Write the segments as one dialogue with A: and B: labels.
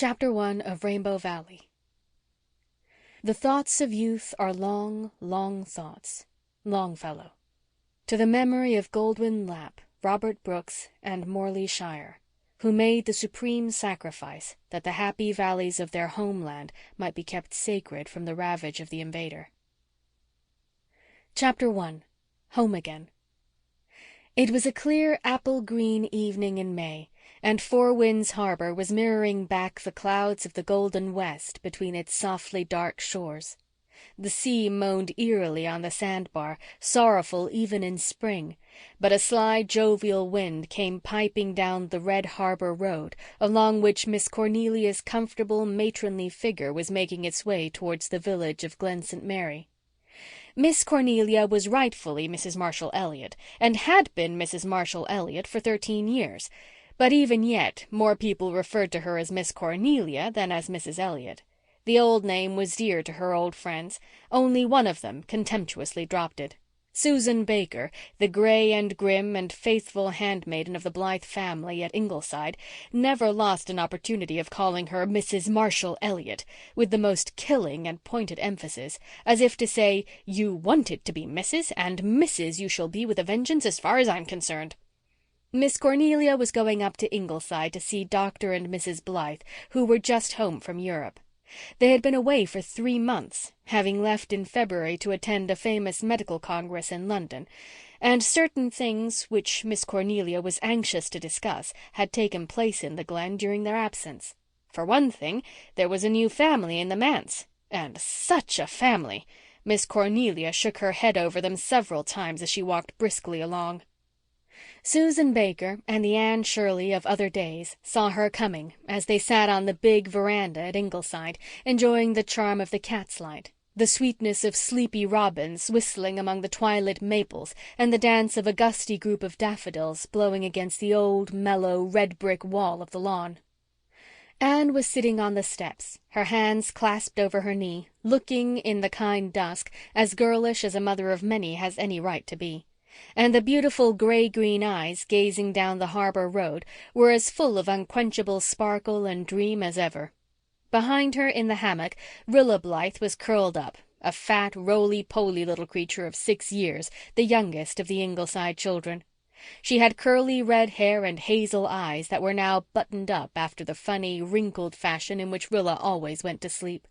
A: Chapter 1 of Rainbow Valley. The thoughts of youth are long, long thoughts. Longfellow. To the memory of Goldwin Lapp, Robert Brooks, and Morley Shire, who made the supreme sacrifice that the happy valleys of their homeland might be kept sacred from the ravage of the invader. Chapter 1. Home Again. It was a clear apple-green evening in May, and Four Winds Harbor was mirroring back the clouds of the golden west between its softly dark shores. The sea moaned eerily on the sandbar, sorrowful even in spring, but a sly, jovial wind came piping down the red harbor road, along which Miss Cornelia's comfortable, matronly figure was making its way towards the village of Glen St. Mary. Miss Cornelia was rightfully Mrs. Marshall Elliott, and had been Mrs. Marshall Elliott for 13 years, but even yet more people referred to her as Miss Cornelia than as Mrs. Elliott. The old name was dear to her old friends. Only one of them contemptuously dropped it. Susan Baker, the gray and grim and faithful handmaiden of the Blythe family at Ingleside, never lost an opportunity of calling her Mrs. Marshall Elliott, with the most killing and pointed emphasis, as if to say, "You wanted to be Mrs., and Mrs. you shall be with a vengeance as far as I'm concerned." Miss Cornelia was going up to Ingleside to see Dr. and Mrs. Blythe, who were just home from Europe. They had been away for 3 months, having left in February to attend a famous medical congress in London, and certain things which Miss Cornelia was anxious to discuss had taken place in the Glen during their absence. For one thing, there was a new family in the manse, and such a family! Miss Cornelia shook her head over them several times as she walked briskly along. Susan Baker and the Anne Shirley of other days saw her coming as they sat on the big veranda at Ingleside, enjoying the charm of the cat's light, the sweetness of sleepy robins whistling among the twilit maples, and the dance of a gusty group of daffodils blowing against the old, mellow, red-brick wall of the lawn. Anne was sitting on the steps, her hands clasped over her knee, looking, in the kind dusk, as girlish as a mother of many has any right to be. And the beautiful gray-green eyes gazing down the harbor road were as full of unquenchable sparkle and dream as ever. Behind her in the hammock Rilla Blythe was curled up, a fat, roly-poly little creature of 6 years, the youngest of the Ingleside children. She had curly red hair and hazel eyes that were now buttoned up after the funny, wrinkled fashion in which Rilla always went to sleep.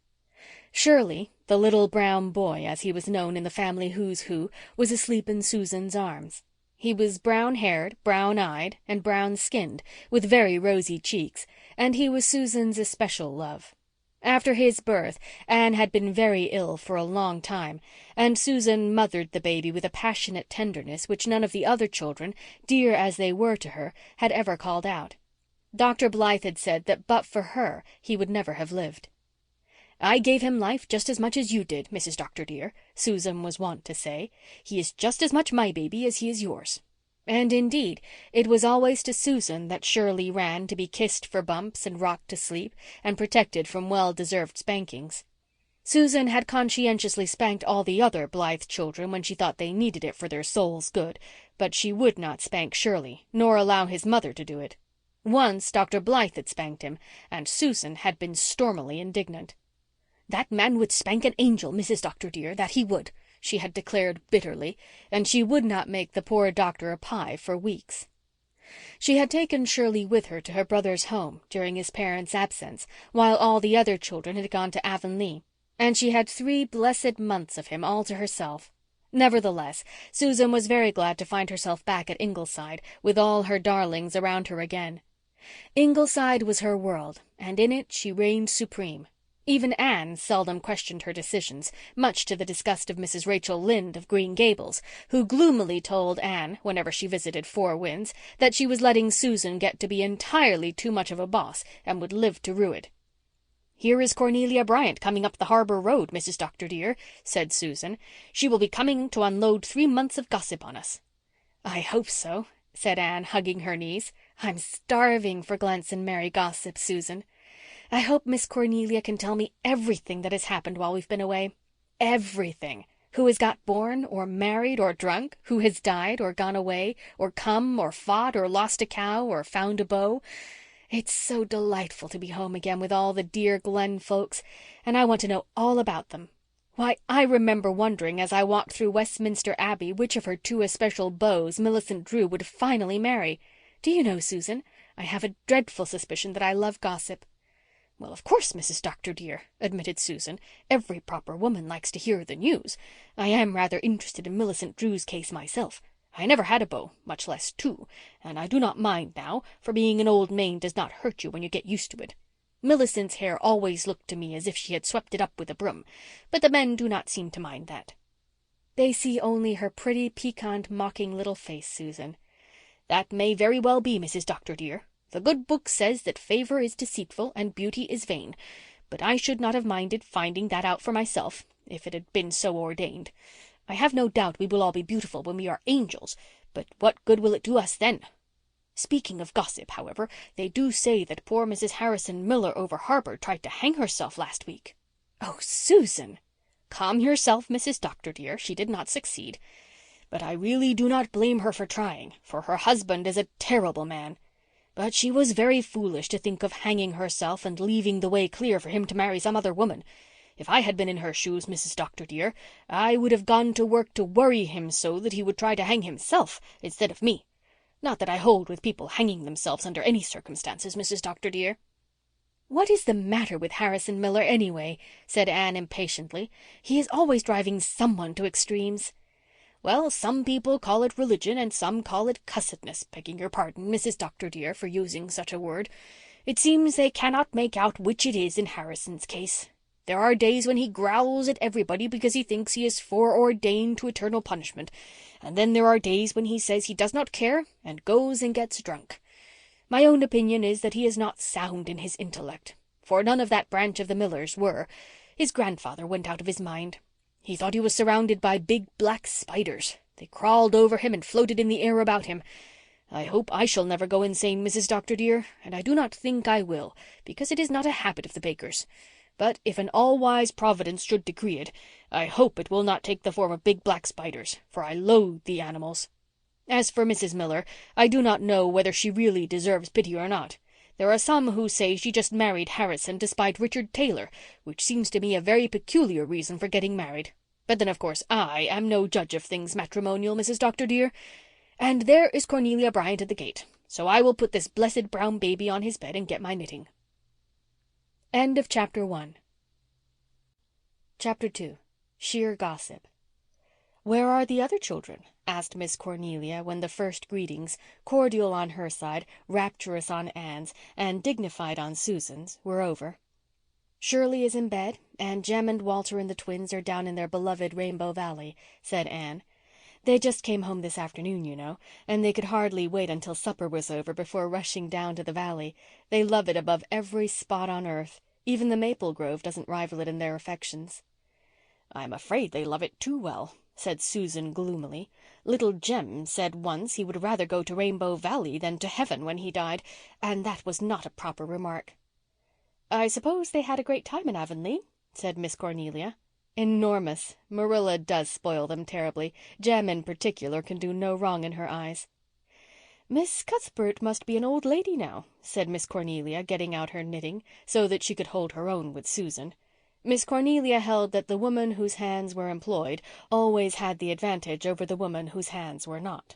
A: Shirley, the little brown boy, as he was known in the family who's who, was asleep in Susan's arms. He was brown-haired, brown-eyed, and brown-skinned, with very rosy cheeks, and he was Susan's especial love. After his birth, Anne had been very ill for a long time, and Susan mothered the baby with a passionate tenderness which none of the other children, dear as they were to her, had ever called out. Dr. Blythe had said that but for her he would never have lived. "I gave him life just as much as you did, Mrs. Dr. dear," Susan was wont to say. "He is just as much my baby as he is yours." And indeed, it was always to Susan that Shirley ran to be kissed for bumps and rocked to sleep and protected from well-deserved spankings. Susan had conscientiously spanked all the other Blythe children when she thought they needed it for their souls' good, but she would not spank Shirley, nor allow his mother to do it. Once Dr. Blythe had spanked him, and Susan had been stormily indignant. "That man would spank an angel, Mrs. Dr. dear, that he would," she had declared bitterly, and she would not make the poor doctor a pie for weeks. She had taken Shirley with her to her brother's home during his parents' absence, while all the other children had gone to Avonlea, and she had 3 blessed months of him all to herself. Nevertheless, Susan was very glad to find herself back at Ingleside, with all her darlings around her again. Ingleside was her world, and in it she reigned supreme. Even Anne seldom questioned her decisions, much to the disgust of Mrs. Rachel Lynde of Green Gables, who gloomily told Anne, whenever she visited Four Winds, that she was letting Susan get to be entirely too much of a boss and would live to rue it. "Here is Cornelia Bryant coming up the harbor road, Mrs. Dr. dear," said Susan. "She will be coming to unload 3 months of gossip on us." "I hope so," said Anne, hugging her knees. "I'm starving for Glen St. Mary gossip, Susan. I hope Miss Cornelia can tell me everything that has happened while we've been away. Everything. Who has got born, or married, or drunk, who has died, or gone away, or come, or fought, or lost a cow, or found a beau. It's so delightful to be home again with all the dear Glen folks, and I want to know all about them. Why, I remember wondering as I walked through Westminster Abbey which of her two especial beaux Millicent Drew would finally marry. Do you know, Susan, I have a dreadful suspicion that I love gossip." "Well, of course, Mrs. Dr. dear," admitted Susan. "Every proper woman likes to hear the news. I am rather interested in Millicent Drew's case myself. I never had a beau, much less two, and I do not mind now, for being an old maid does not hurt you when you get used to it. Millicent's hair always looked to me as if she had swept it up with a broom, but the men do not seem to mind that." "They see only her pretty, piquant, mocking little face, Susan." "That may very well be, Mrs. Dr. dear. The good book says that favor is deceitful and beauty is vain, but I should not have minded finding that out for myself, if it had been so ordained. I have no doubt we will all be beautiful when we are angels, but what good will it do us then? Speaking of gossip, however, they do say that poor Mrs. Harrison Miller over harbour tried to hang herself last week." "Oh, Susan!" "Calm yourself, Mrs. Dr. dear. She did not succeed. But I really do not blame her for trying, for her husband is a terrible man. But she was very foolish to think of hanging herself and leaving the way clear for him to marry some other woman. If I had been in her shoes, Mrs. Dr. dear, I would have gone to work to worry him so that he would try to hang himself instead of me. Not that I hold with people hanging themselves under any circumstances, Mrs. Dr. dear." "What is the matter with Harrison Miller, anyway?" said Anne impatiently. "He is always driving someone to extremes." "Well, some people call it religion and some call it cussedness, begging your pardon, Mrs. Dr. dear, for using such a word. It seems they cannot make out which it is in Harrison's case. There are days when he growls at everybody because he thinks he is foreordained to eternal punishment, and then there are days when he says he does not care and goes and gets drunk. My own opinion is that he is not sound in his intellect, for none of that branch of the Millers were. His grandfather went out of his mind. He thought he was surrounded by big black spiders. They crawled over him and floated in the air about him. I hope I shall never go insane, Mrs. Dr. dear, and I do not think I will, because it is not a habit of the Bakers. But if an all-wise Providence should decree it, I hope it will not take the form of big black spiders, for I loathe the animals. As for Mrs. Miller, I do not know whether she really deserves pity or not. There are some who say she just married Harrison to spite Richard Taylor, which seems to me a very peculiar reason for getting married. But then, of course, I am no judge of things matrimonial, Mrs. Dr. dear. And there is Cornelia Bryant at the gate, so I will put this blessed brown baby on his bed and get my knitting." End of Chapter 1. Chapter 2. Sheer Gossip. "Where are the other children?" asked Miss Cornelia when the first greetings, cordial on her side, rapturous on Anne's, and dignified on Susan's, were over. "Shirley is in bed, and Jem and Walter and the twins are down in their beloved Rainbow Valley," said Anne. "They just came home this afternoon, you know, and they could hardly wait until supper was over before rushing down to the valley. They love it above every spot on earth. Even the maple grove doesn't rival it in their affections." "I'm afraid they love it too well," said Susan gloomily. "Little Jem said once he would rather go to Rainbow Valley than to heaven when he died, and that was not a proper remark." "I suppose they had a great time in Avonlea," said Miss Cornelia. "Enormous. Marilla does spoil them terribly. Jem in particular can do no wrong in her eyes." "Miss Cuthbert must be an old lady now," said Miss Cornelia, getting out her knitting so that she could hold her own with Susan. Miss Cornelia held that the woman whose hands were employed always had the advantage over the woman whose hands were not.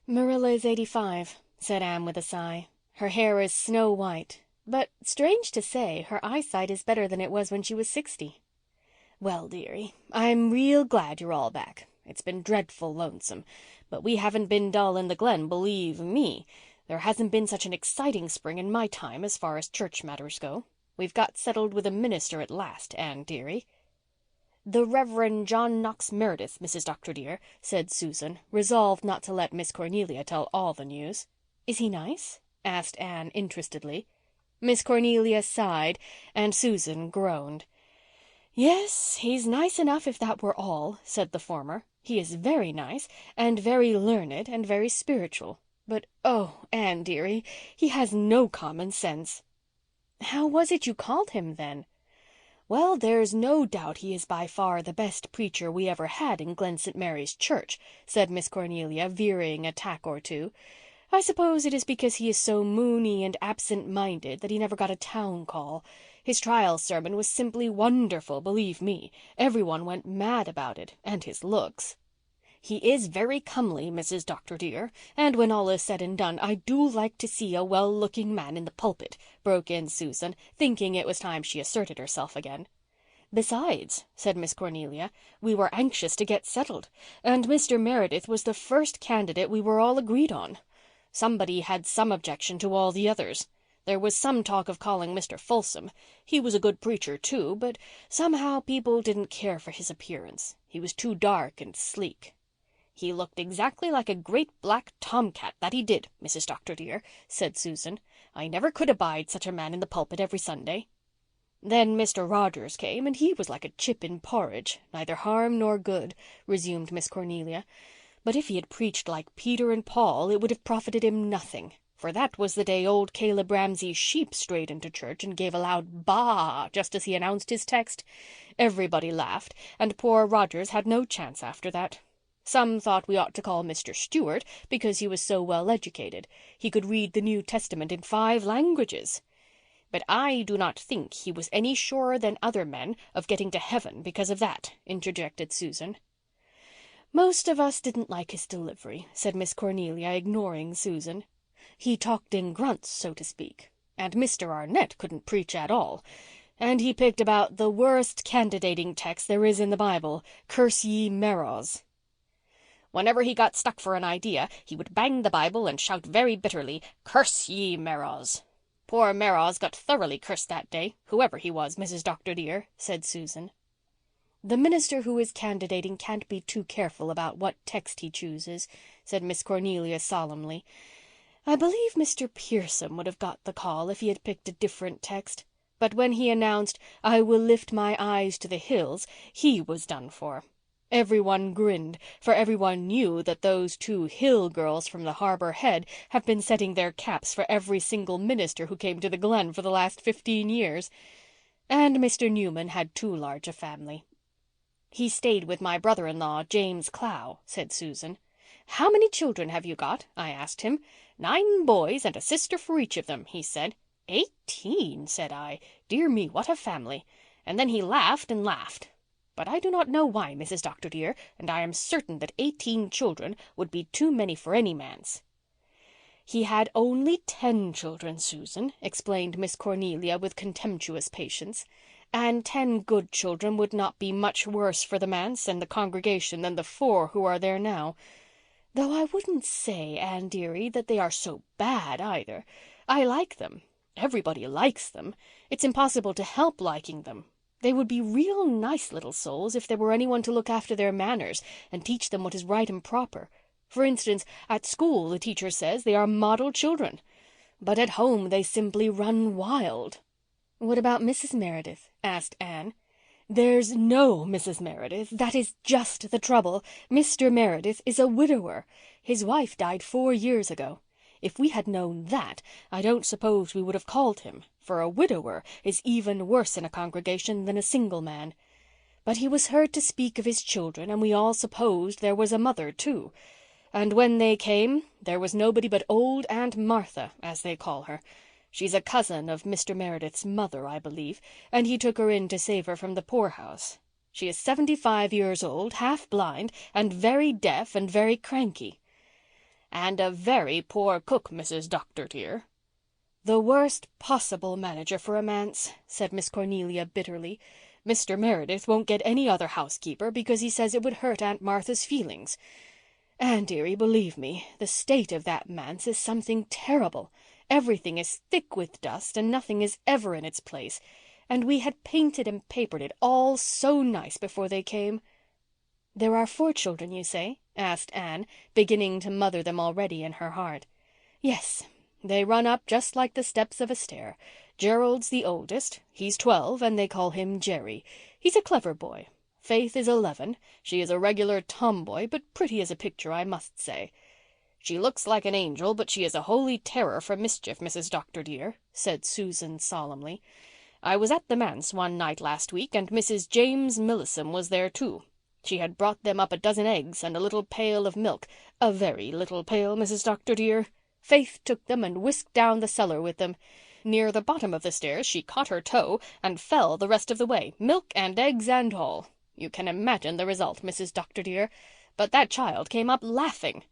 A: "Marilla is 85, said Anne with a sigh. "Her hair is snow white, but, strange to say, her eyesight is better than it was when she was 60. "Well, dearie, I'm real glad you're all back. It's been dreadful lonesome, but we haven't been dull in the Glen, believe me. There hasn't been such an exciting spring in my time as far as church matters go. We've got settled with a minister at last, Anne dearie." "The Reverend John Knox Meredith, Mrs. Dr. dear," said Susan, resolved not to let Miss Cornelia tell all the news. "Is he nice?" asked Anne interestedly. Miss Cornelia sighed and Susan groaned. "Yes, he's nice enough if that were all," said the former. "He is very nice and very learned and very spiritual. But, oh, Anne dearie, he has no common sense." "How was it you called him, then?" "Well, there's no doubt he is by far the best preacher we ever had in Glen St. Mary's Church," said Miss Cornelia, veering a tack or two. I suppose it is because he is so moony and absent-minded that he never got a town call. His trial sermon was simply wonderful, believe me. Everyone went mad about it, and his looks." "He is very comely, Mrs. Dr. dear, and when all is said and done I do like to see a well-looking man in the pulpit," broke in Susan, thinking it was time she asserted herself again. "Besides," said Miss Cornelia, "we were anxious to get settled, and Mr. Meredith was the first candidate we were all agreed on. Somebody had some objection to all the others. There was some talk of calling Mr. Folsom. He was a good preacher too, but somehow people didn't care for his appearance. He was too dark and sleek." "He looked exactly like a great black tomcat, that he did, Mrs. Dr. dear," said Susan. "I never could abide such a man in the pulpit every Sunday." "Then Mr. Rogers came, and he was like a chip in porridge, neither harm nor good," resumed Miss Cornelia. "But if he had preached like Peter and Paul it would have profited him nothing, for that was the day old Caleb Ramsey's sheep strayed into church and gave a loud baa just as he announced his text. Everybody laughed, and poor Rogers had no chance after that. Some thought we ought to call Mr. Stewart because he was so well educated. He could read the New Testament in 5 languages. But I do not think he was any surer than other men of getting to heaven because of that," interjected Susan. "Most of us didn't like his delivery," said Miss Cornelia, ignoring Susan. "He talked in grunts, so to speak. And Mr. Arnett couldn't preach at all. And he picked about the worst candidating text there is in the Bible, 'Curse ye Meroz.' Whenever he got stuck for an idea, he would bang the Bible and shout very bitterly, 'Curse ye Meroz.' Poor Meroz got thoroughly cursed that day, whoever he was, Mrs. Dr. dear," said Susan. "The minister who is candidating can't be too careful about what text he chooses," said Miss Cornelia solemnly. "I believe Mr. Pierson would have got the call if he had picked a different text. But when he announced, 'I will lift my eyes to the hills,' he was done for. Everyone grinned, for everyone knew that those 2 Hill girls from the Harbour Head have been setting their caps for every single minister who came to the Glen for the last 15 years. And Mr. Newman had too large a family." "He stayed with my brother-in-law, James Clow," said Susan. "'How many children have you got?' I asked him. 'Nine boys and a sister for each of them,' he said. '18,' said I. 'Dear me, what a family!' And then he laughed and laughed. But I do not know why, Mrs. Dr. dear, and I am certain that 18 children would be too many for any manse." "He had only 10 children, Susan," explained Miss Cornelia with contemptuous patience. "And 10 good children would not be much worse for the manse and the congregation than the 4 who are there now. Though I wouldn't say, Anne dearie, that they are so bad either. I like them. Everybody likes them. It's impossible to help liking them. They would be real nice little souls if there were anyone to look after their manners and teach them what is right and proper. For instance, at school the teacher says they are model children. But at home they simply run wild." "What about Mrs. Meredith?" asked Anne. "There's no Mrs. Meredith. That is just the trouble. Mr. Meredith is a widower. His wife died 4 years ago. If we had known that, I don't suppose we would have called him, for a widower is even worse in a congregation than a single man. But he was heard to speak of his children, and we all supposed there was a mother too. And when they came, there was nobody but old Aunt Martha, as they call her. She's a cousin of Mr. Meredith's mother, I believe, and he took her in to save her from the poorhouse. She is 75 years old, half blind, and very deaf and very cranky." "And a very poor cook, Mrs. Dr. dear." "The worst possible manager for a manse," said Miss Cornelia bitterly. "Mr. Meredith won't get any other housekeeper because he says it would hurt Aunt Martha's feelings. Anne dearie, believe me, the state of that manse is something terrible. Everything is thick with dust and nothing is ever in its place. And we had painted and papered it all so nice before they came." "There are 4 children, you say?" asked Anne, beginning to mother them already in her heart. "Yes. They run up just like the steps of a stair. Gerald's the oldest. He's 12 and they call him Jerry. He's a clever boy. Faith is 11. She is a regular tomboy, but pretty as a picture, I must say." "She looks like an angel, but she is a holy terror for mischief, Mrs. Dr. dear," said Susan solemnly. "I was at the manse one night last week and Mrs. James Millison was there too. She had brought them up a dozen eggs and a little pail of milk, a very little pail, Mrs. Dr. dear."
B: Faith took them and whisked down the cellar with them. Near the bottom of the stairs she caught her toe and fell the rest of the way, milk and eggs and all. You can imagine the result, Mrs. Dr. dear. But that child came up laughing.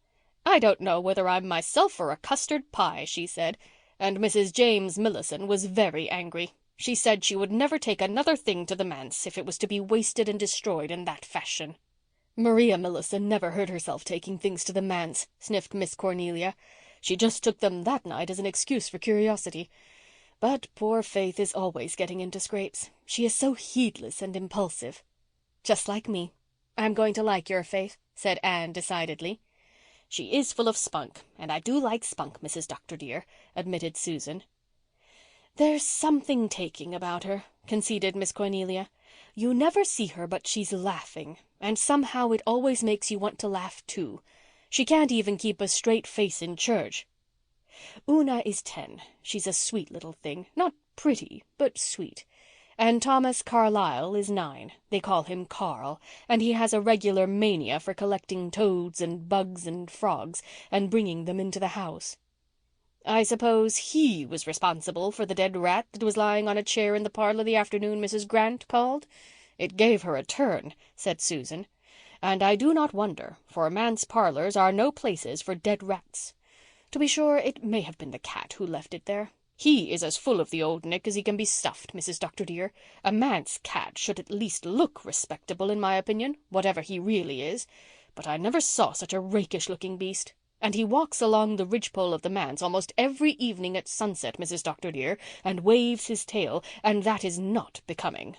B: 'I don't know whether I'm myself or a custard pie,' she said, and Mrs. James Millison was very angry. She said she would never take another thing to the manse if it was to be wasted and destroyed in that fashion." "Maria Millison never hurt herself taking things to the manse," sniffed Miss Cornelia. "She just took them that night as an excuse for curiosity. But poor Faith is always getting into scrapes. She is so heedless and impulsive." "Just like me. I'm going to like your Faith," said Anne decidedly. "She is full of spunk, and I do like spunk, Mrs. Dr. dear," admitted Susan. "There's something taking about her," conceded Miss Cornelia. "You never see her but she's laughing, and somehow it always makes you want to laugh too. She can't even keep a straight face in church. Una is 10. She's a sweet little thing. Not pretty, but sweet. And Thomas Carlyle is 9. They call him Carl, and he has a regular mania for collecting toads and bugs and frogs and bringing them into the house." "I suppose he was responsible for the dead rat that was lying on a chair in the parlour the afternoon Mrs. Grant called? It gave her a turn," said Susan. "And I do not wonder, for manse parlours are no places for dead rats. To be sure, it may have been the cat who left it there. He is as full of the old Nick as he can be stuffed, Mrs. Dr. dear. A manse cat should at least look respectable, in my opinion, whatever he really is. But I never saw such a rakish-looking beast. And he walks along the ridgepole of the manse almost every evening at sunset, Mrs. Dr. dear, and waves his tail, and that is not becoming."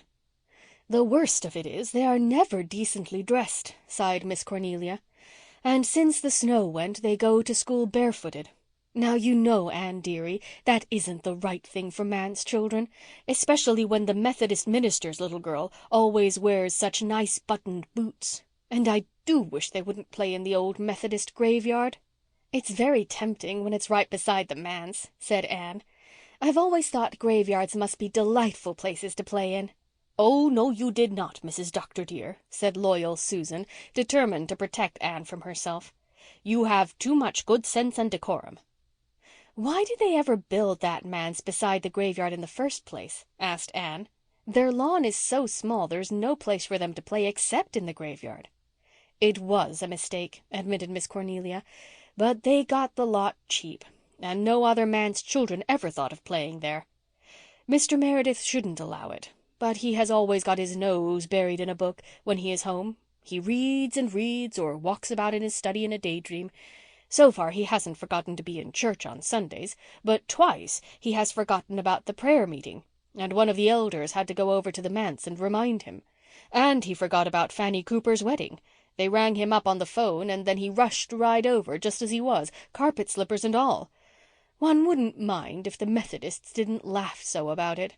B: "The worst of it is they are never decently dressed," sighed Miss Cornelia. "And since the snow went they go to school barefooted. Now you know, Anne dearie, that isn't the right thing for manse children, especially when the Methodist minister's little girl always wears such nice buttoned boots. And I do wish they wouldn't play in the old Methodist graveyard." "It's very tempting when it's right beside the manse," said Anne. "I've always thought graveyards must be delightful places to play in." "Oh, no, you did not, Mrs. Dr. dear," said loyal Susan, determined to protect Anne from herself. "You have too much good sense and decorum." "Why did they ever build that manse beside the graveyard in the first place?" asked Anne. "Their lawn is so small there's no place for them to play except in the graveyard." "It was a mistake," admitted Miss Cornelia, "but they got the lot cheap, and no other man's children ever thought of playing there. Mr. Meredith shouldn't allow it, but he has always got his nose buried in a book when he is home. He reads and reads, or walks about in his study in a daydream. So far he hasn't forgotten to be in church on Sundays, but twice he has forgotten about the prayer meeting, and one of the elders had to go over to the manse and remind him. And he forgot about Fanny Cooper's wedding. They rang him up on the phone, and then he rushed right over just as he was, carpet slippers and all. One wouldn't mind if the Methodists didn't laugh so about it.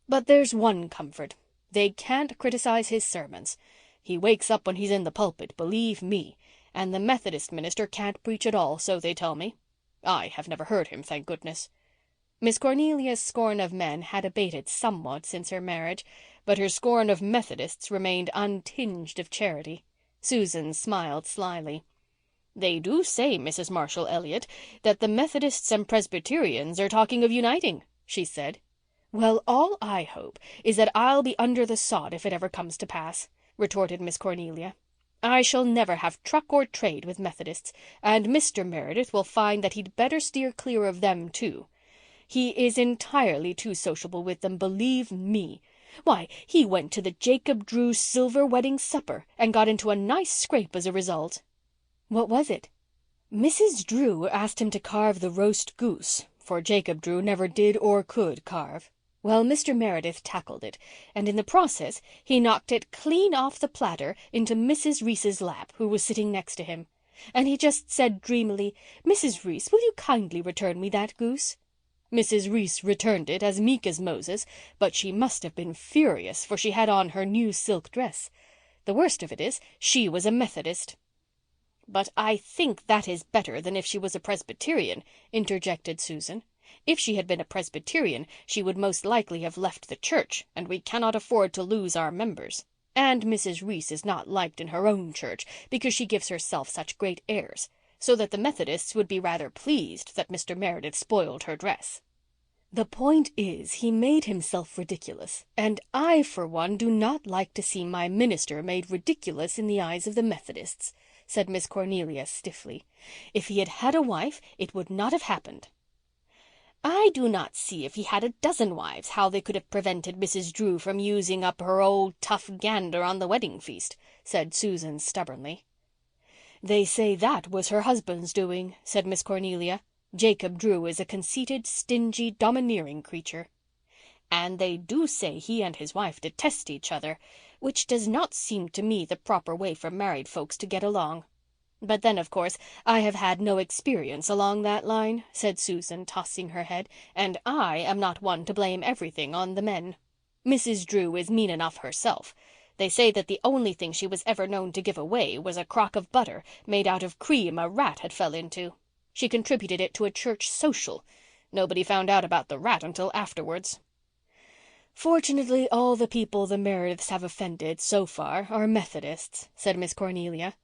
B: But there's one comfort. They can't criticize his sermons. He wakes up when he's in the pulpit, believe me, and the Methodist minister can't preach at all, so they tell me. I have never heard him, thank goodness." Miss Cornelia's scorn of men had abated somewhat since her marriage, but her scorn of Methodists remained untinged of charity. Susan smiled slyly. "They do say, Mrs. Marshall Elliott, that the Methodists and Presbyterians are talking of uniting," she said. "Well, all I hope is that I'll be under the sod if it ever comes to pass," retorted Miss Cornelia. "I shall never have truck or trade with Methodists, and Mr. Meredith will find that he'd better steer clear of them too. He is entirely too sociable with them, believe me. Why, he went to the Jacob Drew silver wedding supper and got into a nice scrape as a result." "What was it?" "Mrs. Drew asked him to carve the roast goose, for Jacob Drew never did or could carve. Well, Mr. Meredith tackled it, and in the process he knocked it clean off the platter into Mrs. Reese's lap, who was sitting next to him. And he just said dreamily, 'Mrs. Reese, will you kindly return me that goose?' Mrs. Reese returned it as meek as Moses, but she must have been furious, for she had on her new silk dress. The worst of it is, she was a Methodist." "But I think that is better than if she was a Presbyterian," interjected Susan. "If she had been a Presbyterian she would most likely have left the church, and we cannot afford to lose our members. And Mrs. Reese is not liked in her own church because she gives herself such great airs. so that the Methodists would be rather pleased that Mr. Meredith spoiled her dress.
A: The point is, he made himself ridiculous, and I, for one, do not like to see my minister made ridiculous in the eyes of the Methodists," said Miss Cornelia stiffly. "If he had had a wife, it would not have happened."
B: "I do not see if he had a dozen wives how they could have prevented Mrs. Drew from using up her old tough gander on the wedding feast," said Susan stubbornly.
A: "They say that was her husband's doing," said Miss Cornelia. "Jacob Drew is a conceited, stingy, domineering creature."
B: "And they do say he and his wife detest each other, which does not seem to me the proper way for married folks to get along. But then, of course, I have had no experience along that line," said Susan, tossing her head, "and I am not one to blame everything on the men. Mrs. Drew is mean enough herself. They say that the only thing she was ever known to give away was a crock of butter made out of cream a rat had fell into. She contributed it to a church social. Nobody found out about the rat until afterwards."
A: "Fortunately, all the people the Merediths have offended, so far, are Methodists," said Miss Cornelia.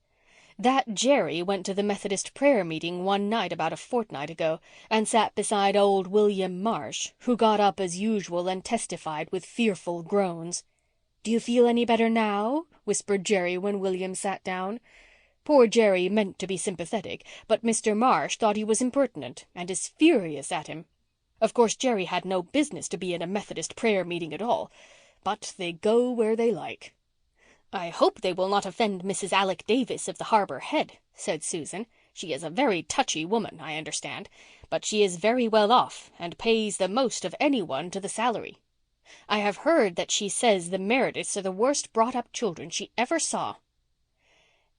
A: "That Jerry went to the Methodist prayer meeting one night about a fortnight ago and sat beside old William Marsh, who got up as usual and testified with fearful groans. 'Do you feel any better now?' whispered Jerry when William sat down. Poor Jerry meant to be sympathetic, but Mr. Marsh thought he was impertinent and is furious at him. Of course, Jerry had no business to be in a Methodist prayer meeting at all, but they go where they like."
B: "I hope they will not offend Mrs. Alec Davis of the Harbour Head," said Susan. "She is a very touchy woman, I understand, but she is very well off and pays the most of anyone to the salary. I have heard that she says the Merediths are the worst brought-up children she ever saw."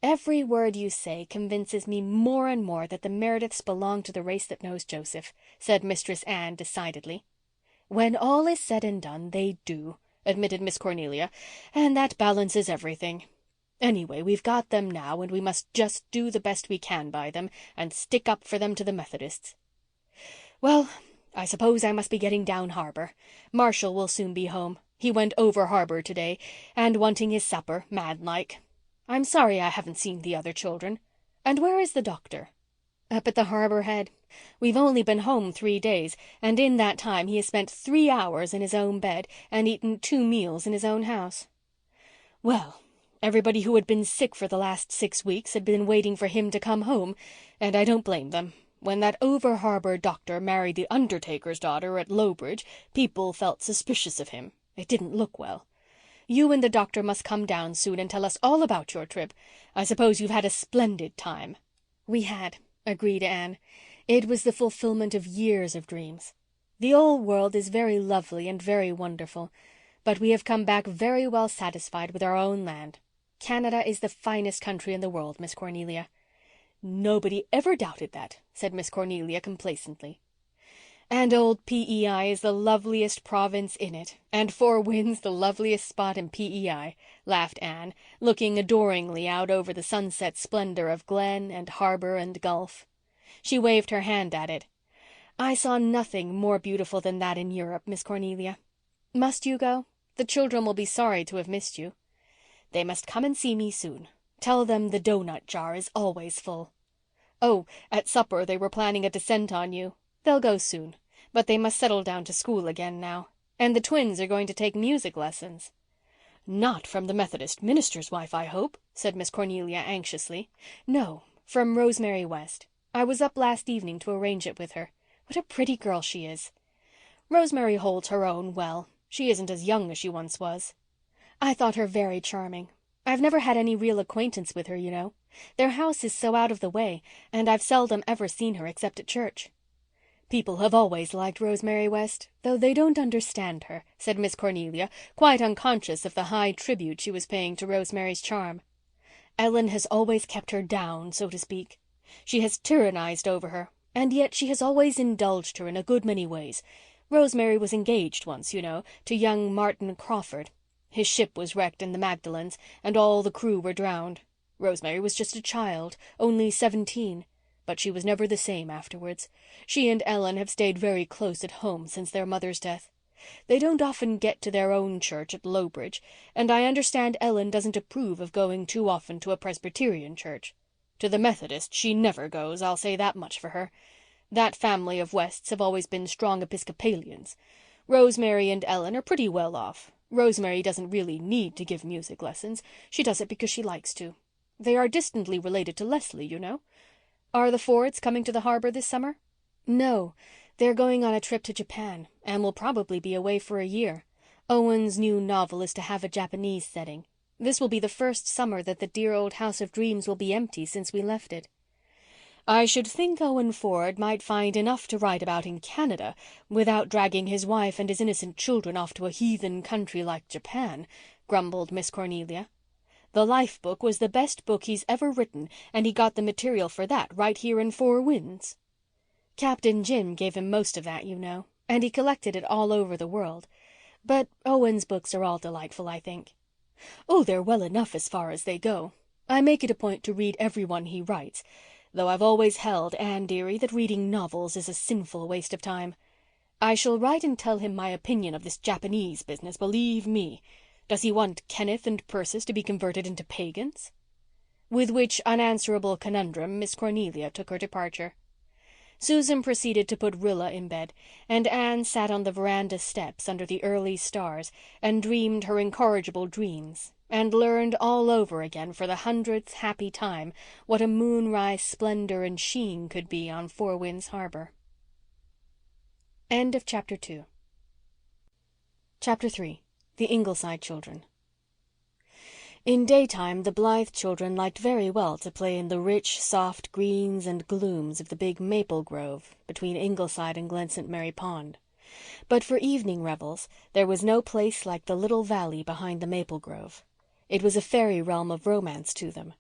A: "Every word you say convinces me more and more that the Merediths belong to the race that knows Joseph," said Mistress Anne decidedly. "When all is said and done, they do," admitted Miss Cornelia, "and that balances everything. Anyway, we've got them now, and we must just do the best we can by them and stick up for them to the Methodists. Well, I suppose I must be getting down harbour. Marshall will soon be home. He went over harbour today, and wanting his supper, mad-like. I'm sorry I haven't seen the other children. And where is the doctor?" "Up at the Harbour Head. We've only been home 3 days, and in that time he has spent 3 hours in his own bed and eaten 2 meals in his own house." "Well, everybody who had been sick for the last 6 weeks had been waiting for him to come home, and I don't blame them. When that over-harbour doctor married the undertaker's daughter at Lowbridge, people felt suspicious of him. It didn't look well. You and the doctor must come down soon and tell us all about your trip. I suppose you've had a splendid time." "We had," agreed Anne. "It was the fulfillment of years of dreams. The old world is very lovely and very wonderful, but we have come back very well satisfied with our own land. Canada is the finest country in the world, Miss Cornelia." "Nobody ever doubted that," said Miss Cornelia complacently. "And old PEI is the loveliest province in it, and Four Winds the loveliest spot in PEI," laughed Anne, looking adoringly out over the sunset splendor of glen and harbor and gulf. She waved her hand at it. "I saw nothing more beautiful than that in Europe, Miss Cornelia. Must you go? The children will be sorry to have missed you." "They must come and see me soon. Tell them the doughnut jar is always full." "Oh, at supper they were planning a descent on you. They'll go soon, but they must settle down to school again now. And the twins are going to take music lessons." "Not from the Methodist minister's wife, I hope," said Miss Cornelia anxiously. "No, from Rosemary West. I was up last evening to arrange it with her. What a pretty girl she is." "Rosemary holds her own well. She isn't as young as she once was." "I thought her very charming. I've never had any real acquaintance with her, you know. Their house is so out of the way, and I've seldom ever seen her except at church." "People have always liked Rosemary West, though they don't understand her," said Miss Cornelia, quite unconscious of the high tribute she was paying to Rosemary's charm. "Ellen has always kept her down, so to speak. She has tyrannized over her, and yet she has always indulged her in a good many ways. Rosemary was engaged once, you know, to young Martin Crawford. His ship was wrecked in the Magdalens, and all the crew were drowned. Rosemary was just a child, only 17, but she was never the same afterwards. She and Ellen have stayed very close at home since their mother's death. They don't often get to their own church at Lowbridge, and I understand Ellen doesn't approve of going too often to a Presbyterian church.
B: To the Methodist she never goes, I'll say that much for her. That family of Wests have always been strong Episcopalians. Rosemary and Ellen are pretty well off. Rosemary doesn't really need to give music lessons. She does it because she likes to. They are distantly related to Leslie, you know. Are the Fords coming to the harbor this summer?"
A: "No, they're going on a trip to Japan and will probably be away for a year. Owen's new novel is to have a Japanese setting. This will be the first summer that the dear old House of Dreams will be empty since we left it."
B: "I should think Owen Ford might find enough to write about in Canada without dragging his wife and his innocent children off to a heathen country like Japan," grumbled Miss Cornelia. "The Life Book was the best book he's ever written, and he got the material for that right here in Four Winds."
A: "Captain Jim gave him most of that, you know, and he collected it all over the world. But Owen's books are all delightful, I think."
B: "Oh, they're well enough as far as they go. I make it a point to read every one he writes, though I've always held, Anne dearie, that reading novels is a sinful waste of time. I shall write and tell him my opinion of this Japanese business, believe me. Does he want Kenneth and Persis to be converted into pagans?" With which unanswerable conundrum Miss Cornelia took her departure. Susan proceeded to put Rilla in bed, and Anne sat on the veranda steps under the early stars and dreamed her incorrigible dreams, and learned all over again for the 100th happy time what a moonrise splendor and sheen could be on Four Winds Harbor.
A: End of Chapter 2. Chapter 3. The Ingleside Children. In daytime the Blythe children liked very well to play in the rich, soft greens and glooms of the big maple grove between Ingleside and Glen St. Mary Pond. But for evening revels there was no place like the little valley behind the maple grove. It was a fairy realm of romance to them.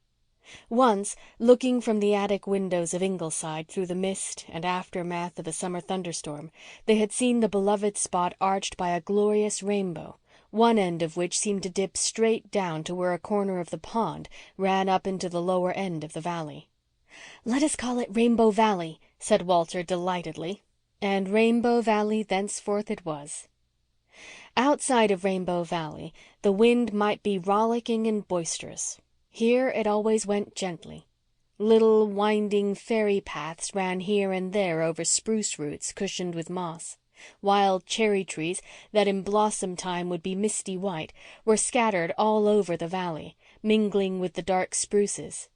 A: Once, looking from the attic windows of Ingleside through the mist and aftermath of a summer thunderstorm, they had seen the beloved spot arched by a glorious rainbow, one end of which seemed to dip straight down to where a corner of the pond ran up into the lower end of the valley.
B: "Let us call it Rainbow Valley," said Walter delightedly.
A: And Rainbow Valley thenceforth it was. Outside of Rainbow Valley the wind might be rollicking and boisterous. Here it always went gently. Little winding fairy paths ran here and there over spruce roots cushioned with moss. Wild cherry trees that in blossom time would be misty white were scattered all over the valley, mingling with the dark spruces.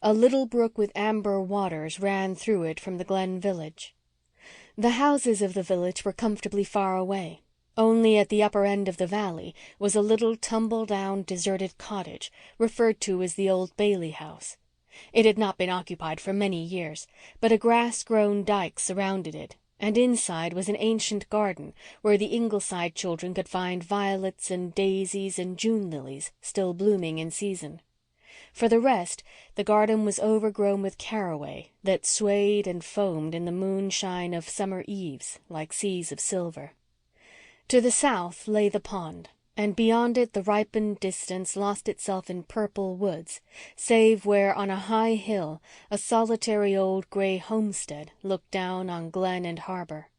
A: A little brook with amber waters ran through it from the Glen village. The houses of the village were comfortably far away. Only at the upper end of the valley was a little tumble-down, deserted cottage, referred to as the Old Bailey House. It had not been occupied for many years, but a grass-grown dyke surrounded it, and inside was an ancient garden where the Ingleside children could find violets and daisies and June lilies still blooming in season. For the rest, the garden was overgrown with caraway that swayed and foamed in the moonshine of summer eves like seas of silver. To the south lay the pond, and beyond it the ripened distance lost itself in purple woods, save where on a high hill a solitary old gray homestead looked down on glen and harbor.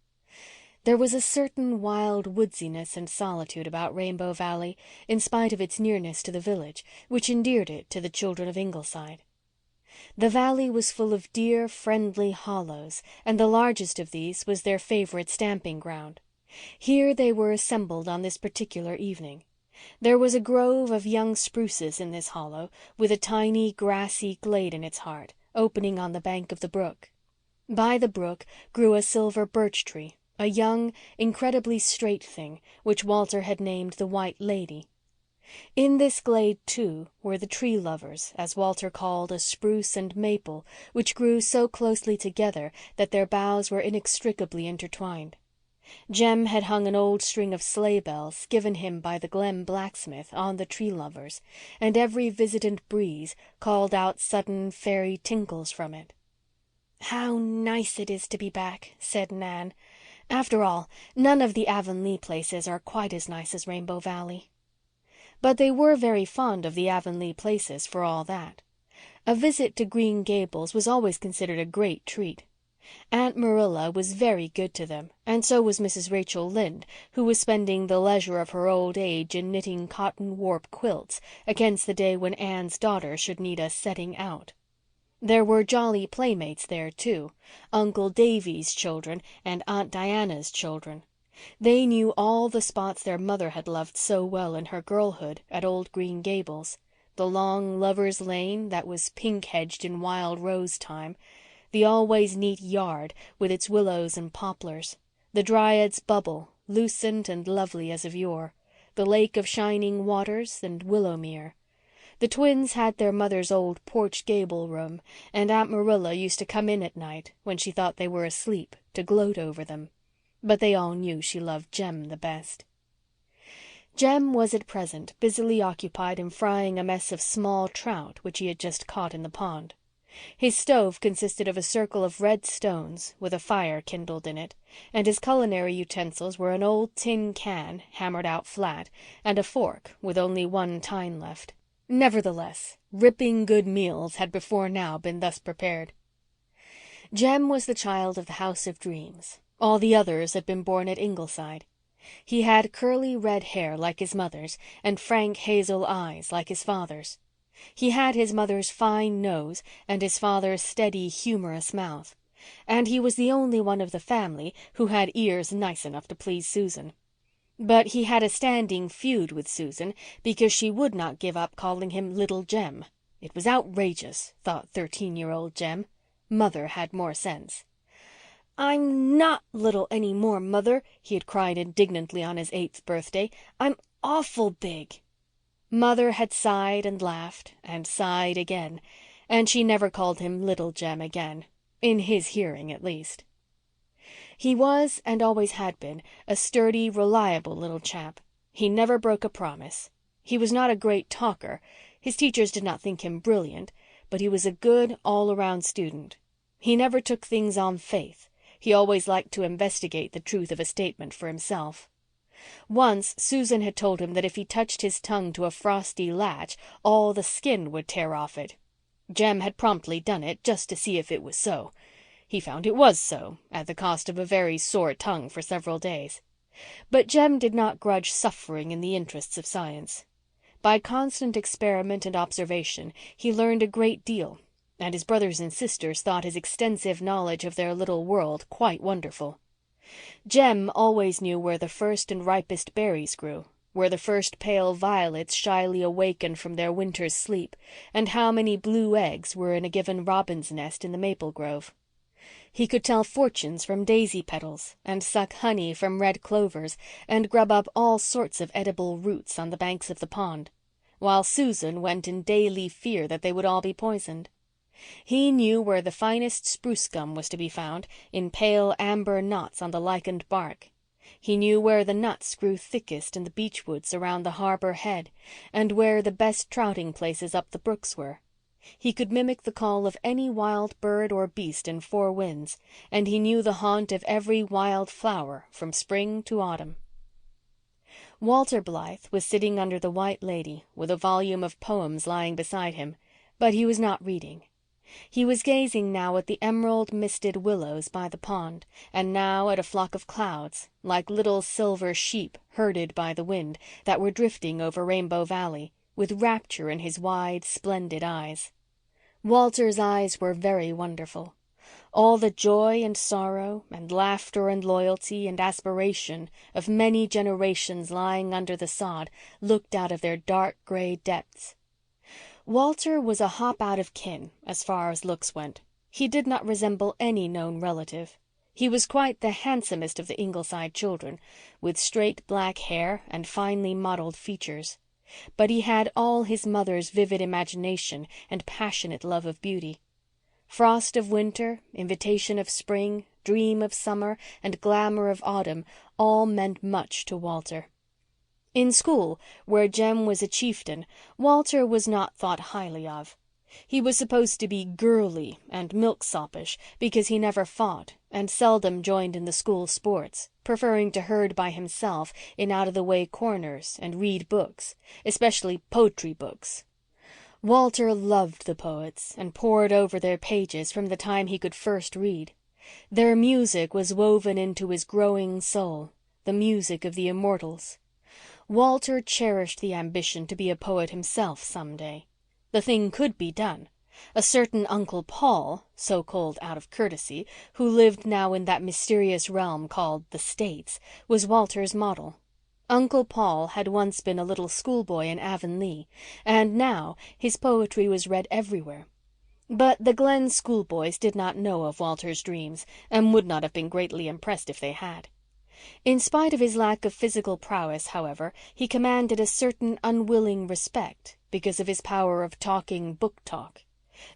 A: There was a certain wild woodsiness and solitude about Rainbow Valley, in spite of its nearness to the village, which endeared it to the children of Ingleside. The valley was full of dear, friendly hollows, and the largest of these was their favorite stamping ground. Here they were assembled on this particular evening. There was a grove of young spruces in this hollow, with a tiny grassy glade in its heart, opening on the bank of the brook. By the brook grew a silver birch tree, a young, incredibly straight thing, which Walter had named the White Lady. In this glade, too, were the tree lovers, as Walter called a spruce and maple, which grew so closely together that their boughs were inextricably intertwined. Jem had hung an old string of sleigh bells, given him by the Glen blacksmith, on the tree lovers, and every visitant breeze called out sudden fairy tinkles from it.
B: "How nice it is to be back," said Nan. "After all, none of the Avonlea places are quite as nice as Rainbow Valley."
A: But they were very fond of the Avonlea places for all that. A visit to Green Gables was always considered a great treat. Aunt Marilla was very good to them, and so was Mrs. Rachel Lynde, who was spending the leisure of her old age in knitting cotton warp quilts against the day when Anne's daughter should need a setting out. There were jolly playmates there, too, Uncle Davy's children and Aunt Diana's children. They knew all the spots their mother had loved so well in her girlhood at old Green Gables. The long Lover's Lane that was pink-hedged in wild rose time, the always neat yard with its willows and poplars, the Dryad's Bubble, lucent and lovely as of yore, the Lake of Shining Waters and Willowmere. The twins had their mother's old porch gable room, and Aunt Marilla used to come in at night, when she thought they were asleep, to gloat over them. But they all knew she loved Jem the best. Jem was at present busily occupied in frying a mess of small trout which he had just caught in the pond. His stove consisted of a circle of red stones with a fire kindled in it, and his culinary utensils were an old tin can, hammered out flat, and a fork with only one tine left. Nevertheless, ripping good meals had before now been thus prepared. Jem was the child of the House of Dreams. All the others had been born at Ingleside. He had curly red hair like his mother's and frank hazel eyes like his father's. He had his mother's fine nose and his father's steady, humorous mouth. And he was the only one of the family who had ears nice enough to please Susan. But he had a standing feud with Susan because she would not give up calling him Little Jem. It was outrageous, thought 13-year-old Jem. Mother had more sense. "I'm not little any more, Mother," he had cried indignantly on his 8th birthday. "I'm awful big." Mother had sighed and laughed and sighed again, and she never called him Little Jem again, in his hearing at least. He was, and always had been, a sturdy, reliable little chap. He never broke a promise. He was not a great talker. His teachers did not think him brilliant, but he was a good, all-around student. He never took things on faith. He always liked to investigate the truth of a statement for himself. Once Susan had told him that if he touched his tongue to a frosty latch, all the skin would tear off it. Jem had promptly done it just to see if it was so. He found it was so, at the cost of a very sore tongue for several days. But Jem did not grudge suffering in the interests of science. By constant experiment and observation he learned a great deal, and his brothers and sisters thought his extensive knowledge of their little world quite wonderful. Jem always knew where the first and ripest berries grew, where the first pale violets shyly awakened from their winter's sleep, and how many blue eggs were in a given robin's nest in the maple grove. He could tell fortunes from daisy petals, and suck honey from red clovers, and grub up all sorts of edible roots on the banks of the pond, while Susan went in daily fear that they would all be poisoned. He knew where the finest spruce gum was to be found, in pale amber knots on the lichened bark. He knew where the nuts grew thickest in the beech woods around the harbour head, and where the best trouting places up the brooks were. He could mimic the call of any wild bird or beast in 4 winds, and he knew the haunt of every wild flower from spring to autumn. Walter Blythe was sitting under the White Lady with a volume of poems lying beside him, but he was not reading. He was gazing now at the emerald-misted willows by the pond, and now at a flock of clouds, like little silver sheep herded by the wind, that were drifting over Rainbow Valley, with rapture in his wide, splendid eyes. Walter's eyes were very wonderful. All the joy and sorrow and laughter and loyalty and aspiration of many generations lying under the sod looked out of their dark gray depths. Walter was a hop out of kin as far as looks went. He did not resemble any known relative. He was quite the handsomest of the Ingleside children, with straight black hair and finely modelled features. But he had all his mother's vivid imagination and passionate love of beauty. Frost of winter, invitation of spring, dream of summer, and glamour of autumn all meant much to Walter. In school, where Jem was a chieftain, Walter was not thought highly of. He was supposed to be girly and milksopish because he never fought and seldom joined in the school sports, preferring to herd by himself in out-of-the-way corners and read books, especially poetry books. Walter loved the poets and pored over their pages from the time he could first read. Their music was woven into his growing soul, the music of the immortals. Walter cherished the ambition to be a poet himself some day. The thing could be done. A certain Uncle Paul, so called out of courtesy, who lived now in that mysterious realm called the States, was Walter's model. Uncle Paul had once been a little schoolboy in Avonlea, and now his poetry was read everywhere. But the Glen schoolboys did not know of Walter's dreams, and would not have been greatly impressed if they had. In spite of his lack of physical prowess, however, he commanded a certain unwilling respect because of his power of talking book talk.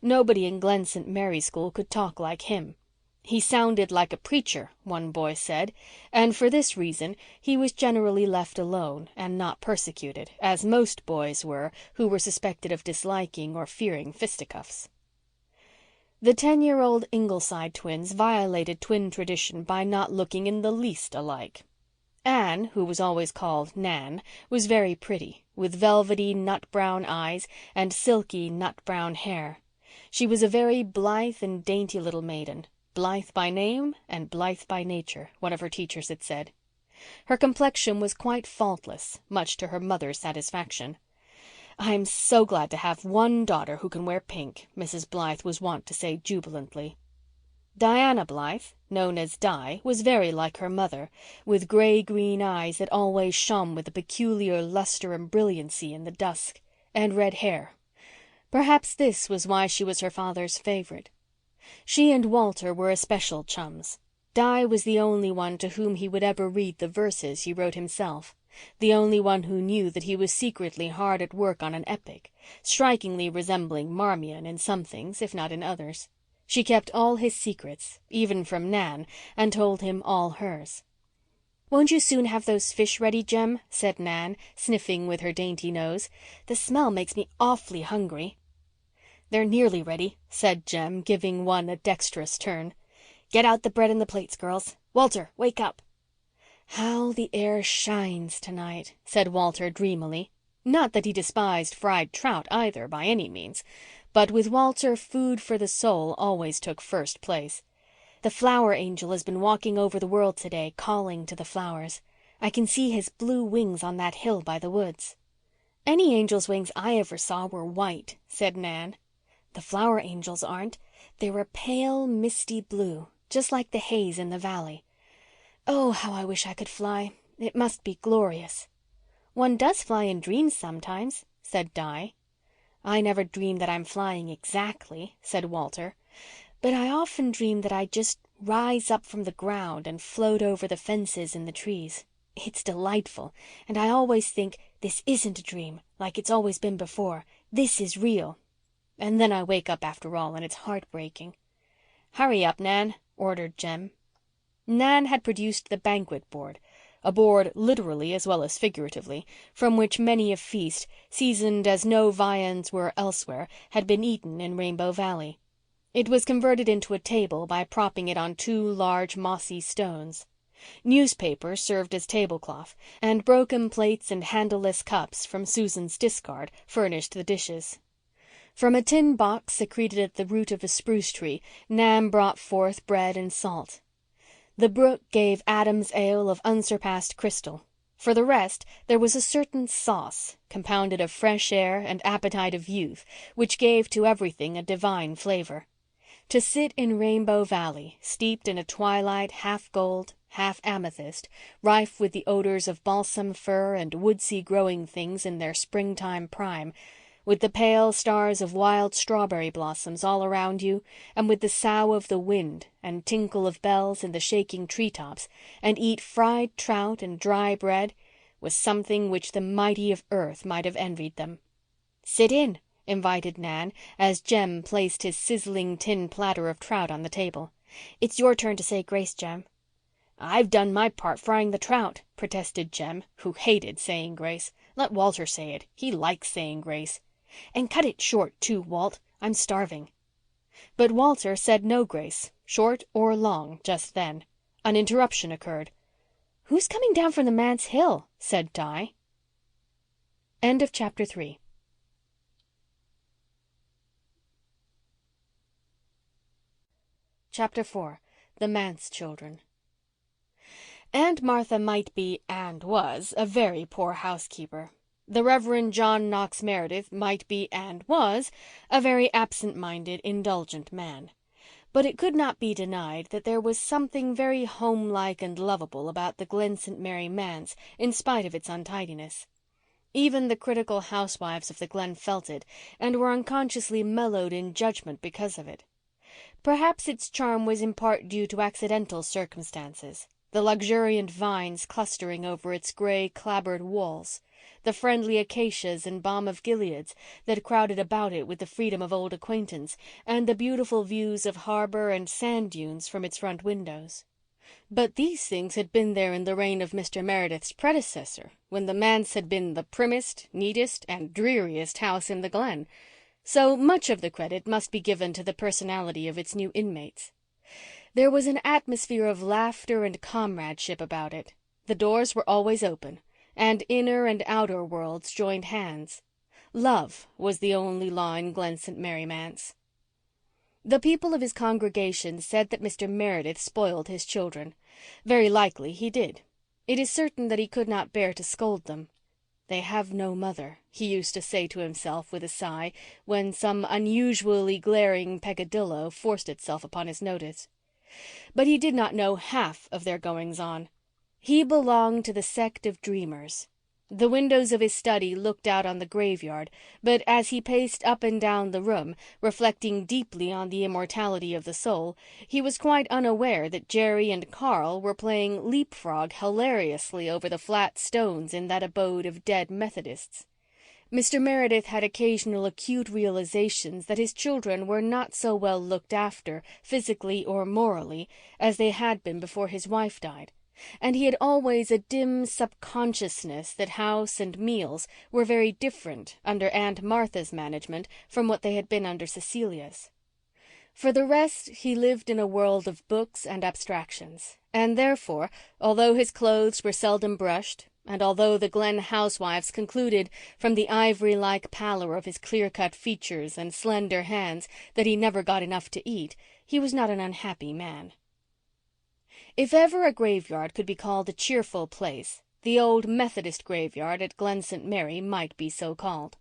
A: Nobody in Glen St. Mary's School could talk like him. He sounded like a preacher, one boy said, and for this reason he was generally left alone and not persecuted, as most boys were who were suspected of disliking or fearing fisticuffs. The 10-year-old Ingleside twins violated twin tradition by not looking in the least alike. Anne, who was always called Nan, was very pretty, with velvety nut-brown eyes and silky nut-brown hair. She was a very blithe and dainty little maiden, blithe by name and blithe by nature, one of her teachers had said. Her complexion was quite faultless, much to her mother's satisfaction. "I'm so glad to have one daughter who can wear pink," Mrs. Blythe was wont to say jubilantly. Diana Blythe, known as Di, was very like her mother, with gray-green eyes that always shone with a peculiar luster and brilliancy in the dusk, and red hair. Perhaps this was why she was her father's favourite. She and Walter were especial chums. Di was the only one to whom he would ever read the verses he wrote himself, the only one who knew that he was secretly hard at work on an epic, strikingly resembling Marmion in some things, if not in others. She kept all his secrets, even from Nan, and told him all hers. "Won't you soon have those fish ready, Jem?" said Nan, sniffing with her dainty nose. "The smell makes me awfully hungry." "They're nearly ready," said Jem, giving one a dexterous turn. "Get out the bread and the plates, girls. Walter, wake up." "How the air shines tonight," said Walter dreamily. Not that he despised fried trout either, by any means. But with Walter food for the soul always took first place. "The flower angel has been walking over the world today, calling to the flowers. I can see his blue wings on that hill by the woods." "Any angel's wings I ever saw were white," said Nan. "The flower angels aren't. They're a pale, misty blue, just like the haze in the valley. Oh, how I wish I could fly. It must be glorious." "One does fly in dreams sometimes," said Di. "I never dream that I'm flying exactly," said Walter. "But I often dream that I just rise up from the ground and float over the fences and the trees. It's delightful, and I always think this isn't a dream, like it's always been before. This is real. And then I wake up after all, and it's heartbreaking." "Hurry up, Nan," ordered Jem. Nan had produced the banquet board, a board literally as well as figuratively, from which many a feast, seasoned as no viands were elsewhere, had been eaten in Rainbow Valley. It was converted into a table by propping it on two large mossy stones. Newspaper served as tablecloth, and broken plates and handleless cups from Susan's discard furnished the dishes. From a tin box secreted at the root of a spruce tree, Nan brought forth bread and salt. The brook gave Adam's ale of unsurpassed crystal. For the rest, there was a certain sauce, compounded of fresh air and appetite of youth, which gave to everything a divine flavour. To sit in Rainbow Valley, steeped in a twilight half gold, half amethyst, rife with the odours of balsam fir and woodsy growing things in their springtime prime, with the pale stars of wild strawberry blossoms all around you, and with the sough of the wind and tinkle of bells in the shaking treetops, and eat fried trout and dry bread, was something which the mighty of earth might have envied them. "Sit in," invited Nan, as Jem placed his sizzling tin platter of trout on the table. "It's your turn to say grace, Jem." "I've done my part frying the trout," protested Jem, who hated saying grace. "Let Walter say it. He likes saying grace. And cut it short, too, Walt. I'm starving." But Walter said no grace, short or long, just then. An interruption occurred. "Who's coming down from the manse hill?" said Di. End of chapter 3. Chapter 4. The Manse Children. Aunt Martha might be, and was, a very poor housekeeper.
B: The Reverend John Knox Meredith might be, and was, a very absent-minded, indulgent man. But it could not be denied that there was something very homelike and lovable about the Glen St. Mary manse, in spite of its untidiness. Even the critical housewives of the Glen felt it, and were unconsciously mellowed in judgment because of it. Perhaps its charm was in part due to accidental circumstances, the luxuriant vines clustering over its grey, clapboard walls, the friendly acacias and balm of Gileads that crowded about it with the freedom of old acquaintance, and the beautiful views of harbour and sand dunes from its front windows. But these things had been there in the reign of Mr. Meredith's predecessor, when the manse had been the primmest, neatest, and dreariest house in the Glen, so much of the credit must be given to the personality of its new inmates. There was an atmosphere of laughter and comradeship about it. The doors were always open, and inner and outer worlds joined hands. Love was the only law in Glen St. Mary manse. The people of his congregation said that Mr. Meredith spoiled his children. Very likely he did. It is certain that he could not bear to scold them. "They have no mother," he used to say to himself with a sigh, when some unusually glaring peccadillo forced itself upon his notice. But he did not know half of their goings-on. He belonged to the sect of dreamers. The windows of his study looked out on the graveyard, but as he paced up and down the room, reflecting deeply on the immortality of the soul, he was quite unaware that Jerry and Carl were playing leapfrog hilariously over the flat stones in that abode of dead Methodists. Mr. Meredith had occasional acute realizations that his children were not so well looked after, physically or morally, as they had been before his wife died. And he had always a dim subconsciousness that house and meals were very different under Aunt Martha's management from what they had been under Cecilia's. For the rest, he lived in a world of books and abstractions, and therefore, although his clothes were seldom brushed, and although the Glen housewives concluded from the ivory-like pallor of his clear-cut features and slender hands that he never got enough to eat, he was not an unhappy man. If ever a graveyard could be called a cheerful place, the old Methodist graveyard at Glen St. Mary might be so called.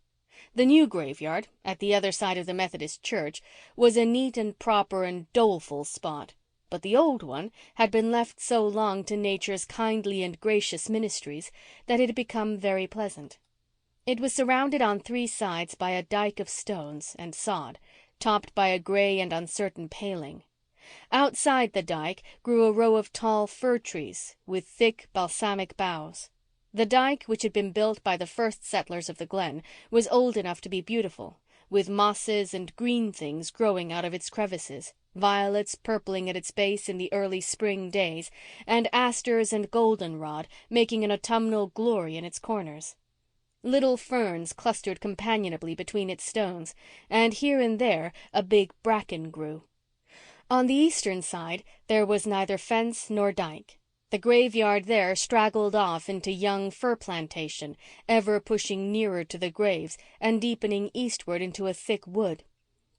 B: The new graveyard, at the other side of the Methodist church, was a neat and proper and doleful spot, but the old one had been left so long to nature's kindly and gracious ministries that it had become very pleasant. It was surrounded on 3 sides by a dyke of stones and sod, topped by a grey and uncertain paling. Outside the dyke grew a row of tall fir trees with thick balsamic boughs. The dyke, which had been built by the first settlers of the Glen, was old enough to be beautiful, with mosses and green things growing out of its crevices, violets purpling at its base in the early spring days, and asters and goldenrod making an autumnal glory in its corners. Little ferns clustered companionably between its stones, and here and there a big bracken grew. On the eastern side there was neither fence nor dyke. The graveyard there straggled off into young fir plantation, ever pushing nearer to the graves and deepening eastward into a thick wood.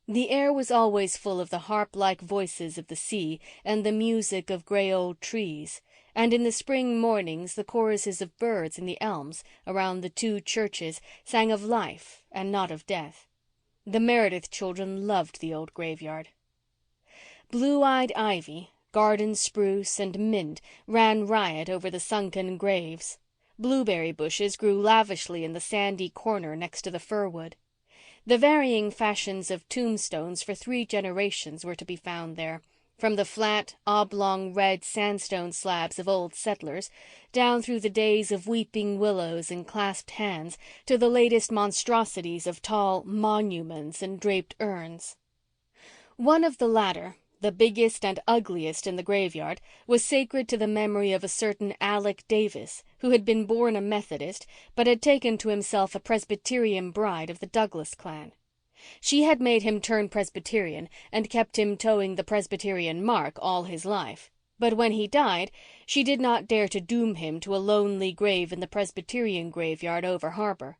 B: The air was always full of the harp-like voices of the sea and the music of grey old trees, and in the spring mornings the choruses of birds in the elms around the 2 churches sang of life and not of death. The Meredith children loved the old graveyard. Blue-eyed ivy, garden spruce, and mint ran riot over the sunken graves. Blueberry bushes grew lavishly in the sandy corner next to the fir wood. The varying fashions of tombstones for 3 generations were to be found there, from the flat, oblong red sandstone slabs of old settlers, down through the days of weeping willows and clasped hands, to the latest monstrosities of tall monuments and draped urns. One of the latter, the biggest and ugliest in the graveyard, was sacred to the memory of a certain Alec Davis, who had been born a Methodist, but had taken to himself a Presbyterian bride of the Douglas clan. She had made him turn Presbyterian and kept him towing the Presbyterian mark all his life. But when he died, she did not dare to doom him to a lonely grave in the Presbyterian graveyard over harbour.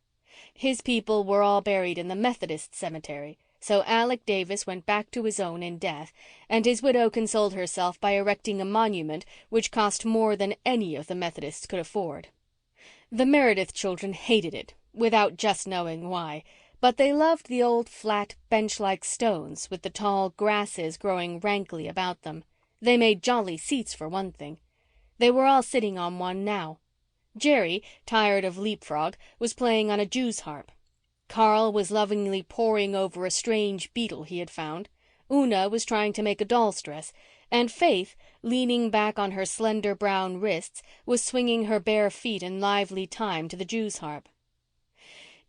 B: His people were all buried in the Methodist cemetery, so Alec Davis went back to his own in death, and his widow consoled herself by erecting a monument which cost more than any of the Methodists could afford. The Meredith children hated it without just knowing why, but they loved the old flat bench-like stones with the tall grasses growing rankly about them. They made jolly seats for one thing. They were all sitting on one now. Jerry, tired of leapfrog, was playing on a Jew's harp. Carl was lovingly poring over a strange beetle he had found. Una was trying to make a doll's dress, and Faith, leaning back on her slender brown wrists, was swinging her bare feet in lively time to the Jew's harp.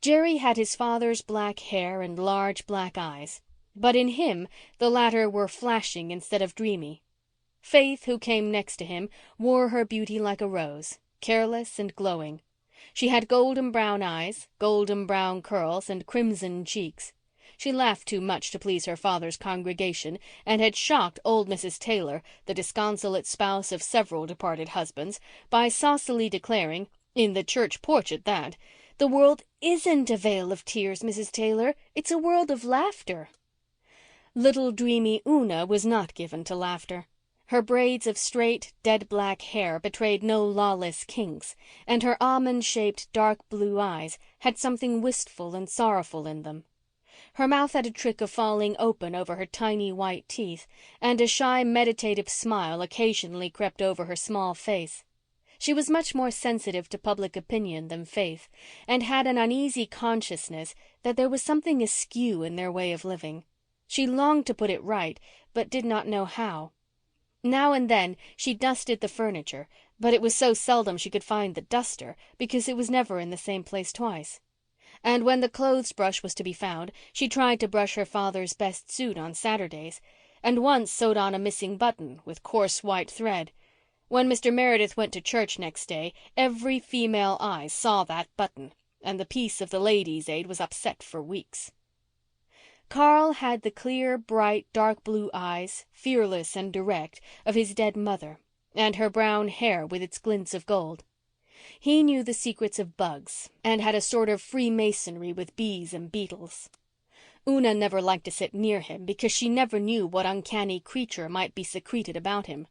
B: Jerry had his father's black hair and large black eyes, but in him the latter were flashing instead of dreamy. Faith, who came next to him, wore her beauty like a rose, careless and glowing. She had golden brown eyes, golden brown curls, and crimson cheeks. She laughed too much to please her father's congregation, and had shocked old Mrs. Taylor, the disconsolate spouse of several departed husbands, by saucily declaring, in the church porch at that, "The world isn't a vale of tears, Mrs. Taylor. It's a world of laughter." Little dreamy Una was not given to laughter. Her braids of straight, dead black hair betrayed no lawless kinks, and her almond-shaped dark blue eyes had something wistful and sorrowful in them. Her mouth had a trick of falling open over her tiny white teeth, and a shy, meditative smile occasionally crept over her small face. She was much more sensitive to public opinion than Faith, and had an uneasy consciousness that there was something askew in their way of living. She longed to put it right, but did not know how. Now and then she dusted the furniture, but it was so seldom she could find the duster because it was never in the same place twice. And when the clothes brush was to be found, she tried to brush her father's best suit on Saturdays, and once sewed on a missing button with coarse white thread. When Mr. Meredith went to church next day, every female eye saw that button, and the peace of the Ladies' Aid was upset for weeks. Carl had the clear, bright, dark blue eyes, fearless and direct, of his dead mother, and her brown hair with its glints of gold. He knew the secrets of bugs, and had a sort of freemasonry with bees and beetles. Una never liked to sit near him because she never knew what uncanny creature might be secreted about him.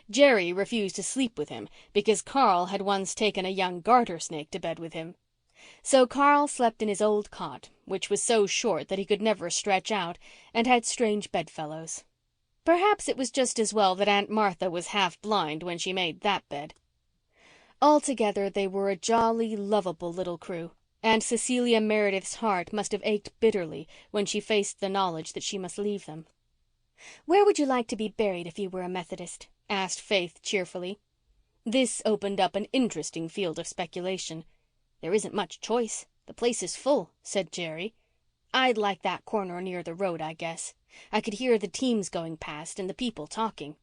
B: Jerry refused to sleep with him because Carl had once taken a young garter snake to bed with him. So Carl slept in his old cot, which was so short that he could never stretch out, and had strange bedfellows. Perhaps it was just as well that Aunt Martha was half blind when she made that bed. Altogether they were a jolly, lovable little crew, and Cecilia Meredith's heart must have ached bitterly when she faced the knowledge that she must leave them. "Where would you like to be buried if you were a Methodist?" asked Faith cheerfully. This opened up an interesting field of speculation. "There isn't much choice. The place is full," said Jerry. "I'd like that corner near the road, I guess. I could hear the teams going past and the people talking."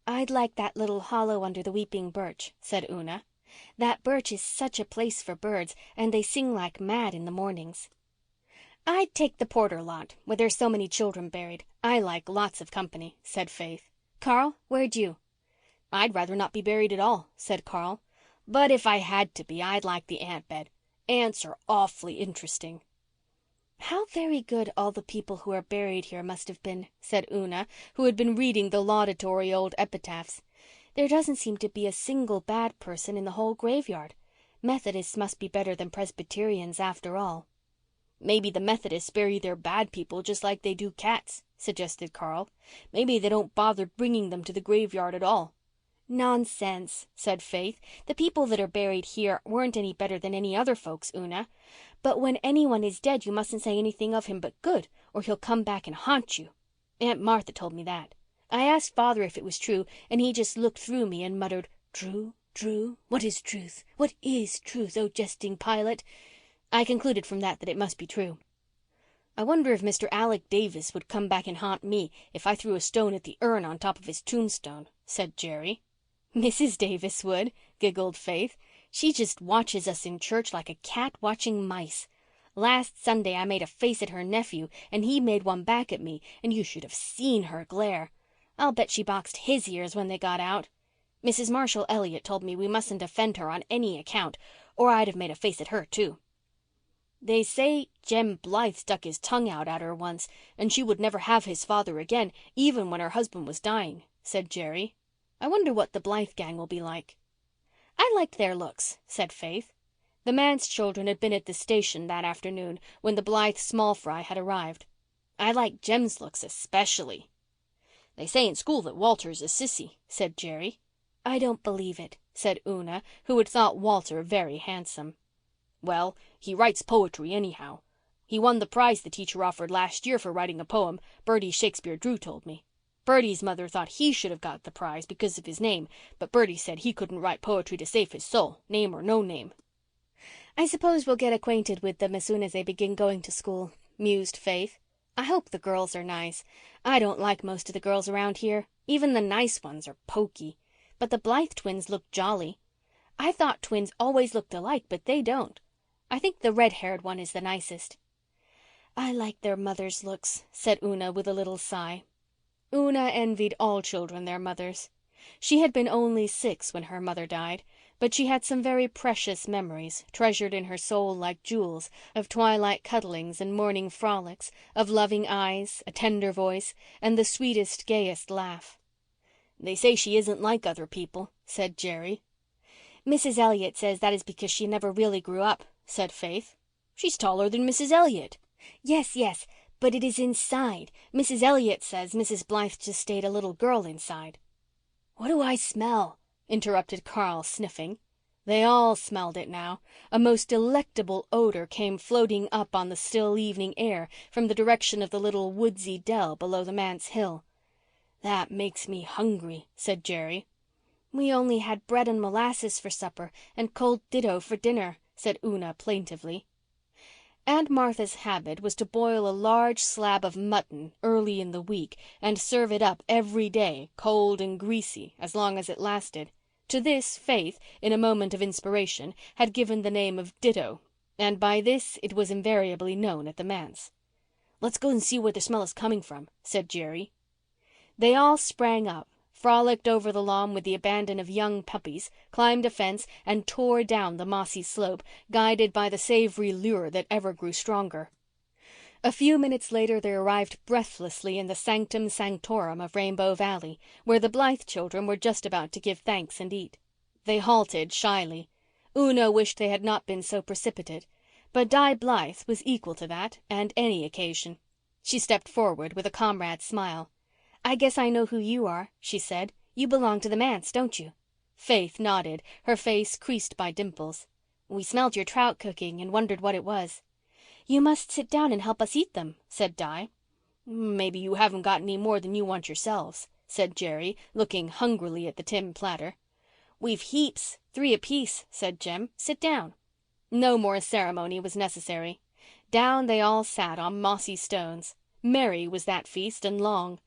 B: "I'd like that little hollow under the weeping birch," said Una. "That birch is such a place for birds, and they sing like mad in the mornings." "I'd take the Porter lot, where there's so many children buried. I like lots of company," said Faith. "Carl, where'd you?" "I'd rather not be buried at all," said Carl. "But if I had to be, I'd like the ant bed. Ants are awfully interesting." "How very good all the people who are buried here must have been," said Una, who had been reading the laudatory old epitaphs. "There doesn't seem to be a single bad person in the whole graveyard. Methodists must be better than Presbyterians after all." "Maybe the Methodists bury their bad people just like they do cats," suggested Carl. "Maybe they don't bother bringing them to the graveyard at all." "Nonsense," said Faith. "The people that are buried here weren't any better than any other folks, Una. But when anyone is dead you mustn't say anything of him but good, or he'll come back and haunt you. Aunt Martha told me that. I asked Father if it was true, and he just looked through me and muttered, 'True, true? What is truth? What is truth, O jesting Pilate?' I concluded from that it must be true." "I wonder if Mr. Alec Davis would come back and haunt me if I threw a stone at the urn on top of his tombstone," said Jerry. "Mrs. Davis would," giggled Faith. "She just watches us in church like a cat watching mice. Last Sunday I made a face at her nephew and he made one back at me, and you should have seen her glare. I'll bet she boxed his ears when they got out. Mrs. Marshall Elliott told me we mustn't offend her on any account, or I'd have made a face at her too." "They say Jem Blythe stuck his tongue out at her once, and she would never have his father again, even when her husband was dying," said Jerry. "I wonder what the Blythe gang will be like." "I liked their looks," said Faith. The manse children had been at the station that afternoon when the Blythe small fry had arrived. "I like Jem's looks especially." "They say in school that Walter's a sissy," said Jerry. "I don't believe it," said Una, who had thought Walter very handsome. "Well, he writes poetry anyhow. He won the prize the teacher offered last year for writing a poem, Bertie Shakespeare Drew told me. Bertie's mother thought he should have got the prize because of his name, but Bertie said he couldn't write poetry to save his soul, name or no name."
A: "I suppose we'll get acquainted with them as soon as they begin going to school," mused Faith. "I hope the girls are nice. I don't like most of the girls around here. Even the nice ones are poky. But the Blythe twins look jolly. I thought twins always looked alike, but they don't. I think the red-haired one is the nicest." "I like their mother's looks," said Una with a little sigh. Una envied all children their mothers. She had been only 6 when her mother died, but she had some very precious memories, treasured in her soul like jewels, of twilight cuddlings and morning frolics, of loving eyes, a tender voice, and the sweetest, gayest laugh.
B: "They say she isn't like other people," said Jerry.
A: "Mrs. Elliott says that is because she never really grew up," said Faith.
B: "She's taller than Mrs. Elliott."
A: Yes, but it is inside. Mrs. Elliott says Mrs. Blythe just stayed a little girl inside."
B: "What do I smell?" interrupted Carl, sniffing.
A: They all smelled it now. A most delectable odor came floating up on the still evening air from the direction of the little woodsy dell below the manse hill.
B: "That makes me hungry," said Jerry.
A: "We only had bread and molasses for supper and cold ditto for dinner," said Una plaintively. Aunt Martha's habit was to boil a large slab of mutton early in the week and serve it up every day, cold and greasy, as long as it lasted. To this Faith, in a moment of inspiration, had given the name of ditto, and by this it was invariably known at the manse.
B: "Let's go and see where the smell is coming from," said Jerry.
A: They all sprang up, frolicked over the lawn with the abandon of young puppies, climbed a fence, and tore down the mossy slope, guided by the savory lure that ever grew stronger. A few minutes later they arrived breathlessly in the sanctum sanctorum of Rainbow Valley, where the Blythe children were just about to give thanks and eat. They halted shyly. Una wished they had not been so precipitate, but Di Blythe was equal to that and any occasion. She stepped forward with a comrade's smile. "I guess I know who you are," she said. "You belong to the manse, don't you?" Faith nodded, her face creased by dimples. "We smelled your trout cooking and wondered what it was." "You must sit down and help us eat them," said Di.
B: "Maybe you haven't got any more than you want yourselves," said Jerry, looking hungrily at the tin platter.
A: "We've heaps, 3 apiece," said Jem. "Sit down." No more ceremony was necessary. Down they all sat on mossy stones. Merry was that feast and long.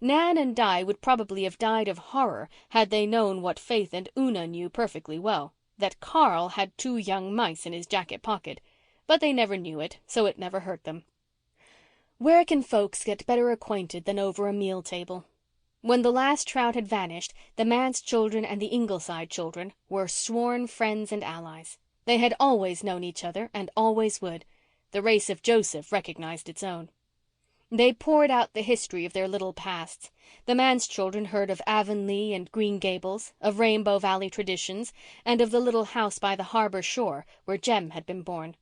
A: Nan and Di would probably have died of horror had they known what Faith and Una knew perfectly well, that Carl had 2 young mice in his jacket pocket. But they never knew it, so it never hurt them. Where can folks get better acquainted than over a meal table? When the last trout had vanished, the manse children and the Ingleside children were sworn friends and allies. They had always known each other and always would. The race of Joseph recognized its own. They poured out the history of their little pasts. The manse children heard of Avonlea and Green Gables, of Rainbow Valley traditions, and of the little house by the harbour shore where Jem had been born.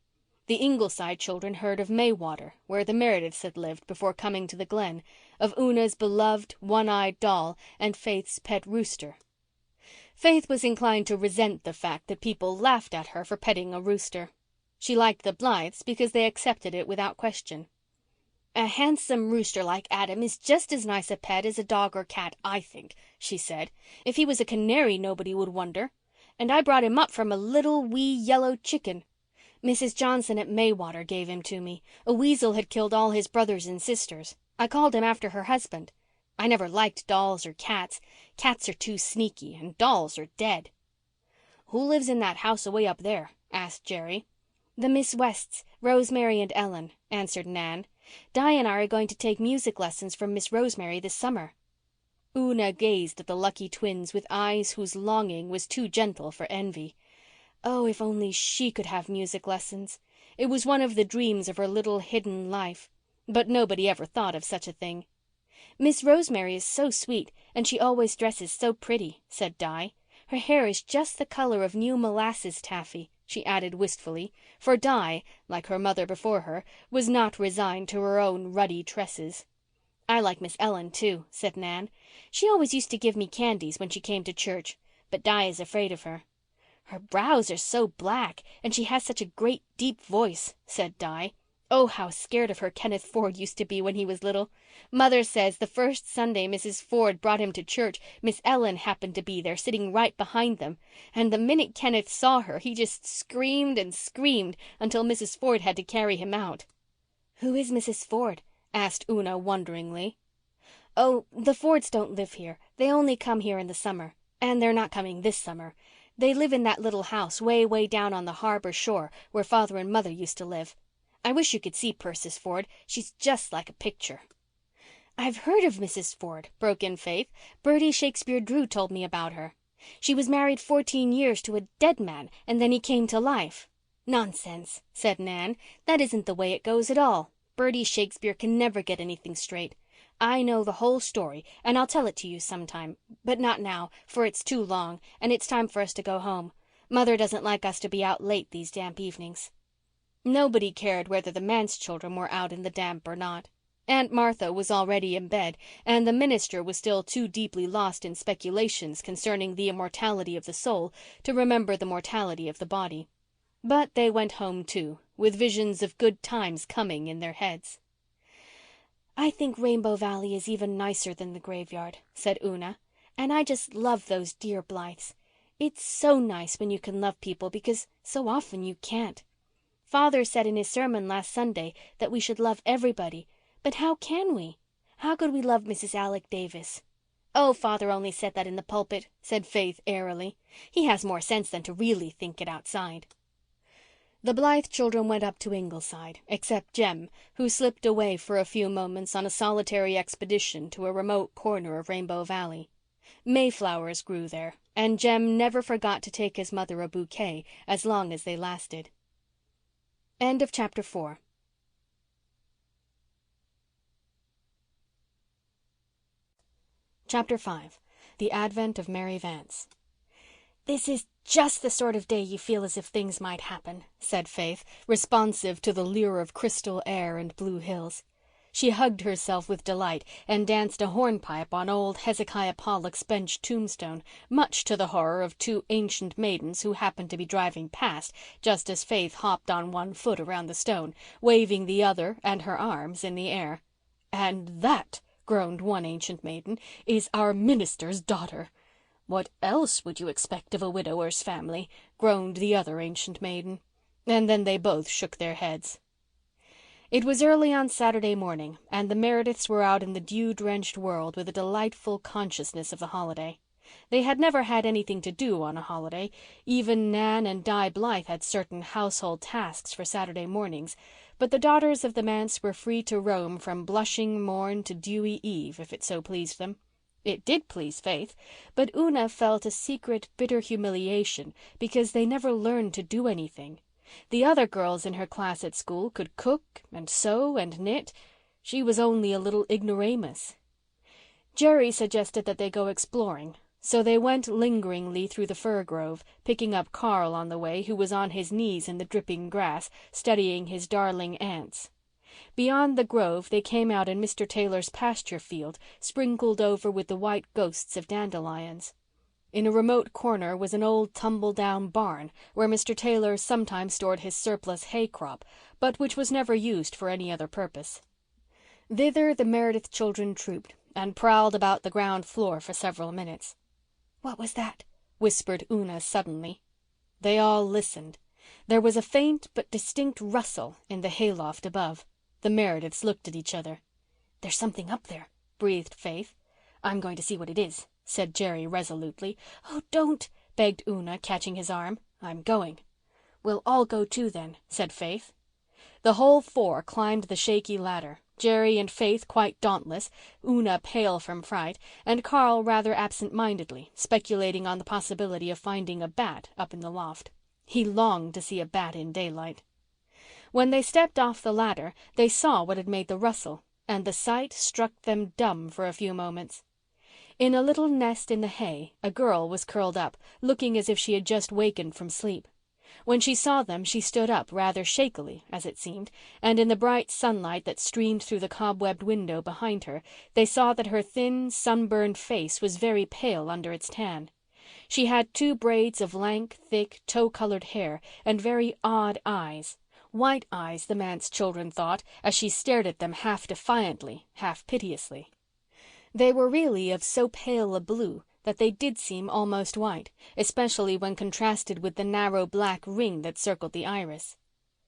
A: The Ingleside children heard of Maywater, where the Merediths had lived before coming to the Glen, of Una's beloved one-eyed doll and Faith's pet rooster. Faith was inclined to resent the fact that people laughed at her for petting a rooster. She liked the Blythes because they accepted it without question. "A handsome rooster like Adam is just as nice a pet as a dog or cat, I think," she said. "If he was a canary nobody would wonder. And I brought him up from a little wee yellow chicken. Mrs. Johnson at Maywater gave him to me. A weasel had killed all his brothers and sisters. I called him after her husband. I never liked dolls or cats. Cats are too sneaky and dolls are dead." "Who lives in that house away up there?" asked Jerry. "The Miss Wests, Rosemary and Ellen," answered Nan. "Di and I are going to take music lessons from Miss Rosemary this summer." Una gazed at the lucky twins with eyes whose longing was too gentle for envy. Oh, if only she could have music lessons. It was one of the dreams of her little hidden life. But nobody ever thought of such a thing. "Miss Rosemary is so sweet and she always dresses so pretty," said Di. "Her hair is just the colour of new molasses taffy.
B: she added wistfully, for Di, like her mother before her, was not resigned to her own ruddy tresses. "I like Miss Ellen, too," said Nan. "She always used to give me candies when she came to church, but Di is afraid of her." "Her brows are so black and she has such a great deep voice," said Di. "Oh, how scared of her Kenneth Ford used to be when he was little. Mother says the first Sunday Mrs. Ford brought him to church Miss Ellen happened to be there sitting right behind them, and the minute Kenneth saw her he just screamed and screamed until Mrs. Ford had to carry him out." "Who is Mrs. Ford?" asked Una wonderingly. "Oh, the Fords don't live here. They only come here in the summer. And they're not coming this summer. They live in that little house way down on the harbor shore where Father and Mother used to live. I wish you could see Persis Ford. She's just like a picture." "I've heard of Mrs. Ford," broke in Faith. "Bertie Shakespeare Drew told me about her. She was married 14 years to a dead man and then he came to life." "Nonsense," said Nan. "That isn't the way it goes at all. Bertie Shakespeare can never get anything straight. I know the whole story and I'll tell it to you sometime, but not now, for it's too long and it's time for us to go home. Mother doesn't like us to be out late these damp evenings." Nobody cared whether the manse children were out in the damp or not. Aunt Martha was already in bed and the minister was still too deeply lost in speculations concerning the immortality of the soul to remember the mortality of the body. But they went home too, with visions of good times coming in their heads. "I think Rainbow Valley is even nicer than the graveyard," said Una. "And I just love those dear Blythes. It's so nice when you can love people because so often you can't. Father said in his sermon last Sunday that we should love everybody, but how can we? How could we love Mrs. Alec Davis?" "Oh, Father only said that in the pulpit," said Faith airily. "He has more sense than to really think it outside." The Blythe children went up to Ingleside, except Jem, who slipped away for a few moments on a solitary expedition to a remote corner of Rainbow Valley. Mayflowers grew there, and Jem never forgot to take his mother a bouquet as long as they lasted. End of chapter 4. Chapter 5. The Advent of Mary Vance. "This is just the sort of day you feel as if things might happen," said Faith, responsive to the lure of crystal air and blue hills. She hugged herself with delight and danced a hornpipe on old Hezekiah Pollock's bench tombstone, much to the horror of two ancient maidens who happened to be driving past just as Faith hopped on one foot around the stone, waving the other and her arms in the air. "And that," groaned one ancient maiden, "is our minister's daughter." "What else would you expect of a widower's family?" groaned the other ancient maiden. And then they both shook their heads. It was early on Saturday morning, and the Merediths were out in the dew-drenched world with a delightful consciousness of the holiday. They had never had anything to do on a holiday. Even Nan and Di Blythe had certain household tasks for Saturday mornings, but the daughters of the manse were free to roam from blushing morn to dewy eve if it so pleased them. It did please Faith, but Una felt a secret bitter humiliation because they never learned to do anything. The other girls in her class at school could cook and sew and knit. She was only a little ignoramus. Jerry suggested that they go exploring, so they went lingeringly through the fir grove, picking up Carl on the way, who was on his knees in the dripping grass, studying his darling ants. Beyond the grove they came out in Mr. Taylor's pasture field, sprinkled over with the white ghosts of dandelions. In a remote corner was an old tumble-down barn where Mr. Taylor sometimes stored his surplus hay crop, but which was never used for any other purpose. Thither the Meredith children trooped and prowled about the ground floor for several minutes. "What was that?" whispered Una suddenly. They all listened. There was a faint but distinct rustle in the hayloft above. The Merediths looked at each other. "There's something up there," breathed Faith. "I'm going to see what it is," said Jerry resolutely. "Oh, don't," begged Una, catching his arm. "I'm going." "We'll all go too then," said Faith. The whole four climbed the shaky ladder, Jerry and Faith quite dauntless, Una pale from fright, and Carl rather absent-mindedly, speculating on the possibility of finding a bat up in the loft. He longed to see a bat in daylight. When they stepped off the ladder, they saw what had made the rustle, and the sight struck them dumb for a few moments. In a little nest in the hay, a girl was curled up, looking as if she had just wakened from sleep.
A: When she saw them she stood up rather shakily, as it seemed, and in the bright sunlight that streamed through the cobwebbed window behind her they saw that her thin, sunburned face was very pale under its tan. She had 2 braids of lank, thick, tow-coloured hair and very odd eyes. White eyes, the manse children thought, as she stared at them half defiantly, half piteously. They were really of so pale a blue that they did seem almost white, especially when contrasted with the narrow black ring that circled the iris.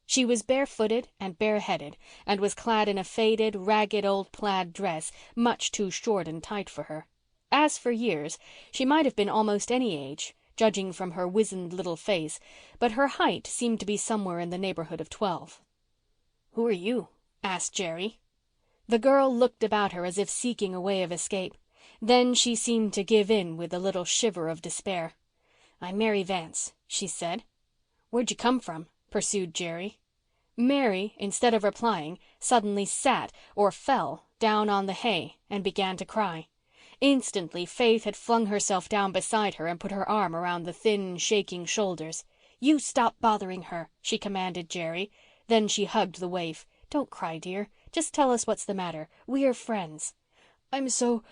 A: She was barefooted and bareheaded, and was clad in a faded, ragged old plaid dress, much too short and tight for her. As for years, she might have been almost any age, judging from her wizened little face, but her height seemed to be somewhere in the neighbourhood of 12. "Who are you?" asked Jerry. The girl looked about her as if seeking a way of escape. Then she seemed to give in with a little shiver of despair. "I'm Mary Vance," she said. "Where'd you come from?" pursued Jerry. Mary, instead of replying, suddenly sat, or fell, down on the hay and began to cry. Instantly Faith had flung herself down beside her and put her arm around the thin, shaking shoulders. "You stop bothering her," she commanded Jerry. Then she hugged the waif. "Don't cry, dear. Just tell us what's the matter. We're friends." "I'm so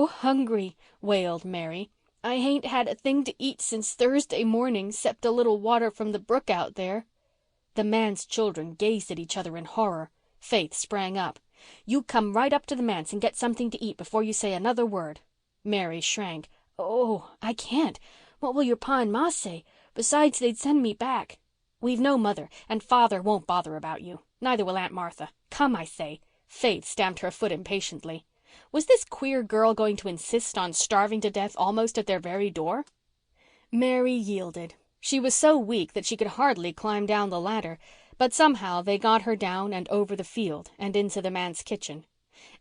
A: hungry," wailed Mary. "I hain't had a thing to eat since Thursday morning, 'cept a little water from the brook out there." The manse children gazed at each other in horror. Faith sprang up. "You come right up to the manse and get something to eat before you say another word." Mary shrank. "Oh, I can't. What will your pa and ma say? Besides, they'd send me back." "We've no mother, and father won't bother about you. Neither will Aunt Martha. Come, I say." Faith stamped her foot impatiently. Was this queer girl going to insist on starving to death almost at their very door? Mary yielded. She was so weak that she could hardly climb down the ladder, but somehow they got her down and over the field and into the manse kitchen.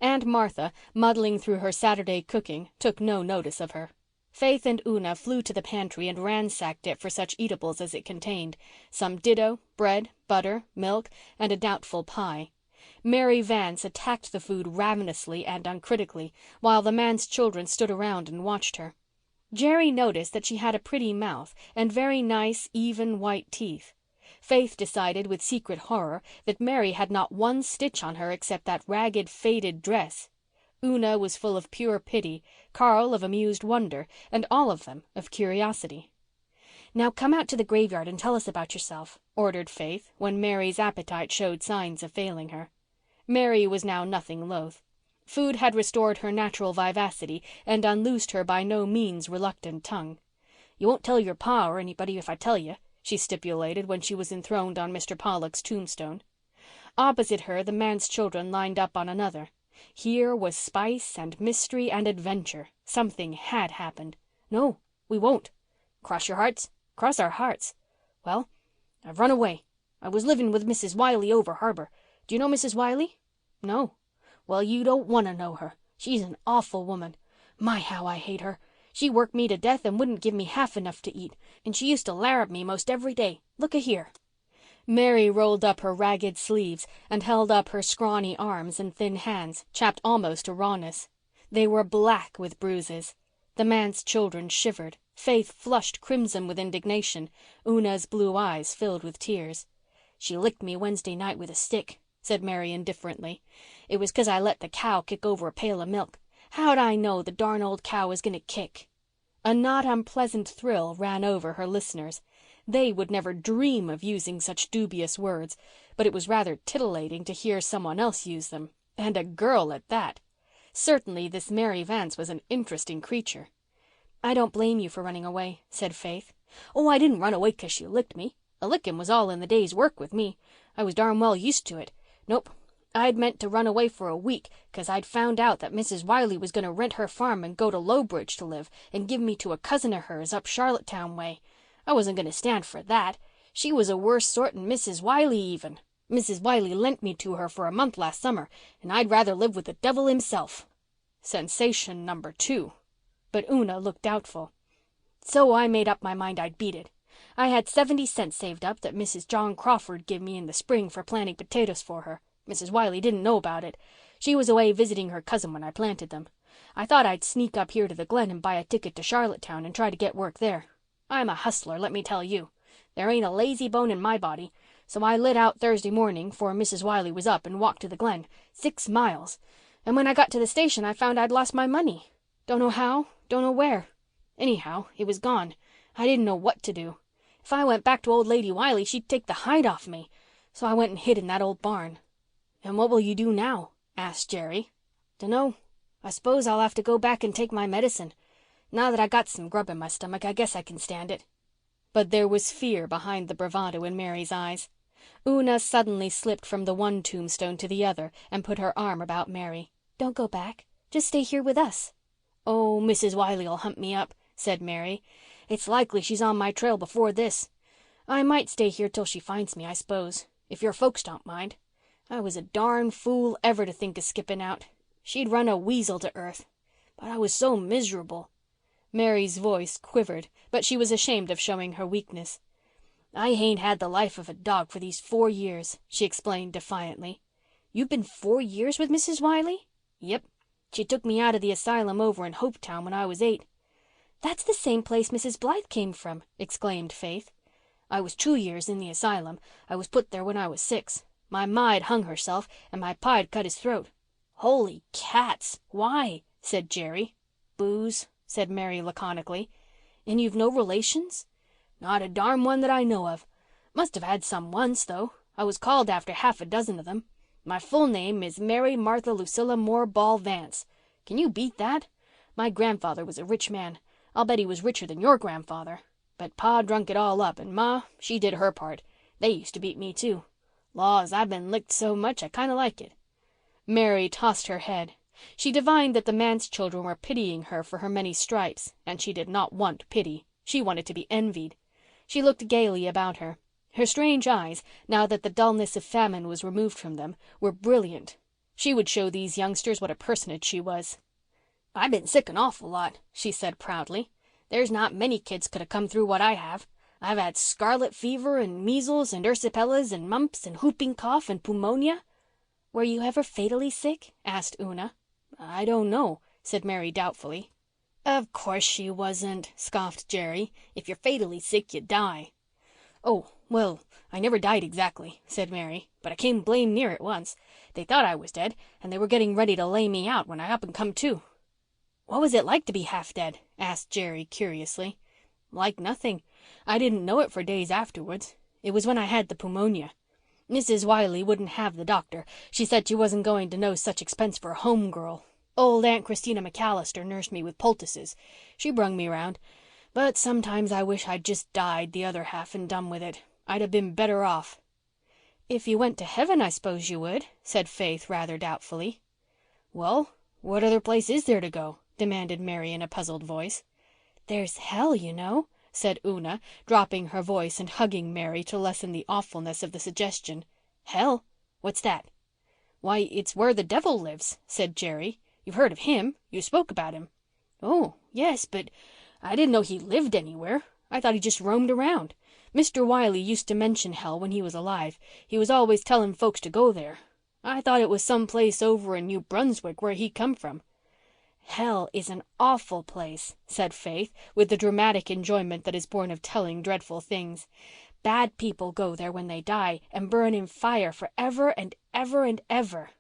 A: Aunt Martha, muddling through her Saturday cooking, took no notice of her. Faith and Una flew to the pantry and ransacked it for such eatables as it contained, some ditto, bread, butter, milk, and a doubtful pie. Mary Vance attacked the food ravenously and uncritically, while the manse children stood around and watched her. Jerry noticed that she had a pretty mouth and very nice, even, white teeth. Faith decided with secret horror that Mary had not one stitch on her except that ragged, faded dress. Una was full of pure pity, Carl of amused wonder, and all of them of curiosity. "Now come out to the graveyard and tell us about yourself," ordered Faith, when Mary's appetite showed signs of failing her. Mary was now nothing loath. Food had restored her natural vivacity and unloosed her by no means reluctant tongue. "You won't tell your pa or anybody if I tell you," she stipulated when she was enthroned on Mr. Pollock's tombstone. Opposite her the manse children lined up on another. Here was spice and mystery and adventure. Something had happened. "No, we won't." "Cross your hearts?" "Cross our hearts." "Well, I've run away. I was living with Mrs. Wiley over harbour. Do you know Mrs. Wiley?" "No." "Well, you don't want to know her. She's an awful woman. My, how I hate her. She worked me to death and wouldn't give me half enough to eat, and she used to larrup me most every day. Look-a-here." Mary rolled up her ragged sleeves and held up her scrawny arms and thin hands, chapped almost to rawness. They were black with bruises. The manse children shivered. Faith flushed crimson with indignation. Una's blue eyes filled with tears. "She licked me Wednesday night with a stick," said Mary indifferently. "It was 'cause I let the cow kick over a pail of milk. How'd I know the darn old cow was going to kick?" A not unpleasant thrill ran over her listeners. They would never dream of using such dubious words, but it was rather titillating to hear someone else use them, and a girl at that. Certainly this Mary Vance was an interesting creature. "I don't blame you for running away," said Faith. "Oh, I didn't run away 'cause she licked me. A licking was all in the day's work with me. I was darn well used to it. Nope. I'd meant to run away for a week 'cause I'd found out that Mrs. Wiley was going to rent her farm and go to Lowbridge to live and give me to a cousin of hers up Charlottetown way. I wasn't going to stand for that. She was a worse sort than Mrs. Wiley even. Mrs. Wiley lent me to her for a month last summer, and I'd rather live with the devil himself." Sensation number 2. But Una looked doubtful. "So I made up my mind I'd beat it. I had 70 cents saved up that Mrs. John Crawford give me in the spring for planting potatoes for her. Mrs. Wiley didn't know about it. She was away visiting her cousin when I planted them. I thought I'd sneak up here to the Glen and buy a ticket to Charlottetown and try to get work there. I'm a hustler, let me tell you.
B: There ain't a lazy bone in my body. So I lit out Thursday morning 'fore Mrs. Wiley was up and walked to the Glen, 6 miles. And when I got to the station I found I'd lost my money. Don't know how, don't know where. Anyhow, it was gone. I didn't know what to do. If I went back to old Lady Wiley she'd take the hide off me. So I went and hid in that old barn." "And what will you do now?" asked Jerry. "Dunno. I suppose I'll have to go back and take my medicine. Now that I got some grub in my stomach I guess I can stand it." But there was fear behind the bravado in Mary's eyes. Una suddenly slipped from the one tombstone to the other and put her arm about Mary.
A: "Don't go back. Just stay here with us."
B: "Oh, Mrs. Wiley'll hunt me up," said Mary. "It's likely she's on my trail before this. I might stay here till she finds me, I s'pose, if your folks don't mind. I was a darn fool ever to think of skipping out. She'd run a weasel to earth. But I was so miserable." Mary's voice quivered, but she was ashamed of showing her weakness. "I hain't had the life of a dog for these 4 years," she explained defiantly. "You've been 4 years with Mrs. Wiley?" "Yep. She took me out of the asylum over in Hopetown when I was 8.
A: "That's the same place Mrs. Blythe came from," exclaimed Faith.
B: "I was 2 years in the asylum. I was put there when I was 6. My ma'd hung herself and my pa'd cut his throat." "Holy cats! Why?" said Jerry. "Booze," said Mary laconically.
A: "And you've no relations?"
B: "Not a darn one that I know of. Must have had some once, though. I was called after half a dozen of them. My full name is Mary Martha Lucilla Moore Ball Vance. Can you beat that? My grandfather was a rich man. I'll bet he was richer than your grandfather. But Pa drunk it all up and Ma, she did her part. They used to beat me too. Laws, I've been licked so much I kind of like it." Mary tossed her head. She divined that the manse children were pitying her for her many stripes, and she did not want pity. She wanted to be envied. She looked gaily about her. Her strange eyes, now that the dullness of famine was removed from them, were brilliant. She would show these youngsters what a personage she was. "I've been sick an awful lot," she said proudly. "There's not many kids could have come through what I have. I've had scarlet fever and measles and erysipelas and mumps and whooping cough and pneumonia."
A: "Were you ever fatally sick?" asked Una.
B: "I don't know," said Mary doubtfully. "Of course she wasn't," scoffed Jerry. "If you're fatally sick you die." "Oh, well, I never died exactly," said Mary, "but I came blame near it once. They thought I was dead and they were getting ready to lay me out when I up and come to." "What was it like to be half dead?" asked Jerry curiously. "Like nothing. I didn't know it for days afterwards. It was when I had the pneumonia. Mrs. Wiley wouldn't have the doctor. She said she wasn't going to no such expense for a home girl. Old Aunt Christina McAllister nursed me with poultices. She brung me round. But sometimes I wish I'd just died the other half and done with it. I'd have been better off."
A: "If you went to heaven I suppose you would," said Faith rather doubtfully.
B: "Well, what other place is there to go?" demanded Mary in a puzzled voice.
A: "There's hell, you know," said Una, dropping her voice and hugging Mary to lessen the awfulness of the suggestion.
B: "Hell? What's that?" "Why, it's where the devil lives," said Jerry. "You've heard of him. You spoke about him." "Oh, yes, but I didn't know he lived anywhere. I thought he just roamed around. Mr. Wiley used to mention hell when he was alive. He was always telling folks to go there. I thought it was some place over in New Brunswick where he come from."
A: "Hell is an awful place," said Faith, with the dramatic enjoyment that is born of telling dreadful things. "Bad people go there when they die and burn in fire for ever and ever and ever."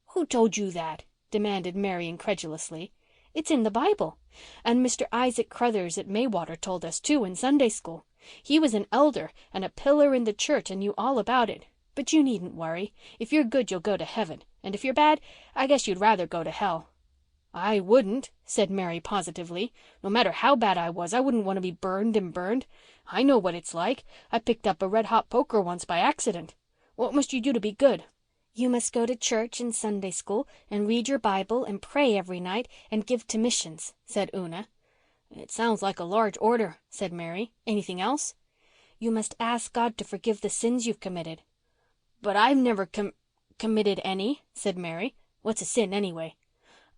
B: "Who told you that?" demanded Mary incredulously.
A: "It's in the Bible. And Mr. Isaac Crothers at Maywater told us too in Sunday school. He was an elder and a pillar in the church and knew all about it. But you needn't worry. If you're good you'll go to heaven, and if you're bad I guess you'd rather go to hell."
B: "I wouldn't," said Mary positively. "No matter how bad I was, I wouldn't want to be burned and burned. I know what it's like. I picked up a red-hot poker once by accident. What must you do to be good?"
A: "You must go to church and Sunday school and read your Bible and pray every night and give to missions," said Una.
B: "It sounds like a large order," said Mary. "Anything else?"
A: "You must ask God to forgive the sins you've committed."
B: "But I've never committed any," said Mary. "What's a sin anyway?"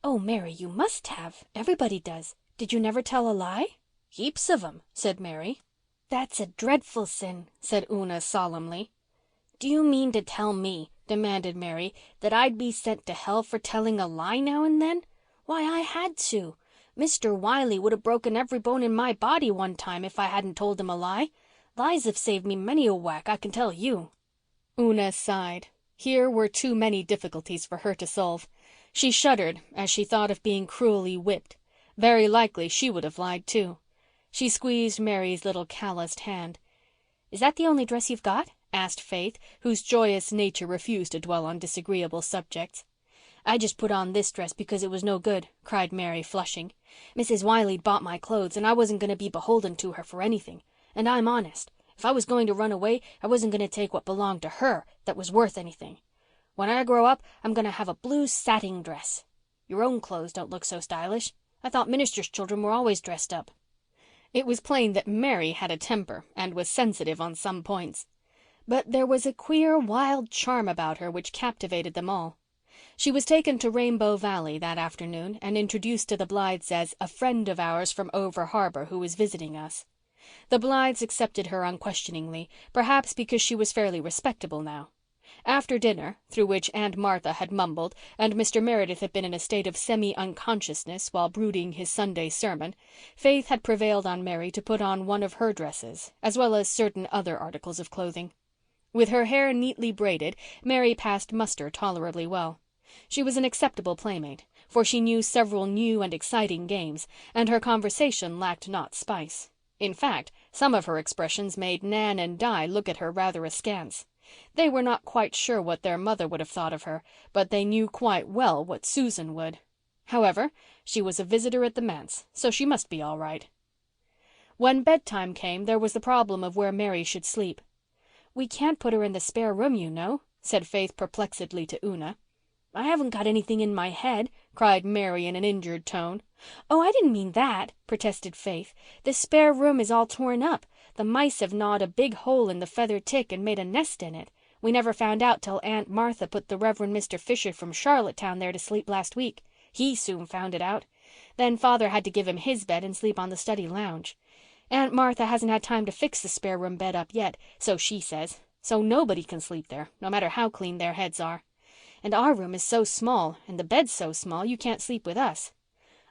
A: "Oh, Mary, you must have. Everybody does. Did you never tell a lie?"
B: "Heaps of 'em," said Mary.
A: "That's a dreadful sin," said Una solemnly.
B: "Do you mean to tell me," demanded Mary, "that I'd be sent to hell for telling a lie now and then? Why, I had to. Mr. Wiley would have broken every bone in my body one time if I hadn't told him a lie. Lies have saved me many a whack, I can tell you."
A: Una sighed. Here were too many difficulties for her to solve. She shuddered as she thought of being cruelly whipped. Very likely she would have lied too. She squeezed Mary's little calloused hand.
B: "Is that the only dress you've got?" asked Faith, whose joyous nature refused to dwell on disagreeable subjects.
A: "I just put on this dress because it was no good," cried Mary, flushing. "Mrs. Wiley'd bought my clothes and I wasn't going to be beholden to her for anything. And I'm honest. If I was going to run away, I wasn't going to take what belonged to her that was worth anything. When I grow up, I'm going to have a blue satin dress. Your own clothes don't look so stylish. I thought ministers' children were always dressed up."
B: It was plain that Mary had a temper and was sensitive on some points.
A: But there was a queer, wild charm about her which captivated them all. She was taken to Rainbow Valley that afternoon and introduced to the Blythes as a friend of ours from over harbour who was visiting us. The Blythes accepted her unquestioningly, perhaps because she was fairly respectable now. After dinner, through which Aunt Martha had mumbled and Mr. Meredith had been in a state of semi-unconsciousness while brooding his Sunday sermon, Faith had prevailed on Mary to put on one of her dresses, as well as certain other articles of clothing. With her hair neatly braided, Mary passed muster tolerably well. She was an acceptable playmate, for she knew several new and exciting games, and her conversation lacked not spice. In fact, some of her expressions made Nan and Di look at her rather askance. They were not quite sure what their mother would have thought of her, but they knew quite well what Susan would. However, she was a visitor at the manse, so she must be all right. When bedtime came, there was the problem of where Mary should sleep. "We can't put her in the spare room, you know," said Faith perplexedly to Una. "I haven't got anything in my head," cried Mary in an injured tone. "Oh, I didn't mean that," protested Faith. "The spare room is all torn up. The mice have gnawed a big hole in the feather tick and made a nest in it. We never found out till Aunt Martha put the Reverend Mr. Fisher from Charlottetown there to sleep last week. He soon found it out. Then Father had to give him his bed and sleep on the study lounge. Aunt Martha hasn't had time to fix the spare room bed up yet, so she says. So nobody can sleep there, no matter how clean their heads are. And our room is so small and the bed's so small you can't sleep with us.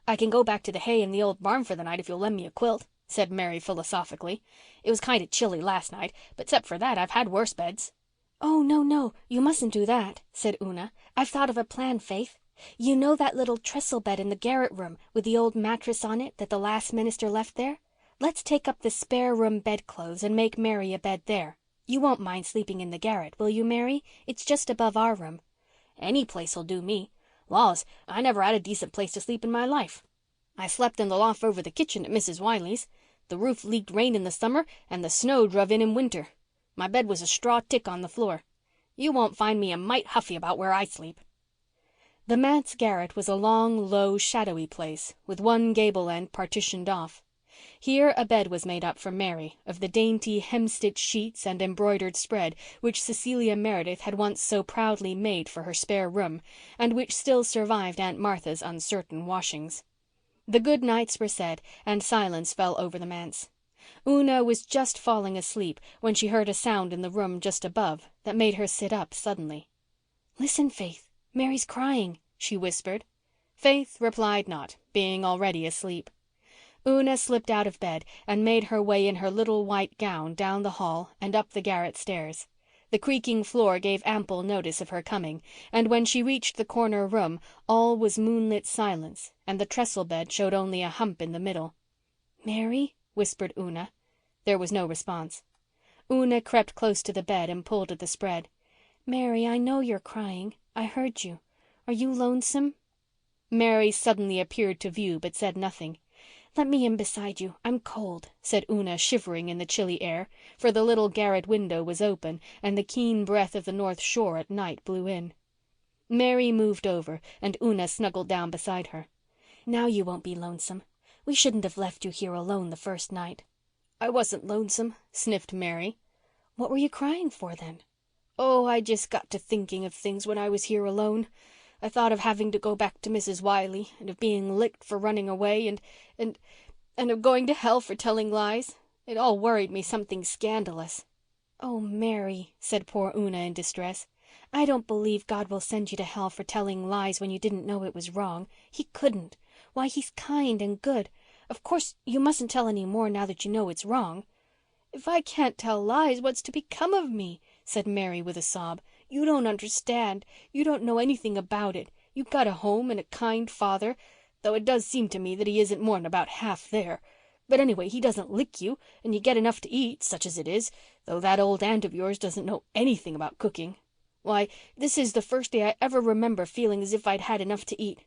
A: I can go back to the hay in the old barn for the night if you'll lend me a quilt," said Mary philosophically. "It was kind of chilly last night, but except for that I've had worse beds." "Oh, no, you mustn't do that," said Una. "I've thought of a plan, Faith. You know that little trestle bed in the garret room with the old mattress on it that the last minister left there? Let's take up the spare room bedclothes and make Mary a bed there. You won't mind sleeping in the garret, will you, Mary? It's just above our room." "Any place'll do me. Laws, I never had a decent place to sleep in my life. I slept in the loft over the kitchen at Mrs. Wiley's. The roof leaked rain in the summer and the snow druv in winter. My bed was a straw tick on the floor. You won't find me a mite huffy about where I sleep." The manse garret was a long, low, shadowy place, with one gable end partitioned off. Here a bed was made up for Mary of the dainty hemstitched sheets and embroidered spread which Cecilia Meredith had once so proudly made for her spare room and which still survived Aunt Martha's uncertain washings. The good nights were said and silence fell over the manse. Una was just falling asleep when she heard a sound in the room just above that made her sit up suddenly. "Listen, Faith, Mary's crying," she whispered. Faith replied not, being already asleep. Una slipped out of bed and made her way in her little white gown down the hall and up the garret stairs. The creaking floor gave ample notice of her coming, and when she reached the corner room all was moonlit silence and the trestle bed showed only a hump in the middle. "Mary?" whispered Una. There was no response. Una crept close to the bed and pulled at the spread. "Mary, I know you're crying. I heard you. Are you lonesome?" Mary suddenly appeared to view but said nothing. "Let me in beside you. I'm cold," said Una, shivering in the chilly air, for the little garret window was open and the keen breath of the north shore at night blew in. Mary moved over and Una snuggled down beside her. "Now you won't be lonesome. We shouldn't have left you here alone the first night." "I wasn't lonesome," sniffed Mary. "What were you crying for then?" "Oh, I just got to thinking of things when I was here alone. I thought of having to go back to Mrs. Wiley and of being licked for running away and of going to hell for telling lies. It all worried me something scandalous." "Oh, Mary," said poor Una in distress. "I don't believe God will send you to hell for telling lies when you didn't know it was wrong. He couldn't. Why, he's kind and good. Of course, you mustn't tell any more now that you know it's wrong."
B: "If I can't tell lies, what's to become of me?" said Mary with a sob. "You don't understand. You don't know anything about it. You've got a home and a kind father, though it does seem to me that he isn't more'n about half there. But anyway, he doesn't lick you, and you get enough to eat, such as it is, though that old aunt of yours doesn't know anything about cooking. Why, this is the first day I ever remember feeling as if I'd had enough to eat.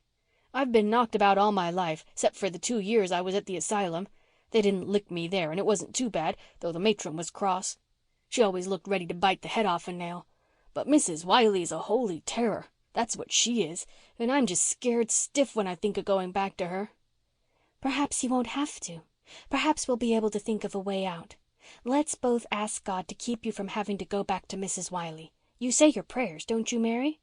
B: I've been knocked about all my life, except for the 2 years I was at the asylum. They didn't lick me there, and it wasn't too bad, though the matron was cross. She always looked ready to bite the head off a nail. But Mrs. Wiley's a holy terror. That's what she is, and I'm just scared stiff when I think of going back to her."
A: "Perhaps you won't have to. Perhaps we'll be able to think of a way out. Let's both ask God to keep you from having to go back to Mrs. Wiley. You say your prayers, don't you, Mary?"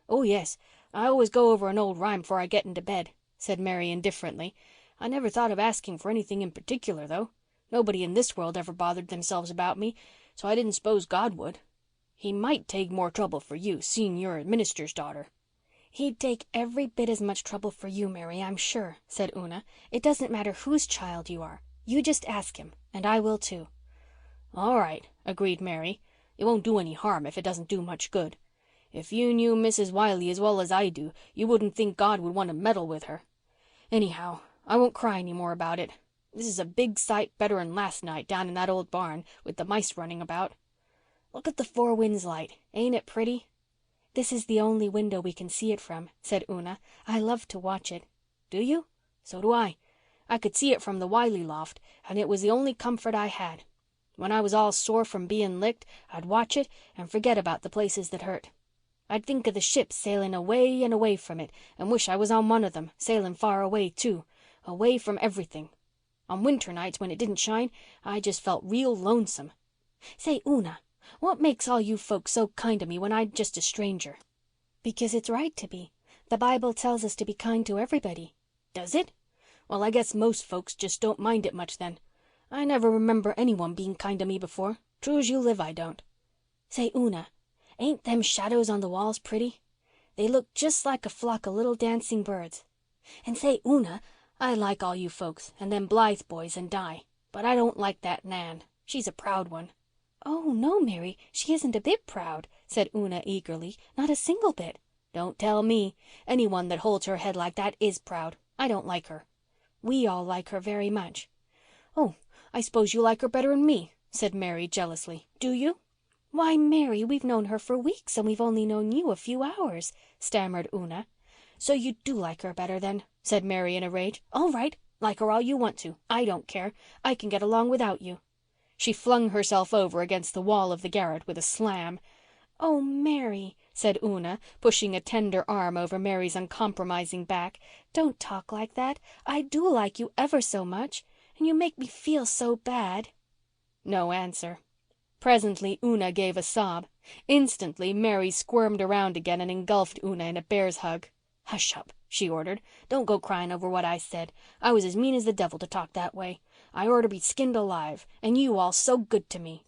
B: "Oh, yes. I always go over an old rhyme before I get into bed," said Mary indifferently. "I never thought of asking for anything in particular, though. Nobody in this world ever bothered themselves about me, so I didn't suppose God would. He might take more trouble for you, seeing you're a minister's daughter."
A: "He'd take every bit as much trouble for you, Mary, I'm sure," said Una. "It doesn't matter whose child you are. You just ask him, and I will too."
B: "All right," agreed Mary. "It won't do any harm if it doesn't do much good. If you knew Mrs. Wiley as well as I do, you wouldn't think God would want to meddle with her. Anyhow, I won't cry any more about it. This is a big sight better'n last night down in that old barn with the mice running about. Look at the Four Winds light. Ain't it pretty?"
A: "This is the only window we can see it from," said Una. "I love to watch it."
B: "Do you? So do I. I could see it from the Wiley loft, and it was the only comfort I had. When I was all sore from being licked, I'd watch it and forget about the places that hurt. I'd think of the ships sailing away and away from it and wish I was on one of them, sailing far away too, away from everything. On winter nights when it didn't shine, I just felt real lonesome.
A: Say, Una, what makes all you folks so kind to me when I'm just a stranger?" "Because it's right to be. The Bible tells us to be kind to everybody."
B: "Does it? Well, I guess most folks just don't mind it much then. I never remember anyone being kind to me before. True as you live, I don't."
A: "Say, Una, ain't them shadows on the walls pretty? They look just like a flock of little dancing birds. And say, Una, I like all you folks and them Blythe boys and Di, but I don't like that Nan. She's a proud one." "Oh, no, Mary, she isn't a bit proud," said Una eagerly. "Not a single bit."
B: "Don't tell me. Anyone that holds her head like that is proud. I don't like her."
A: "We all like her very much."
B: "Oh, I suppose you like her better'n me," said Mary jealously. "Do you?"
A: "Why, Mary, we've known her for weeks and we've only known you a few hours," stammered Una.
B: "So you do like her better then," said Mary in a rage. "All right. Like her all you want to. I don't care. I can get along without you." She flung herself over against the wall of the garret with a slam.
A: "Oh, Mary," said Una, pushing a tender arm over Mary's uncompromising back. "Don't talk like that. I do like you ever so much, and you make me feel so bad."
B: No answer. Presently Una gave a sob. Instantly Mary squirmed around again and engulfed Una in a bear's hug. "Hush up," she ordered. "Don't go crying over what I said. I was as mean as the devil to talk that way. I ought to be skinned alive, and you all so good to me.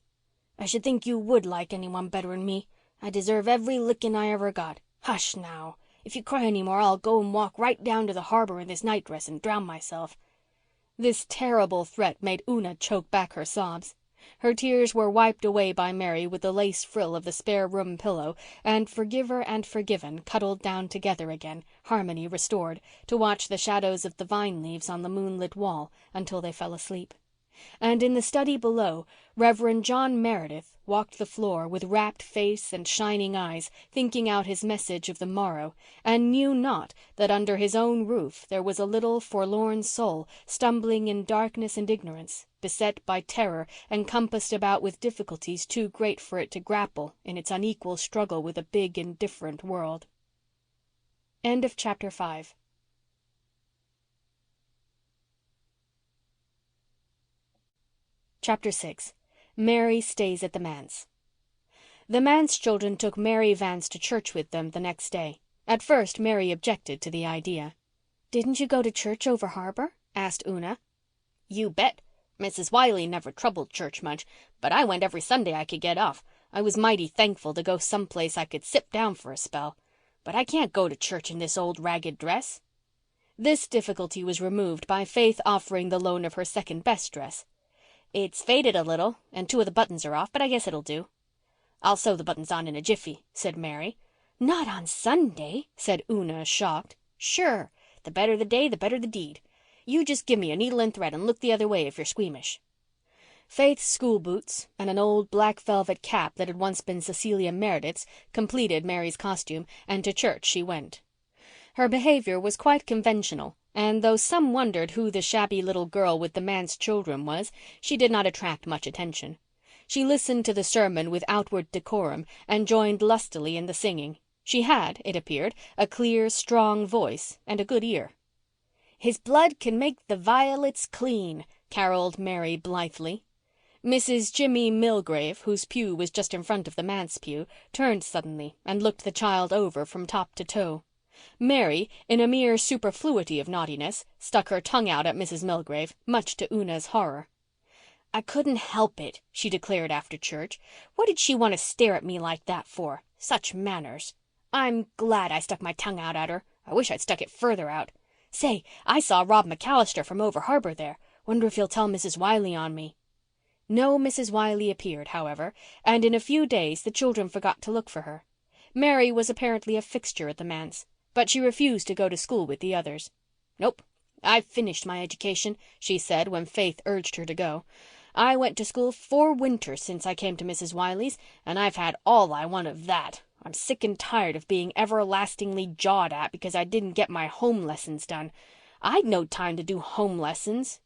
B: I should think you would like anyone better'n me. I deserve every licking I ever got. Hush now. If you cry any more I'll go and walk right down to the harbor in this nightdress and drown myself." This terrible threat made Una choke back her sobs. Her tears were wiped away by Mary with the lace frill of the spare room pillow, and forgiver and forgiven cuddled down together again, harmony restored, to watch the shadows of the vine leaves on the moonlit wall until they fell asleep. And in the study below, Reverend John Meredith walked the floor with rapt face and shining eyes, thinking out his message of the morrow, and knew not that under his own roof there was a little forlorn soul stumbling in darkness and ignorance, beset by terror and compassed about with difficulties too great for it to grapple in its unequal struggle with a big and different world. End of chapter 5. Chapter 6. Mary stays at the manse. The manse children took Mary Vance to church with them the next day. At first Mary objected to the idea.
A: "Didn't you go to church over harbor?" asked Una.
B: "You bet. Mrs. Wiley never troubled church much, but I went every Sunday I could get off. I was mighty thankful to go someplace I could sit down for a spell. But I can't go to church in this old ragged dress." This difficulty was removed by Faith offering the loan of her second best dress. It's faded a little and 2 of the buttons are off, but I guess it'll do." "I'll sew the buttons on in a jiffy," said Mary.
A: "Not on Sunday," said Una, shocked.
B: "Sure. The better the day, the better the deed. You just give me a needle and thread and look the other way if you're squeamish."
A: Faith's school boots and an old black velvet cap that had once been Cecilia Meredith's completed Mary's costume, and to church she went. Her behaviour was quite conventional, and though some wondered who the shabby little girl with the manse children was, she did not attract much attention. She listened to the sermon with outward decorum and joined lustily in the singing. She had, it appeared, a clear, strong voice and a good ear. "His blood can make the violets clean," caroled Mary blithely. Mrs. Jimmy Milgrave, whose pew was just in front of the manse pew, turned suddenly and looked the child over from top to toe. Mary, in a mere superfluity of naughtiness, stuck her tongue out at Mrs. Milgrave, much to Una's horror. "I couldn't help it," she declared after church. "What did she want to stare at me like that for? Such manners. I'm glad I stuck my tongue out at her. I wish I'd stuck it further out. Say, I saw Rob McAllister from over harbour there. Wonder if he'll tell Mrs. Wiley on me." No Mrs. Wiley appeared, however, and in a few days the children forgot to look for her. Mary was apparently a fixture at the manse, but she refused to go to school with the others. "Nope, I've finished my education," she said when Faith urged her to go. "I went to school 4 winters since I came to Mrs. Wiley's, and I've had all I want of that. I'm sick and tired of being everlastingly jawed at because I didn't get my home lessons done. I'd no time to do home lessons."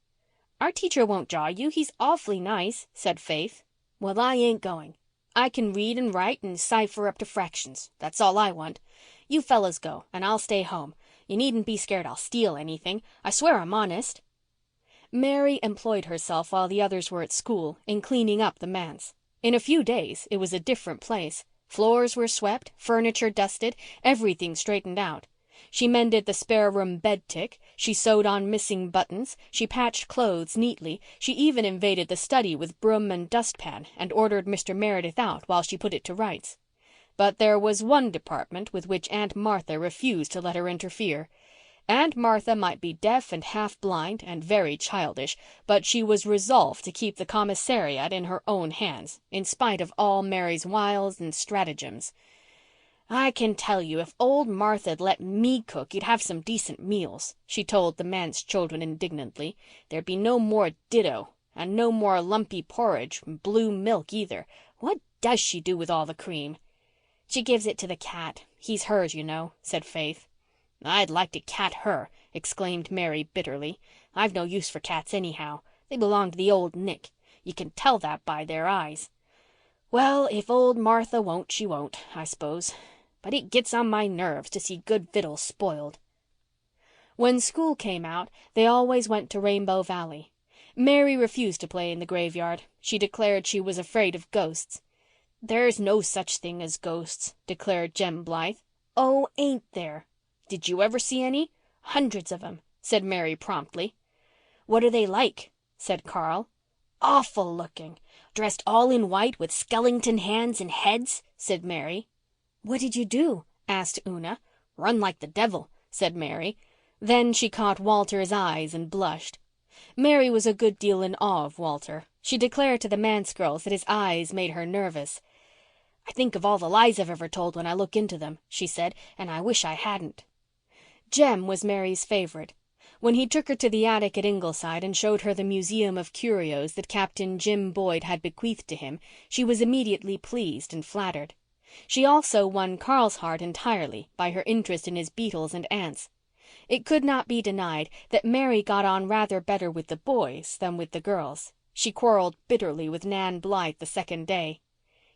A: "Our teacher won't jaw you. He's awfully nice," said Faith. "Well, I ain't going. I can read and write and cipher up to fractions. That's all I want. You fellas go, and I'll stay home. You needn't be scared I'll steal anything. I swear I'm honest." Mary employed herself while the others were at school in cleaning up the manse. In a few days it was a different place. Floors were swept, furniture dusted, everything straightened out. She mended the spare room bed tick, she sewed on missing buttons, she patched clothes neatly, she even invaded the study with broom and dustpan and ordered Mr. Meredith out while she put it to rights. But there was one department with which Aunt Martha refused to let her interfere. Aunt Martha might be deaf and half blind and very childish, but she was resolved to keep the commissariat in her own hands, in spite of all Mary's wiles and stratagems. "I can tell you, if old Martha'd let me cook you'd have some decent meals," she told the manse children indignantly. "There'd be no more ditto, and no more lumpy porridge and blue milk either. What does she do with all the cream?" "She gives it to the cat. He's hers, you know," said Faith. "I'd like to cat her," exclaimed Mary bitterly. "I've no use for cats anyhow. They belong to the old Nick. You can tell that by their eyes. Well, if old Martha won't, she won't, I s'pose. But it gets on my nerves to see good victuals spoiled." When school came out, they always went to Rainbow Valley. Mary refused to play in the graveyard. She declared she was afraid of ghosts. "There's no such thing as ghosts," declared Jem Blythe. "Oh, ain't there? Did you ever see any?" "Hundreds of 'em," said Mary promptly. "What are they like?" said Carl. "Awful looking. Dressed all in white with skeleton hands and heads," said Mary. "What did you do?" asked Una. "Run like the devil," said Mary. Then she caught Walter's eyes and blushed. Mary was a good deal in awe of Walter. She declared to the manse girls that his eyes made her nervous. "I think of all the lies I've ever told when I look into them," she said, "and I wish I hadn't." Jem was Mary's favourite. When he took her to the attic at Ingleside and showed her the museum of curios that Captain Jim Boyd had bequeathed to him, she was immediately pleased and flattered. She also won Carl's heart entirely by her interest in his beetles and ants. It could not be denied that Mary got on rather better with the boys than with the girls. She quarrelled bitterly with Nan Blythe the second day.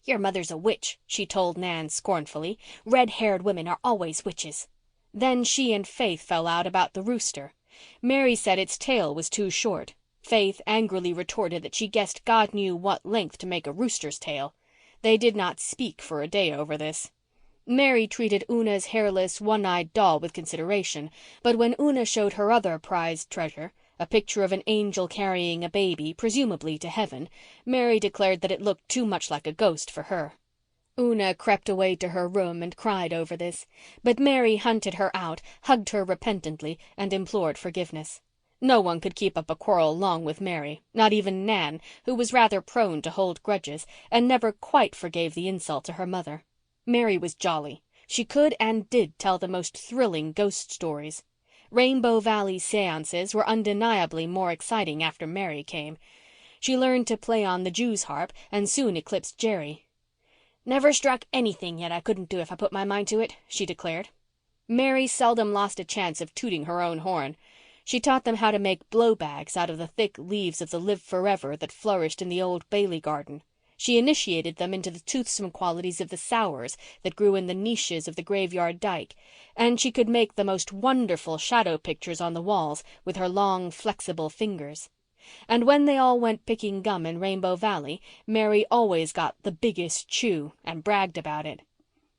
A: "Your mother's a witch," she told Nan scornfully. "Red-haired women are always witches." Then she and Faith fell out about the rooster. Mary said its tail was too short. Faith angrily retorted that she guessed God knew what length to make a rooster's tail. They did not speak for a day over this. Mary treated Una's hairless, one-eyed doll with consideration, but when Una showed her other prized treasure, a picture of an angel carrying a baby, presumably to heaven, Mary declared that it looked too much like a ghost for her. Una crept away to her room and cried over this, but Mary hunted her out, hugged her repentantly, and implored forgiveness.
B: No one could keep up a quarrel long with Mary, not even Nan, who was rather prone to hold grudges and never quite forgave the insult to her mother. Mary was jolly. She could and did tell the most thrilling ghost stories. Rainbow Valley seances were undeniably more exciting after Mary came. She learned to play on the Jew's harp and soon eclipsed Jerry. "Never struck anything yet I couldn't do if I put my mind to it," she declared. Mary seldom lost a chance of tooting her own horn. She taught them how to make blow bags out of the thick leaves of the live forever that flourished in the old Bailey garden. She initiated them into the toothsome qualities of the sours that grew in the niches of the graveyard dyke, and she could make the most wonderful shadow pictures on the walls with her long, flexible fingers. And when they all went picking gum in Rainbow Valley, Mary always got the biggest chew and bragged about it.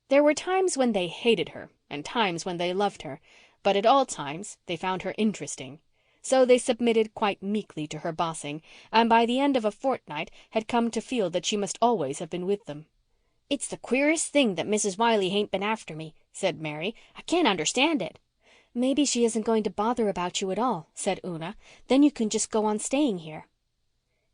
B: There were times when they hated her and times when they loved her, but at all times they found her interesting. So they submitted quite meekly to her bossing, and by the end of a fortnight had come to feel that she must always have been with them. "It's the queerest thing that Mrs. Wiley hain't been after me," said Mary. "I can't understand it."
A: "Maybe she isn't going to bother about you at all," said Una. "Then you can just go on staying here."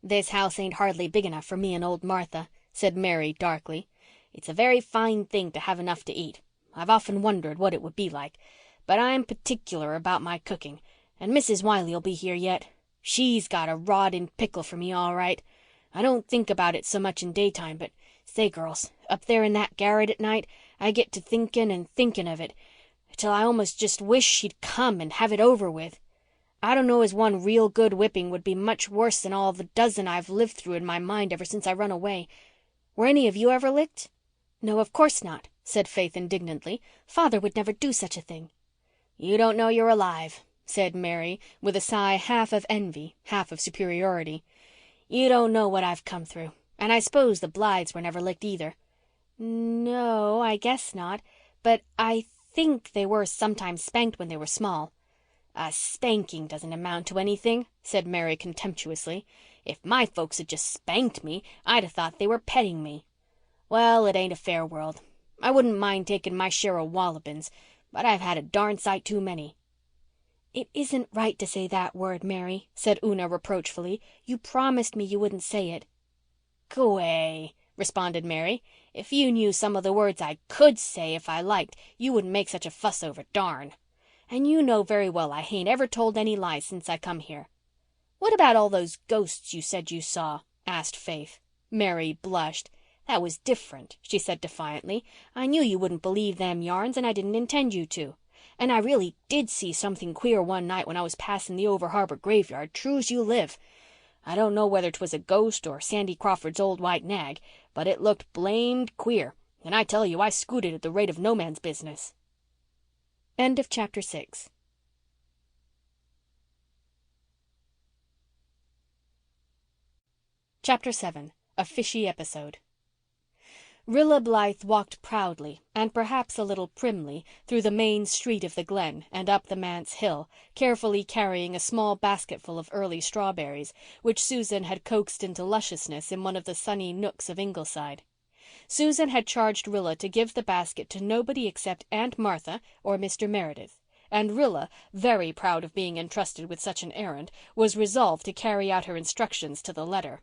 B: "This house ain't hardly big enough for me and old Martha," said Mary darkly. "It's a very fine thing to have enough to eat. I've often wondered what it would be like. But I'm particular about my cooking, and Mrs. Wiley'll be here yet. She's got a rod in pickle for me, all right. I don't think about it so much in daytime, but say, girls, up there in that garret at night I get to thinking and thinking of it till I almost just wish she'd come and have it over with. I don't know as one real good whipping would be much worse than all the dozen I've lived through in my mind ever since I run away. Were any of you ever licked?"
A: "No, of course not," said Faith indignantly. "Father would never do such a thing."
B: "You don't know you're alive," said Mary, with a sigh half of envy, half of superiority. "You don't know what I've come through. And I s'pose the Blythes were never licked either."
A: "No, I guess not. But I think they were sometimes spanked when they were small."
B: "A spanking doesn't amount to anything," said Mary contemptuously. "If my folks had just spanked me I'd have thought they were petting me. Well, it ain't a fair world. I wouldn't mind taking my share of wallopings, but I've had a darn sight too many."
A: "It isn't right to say that word, Mary," said Una reproachfully. "You promised me you wouldn't say it."
B: "G'way," responded Mary. "If you knew some of the words I could say if I liked you wouldn't make such a fuss over darn. And you know very well I hain't ever told any lies since I come here." "What about all those ghosts you said you saw?" asked Faith. Mary blushed. "That was different," she said defiantly. "I knew you wouldn't believe them yarns and I didn't intend you to. And I really did see something queer one night when I was passing the over-harbour graveyard, true as you live. I don't know whether 'twas a ghost or Sandy Crawford's old white nag, but it looked blamed queer, and I tell you I scooted at the rate of no man's business."
A: End of chapter 6.
B: Chapter 7. A Fishy Episode. Rilla Blythe walked proudly and perhaps a little primly through the main street of the Glen and up the manse hill, carefully carrying a small basketful of early strawberries, which Susan had coaxed into lusciousness in one of the sunny nooks of Ingleside. Susan had charged Rilla to give the basket to nobody except Aunt Martha or Mr. Meredith, and Rilla, very proud of being entrusted with such an errand, was resolved to carry out her instructions to the letter.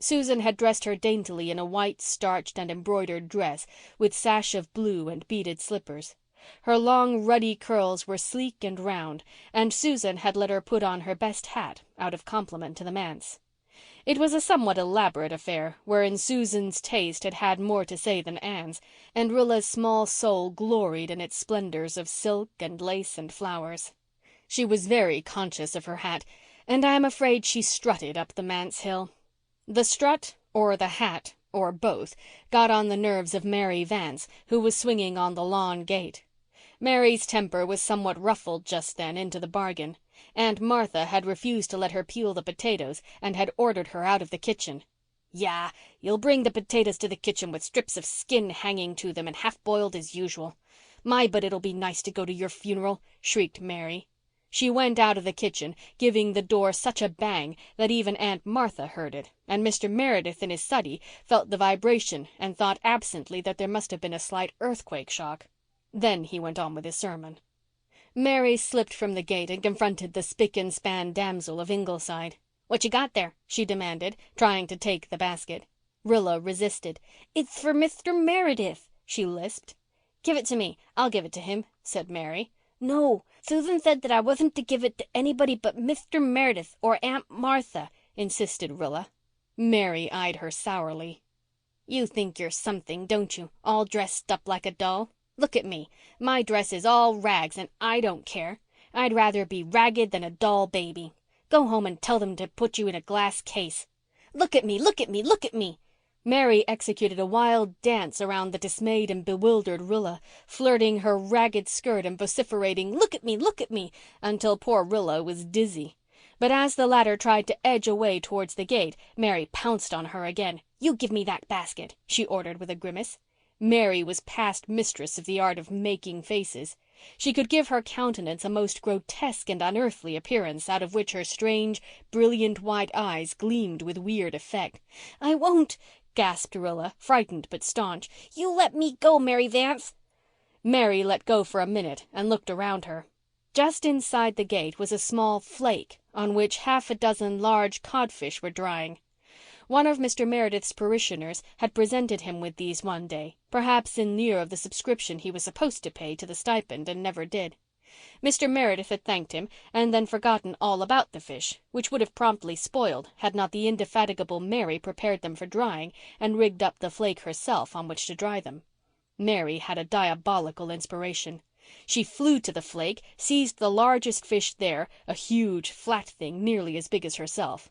B: Susan had dressed her daintily in a white, starched and embroidered dress with sash of blue and beaded slippers. Her long, ruddy curls were sleek and round, and Susan had let her put on her best hat out of compliment to the manse. It was a somewhat elaborate affair, wherein Susan's taste had had more to say than Anne's, and Rilla's small soul gloried in its splendors of silk and lace and flowers. She was very conscious of her hat, and I am afraid she strutted up the manse hill. The strut, or the hat, or both, got on the nerves of Mary Vance, who was swinging on the lawn gate. Mary's temper was somewhat ruffled just then into the bargain. Aunt Martha had refused to let her peel the potatoes and had ordered her out of the kitchen. "Yah, you'll bring the potatoes to the kitchen with strips of skin hanging to them and half-boiled as usual. My, but it'll be nice to go to your funeral," shrieked Mary. She went out of the kitchen, giving the door such a bang that even Aunt Martha heard it, and Mr. Meredith in his study felt the vibration and thought absently that there must have been a slight earthquake shock. Then he went on with his sermon. Mary slipped from the gate and confronted the spick-and-span damsel of Ingleside. "What you got there?" she demanded, trying to take the basket. Rilla resisted. "It's for Mr. Meredith," she lisped. "Give it to me. I'll give it to him," said Mary. "No, Susan said that I wasn't to give it to anybody but Mr. Meredith or Aunt Martha," insisted Rilla. Mary eyed her sourly. "You think you're something, don't you, all dressed up like a doll? Look at me. My dress is all rags and I don't care. I'd rather be ragged than a doll baby. Go home and tell them to put you in a glass case. Look at me, look at me, look at me." Mary executed a wild dance around the dismayed and bewildered Rilla, flirting her ragged skirt and vociferating, look at me," until poor Rilla was dizzy. But as the latter tried to edge away towards the gate, Mary pounced on her again. "You give me that basket," she ordered with a grimace. Mary was past mistress of the art of making faces. She could give her countenance a most grotesque and unearthly appearance, out of which her strange, brilliant white eyes gleamed with weird effect. "I won't," gasped Rilla, frightened but staunch. "You let me go, Mary Vance." Mary let go for a minute and looked around her. Just inside the gate was a small flake on which half a dozen large codfish were drying. One of Mr. Meredith's parishioners had presented him with these one day, perhaps in lieu of the subscription he was supposed to pay to the stipend and never did. Mr. Meredith had thanked him and then forgotten all about the fish, which would have promptly spoiled had not the indefatigable Mary prepared them for drying and rigged up the flake herself on which to dry them. Mary had a diabolical inspiration. She flew to the flake, seized the largest fish there, a huge, flat thing nearly as big as herself.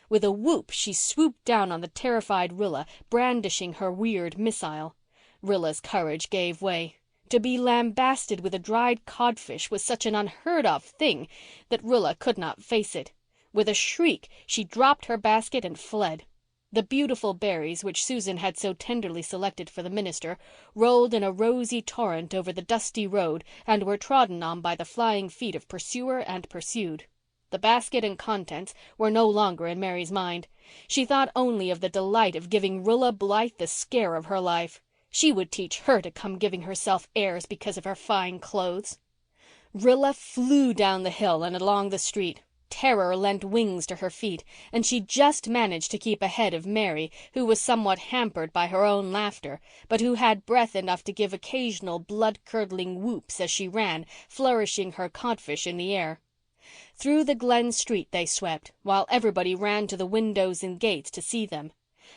B: With a whoop she swooped down on the terrified Rilla, brandishing her weird missile. Rilla's courage gave way. To be lambasted with a dried codfish was such an unheard-of thing that Rilla could not face it. With a shriek she dropped her basket and fled. The beautiful berries, which Susan had so tenderly selected for the minister, rolled in a rosy torrent over the dusty road and were trodden on by the flying feet of pursuer and pursued. The basket and contents were no longer in Mary's mind. She thought only of the delight of giving Rilla Blythe the scare of her life. She would teach her to come giving herself airs because of her fine clothes. Rilla flew down the hill and along the street. Terror lent wings to her feet, and she just managed to keep ahead of Mary, who was somewhat hampered by her own laughter, but who had breath enough to give occasional blood-curdling whoops as she ran, flourishing her codfish in the air. Through the Glen street they swept, while everybody ran to the windows and gates to see them.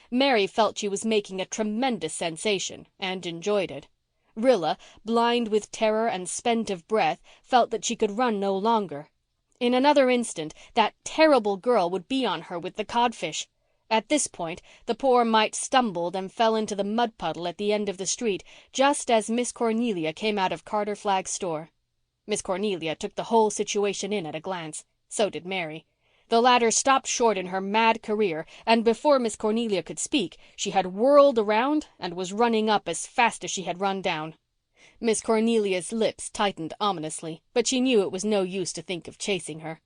B: Mary felt she was making a tremendous sensation and enjoyed it. Rilla, blind with terror and spent of breath, felt that she could run no longer. In another instant that terrible girl would be on her with the codfish. At this point the poor mite stumbled and fell into the mud puddle at the end of the street just as Miss Cornelia came out of Carter Flagg's store. Miss Cornelia took the whole situation in at a glance. So did Mary. The latter stopped short in her mad career, and before Miss Cornelia could speak, she had whirled around and was running up as fast as she had run down. Miss Cornelia's lips tightened ominously, but she knew it was no use to think of chasing her.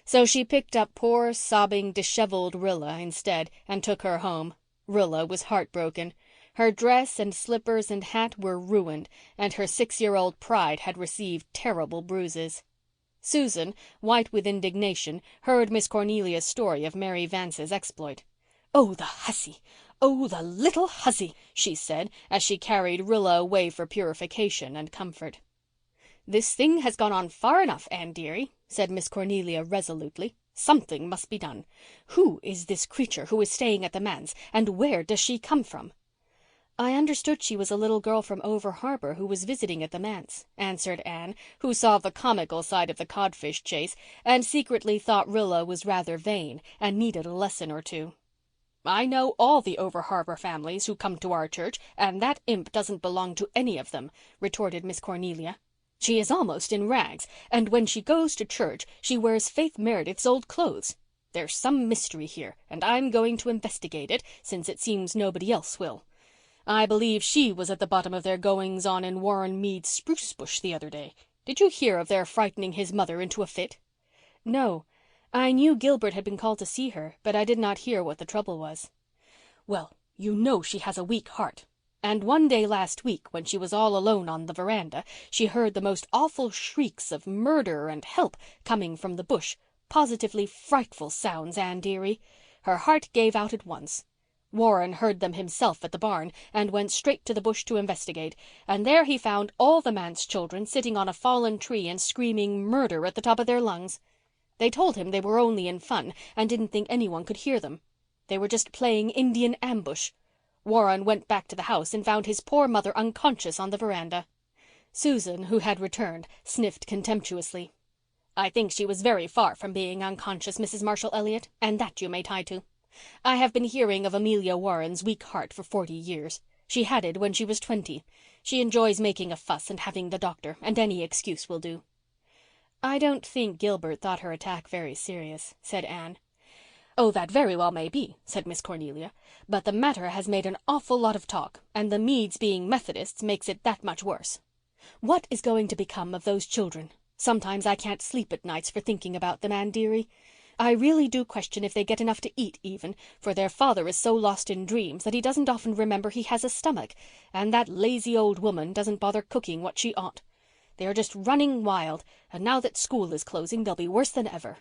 B: So she picked up poor, sobbing, disheveled Rilla instead and took her home. Rilla was heartbroken. Her dress and slippers and hat were ruined, and her 6-year-old pride had received terrible bruises. Susan, white with indignation, heard Miss Cornelia's story of Mary Vance's exploit. "Oh, the hussy! Oh, the little hussy!" she said, as she carried Rilla away for purification and comfort. "This thing has gone on far enough, Anne dearie," said Miss Cornelia resolutely. "Something must be done. Who is this creature who is staying at the manse, and where does she come from?" "I understood she was a little girl from over harbour who was visiting at the manse," answered Anne, who saw the comical side of the codfish chase and secretly thought Rilla was rather vain and needed a lesson or two. "I know all the over-harbour families who come to our church, and that imp doesn't belong to any of them," retorted Miss Cornelia. "She is almost in rags, and when she goes to church she wears Faith Meredith's old clothes. There's some mystery here, and I'm going to investigate it, since it seems nobody else will. I believe she was at the bottom of their goings-on in Warren Mead's spruce bush the other day. Did you hear of their frightening his mother into a fit?" "No. I knew Gilbert had been called to see her, but I did not hear what the trouble was." "Well, you know she has a weak heart. And one day last week, when she was all alone on the veranda, she heard the most awful shrieks of murder and help coming from the bush. Positively frightful sounds, Anne dearie. Her heart gave out at once. Warren heard them himself at the barn and went straight to the bush to investigate, and there he found all the manse children sitting on a fallen tree and screaming murder at the top of their lungs. They told him they were only in fun and didn't think anyone could hear them. They were just playing Indian ambush. Warren went back to the house and found his poor mother unconscious on the veranda. Susan, who had returned, sniffed contemptuously. "I think she was very far from being unconscious, Mrs. Marshall Elliott, and that you may tie to. I have been hearing of Amelia Warren's weak heart for 40 years. She had it when she was 20. She enjoys making a fuss and having the doctor, and any excuse will do." "I don't think Gilbert thought her attack very serious," said Anne. "Oh, that very well may be," said Miss Cornelia, "but the matter has made an awful lot of talk, and the Meads being Methodists makes it that much worse. What is going to become of those children? Sometimes I can't sleep at nights for thinking about them, Anne dearie. I really do question if they get enough to eat even, for their father is so lost in dreams that he doesn't often remember he has a stomach, and that lazy old woman doesn't bother cooking what she ought. They are just running wild, and now that school is closing they'll be worse than ever."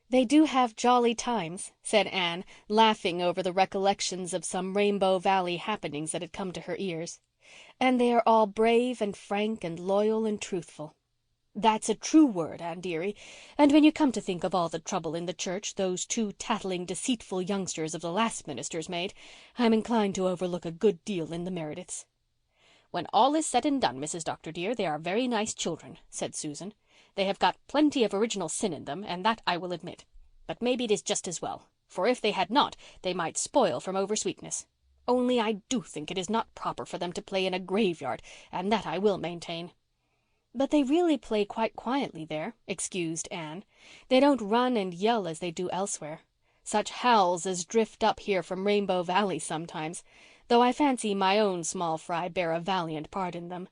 B: "They do have jolly times," said Anne, laughing over the recollections of some Rainbow Valley happenings that had come to her ears. "And they are all brave and frank and loyal and truthful." "That's a true word, Anne dearie, and when you come to think of all the trouble in the church those two tattling, deceitful youngsters of the last ministers made, I'm inclined to overlook a good deal in the Merediths." "When all is said and done, Mrs. Dr. dear, they are very nice children," said Susan. "They have got plenty of original sin in them, and that I will admit. But maybe it is just as well, for if they had not, they might spoil from oversweetness. Only I do think it is not proper for them to play in a graveyard, and that I will maintain." "But they really play quite quietly there," excused Anne. "They don't run and yell as they do elsewhere. Such howls as drift up here from Rainbow Valley sometimes, though I fancy my own small fry bear a valiant part in them.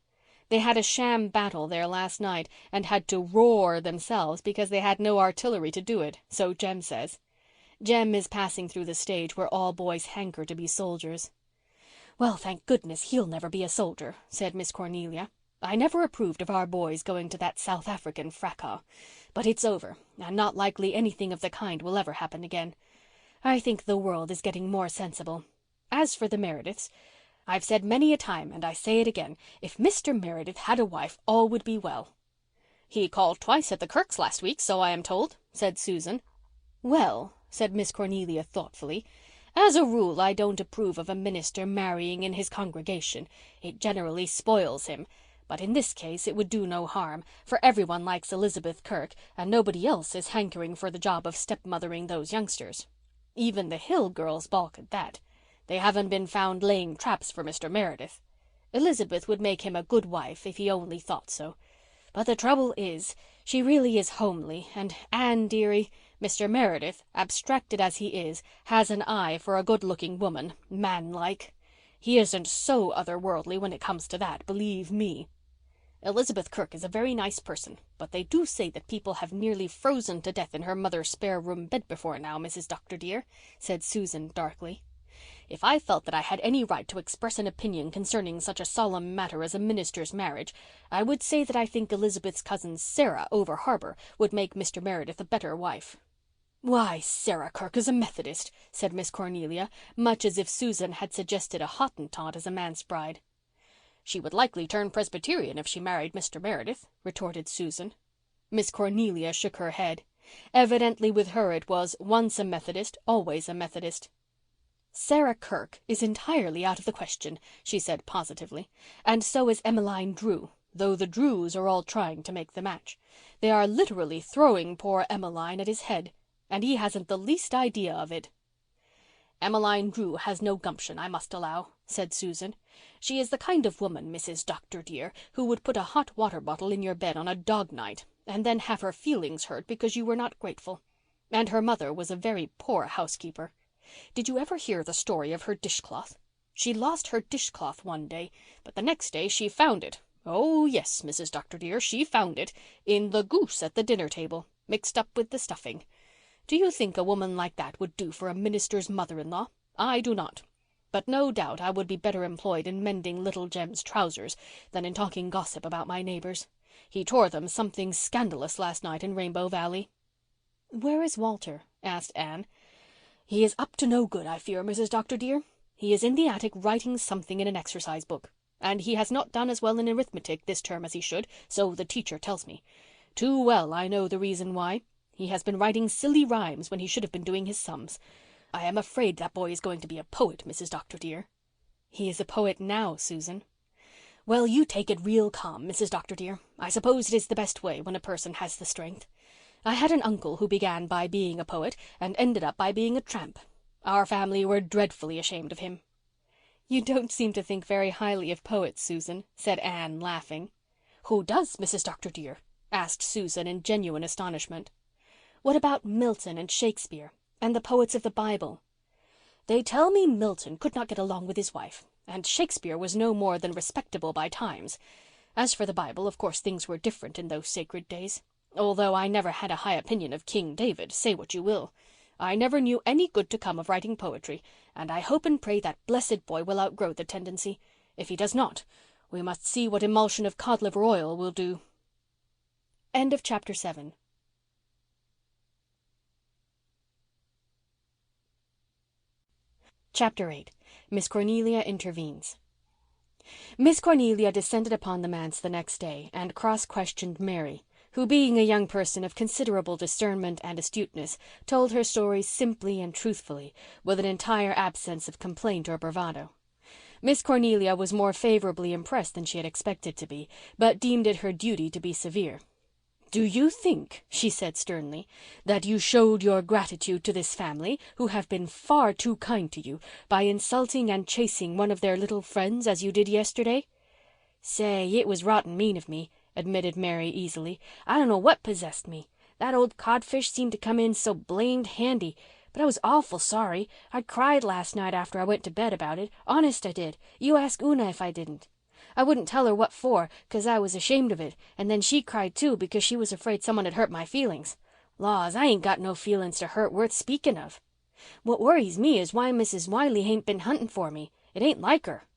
B: They had a sham battle there last night and had to roar themselves because they had no artillery to do it, so Jem says. Jem is passing through the stage where all boys hanker to be soldiers." "Well, thank goodness he'll never be a soldier," said Miss Cornelia. "I never approved of our boys going to that South African fracas. But it's over, and not likely anything of the kind will ever happen again. I think the world is getting more sensible. As for the Merediths, I've said many a time, and I say it again, if Mr. Meredith had a wife all would be well." "He called twice at the Kirks last week, so I am told," said Susan. "Well," said Miss Cornelia thoughtfully, "as a rule I don't approve of a minister marrying in his congregation. It generally spoils him. But in this case it would do no harm, for everyone likes Elizabeth Kirk, and nobody else is hankering for the job of stepmothering those youngsters. Even the Hill girls balk at that. They haven't been found laying traps for Mr. Meredith. Elizabeth would make him a good wife if he only thought so. But the trouble is, she really is homely, and Anne dearie, Mr. Meredith, abstracted as he is, has an eye for a good-looking woman, man-like. He isn't so otherworldly when it comes to that, believe me. Elizabeth Kirk is a very nice person, but they do say that people have nearly frozen to death in her mother's spare-room bed before now, Mrs. Dr. dear," said Susan darkly. "If I felt that I had any right to express an opinion concerning such a solemn matter as a minister's marriage, I would say that I think Elizabeth's cousin Sarah over harbour would make Mr. Meredith a better wife." "Why, Sarah Kirk is a Methodist," said Miss Cornelia, much as if Susan had suggested a Hottentot as a manse bride. "She would likely turn Presbyterian if she married Mr. Meredith," retorted Susan. Miss Cornelia shook her head. Evidently with her it was once a Methodist, always a Methodist. "Sarah Kirk is entirely out of the question," she said positively, "and so is Emmeline Drew, though the Drews are all trying to make the match. They are literally throwing poor Emmeline at his head, and he hasn't the least idea of it." "Emmeline Drew has no gumption, I must allow," said Susan. "She is the kind of woman, Mrs. Dr. dear, who would put a hot water bottle in your bed on a dog night and then have her feelings hurt because you were not grateful. And her mother was a very poor housekeeper. Did you ever hear the story of her dishcloth? She lost her dishcloth one day, but the next day she found it. Oh, yes, Mrs. Dr. dear, she found it in the goose at the dinner table, mixed up with the stuffing. Do you think a woman like that would do for a minister's mother-in-law? I do not. but no doubt I would be better employed in mending little Jem's trousers than in talking gossip about my neighbours. He tore them something scandalous last night in Rainbow Valley."
A: "Where is Walter?" asked Anne.
B: "He is up to no good, I fear, Mrs. Dr. dear. He is in the attic writing something in an exercise book. And he has not done as well in arithmetic this term as he should, so the teacher tells me. Too well I know the reason why. He has been writing silly rhymes when he should have been doing his sums. I am afraid that boy is going to be a poet, Mrs. Dr. dear."
A: "He is a poet now, Susan."
B: "Well, you take it real calm, Mrs. Dr. dear. I suppose it is the best way when a person has the strength. I had an uncle who began by being a poet and ended up by being a tramp. Our family were dreadfully ashamed of him."
A: "You don't seem to think very highly of poets, Susan," said Anne, laughing.
B: "Who does, Mrs. Dr. dear?" asked Susan in genuine astonishment. "What about Milton and Shakespeare and the poets of the Bible?" "They tell me Milton could not get along with his wife, and Shakespeare was no more than respectable by times. As for the Bible, of course things were different in those sacred days. Although I never had a high opinion of King David, say what you will. I never knew any good to come of writing poetry, and I hope and pray that blessed boy will outgrow the tendency. If he does not, we must see what emulsion of cod liver oil will do."
A: End of chapter 7. Chapter 8. Miss Cornelia Intervenes. Miss Cornelia descended upon the manse the next day and cross-questioned Mary, who, being a young person of considerable discernment and astuteness, told her story simply and truthfully, with an entire absence of complaint or bravado. Miss Cornelia was more favourably impressed than she had expected to be, but deemed it her duty to be severe. "Do you think," she said sternly, "that you showed your gratitude to this family, who have been far too kind to you, by insulting and chasing one of their little friends as you did yesterday?"
C: "Say, it was rotten mean of me," admitted Mary easily. "I don't know what possessed me. That old codfish seemed to come in so blamed handy. But I was awful sorry. I cried last night after I went to bed about it. Honest I did. You ask Una if I didn't. I wouldn't tell her what for, 'cause I was ashamed of it, and then she cried too because she was afraid someone had hurt my feelings. Laws, I ain't got no feelings to hurt worth speaking of. What worries me is why Mrs. Wiley hain't been hunting for me. It ain't like her."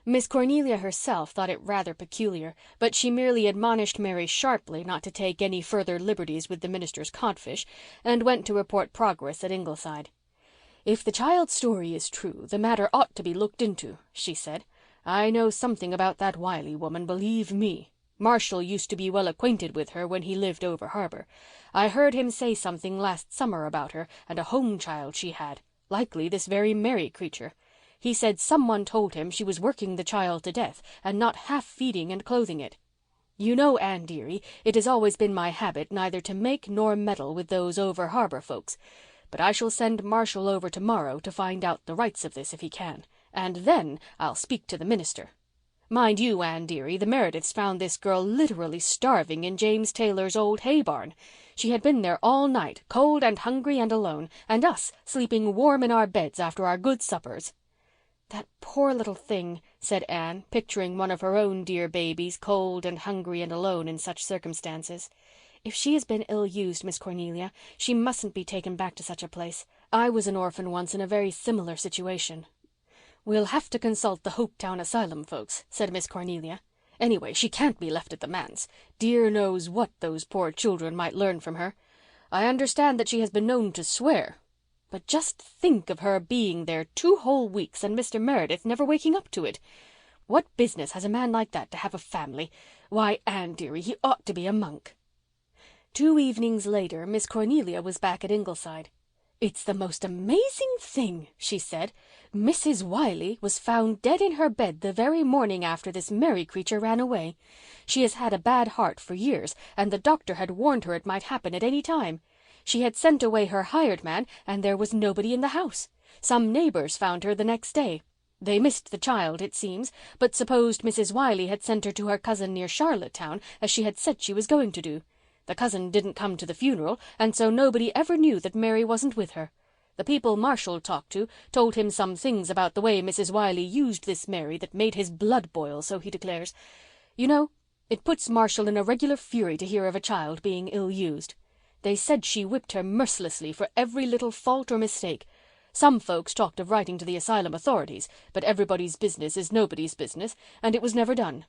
A: Miss Cornelia herself thought it rather peculiar, but she merely admonished Mary sharply not to take any further liberties with the minister's codfish, and went to report progress at Ingleside. "If the child's story is true, the matter ought to be looked into," she said. "I know something about that Wiley woman, believe me. Marshall used to be well acquainted with her when he lived over harbour. I heard him say something last summer about her and a home child she had, likely this very Mary creature. He said someone told him she was working the child to death and not half feeding and clothing it. You know, Anne dearie, it has always been my habit neither to make nor meddle with those over harbour folks. But I shall send Marshall over tomorrow to find out the rights of this if he can, and then I'll speak to the minister. Mind you, Anne dearie, the Merediths found this girl literally starving in James Taylor's old hay barn. She had been there all night, cold and hungry and alone, and us sleeping warm in our beds after our good suppers." "That poor little thing," said Anne, picturing one of her own dear babies, cold and hungry and alone in such circumstances. "If she has been ill-used, Miss Cornelia, she mustn't be taken back to such a place. I was an orphan once in a very similar situation." "We'll have to consult the Hopetown Asylum folks," said Miss Cornelia. "Anyway, she can't be left at the manse. Dear knows what those poor children might learn from her. I understand that she has been known to swear. But just think of her being there 2 whole weeks and Mr. Meredith never waking up to it. What business has a man like that to have a family? Why, Anne dearie, he ought to be a monk." 2 evenings later Miss Cornelia was back at Ingleside. "It's the most amazing thing," she said. "Mrs. Wiley was found dead in her bed the very morning after this Mary creature ran away. She has had a bad heart for years, and the doctor had warned her it might happen at any time. She had sent away her hired man, and there was nobody in the house. Some neighbours found her the next day. They missed the child, it seems, but supposed Mrs. Wiley had sent her to her cousin near Charlottetown, as she had said she was going to do. The cousin didn't come to the funeral, and so nobody ever knew that Mary wasn't with her. The people Marshall talked to told him some things about the way Mrs. Wiley used this Mary that made his blood boil, so he declares. You know, it puts Marshall in a regular fury to hear of a child being ill-used. They said she whipped her mercilessly for every little fault or mistake.
C: Some folks talked of writing to the asylum authorities, but everybody's business is nobody's business, and it was never done."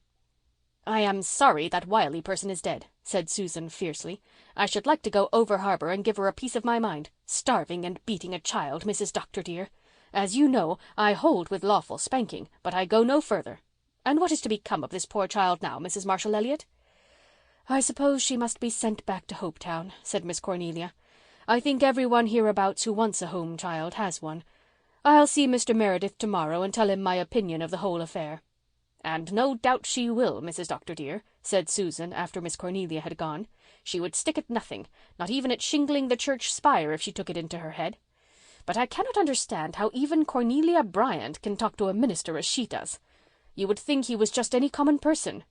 C: "I am sorry that Wiley person is dead," said Susan fiercely. "I should like to go over harbour and give her a piece of my mind. Starving and beating a child, Mrs. Dr. dear. As you know, I hold with lawful spanking, but I go no further. And what is to become of this poor child now, Mrs. Marshall Elliott?" "I suppose she must be sent back to Hopetown," said Miss Cornelia. "I think everyone hereabouts who wants a home child has one. I'll see Mr. Meredith tomorrow and tell him my opinion of the whole affair." "And no doubt she will, Mrs. Dr. dear," said Susan after Miss Cornelia had gone. "She would stick at nothing, not even at shingling the church spire if she took it into her head. But I cannot understand how even Cornelia Bryant can talk to a minister as she does. You would think he was just any common person."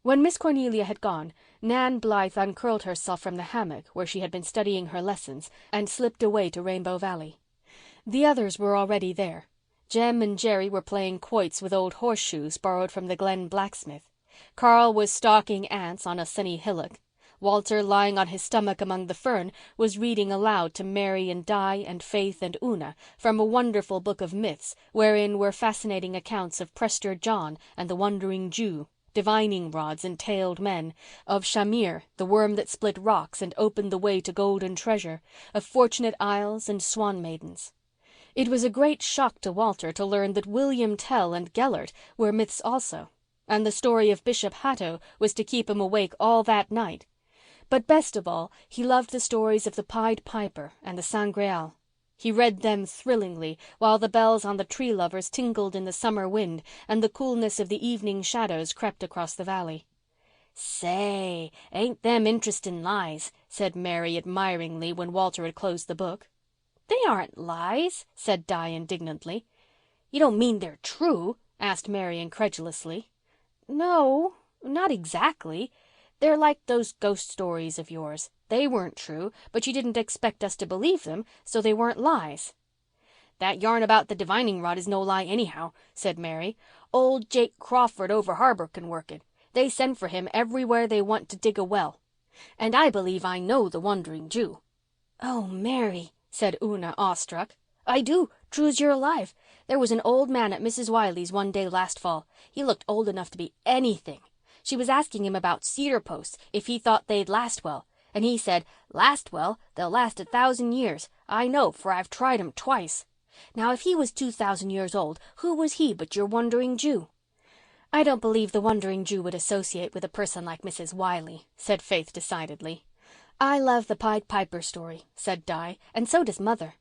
C: When Miss Cornelia had gone, Nan Blythe uncurled herself from the hammock where she had been studying her lessons and slipped away to Rainbow Valley. The others were already there. Jem and Jerry were playing quoits with old horseshoes borrowed from the Glen blacksmith. Carl was stalking ants on a sunny hillock. Walter, lying on his stomach among the fern, was reading aloud to Mary and Di and Faith and Una from a wonderful book of myths wherein were fascinating accounts of Prester John and the Wandering Jew, divining rods and tailed men, of Shamir, the worm that split rocks and opened the way to golden treasure, of Fortunate Isles and Swan Maidens. It was a great shock to Walter to learn that William Tell and Gellert were myths also, and the story of Bishop Hatto was to keep him awake all that night. But best of all, he loved the stories of the Pied Piper and the Sangreal. He read them thrillingly, while the bells on the Tree Lovers tinkled in the summer wind and the coolness of the evening shadows crept across the valley. "Say, ain't them interesting lies," said Mary admiringly when Walter had closed the book. "They aren't lies," said Di indignantly. "You don't mean they're true?" asked Mary incredulously. "No, not exactly. They're like those ghost stories of yours. They weren't true, but you didn't expect us to believe them, so they weren't lies." "That yarn about the divining rod is no lie anyhow," said Mary. "Old Jake Crawford over harbour can work it. They send for him everywhere they want to dig a well. And I believe I know the Wandering Jew." "Oh, Mary," said Una, awestruck. "I do, true's you're alive. There was an old man at Mrs. Wiley's one day last fall. He looked old enough to be anything. She was asking him about cedar posts, if he thought they'd last well. And he said, 'Last well? They'll last 1,000 years. I know, for I've tried 'em twice.' Now, if he was 2,000 years old, who was he but your Wandering Jew?" "I don't believe the Wandering Jew would associate with a person like Mrs. Wiley," said Faith decidedly. "I love the Pied Piper story," said Di, "and so does Mother.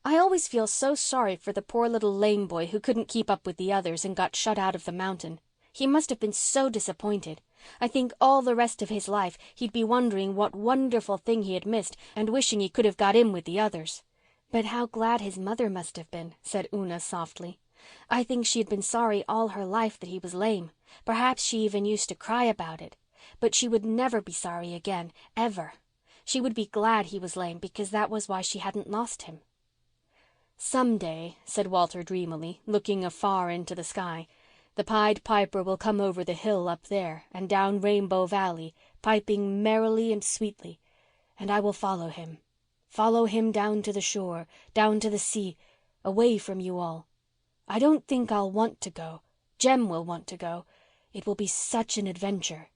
C: I always feel so sorry for the poor little lame boy who couldn't keep up with the others and got shut out of the mountain. He must have been so disappointed. I think all the rest of his life he'd be wondering what wonderful thing he had missed and wishing he could have got in with the others." "But how glad his mother must have been," said Una softly. "I think she had been sorry all her life that he was lame. Perhaps she even used to cry about it. But she would never be sorry again, ever. She would be glad he was lame because that was why she hadn't lost him." "Some day," said Walter dreamily, looking afar into the sky, "the Pied Piper will come over the hill up there and down Rainbow Valley, piping merrily and sweetly, and I will follow him down to the shore, down to the sea, away from you all. I don't think I'll want to go. Jem will want to go. It will be such an adventure.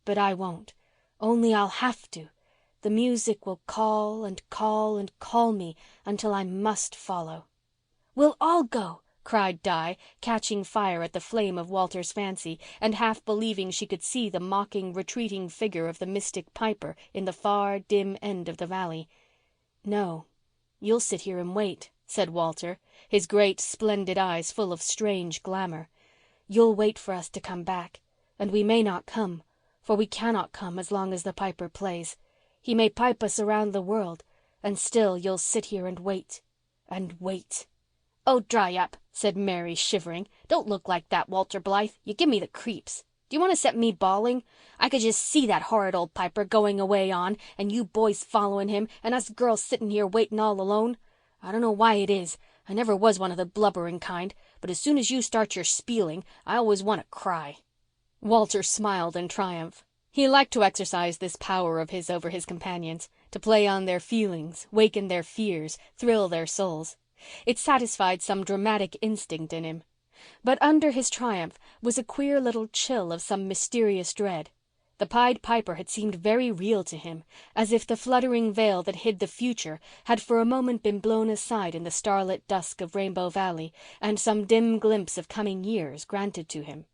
C: But I won't. Only I'll have to. The music will call and call and call me until I must follow." "We'll all go," cried Di, catching fire at the flame of Walter's fancy and half believing she could see the mocking, retreating figure of the mystic Piper in the far, dim end of the valley. "No, you'll sit here and wait," said Walter, his great, splendid eyes full of strange glamour. "You'll wait for us to come back, and we may not come, for we cannot come as long as the Piper plays. He may pipe us around the world, and still you'll sit here and wait and wait." "Oh, dry up," said Mary, shivering. "Don't look like that, Walter Blythe. You give me the creeps. Do you want to set me bawling? I could just see that horrid old Piper going away on, and you boys following him, and us girls sitting here waiting all alone. I don't know why it is. I never was one of the blubbering kind, but as soon as you start your spieling, I always want to cry." Walter smiled in triumph. He liked to exercise this power of his over his companions, to play on their feelings, waken their fears, thrill their souls. It satisfied some dramatic instinct in him. But under his triumph was a queer little chill of some mysterious dread. The Pied Piper had seemed very real to him, as if the fluttering veil that hid the future had for a moment been blown aside in the starlit dusk of Rainbow Valley, and some dim glimpse of coming years granted to him.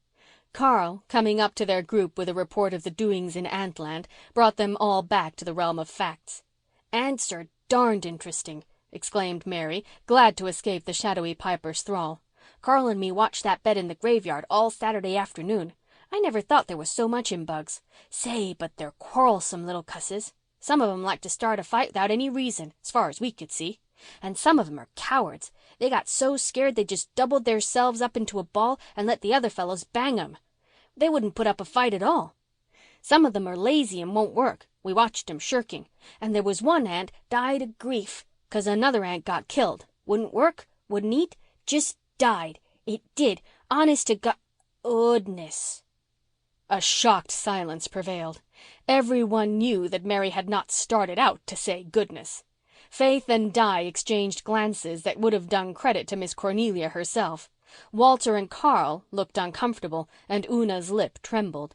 C: Carl, coming up to their group with a report of the doings in Antland, brought them all back to the realm of facts. "Ants are darned interesting," exclaimed Mary, glad to escape the shadowy Piper's thrall. "Carl and me watched that bed in the graveyard all Saturday afternoon. I never thought there was so much in bugs. Say, but they're quarrelsome little cusses. Some of 'em like to start a fight without any reason, as far as we could see. And some of 'em are cowards. They got so scared they just doubled theirselves up into a ball and let the other fellows bang 'em. They wouldn't put up a fight at all. Some of them are lazy and won't work. We watched 'em shirking. And there was one ant died of grief 'cause another ant got killed. Wouldn't work, wouldn't eat, just died. It did. Honest to goodness." A shocked silence prevailed. Everyone knew that Mary had not started out to say goodness. Faith and Di exchanged glances that would have done credit to Miss Cornelia herself. Walter and Carl looked uncomfortable, and Una's lip trembled.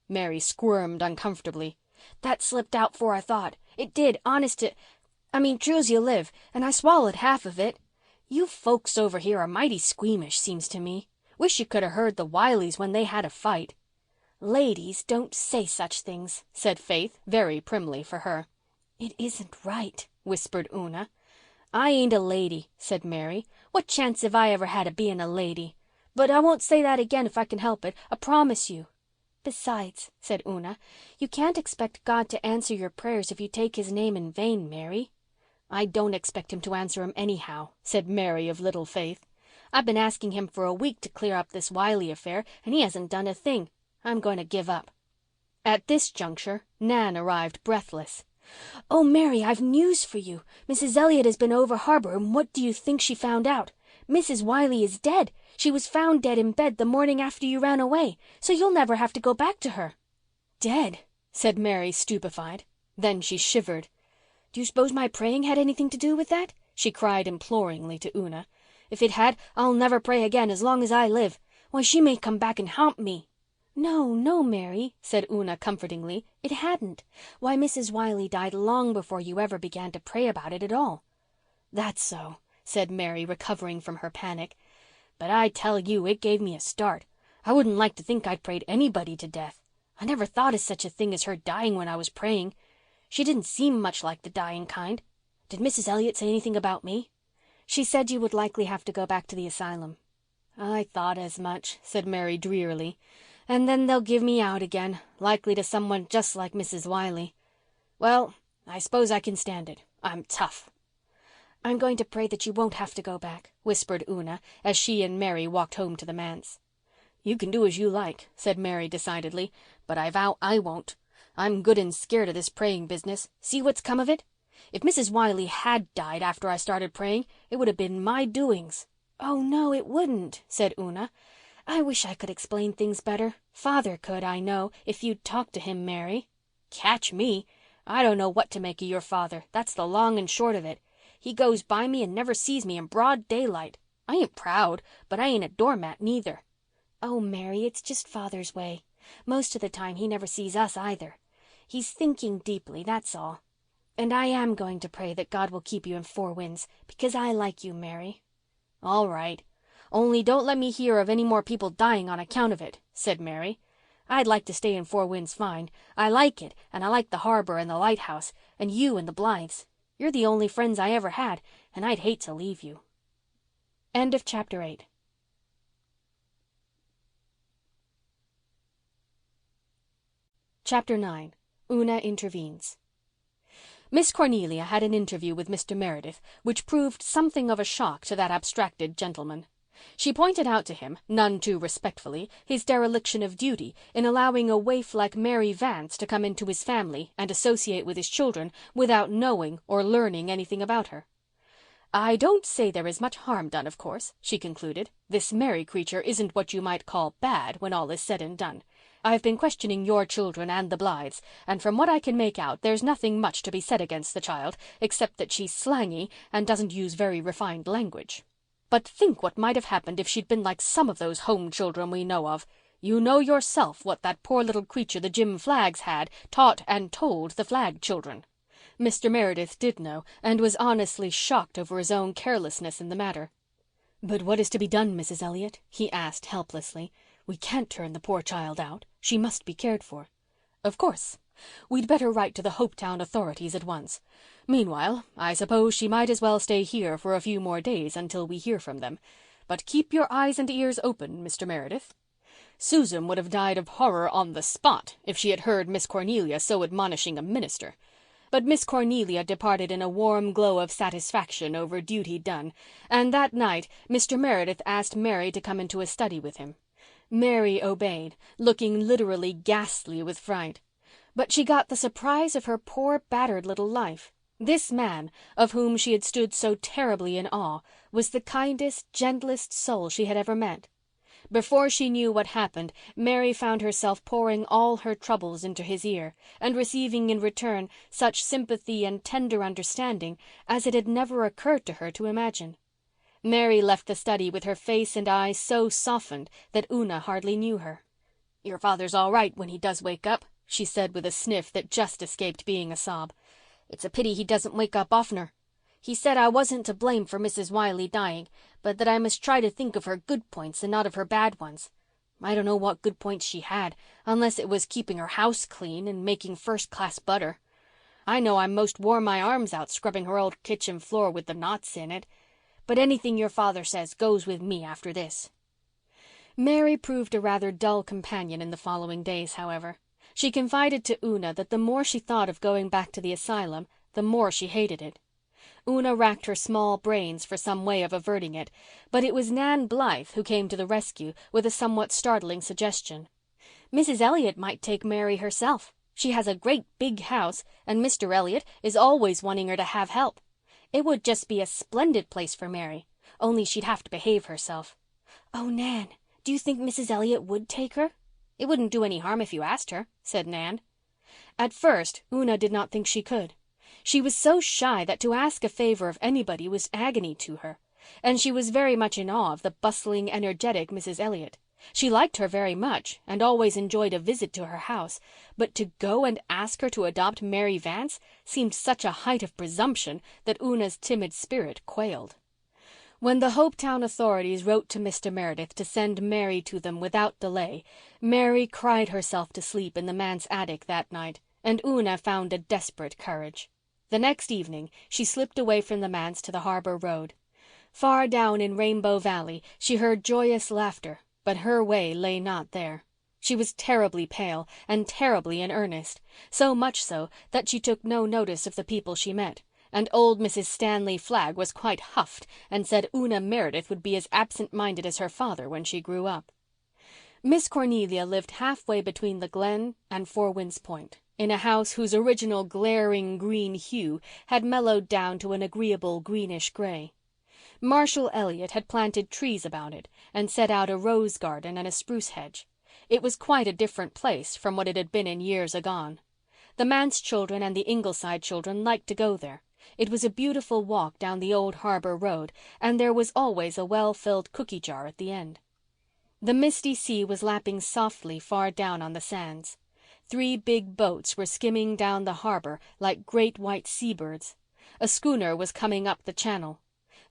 C: Mary squirmed uncomfortably. "That slipped out 'fore I thought. It did, honest to... true as you live, and I swallowed half of it. You folks over here are mighty squeamish, seems to me. Wish you could have heard the Wileys when they had a fight." "Ladies don't say such things," said Faith, very primly for her. "It isn't right," whispered Una. "I ain't a lady," said Mary. "What chance have I ever had of being a lady? But I won't say that again if I can help it. I promise you." "Besides," said Una, "you can't expect God to answer your prayers if you take his name in vain, Mary." "I don't expect him to answer 'em anyhow," said Mary of little faith. "I've been asking him for a week to clear up this Wiley affair, and he hasn't done a thing. I'm going to give up." At this juncture Nan arrived breathless. "Oh, Mary, I've news for you. Mrs. Elliott has been over harbour, and what do you think she found out? Mrs. Wiley is dead. She was found dead in bed the morning after you ran away, so you'll never have to go back to her." "Dead?" said Mary, stupefied. Then she shivered. "Do you suppose my praying had anything to do with that?" she cried imploringly to Una. "If it had, I'll never pray again as long as I live. Why, she may come back and haunt me." "No, no, Mary," said Una comfortingly. "It hadn't. Why, Mrs. Wiley died long before you ever began to pray about it at all." "That's so," said Mary, recovering from her panic. "But I tell you, it gave me a start. I wouldn't like to think I'd prayed anybody to death. I never thought of such a thing as her dying when I was praying. She didn't seem much like the dying kind. Did Mrs. Elliott say anything about me?" "She said you would likely have to go back to the asylum." "I thought as much," said Mary drearily. "And then they'll give me out again, likely to someone just like Mrs. Wiley. Well, I suppose I can stand it. I'm tough." "I'm going to pray that you won't have to go back," whispered Una, as she and Mary walked home to the manse. "You can do as you like," said Mary decidedly, "but I vow I won't. I'm good and scared of this praying business. See what's come of it? If Mrs. Wiley had died after I started praying, it would have been my doings." "Oh, no, it wouldn't," said Una. "I wish I could explain things better. Father could, I know, if you'd talk to him, Mary." "Catch me! I don't know what to make of your father. That's the long and short of it. He goes by me and never sees me in broad daylight. I ain't proud, but I ain't a doormat neither." "Oh, Mary, it's just Father's way. Most of the time he never sees us either. He's thinking deeply, that's all. And I am going to pray that God will keep you in Four Winds, because I like you, Mary." "All right. Only don't let me hear of any more people dying on account of it," said Mary. "I'd like to stay in Four Winds fine. I like it, and I like the harbor and the lighthouse, and you and the Blythes. You're the only friends I ever had, and I'd hate to leave you." End of Chapter 8. Chapter 9. Una Intervenes. Miss Cornelia had an interview with Mr. Meredith, which proved something of a shock to that abstracted gentleman. She pointed out to him, none too respectfully, his dereliction of duty in allowing a waif like Mary Vance to come into his family and associate with his children without knowing or learning anything about her. "I don't say there is much harm done, of course," she concluded. "This Mary creature isn't what you might call bad when all is said and done. I've been questioning your children and the Blythes, and from what I can make out there's nothing much to be said against the child, except that she's slangy and doesn't use very refined language. But think what might have happened if she'd been like some of those home children we know of. You know yourself what that poor little creature the Jim Flaggs had taught and told the Flagg children." Mr. Meredith did know, and was honestly shocked over his own carelessness in the matter. "But what is to be done, Mrs. Elliott?" he asked helplessly. "We can't turn the poor child out. She must be cared for." "Of course. We'd better write to the Hopetown authorities at once. Meanwhile, I suppose she might as well stay here for a few more days until we hear from them. But keep your eyes and ears open, Mr. Meredith." Susan would have died of horror on the spot if she had heard Miss Cornelia so admonishing a minister. But Miss Cornelia departed in a warm glow of satisfaction over duty done, and that night Mr. Meredith asked Mary to come into his study with him. Mary obeyed, looking literally ghastly with fright. But she got the surprise of her poor battered little life. This man, of whom she had stood so terribly in awe, was the kindest, gentlest soul she had ever met. Before she knew what happened, Mary found herself pouring all her troubles into his ear, and receiving in return such sympathy and tender understanding as it had never occurred to her to imagine. Mary left the study with her face and eyes so softened that Una hardly knew her. "Your father's all right when he does wake up," she said with a sniff that just escaped being a sob. "It's a pity he doesn't wake up oftener. He said I wasn't to blame for Mrs. Wiley dying, but that I must try to think of her good points and not of her bad ones. I don't know what good points she had, unless it was keeping her house clean and making first-class butter. I know I most wore my arms out scrubbing her old kitchen floor with the knots in it. But anything your father says goes with me after this." Mary proved a rather dull companion in the following days, however. She confided to Una that the more she thought of going back to the asylum, the more she hated it. Una racked her small brains for some way of averting it, but it was Nan Blythe who came to the rescue with a somewhat startling suggestion. "Mrs. Elliott might take Mary herself. She has a great big house, and Mr. Elliott is always wanting her to have help. It would just be a splendid place for Mary, only she'd have to behave herself." "Oh, Nan, do you think Mrs. Elliott would take her?" "It wouldn't do any harm if you asked her," said Nan. At first Una did not think she could. She was so shy that to ask a favor of anybody was agony to her, and she was very much in awe of the bustling, energetic Mrs. Elliott. She liked her very much and always enjoyed a visit to her house, but to go and ask her to adopt Mary Vance seemed such a height of presumption that Una's timid spirit quailed. When the Hopetown authorities wrote to Mr. Meredith to send Mary to them without delay, Mary cried herself to sleep in the manse attic that night, and Una found a desperate courage. The next evening she slipped away from the manse to the Harbour Road. Far down in Rainbow Valley she heard joyous laughter, but her way lay not there. She was terribly pale and terribly in earnest, so much so that she took no notice of the people she met, and old Mrs. Stanley Flagg was quite huffed and said Una Meredith would be as absent-minded as her father when she grew up. Miss Cornelia lived halfway between the Glen and Four Winds Point, in a house whose original glaring green hue had mellowed down to an agreeable greenish gray. Marshall Elliott had planted trees about it and set out a rose garden and a spruce hedge. It was quite a different place from what it had been in years agone. The manse children and the Ingleside children liked to go there. It was a beautiful walk down the old Harbour Road, and there was always a well-filled cookie jar at the end. The misty sea was lapping softly far down on the sands. 3 big boats were skimming down the harbour like great white seabirds. A schooner was coming up the channel.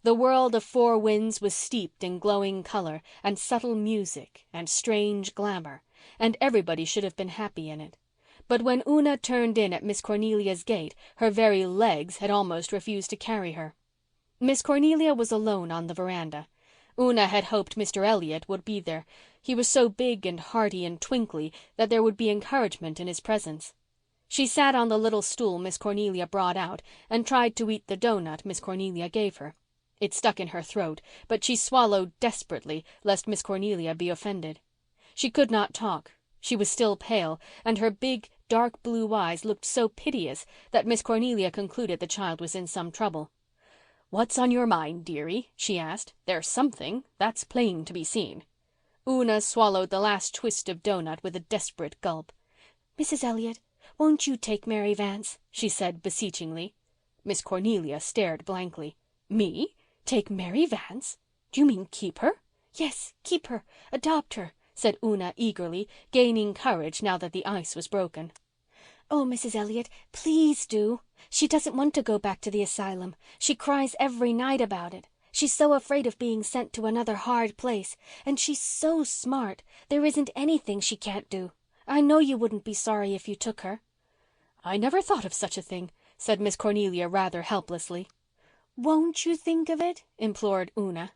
C: The world of Four Winds was steeped in glowing colour and subtle music and strange glamour, and everybody should have been happy in it. But when Una turned in at Miss Cornelia's gate, her very legs had almost refused to carry her. Miss Cornelia was alone on the veranda. Una had hoped Mr. Elliott would be there. He was so big and hearty and twinkly that there would be encouragement in his presence. She sat on the little stool Miss Cornelia brought out and tried to eat the doughnut Miss Cornelia gave her. It stuck in her throat, but she swallowed desperately lest Miss Cornelia be offended. She could not talk. She was still pale, and her big, dark blue eyes looked so piteous that Miss Cornelia concluded the child was in some trouble. "What's on your mind, dearie?" she asked. "There's something, that's plain to be seen."
B: Una swallowed the last twist of doughnut with a desperate gulp.
C: "Mrs. Elliott, won't you take Mary Vance?" she said beseechingly.
B: Miss Cornelia stared blankly. "Me? Take Mary Vance?
C: "Do you mean keep her?"
B: "Yes, keep her. Adopt her," said Una eagerly, gaining courage now that the ice was broken.
C: "Oh, Mrs. Elliott, please do. She doesn't want to go back to the asylum. She cries every night about it. She's so afraid of being sent to another hard place. And she's so smart. There isn't anything she can't do. I know you wouldn't be sorry if you took her."
B: "I never thought of such a thing," said Miss Cornelia rather helplessly.
C: "Won't you think of it?" implored Una.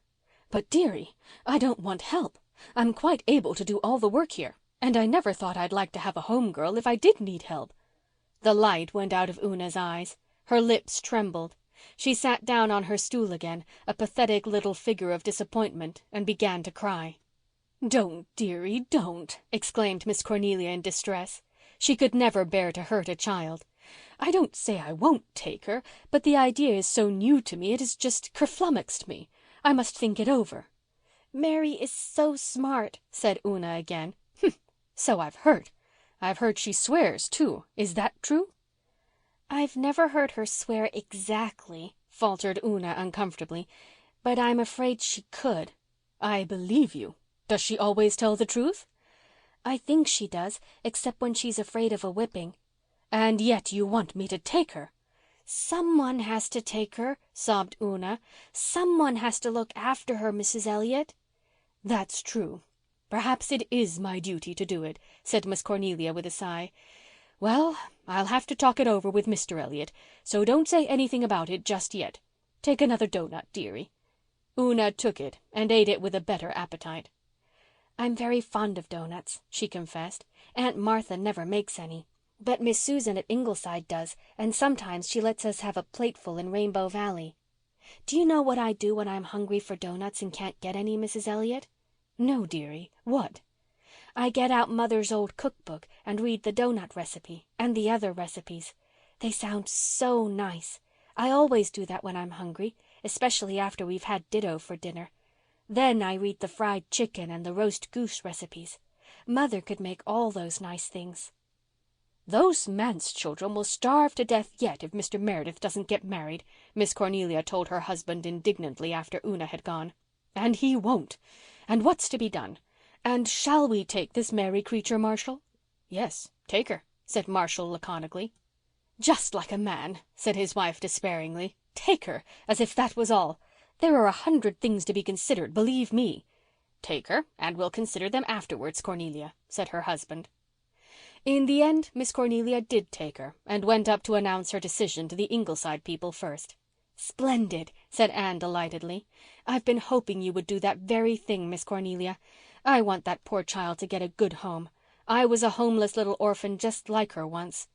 B: "But, dearie, I don't want help. I'm quite able to do all the work here. And I never thought I'd like to have a home girl if I did need help." The light went out of Una's eyes. Her lips trembled. She sat down on her stool again, a pathetic little figure of disappointment, and began to cry. "Don't, dearie, don't," exclaimed Miss Cornelia in distress. She could never bear to hurt a child. "I don't say I won't take her, but the idea is so new to me it has just kerflummoxed me. I must think it over."
C: "Mary is so smart," said Una again.
B: "So I've heard. I've heard she swears, too. Is that true?"
C: "I've never heard her swear exactly," faltered Una uncomfortably, "but I'm afraid she could."
B: "I believe you. Does she always tell the truth?"
C: "I think she does, except when she's afraid of a whipping."
B: "And yet you want me to take her."
C: "Someone has to take her," sobbed Una. "Someone has to look after her, Mrs. Elliott."
B: "That's true. Perhaps it is my duty to do it," said Miss Cornelia with a sigh. "Well, I'll have to talk it over with Mr. Elliott, so don't say anything about it just yet. Take another doughnut, dearie." Una took it and ate it with a better appetite.
C: "I'm very fond of doughnuts," she confessed. "Aunt Martha never makes any. But Miss Susan at Ingleside does, and sometimes she lets us have a plateful in Rainbow Valley. Do you know what I do when I'm hungry for doughnuts and can't get any, Mrs. Elliott?"
B: "No, dearie. What?"
C: "I get out Mother's old cookbook and read the doughnut recipe and the other recipes. They sound so nice. I always do that when I'm hungry, especially after we've had ditto for dinner. Then I read the fried chicken and the roast goose recipes. Mother could make all those nice things."
B: "Those manse children will starve to death yet if Mr. Meredith doesn't get married," Miss Cornelia told her husband indignantly after Una had gone. "And he won't. And what's to be done? And shall we take this Mary creature, Marshall?" "Yes, take her," said Marshall laconically. "Just like a man," said his wife despairingly. "Take her, as if that was all. There are 100 things to be considered, believe me." "Take her, and we'll consider them afterwards, Cornelia," said her husband. In the end, Miss Cornelia did take her and went up to announce her decision to the Ingleside people first.
C: "Splendid," said Anne delightedly. "I've been hoping you would do that very thing, Miss Cornelia. I want that poor child to get a good home. I was a homeless little orphan just like her once."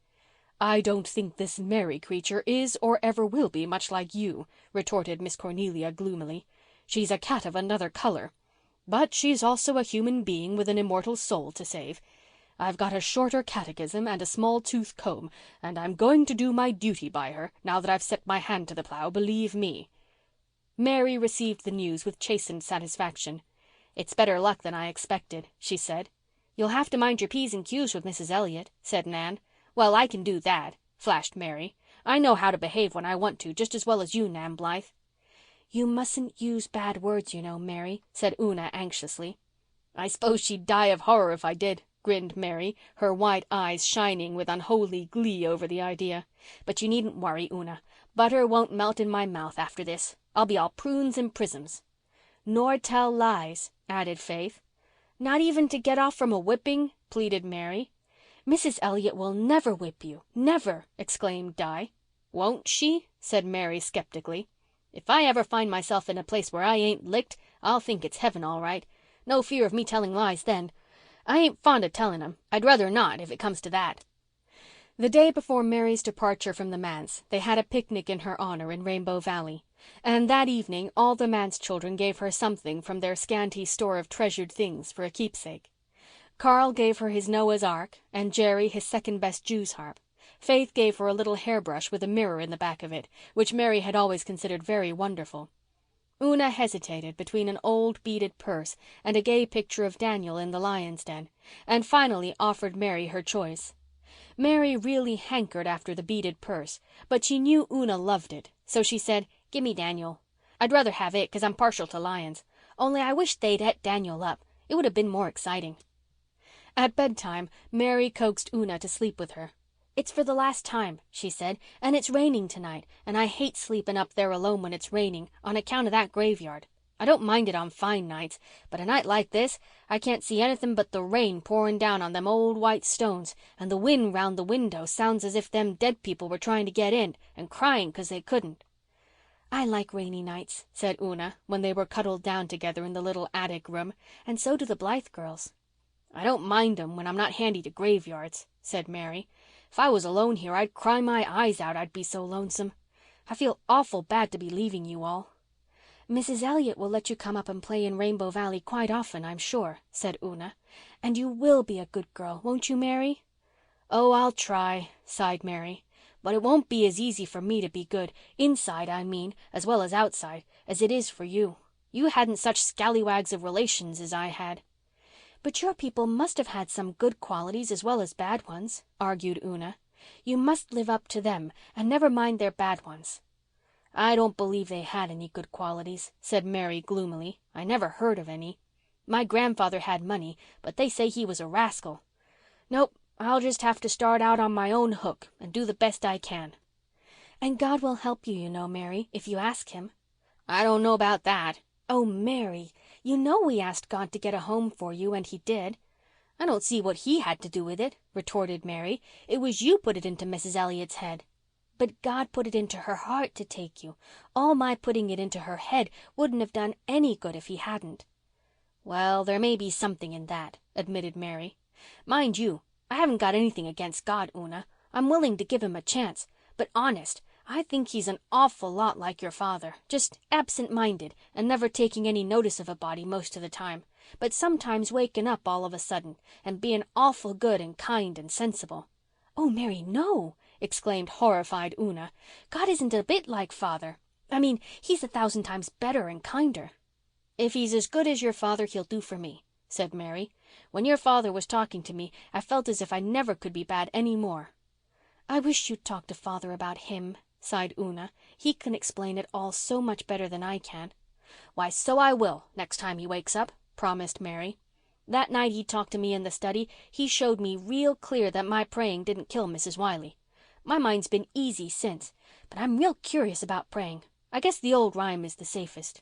B: "I don't think this Mary creature is or ever will be much like you," retorted Miss Cornelia gloomily. "She's a cat of another colour. But she's also a human being with an immortal soul to save. I've got a shorter catechism and a small-tooth comb, and I'm going to do my duty by her, now that I've set my hand to the plough, believe me." Mary received the news with chastened satisfaction. "It's better luck than I expected," she said.
C: "You'll have to mind your P's and Q's with Mrs. Elliott," said Nan.
B: "Well, I can do that," flashed Mary. "I know how to behave when I want to, just as well as you, Nan Blythe."
C: "You mustn't use bad words, you know, Mary," said Una anxiously.
B: "I s'pose she'd die of horror if I did," grinned Mary, her white eyes shining with unholy glee over the idea. "But you needn't worry, Una. Butter won't melt in my mouth after this. I'll be all prunes and prisms."
C: "Nor tell lies," added Faith.
B: "Not even to get off from a whipping?" pleaded Mary.
C: "Mrs. Elliott will never whip you, never," exclaimed Di.
B: "Won't she?" said Mary skeptically. "If I ever find myself in a place where I ain't licked, I'll think it's heaven all right. No fear of me telling lies then. I ain't fond of telling 'em. I'd rather not, if it comes to that." The day before Mary's departure from the manse they had a picnic in her honor in Rainbow Valley, and that evening all the manse children gave her something from their scanty store of treasured things for a keepsake. Carl gave her his Noah's Ark and Jerry his second-best Jew's harp. Faith gave her a little hairbrush with a mirror in the back of it, which Mary had always considered very wonderful.
A: Una hesitated between an old beaded purse and a gay picture of Daniel in the lion's den, and finally offered Mary her choice. Mary really hankered after the beaded purse, but she knew Una loved it, so she said, "Gimme Daniel. I'd rather have it 'cause I'm partial to lions. Only I wish they'd et Daniel up. It would have been more exciting." At bedtime, Mary coaxed Una to sleep with her. "It's for the last time," she said, "and it's raining tonight, and I hate sleeping up there alone when it's raining, on account of that graveyard. I don't mind it on fine nights, but a night like this I can't see anything but the rain pouring down on them old white stones, and the wind round the window sounds as if them dead people were trying to get in and crying 'cause they couldn't." "I like rainy nights," said Una, when they were cuddled down together in the little attic room, "and so do the Blythe girls." "I don't mind 'em when I'm not handy to graveyards," said Mary. "If I was alone here I'd cry my eyes out, I'd be so lonesome. I feel awful bad to be leaving you all." "Mrs. Elliott will let you come up and play in Rainbow Valley quite often, I'm sure," said Una. "And you will be a good girl, won't you, Mary?" "Oh, I'll try," sighed Mary. "But it won't be as easy for me to be good, inside I mean, as well as outside, as it is for you. You hadn't such scallywags of relations as I had." "But your people must have had some good qualities as well as bad ones," argued Una. "You must live up to them and never mind their bad ones." "I don't believe they had any good qualities," said Mary gloomily. "I never heard of any. My grandfather had money, but they say he was a rascal. Nope, I'll just have to start out on my own hook and do the best I can." "And God will help you, you know, Mary, if you ask him." "I don't know about that." "Oh, Mary, you know we asked God to get a home for you and he did." "I don't see what he had to do with it," retorted Mary. "It was you put it into Mrs. Elliott's head." "But God put it into her heart to take you. All my putting it into her head wouldn't have done any good if he hadn't." "Well, there may be something in that," admitted Mary. "Mind you, I haven't got anything against God, Una. I'm willing to give him a chance. But honest, I think he's an awful lot like your father, just absent-minded and never taking any notice of a body most of the time, but sometimes waking up all of a sudden and being awful good and kind and sensible." "Oh, Mary, no," exclaimed horrified Una. "God isn't a bit like father. I mean, he's 1,000 times better and kinder." "If he's as good as your father he'll do for me," said Mary. "When your father was talking to me I felt as if I never could be bad any more." "I wish you'd talk to father about him," sighed Una. "He can explain it all so much better than I can." "Why, so I will, next time he wakes up," promised Mary. "That night he talked to me in the study he showed me real clear that my praying didn't kill Mrs. Wiley. My mind's been easy since, but I'm real curious about praying. I guess the old rhyme is the safest.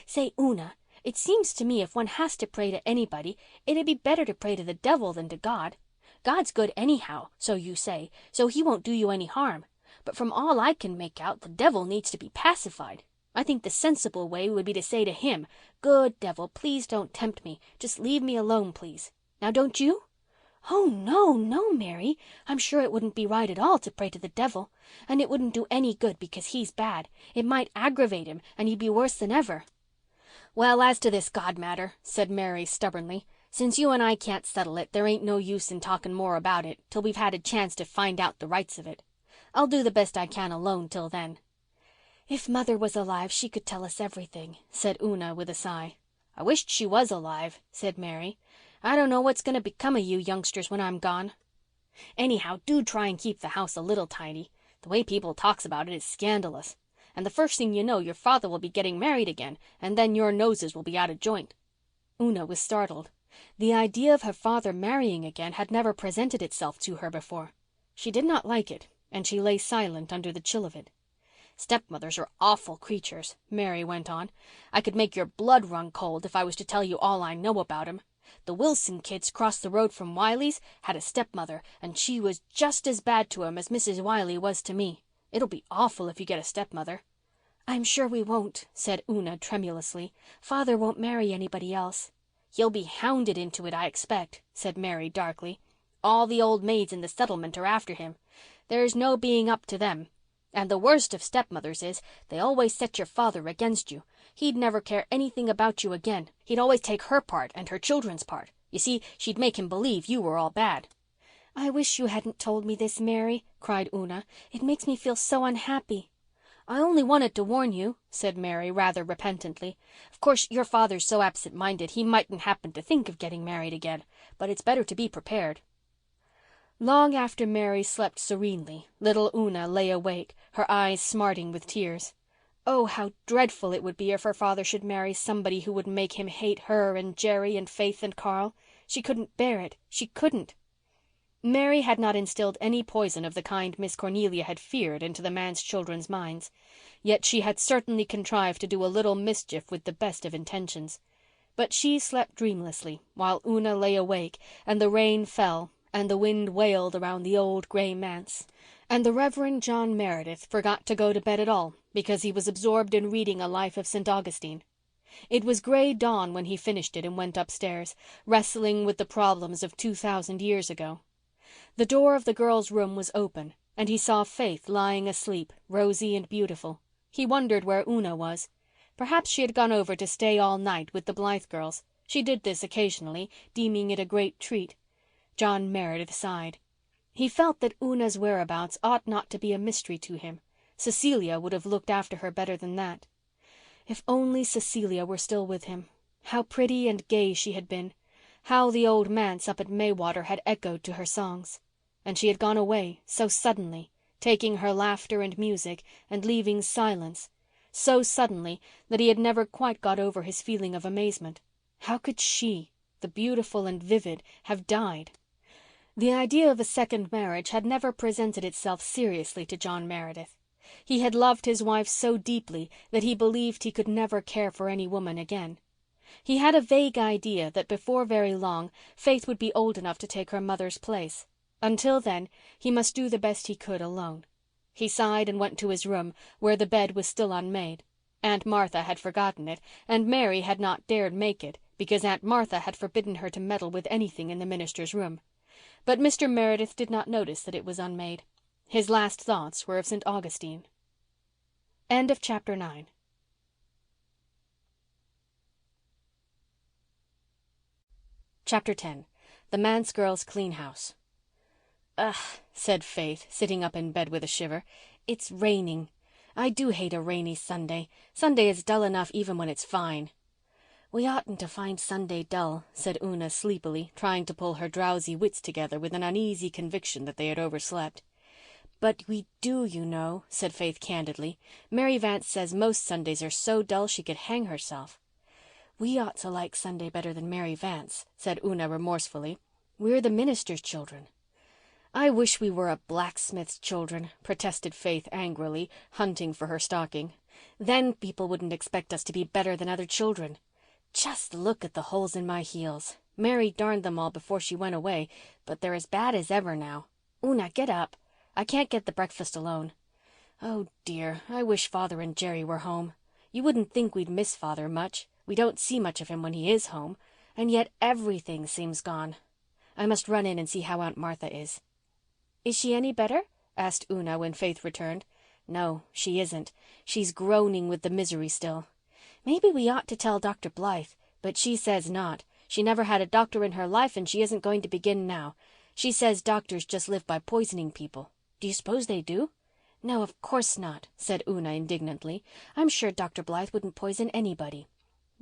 A: Say, Una, it seems to me if one has to pray to anybody it'd be better to pray to the devil than to God. God's good anyhow, so you say, so he won't do you any harm. But from all I can make out the devil needs to be pacified. I think the sensible way would be to say to him, 'Good devil, please don't tempt me. Just leave me alone, please.' Now don't you?" "Oh, no, no, Mary. I'm sure it wouldn't be right at all to pray to the devil. And it wouldn't do any good because he's bad. It might aggravate him and he'd be worse than ever." "Well, as to this God matter," said Mary stubbornly, "since you and I can't settle it there ain't no use in talking more about it till we've had a chance to find out the rights of it. I'll do the best I can alone till then." "If Mother was alive she could tell us everything," said Una with a sigh. "I wisht she was alive," said Mary. "I don't know what's going to become of you youngsters when I'm gone. Anyhow, do try and keep the house a little tidy. The way people talks about it is scandalous. And the first thing you know your father will be getting married again and then your noses will be out of joint." Una was startled. The idea of her father marrying again had never presented itself to her before. She did not like it, and she lay silent under the chill of it. "Stepmothers are awful creatures," Mary went on. "I could make your blood run cold if I was to tell you all I know about 'em. The Wilson kids crossed the road from Wiley's had a stepmother and she was just as bad to 'em as Mrs. Wiley was to me. It'll be awful if you get a stepmother." "I'm sure we won't," said Una tremulously. "Father won't marry anybody else." "He'll be hounded into it, I expect," said Mary darkly. "All the old maids in the settlement are after him. There's no being up to them. And the worst of stepmothers is they always set your father against you. He'd never care anything about you again. He'd always take her part and her children's part. You see, she'd make him believe you were all bad." "I wish you hadn't told me this, Mary," cried Una. "It makes me feel so unhappy."
C: "I only wanted to warn you," said Mary rather repentantly. "Of course, your father's so absent-minded he mightn't happen to think of getting married again, but it's better to be prepared." Long after Mary slept serenely, little Una lay awake, her eyes smarting with tears. Oh, how dreadful it would be if her father should marry somebody who would make him hate her and Jerry and Faith and Carl. She couldn't bear it. She couldn't. Mary had not instilled any poison of the kind Miss Cornelia had feared into the manse children's minds. Yet she had certainly contrived to do a little mischief with the best of intentions. But she slept dreamlessly while Una lay awake and the rain fell and the wind wailed around the old grey manse. And the Reverend John Meredith forgot to go to bed at all because he was absorbed in reading a life of St. Augustine. It was grey dawn when he finished it and went upstairs, wrestling with the problems of 2,000 years ago. The door of the girl's room was open, and he saw Faith lying asleep, rosy and beautiful. He wondered where Una was. Perhaps she had gone over to stay all night with the Blythe girls. She did this occasionally, deeming it a great treat. John Meredith sighed. He felt that Una's whereabouts ought not to be a mystery to him. Cecilia would have looked after her better than that. If only Cecilia were still with him. How pretty and gay she had been. How the old manse up at Maywater had echoed to her songs. And she had gone away so suddenly, taking her laughter and music and leaving silence, so suddenly that he had never quite got over his feeling of amazement. How could she, the beautiful and vivid, have died? The idea of a second marriage had never presented itself seriously to John Meredith. He had loved his wife so deeply that he believed he could never care for any woman again. He had a vague idea that before very long Faith would be old enough to take her mother's place. Until then, he must do the best he could alone. He sighed and went to his room, where the bed was still unmade. Aunt Martha had forgotten it, and Mary had not dared make it because Aunt Martha had forbidden her to meddle with anything in the minister's room. But Mr. Meredith did not notice that it was unmade. His last thoughts were of St. Augustine. End of chapter 9. Chapter 10. The Manse Girls' Clean House. "Ugh," said Faith, sitting up in bed with a shiver. "It's raining. I do hate a rainy Sunday. Sunday is dull enough even when it's fine." "We oughtn't to find Sunday dull," said Una sleepily, trying to pull her drowsy wits together with an uneasy conviction that they had overslept. "But we do, you know," said Faith candidly. "Mary Vance says most Sundays are so dull she could hang herself." "We ought to like Sunday better than Mary Vance," said Una remorsefully. "We're the minister's children." "I wish we were a blacksmith's children," protested Faith angrily, hunting for her stocking. "Then people wouldn't expect us to be better than other children. Just look at the holes in my heels. Mary darned them all before she went away, but they're as bad as ever now. Una, get up. I can't get the breakfast alone. Oh, dear, I wish Father and Jerry were home. You wouldn't think we'd miss Father much. We don't see much of him when he is home, and yet everything seems gone. I must run in and see how Aunt Martha is." "Is she any better?" asked Una when Faith returned. "No, she isn't. She's groaning with the misery still. Maybe we ought to tell Dr. Blythe, but she says not. She never had a doctor in her life and she isn't going to begin now. She says doctors just live by poisoning people. Do you suppose they do?" "No, of course not," said Una indignantly. "I'm sure Dr. Blythe wouldn't poison anybody."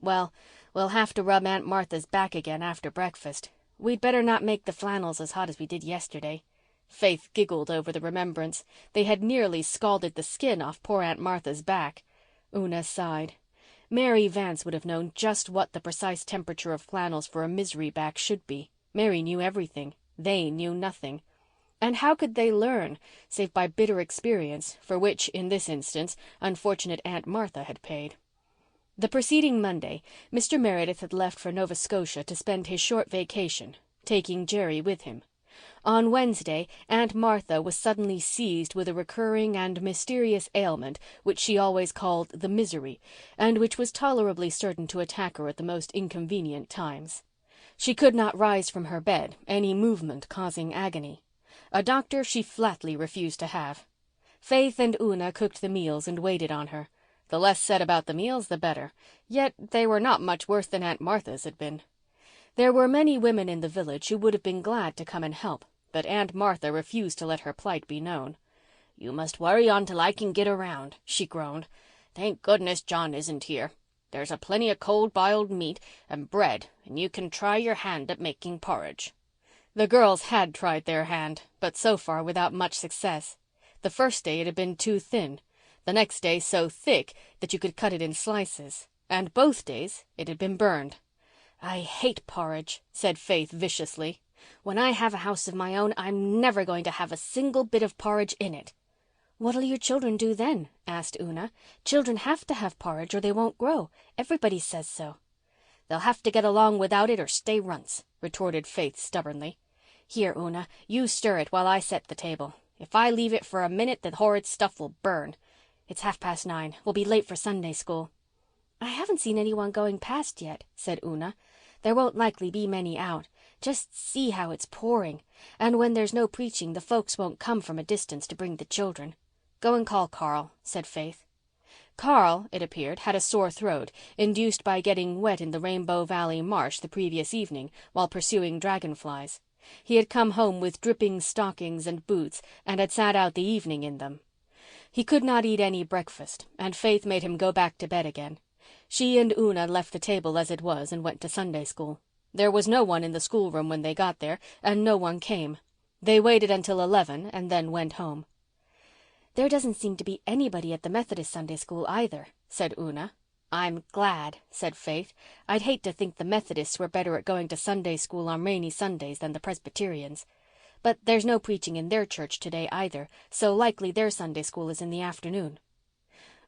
C: "Well, we'll have to rub Aunt Martha's back again after breakfast. We'd better not make the flannels as hot as we did yesterday." Faith giggled over the remembrance. They had nearly scalded the skin off poor Aunt Martha's back. Una sighed. Mary Vance would have known just what the precise temperature of flannels for a misery back should be. Mary knew everything. They knew nothing. And how could they learn, save by bitter experience, for which, in this instance, unfortunate Aunt Martha had paid? The preceding Monday, Mr. Meredith had left for Nova Scotia to spend his short vacation, taking Jerry with him. On Wednesday, Aunt Martha was suddenly seized with a recurring and mysterious ailment which she always called the misery, and which was tolerably certain to attack her at the most inconvenient times. She could not rise from her bed, any movement causing agony. A doctor she flatly refused to have. Faith and Una cooked the meals and waited on her. The less said about the meals, the better. Yet they were not much worse than Aunt Martha's had been. There were many women in the village who would have been glad to come and help, but Aunt Martha refused to let her plight be known. "You must worry on till I can get around," she groaned. "Thank goodness John isn't here. There's a plenty of cold biled meat and bread and you can try your hand at making porridge."
B: The girls had tried their hand, but so far without much success. The first day it had been too thin, the next day so thick that you could cut it in slices, and both days it had been burned.
C: "I hate porridge," said Faith viciously. "When I have a house of my own I'm never going to have a single bit of porridge in it." "What'll your children do then?" asked Una. "Children have to have porridge or they won't grow. Everybody says so."
B: "They'll have to get along without it or stay runts," retorted Faith stubbornly. "Here, Una, you stir it while I set the table. If I leave it for a minute the horrid stuff will burn. It's 9:30. We'll be late for Sunday school."
C: "I haven't seen anyone going past yet," said Una. "There won't likely be many out. Just see how it's pouring. And when there's no preaching the folks won't come from a distance to bring the children."
B: "Go and call Carl," said Faith. Carl, it appeared, had a sore throat, induced by getting wet in the Rainbow Valley marsh the previous evening while pursuing dragonflies. He had come home with dripping stockings and boots and had sat out the evening in them. He could not eat any breakfast, and Faith made him go back to bed again. She and Una left the table as it was and went to Sunday school. There was no one in the schoolroom when they got there, and no one came. They waited until 11 and then went home.
C: "There doesn't seem to be anybody at the Methodist Sunday school either," said Una.
B: "I'm glad," said Faith. "I'd hate to think the Methodists were better at going to Sunday school on rainy Sundays than the Presbyterians. But there's no preaching in their church today either, so likely their Sunday school is in the afternoon."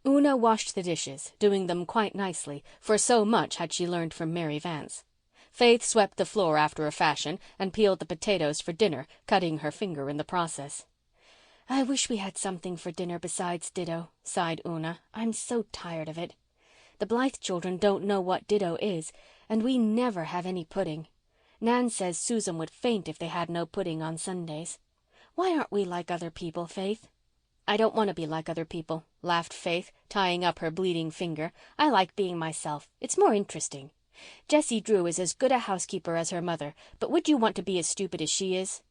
B: Una washed the dishes, doing them quite nicely, for so much had she learned from Mary Vance. Faith swept the floor after a fashion and peeled the potatoes for dinner, cutting her finger in the process.
C: "I wish we had something for dinner besides ditto," sighed Una. "I'm so tired of it. The Blythe children don't know what ditto is, and we never have any pudding. Nan says Susan would faint if they had no pudding on Sundays. Why aren't we like other people, Faith?"
B: "I don't want to be like other people," laughed Faith, tying up her bleeding finger. "I like being myself. It's more interesting. Jessie Drew is as good a housekeeper as her mother, but would you want to be as stupid as she is?"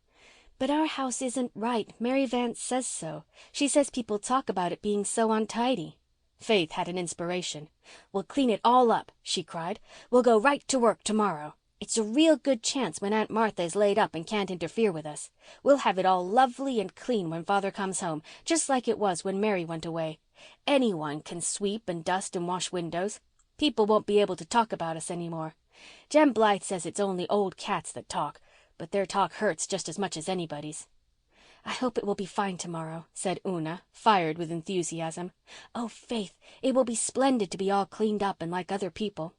C: "But our house isn't right. Mary Vance says so. She says people talk about it being so untidy."
B: Faith had an inspiration.
C: "We'll clean it all up," she cried. "We'll go right to work tomorrow. It's a real good chance when Aunt Martha is laid up and can't interfere with us. We'll have it all lovely and clean when Father comes home, just like it was when Mary went away. Anyone can sweep and dust and wash windows. People won't be able to talk about us anymore. Jem Blythe says it's only old cats that talk, but their talk hurts just as much as anybody's." "I hope it will be fine tomorrow," said Una, fired with enthusiasm. "Oh, Faith, it will be splendid to be all cleaned up and like other people."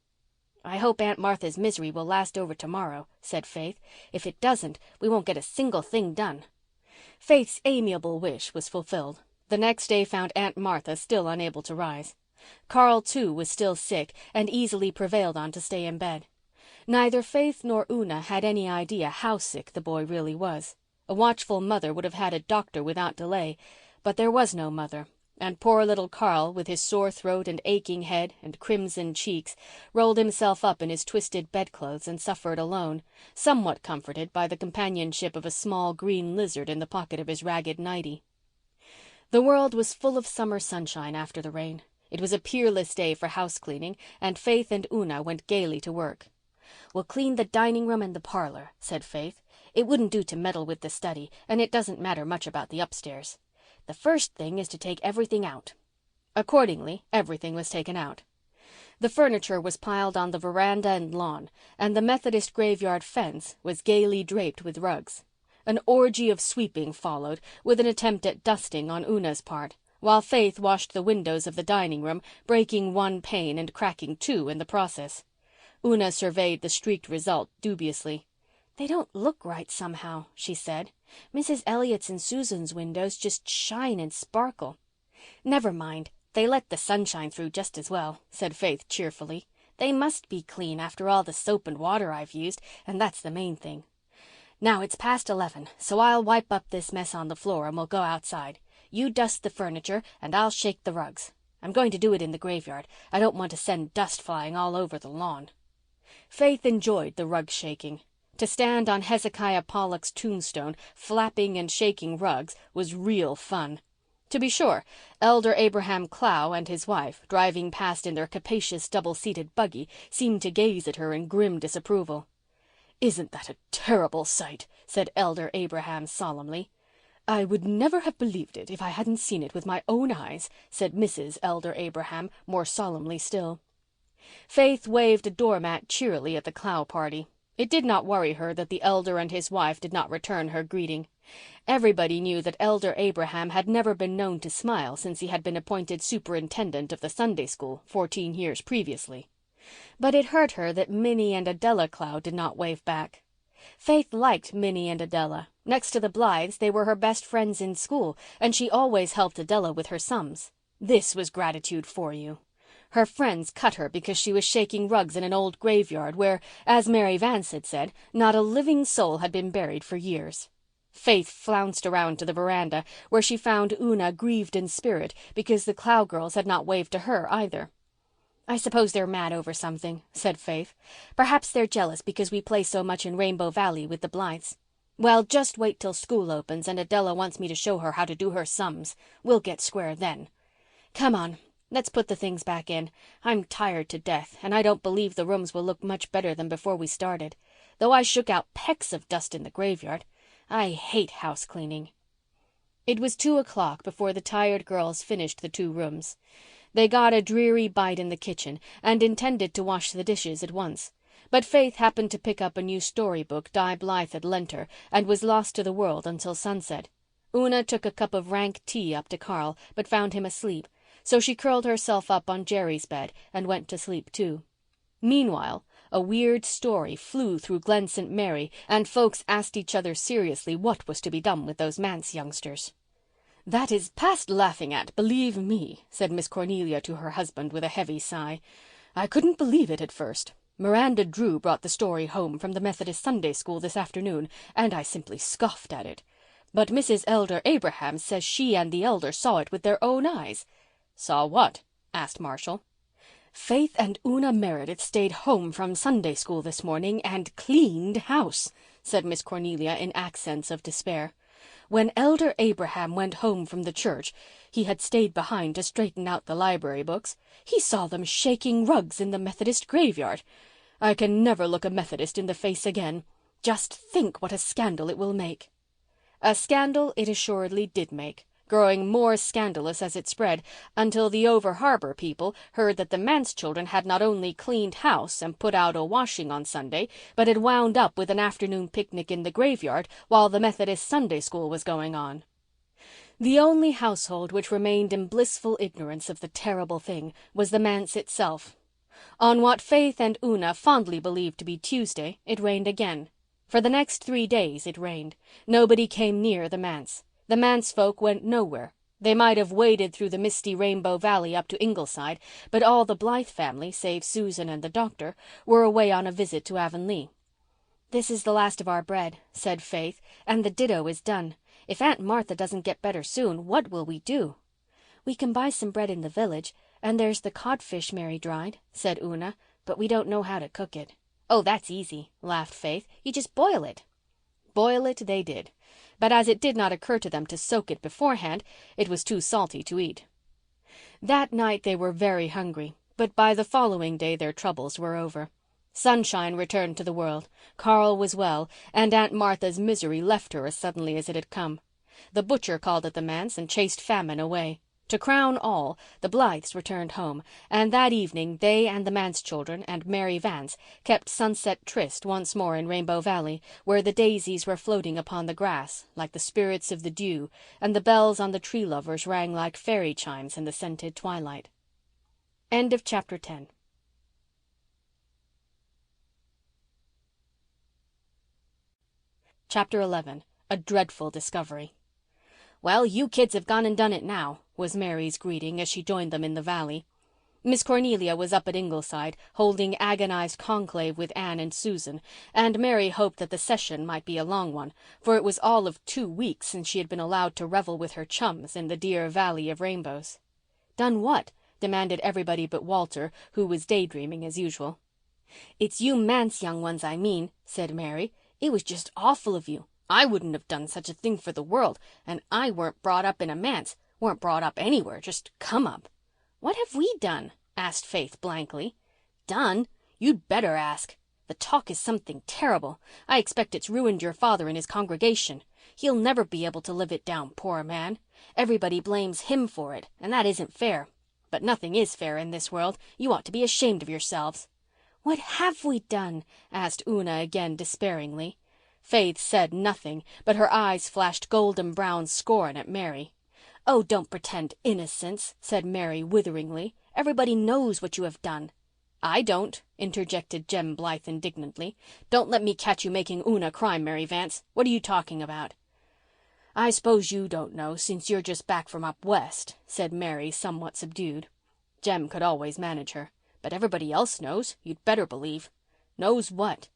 B: "I hope Aunt Martha's misery will last over tomorrow," said Faith. "If it doesn't, we won't get a single thing done." Faith's amiable wish was fulfilled. The next day found Aunt Martha still unable to rise. Carl, too, was still sick and easily prevailed on to stay in bed. Neither Faith nor Una had any idea how sick the boy really was. A watchful mother would have had a doctor without delay, but there was no mother, and poor little Carl, with his sore throat and aching head and crimson cheeks, rolled himself up in his twisted bedclothes and suffered alone, somewhat comforted by the companionship of a small green lizard in the pocket of his ragged nightie. The world was full of summer sunshine after the rain. It was a peerless day for house cleaning, and Faith and Una went gaily to work. "We'll clean the dining room and the parlour," said Faith. "It wouldn't do to meddle with the study, and it doesn't matter much about the upstairs. The first thing is to take everything out." Accordingly, everything was taken out. The furniture was piled on the veranda and lawn, and the Methodist graveyard fence was gaily draped with rugs. An orgy of sweeping followed, with an attempt at dusting on Una's part, while Faith washed the windows of the dining room, breaking one pane and cracking two in the process. Una surveyed the streaked result dubiously.
C: "They don't look right somehow," she said. "Mrs. Elliott's and Susan's windows just shine and sparkle."
B: "Never mind. They let the sunshine through just as well," said Faith cheerfully. "They must be clean after all the soap and water I've used, and that's the main thing. Now it's past 11, so I'll wipe up this mess on the floor and we'll go outside. You dust the furniture and I'll shake the rugs. I'm going to do it in the graveyard. I don't want to send dust flying all over the lawn." Faith enjoyed the rug shaking. To stand on Hezekiah Pollock's tombstone, flapping and shaking rugs, was real fun. To be sure, Elder Abraham Clow and his wife, driving past in their capacious double-seated buggy, seemed to gaze at her in grim disapproval. "Isn't that a terrible sight?" said Elder Abraham solemnly. "I would never have believed it if I hadn't seen it with my own eyes," said Mrs. Elder Abraham, more solemnly still. Faith waved a doormat cheerily at the Clow party. It did not worry her that the elder and his wife did not return her greeting. Everybody knew that Elder Abraham had never been known to smile since he had been appointed superintendent of the Sunday school 14 years previously. But it hurt her that Minnie and Adella Clow did not wave back. Faith liked Minnie and Adella. Next to the Blythes, they were her best friends in school, and she always helped Adella with her sums. This was gratitude for you. Her friends cut her because she was shaking rugs in an old graveyard where, as Mary Vance had said, not a living soul had been buried for years. Faith flounced around to the veranda, where she found Una grieved in spirit because the Clow girls had not waved to her either. "I suppose they're mad over something," said Faith. "Perhaps they're jealous because we play so much in Rainbow Valley with the Blythes. Well, just wait till school opens and Adella wants me to show her how to do her sums. We'll get square then. Come on, let's put the things back in. I'm tired to death, and I don't believe the rooms will look much better than before we started, though I shook out pecks of dust in the graveyard. I hate house cleaning." It was 2 o'clock before the tired girls finished the 2 rooms. They got a dreary bite in the kitchen and intended to wash the dishes at once. But Faith happened to pick up a new storybook Di Blythe had lent her and was lost to the world until sunset. Una took a cup of rank tea up to Carl but found him asleep, so she curled herself up on Jerry's bed and went to sleep too. Meanwhile, a weird story flew through Glen St. Mary and folks asked each other seriously what was to be done with those manse youngsters. "That is past laughing at, believe me," said Miss Cornelia to her husband with a heavy sigh. "I couldn't believe it at first. Miranda Drew brought the story home from the Methodist Sunday School this afternoon, and I simply scoffed at it. But Mrs. Elder Abraham says she and the elder saw it with their own eyes." "Saw what?" asked Marshall. "Faith and Una Meredith stayed home from Sunday School this morning and cleaned house," said Miss Cornelia in accents of despair. "When Elder Abraham went home from the church, he had stayed behind to straighten out the library books. He saw them shaking rugs in the Methodist graveyard. I can never look a Methodist in the face again. Just think what a scandal it will make." A scandal it assuredly did make, growing more scandalous as it spread, until the over-harbour people heard that the manse children had not only cleaned house and put out a washing on Sunday, but had wound up with an afternoon picnic in the graveyard while the Methodist Sunday School was going on. The only household which remained in blissful ignorance of the terrible thing was the manse itself. On what Faith and Una fondly believed to be Tuesday, it rained again. For the next 3 days it rained. Nobody came near the manse. The manse folk went nowhere. They might have waded through the misty Rainbow Valley up to Ingleside, but all the Blythe family, save Susan and the doctor, were away on a visit to Avonlea. "This is the last of our bread," said Faith, "and the ditto is done. If Aunt Martha doesn't get better soon, what will we do?" "We can buy some bread in the village, and there's the codfish Mary dried," said Una, "but we don't know how to cook it." "Oh, that's easy," laughed Faith. "You just boil it." Boil it they did. But as it did not occur to them to soak it beforehand, it was too salty to eat. That night they were very hungry, but by the following day their troubles were over. Sunshine returned to the world. Carl was well, and Aunt Martha's misery left her as suddenly as it had come. The butcher called at the manse and chased famine away. To crown all, the Blythes returned home, and that evening they and the manse children and Mary Vance kept sunset tryst once more in Rainbow Valley, where the daisies were floating upon the grass like the spirits of the dew, and the bells on the tree lovers rang like fairy chimes in the scented twilight. End of Chapter 10. Chapter 11. A Dreadful Discovery. "Well, you kids have gone and done it now," was Mary's greeting as she joined them in the valley. Miss Cornelia was up at Ingleside, holding agonized conclave with Anne and Susan, and Mary hoped that the session might be a long one, for it was all of 2 weeks since she had been allowed to revel with her chums in the dear Valley of Rainbows. "Done what?" demanded everybody but Walter, who was daydreaming as usual. "It's you manse young ones, I mean," said Mary. "It was just awful of you. I wouldn't have done such a thing for the world, and I weren't brought up in a manse.
C: Weren't brought up anywhere, just come up." "What have we done?" asked Faith blankly. "Done? You'd better ask. The talk is something terrible. I expect it's ruined your father and his congregation. He'll never be able to live it down, poor man. Everybody blames him for it, and that isn't fair. But nothing is fair in this world. You ought to be ashamed of yourselves." "What have we done?" asked Una again despairingly. Faith said nothing, but her eyes flashed golden brown scorn at Mary. "Oh, don't pretend innocence," said Mary witheringly. "Everybody knows what you have done." "I don't," interjected Jem Blythe indignantly. "Don't let me catch you making Una cry, Mary Vance. What are you talking about?" "I suppose you don't know, since you're just back from up west," said Mary, somewhat subdued. Jem could always manage her. "But everybody else knows, you'd better believe." "Knows what?"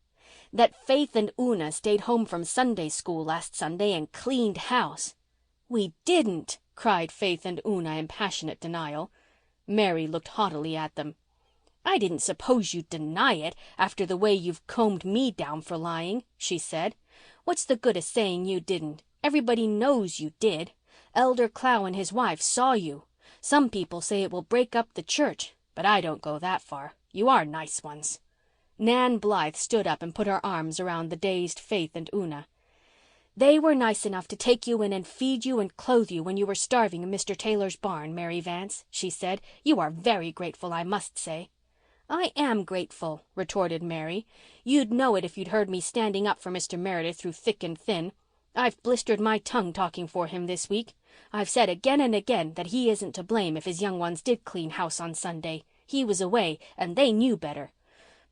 C: "That Faith and Una stayed home from Sunday school last Sunday and cleaned house." "We didn't," cried Faith and Una in passionate denial. Mary looked haughtily at them. "I didn't suppose you'd deny it after the way you've combed me down for lying," she said. "What's the good of saying you didn't? Everybody knows you did. Elder Clow and his wife saw you. Some people say it will break up the church, but I don't go that far. You are nice ones." Nan Blythe stood up and put her arms around the dazed Faith and Una. "They were nice enough to take you in and feed you and clothe you when you were starving in Mr. Taylor's barn, Mary Vance," she said. "You are very grateful, I must say." "I am grateful," retorted Mary. "You'd know it if you'd heard me standing up for Mr. Meredith through thick and thin. I've blistered my tongue talking for him this week. I've said again and again that he isn't to blame if his young ones did clean house on Sunday. He was away, and they knew better."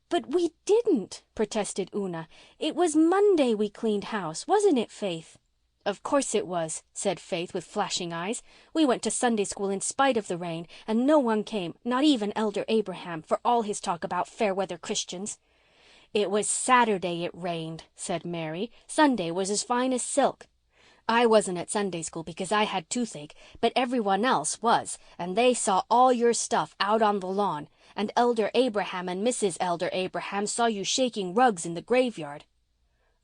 C: "But we didn't," protested Una. "It was Monday we cleaned house, wasn't it, Faith?" "Of course it was," said Faith with flashing eyes. "We went to Sunday school in spite of the rain, and no one came, not even Elder Abraham, for all his talk about fair-weather Christians." "It was Saturday it rained," said Mary. "Sunday was as fine as silk. I wasn't at Sunday school because I had toothache, but everyone else was, and they saw all your stuff out on the lawn, and Elder Abraham and Mrs. Elder Abraham saw you shaking rugs in the graveyard."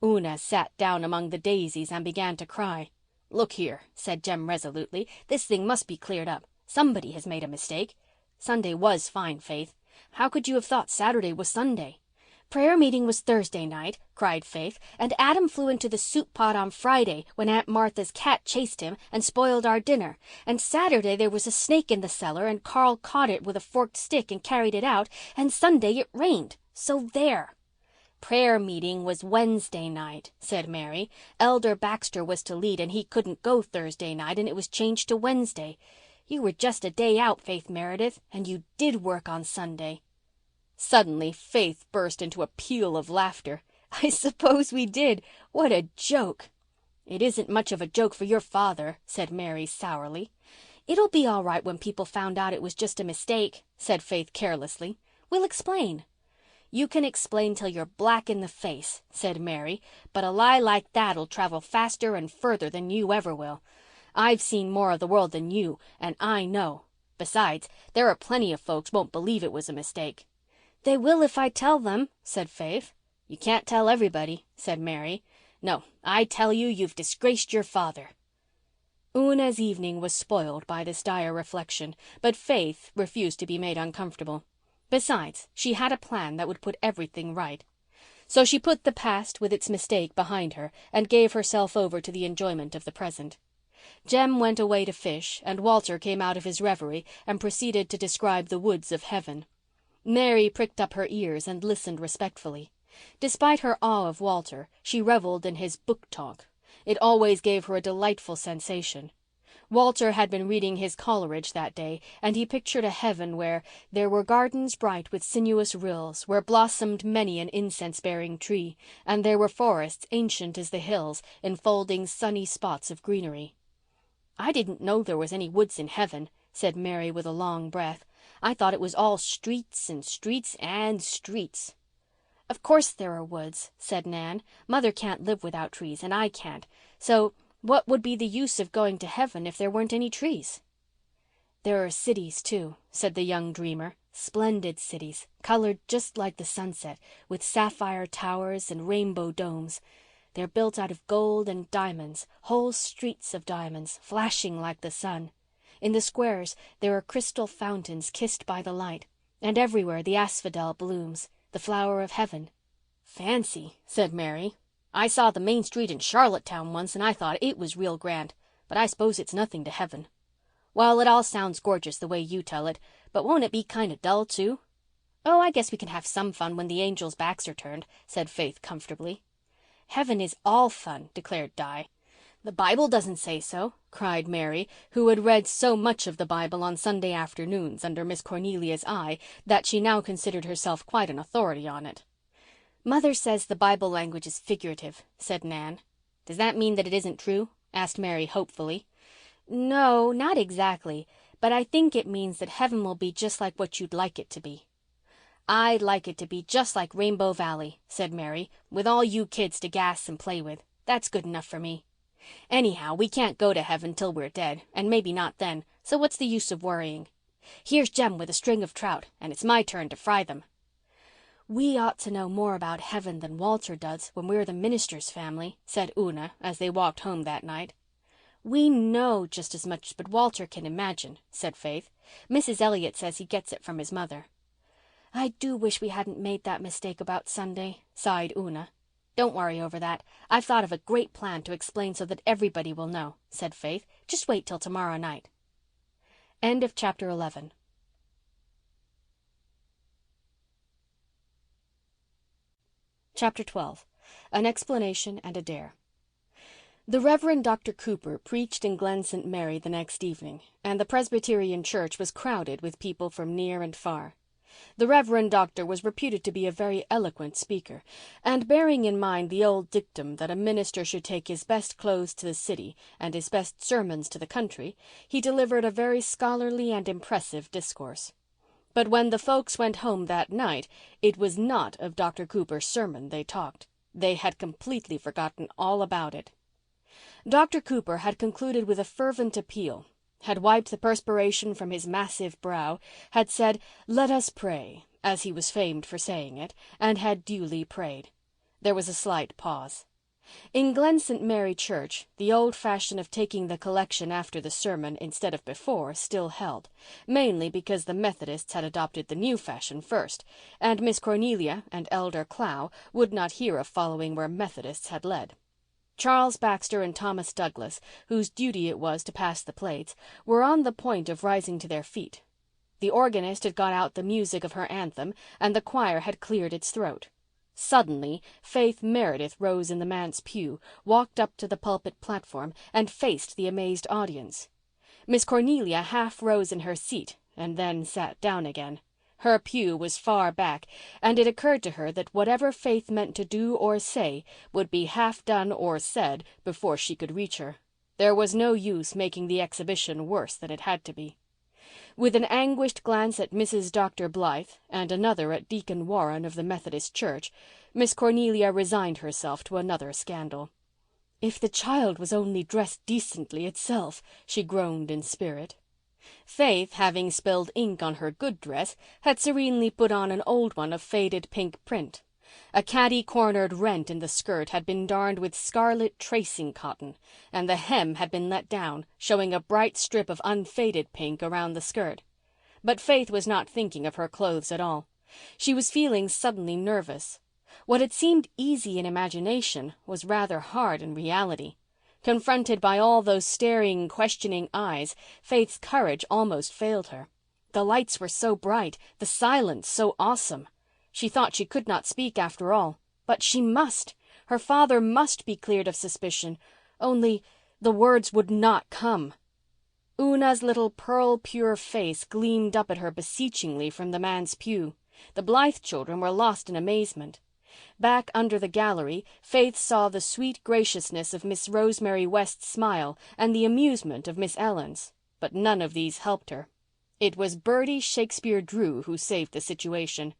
C: Una sat down among the daisies and began to cry. "Look here," said Jem resolutely, "this thing must be cleared up. Somebody has made a mistake. Sunday was fine, Faith. How could you have thought Saturday was Sunday?" "Prayer meeting was Thursday night," cried Faith, "and Adam flew into the soup pot on Friday when Aunt Martha's cat chased him and spoiled our dinner. And Saturday there was a snake in the cellar and Carl caught it with a forked stick and carried it out, and Sunday it rained. So there." "Prayer meeting was Wednesday night," said Mary. "Elder Baxter was to lead and he couldn't go Thursday night and it was changed to Wednesday. You were just a day out, Faith Meredith, and you did work on Sunday." Suddenly Faith burst into a peal of laughter. "I suppose we did. What a joke!" "It isn't much of a joke for your father," said Mary sourly. "It'll be all right when people found out it was just a mistake," said Faith carelessly. "We'll explain." "You can explain till you're black in the face," said Mary, "but a lie like that'll travel faster and further than you ever will. I've seen more of the world than you, and I know. Besides, there are plenty of folks won't believe it was a mistake." "They will if I tell them," said Faith. "You can't tell everybody," said Mary. "No, I tell you, you've disgraced your father." Una's evening was spoiled by this dire reflection, but Faith refused to be made uncomfortable. Besides, she had a plan that would put everything right. So she put the past with its mistake behind her and gave herself over to the enjoyment of the present. Jem went away to fish, and Walter came out of his reverie and proceeded to describe the woods of heaven. Mary pricked up her ears and listened respectfully. Despite her awe of Walter, she revelled in his book talk. It always gave her a delightful sensation. Walter had been reading his Coleridge that day, and he pictured a heaven where there were gardens bright with sinuous rills, where blossomed many an incense-bearing tree, and there were forests ancient as the hills, enfolding sunny spots of greenery. "I didn't know there was any woods in heaven," said Mary with a long breath. "I thought it was all streets and streets and streets." "Of course there are woods," said Nan. "Mother can't live without trees, and I can't. So what would be the use of going to heaven if there weren't any trees?" "There are cities, too," said the young dreamer. "Splendid cities, colored just like the sunset, with sapphire towers and rainbow domes. They're built out of gold and diamonds, whole streets of diamonds, flashing like the sun. In the squares there are crystal fountains kissed by the light, and everywhere the asphodel blooms, the flower of heaven." "Fancy," said Mary. "I saw the main street in Charlottetown once and I thought it was real grand, but I suppose it's nothing to heaven." "Well, it all sounds gorgeous the way you tell it, but won't it be kind of dull too?" "Oh, I guess we can have some fun when the angels' backs are turned," said Faith comfortably. "Heaven is all fun," declared Di. "The Bible doesn't say so," cried Mary, who had read so much of the Bible on Sunday afternoons under Miss Cornelia's eye that she now considered herself quite an authority on it. "Mother says the Bible language is figurative," said Nan. "Does that mean that it isn't true?" asked Mary hopefully. "No, not exactly, but I think it means that heaven will be just like what you'd like it to be." "I'd like it to be just like Rainbow Valley," said Mary, "with all you kids to gas and play with. That's good enough for me. Anyhow, we can't go to heaven till we're dead, and maybe not then, so what's the use of worrying? Here's Jem with a string of trout, and it's my turn to fry them." "We ought to know more about heaven than Walter does when we're the minister's family," said Una as they walked home that night. "We know just as much, but Walter can imagine," said Faith. "Mrs. Elliott says he gets it from his mother." "I do wish we hadn't made that mistake about Sunday," sighed Una. "Don't worry over that. I've thought of a great plan to explain so that everybody will know," said Faith. "Just wait till tomorrow night." End of chapter 11. Chapter 12. An Explanation and a Dare. The Reverend Dr. Cooper preached in Glen St. Mary the next evening, and the Presbyterian church was crowded with people from near and far. The Reverend Doctor was reputed to be a very eloquent speaker, and bearing in mind the old dictum that a minister should take his best clothes to the city and his best sermons to the country, he delivered a very scholarly and impressive discourse. But when the folks went home that night, it was not of Dr. Cooper's sermon they talked. They had completely forgotten all about it. Dr. Cooper had concluded with a fervent appeal, had wiped the perspiration from his massive brow, had said, "Let us pray," as he was famed for saying it, and had duly prayed. There was a slight pause. In Glen St. Mary Church, the old fashion of taking the collection after the sermon instead of before still held, mainly because the Methodists had adopted the new fashion first, and Miss Cornelia and Elder Clow would not hear of following where Methodists had led. Charles Baxter and Thomas Douglas, whose duty it was to pass the plates, were on the point of rising to their feet. The organist had got out the music of her anthem, and the choir had cleared its throat. Suddenly, Faith Meredith rose in the manse pew, walked up to the pulpit platform, and faced the amazed audience. Miss Cornelia half rose in her seat and then sat down again. Her pew was far back, and it occurred to her that whatever Faith meant to do or say would be half done or said before she could reach her. There was no use making the exhibition worse than it had to be. With an anguished glance at Mrs. Dr. Blythe and another at Deacon Warren of the Methodist Church, Miss Cornelia resigned herself to another scandal. "If the child was only dressed decently itself," she groaned in spirit. Faith, having spilled ink on her good dress, had serenely put on an old one of faded pink print. A catty-cornered rent in the skirt had been darned with scarlet tracing cotton, and the hem had been let down, showing a bright strip of unfaded pink around the skirt. But Faith was not thinking of her clothes at all. She was feeling suddenly nervous. What had seemed easy in imagination was rather hard in reality. Confronted by all those staring, questioning eyes, Faith's courage almost failed her. The lights were so bright, the silence so awesome. She thought she could not speak after all. But she must. Her father must be cleared of suspicion. Only the words would not come. Una's little pearl-pure face gleamed up at her beseechingly from the man's pew. The Blythe children were lost in amazement. Back under the gallery, Faith saw the sweet graciousness of Miss Rosemary West's smile and the amusement of Miss Ellen's. But none of these helped her. It was Bertie Shakespeare Drew who saved the situation.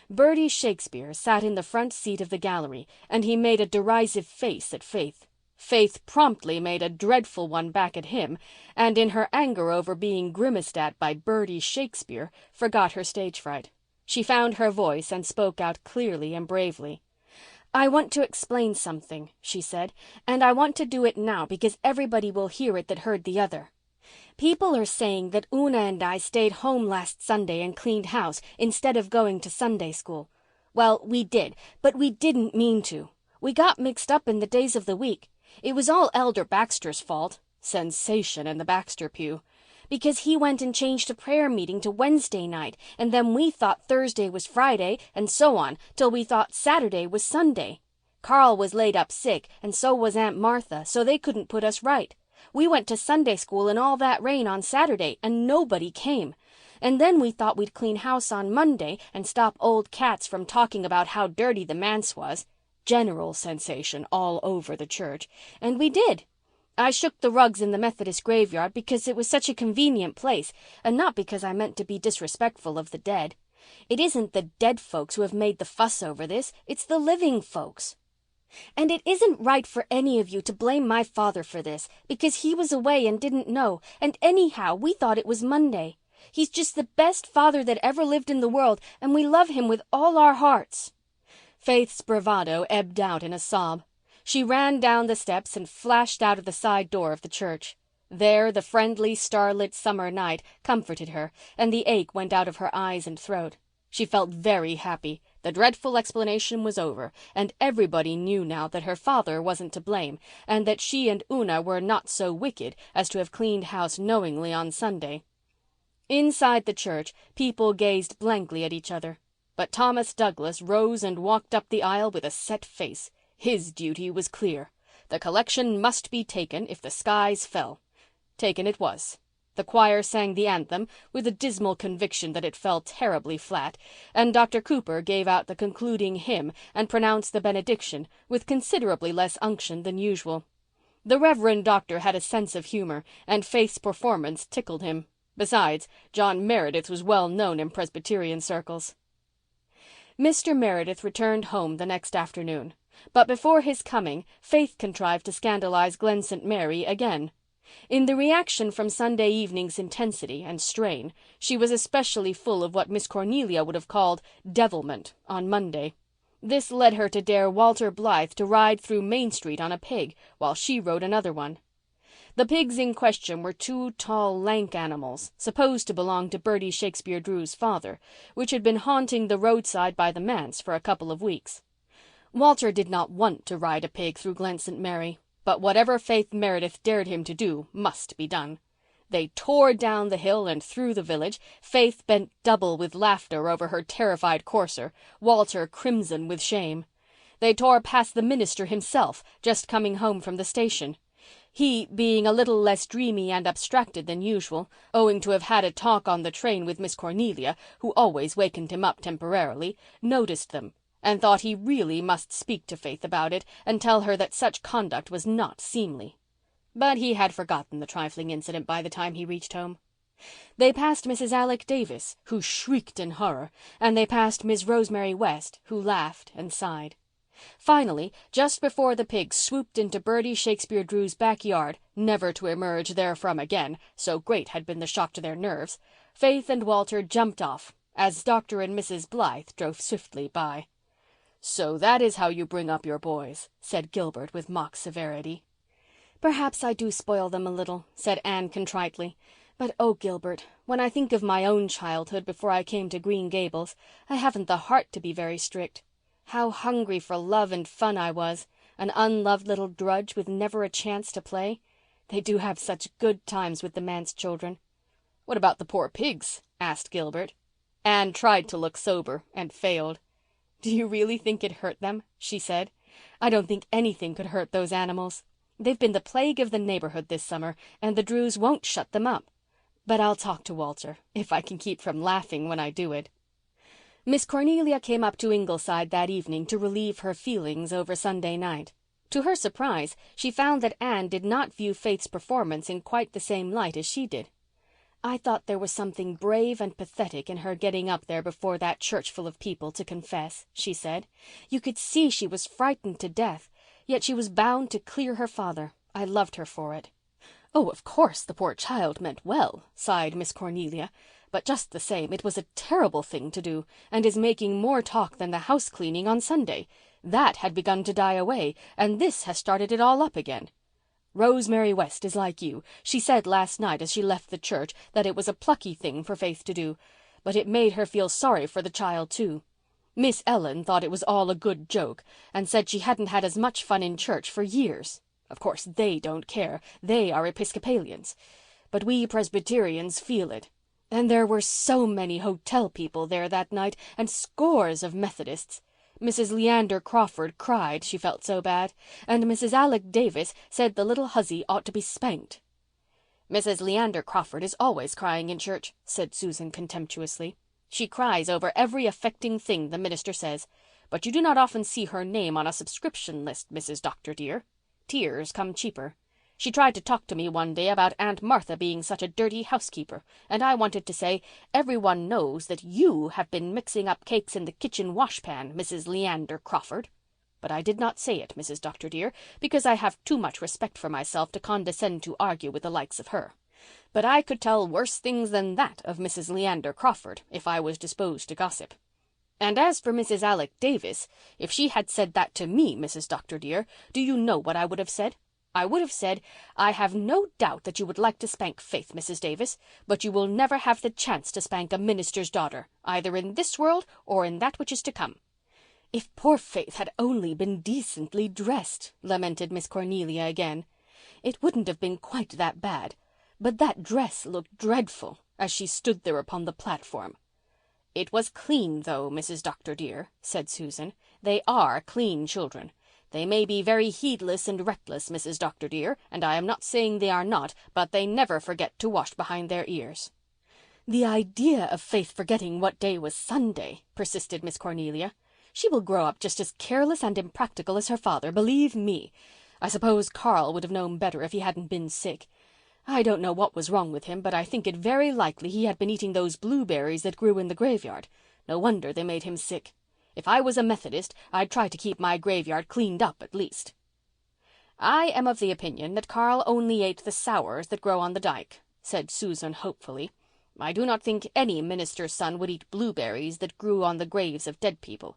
C: Bertie Shakespeare sat in the front seat of the gallery, and he made a derisive face at Faith. Faith promptly made a dreadful one back at him, and in her anger over being grimaced at by Bertie Shakespeare, forgot her stage fright. She found her voice and spoke out clearly and bravely. "I want to explain something," she said, "and I want to do it now because everybody will hear it that heard the other. People are saying that Una and I stayed home last Sunday and cleaned house instead of going to Sunday school. Well, we did, but we didn't mean to. We got mixed up in the days of the week. It was all Elder Baxter's fault. Sensation in the Baxter pew. Because he went and changed a prayer meeting to Wednesday night, and then we thought Thursday was Friday, and so on, till we thought Saturday was Sunday. Carl was laid up sick, and so was Aunt Martha, so they couldn't put us right. We went to Sunday school in all that rain on Saturday, and nobody came. And then we thought we'd clean house on Monday and stop old cats from talking about how dirty the manse was. General sensation all over the church. And we did. I shook the rugs in the Methodist graveyard because it was such a convenient place, and not because I meant to be disrespectful of the dead. It isn't the dead folks who have made the fuss over this. It's the living folks. And it isn't right for any of you to blame my father for this, because he was away and didn't know, and anyhow we thought it was Monday. He's just the best father that ever lived in the world, and we love him with all our hearts."
B: Faith's bravado ebbed out in a sob. She ran down the steps and flashed out of the side door of the church. There the friendly, starlit summer night comforted her, and the ache went out of her eyes and throat. She felt very happy. The dreadful explanation was over, and everybody knew now that her father wasn't to blame, and that she and Una were not so wicked as to have cleaned house knowingly on Sunday. Inside the church, people gazed blankly at each other. But Thomas Douglas rose and walked up the aisle with a set face. His duty was clear. The collection must be taken if the skies fell. Taken it was. The choir sang the anthem with a dismal conviction that it fell terribly flat, and Dr. Cooper gave out the concluding hymn and pronounced the benediction with considerably less unction than usual. The Reverend Doctor had a sense of humor, and Faith's performance tickled him. Besides, John Meredith was well known in Presbyterian circles. Mr. Meredith returned home the next afternoon, but before his coming Faith contrived to scandalize Glen St. Mary again. In the reaction from Sunday evening's intensity and strain, she was especially full of what Miss Cornelia would have called devilment on Monday. This led her to dare Walter Blythe to ride through Main Street on a pig while she rode another one. The pigs in question were two tall, lank animals, supposed to belong to Bertie Shakespeare Drew's father, which had been haunting the roadside by the manse for a couple of weeks. Walter did not want to ride a pig through Glen St. Mary, but whatever Faith Meredith dared him to do must be done. They tore down the hill and through the village, Faith bent double with laughter over her terrified courser, Walter crimson with shame. They tore past the minister himself, just coming home from the station. He, being a little less dreamy and abstracted than usual, owing to have had a talk on the train with Miss Cornelia, who always wakened him up temporarily, noticed them, and thought he really must speak to Faith about it and tell her that such conduct was not seemly. But he had forgotten the trifling incident by the time he reached home. They passed Mrs. Alec Davis, who shrieked in horror, and they passed Miss Rosemary West, who laughed and sighed. Finally, just before the pigs swooped into Bertie Shakespeare Drew's backyard, never to emerge therefrom again, so great had been the shock to their nerves, Faith and Walter jumped off, as Dr. and Mrs. Blythe drove swiftly by. "So that is how you bring up your boys," said Gilbert with mock severity.
C: "Perhaps I do spoil them a little," said Anne contritely. "But, oh, Gilbert, when I think of my own childhood before I came to Green Gables, I haven't the heart to be very strict. How hungry for love and fun I was, an unloved little drudge with never a chance to play. They do have such good times with the manse children."
B: "What about the poor pigs?" asked Gilbert. Anne tried to look sober and failed. "Do you really think it hurt them?" she said. "I don't think anything could hurt those animals. They've been the plague of the neighborhood this summer, and the Drews won't shut them up. But I'll talk to Walter, if I can keep from laughing when I do it." Miss Cornelia came up to Ingleside that evening to relieve her feelings over Sunday night. To her surprise, she found that Anne did not view Faith's performance in quite the same light as she did. "I thought there was something brave and pathetic in her getting up there before that church full of people to confess," she said. "You could see she was frightened to death, yet she was bound to clear her father. I loved her for it." "Oh, of course, the poor child meant well," sighed Miss Cornelia. "But just the same, it was a terrible thing to do, and is making more talk than the house cleaning on Sunday. That had begun to die away, and this has started it all up again."
C: Rosemary West is like you. She said last night as she left the church that it was a plucky thing for Faith to do, but it made her feel sorry for the child too. Miss Ellen thought it was all a good joke and said she hadn't had as much fun in church for years. Of course, they don't care. They are Episcopalians. But we Presbyterians feel it. And there were so many hotel people there that night and scores of Methodists. Mrs. Leander Crawford cried, she felt so bad, and Mrs. Alec Davis said the little hussy ought to be spanked.
B: Mrs. Leander Crawford is always crying in church, said Susan contemptuously. She cries over every affecting thing the minister says, but you do not often see her name on a subscription list, Mrs. Dr. dear. Tears come cheaper. She tried to talk to me one day about Aunt Martha being such a dirty housekeeper, and I wanted to say, everyone knows that you have been mixing up cakes in the kitchen washpan, Mrs. Leander Crawford. But I did not say it, Mrs. Dr. dear, because I have too much respect for myself to condescend to argue with the likes of her. But I could tell worse things than that of Mrs. Leander Crawford if I was disposed to gossip. And as for Mrs. Alec Davis, if she had said that to me, Mrs. Dr. dear, do you know what I would have said? I would have said, I have no doubt that you would like to spank Faith, Mrs. Davis, but you will never have the chance to spank a minister's daughter, either in this world or in that which is to come.
C: If poor Faith had only been decently dressed, lamented Miss Cornelia again. It wouldn't have been quite that bad, but that dress looked dreadful as she stood there upon the platform.
B: It was clean, though, Mrs. Dr. dear, said Susan. They are clean children. They may be very heedless and reckless, Mrs. Dr. dear, and I am not saying they are not, but they never forget to wash behind their ears.
C: The idea of Faith forgetting what day was Sunday, persisted Miss Cornelia. She will grow up just as careless and impractical as her father, believe me. I suppose Carl would have known better if he hadn't been sick. I don't know what was wrong with him, but I think it very likely he had been eating those blueberries that grew in the graveyard. No wonder they made him sick. If I was a Methodist, I'd try to keep my graveyard cleaned up at least.
B: I am of the opinion that Carl only ate the sours that grow on the dike, said Susan hopefully. I do not think any minister's son would eat blueberries that grew on the graves of dead people.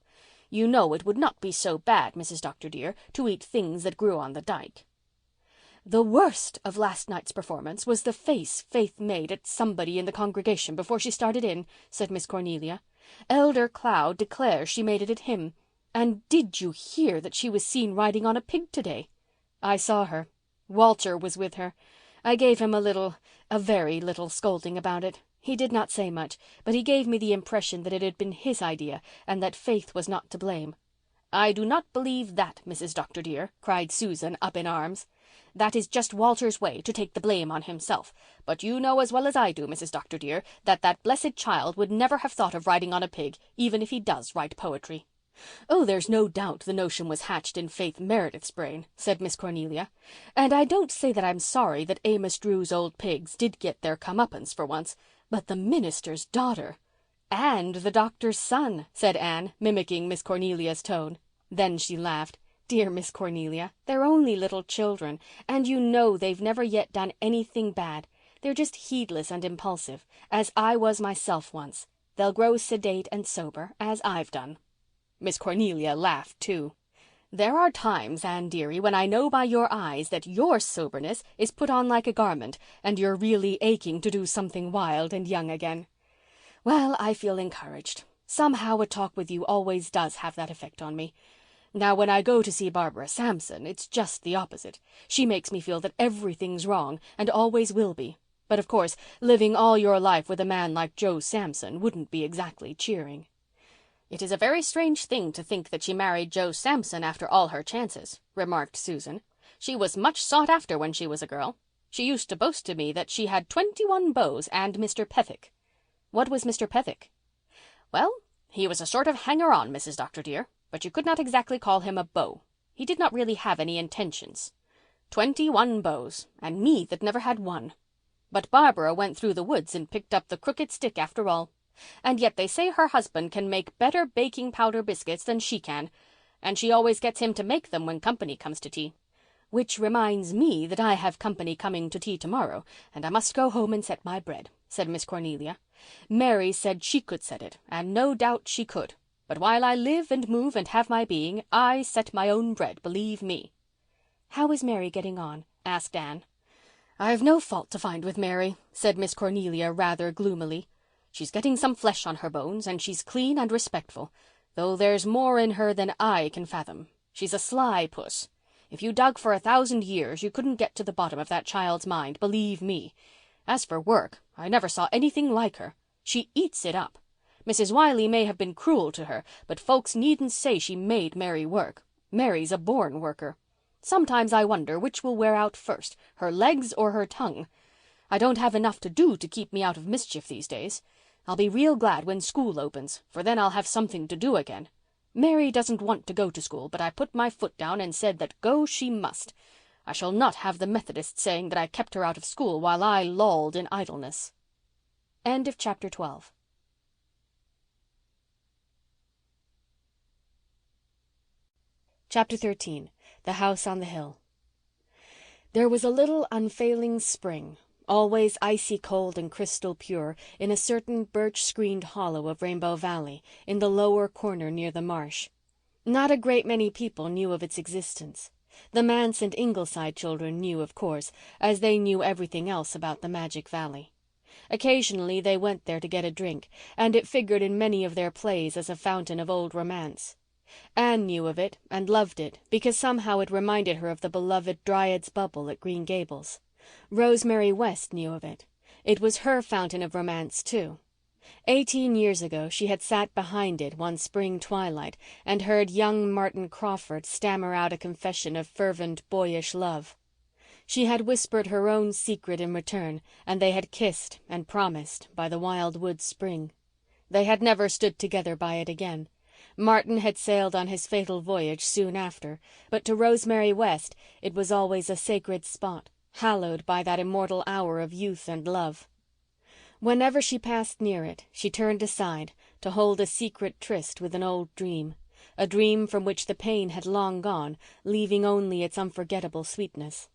B: You know it would not be so bad, Mrs. Dr. dear, to eat things that grew on the dike.
C: The worst of last night's performance was the face Faith made at somebody in the congregation before she started in, said Miss Cornelia. Elder Cloud declares she made it at him. And did you hear that she was seen riding on a pig today? I saw her. Walter was with her. I gave him a very little scolding about it. He did not say much, but he gave me the impression that it had been his idea and that Faith was not to blame.
B: I do not believe that, Mrs. Dr. dear, cried Susan up in arms. That is just Walter's way, to take the blame on himself. But you know as well as I do, Mrs. Dr. dear, that blessed child would never have thought of riding on a pig, even if he does write poetry.
C: Oh, there's no doubt the notion was hatched in Faith Meredith's brain, said Miss Cornelia. And I don't say that I'm sorry that Amos Drew's old pigs did get their comeuppance for once, but the minister's daughter.
B: And the doctor's son,
C: said Anne, mimicking Miss Cornelia's tone. Then she laughed. Dear Miss Cornelia, they're only little children, and you know they've never yet done anything bad. They're just heedless and impulsive, as I was myself once. They'll grow sedate and sober, as I've done.
B: Miss Cornelia laughed too.
C: There are times, Anne dearie, when I know by your eyes that your soberness is put on like a garment, and you're really aching to do something wild and young again. Well, I feel encouraged. Somehow a talk with you always does have that effect on me. Now, when I go to see Barbara Sampson, it's just the opposite. She makes me feel that everything's wrong and always will be. But, of course, living all your life with a man like Joe Sampson wouldn't be exactly cheering.
B: It is a very strange thing to think that she married Joe Sampson after all her chances, remarked Susan. She was much sought after when she was a girl. She used to boast to me that she had 21 beaux and Mr. Pethick.
C: What was Mr. Pethick?
B: Well, he was a sort of hanger-on, Mrs. Dr. dear, but you could not exactly call him a beau. He did not really have any intentions. 21 beaux, and me that never had one. But Barbara went through the woods and picked up the crooked stick after all. And yet they say her husband can make better baking powder biscuits than she can, and she always gets him to make them when company comes to tea.
C: Which reminds me that I have company coming to tea tomorrow, and I must go home and set my bread, said Miss Cornelia. Mary said she could set it, and no doubt she could. But while I live and move and have my being, I set my own bread, believe me. How is Mary getting on?
B: asked Anne.
C: "I've no fault to find with Mary,"
B: said Miss Cornelia rather gloomily. "She's getting some flesh on her bones, and she's clean and respectful, though there's more in her than I can fathom. She's a sly puss. If you dug for 1,000 years you couldn't get to the bottom of that child's mind, believe me. As for work, I never saw anything like her. She eats it up. Mrs. Wiley may have been cruel to her, but folks needn't say she made Mary work. Mary's a born worker. Sometimes I wonder which will wear out first, her legs or her tongue. I don't have enough to do to keep me out of mischief these days. I'll be real glad when school opens, for then I'll have something to do again. Mary doesn't want to go to school, but I put my foot down and said that go she must. I shall not have the Methodists saying that I kept her out of school while I lolled in idleness."
A: End of chapter 12. Chapter 13. The House on the Hill. There was a little unfailing spring, always icy cold and crystal pure, in a certain birch-screened hollow of Rainbow Valley, in the lower corner near the marsh. Not a great many people knew of its existence. The Manse and Ingleside children knew, of course, as they knew everything else about the Magic Valley. Occasionally they went there to get a drink, and it figured in many of their plays as a fountain of old romance. Anne knew of it and loved it because somehow it reminded her of the beloved Dryad's Bubble at Green Gables. Rosemary West knew of it. It was her fountain of romance, too. 18 years ago she had sat behind it one spring twilight and heard young Martin Crawford stammer out a confession of fervent, boyish love. She had whispered her own secret in return, and they had kissed and promised by the wild wood spring. They had never stood together by it again. Martin had sailed on his fatal voyage soon after, but to Rosemary West it was always a sacred spot, hallowed by that immortal hour of youth and love. Whenever she passed near it, she turned aside to hold a secret tryst with an old dream, a dream from which the pain had long gone, leaving only its unforgettable sweetness.